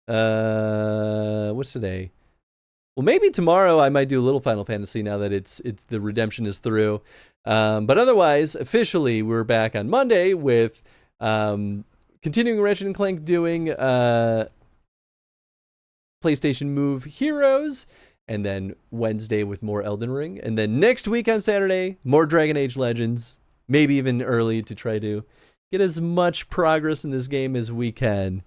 What's today? Well, maybe tomorrow I might do a little Final Fantasy now that it's the redemption is through. But otherwise, officially, we're back on Monday with continuing Ratchet & Clank doing PlayStation Move Heroes, and then Wednesday with more Elden Ring, and then next week on Saturday, more Dragon Age Legends, maybe even early to try to get as much progress in this game as we can.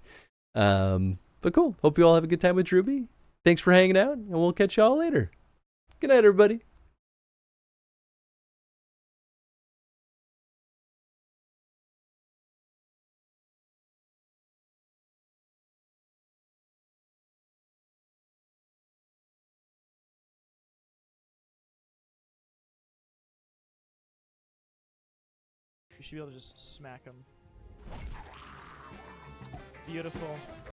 But cool. Hope you all have a good time with Drewby. Thanks for hanging out, and we'll catch y'all later. Good night, everybody. You should be able to just smack him. Beautiful.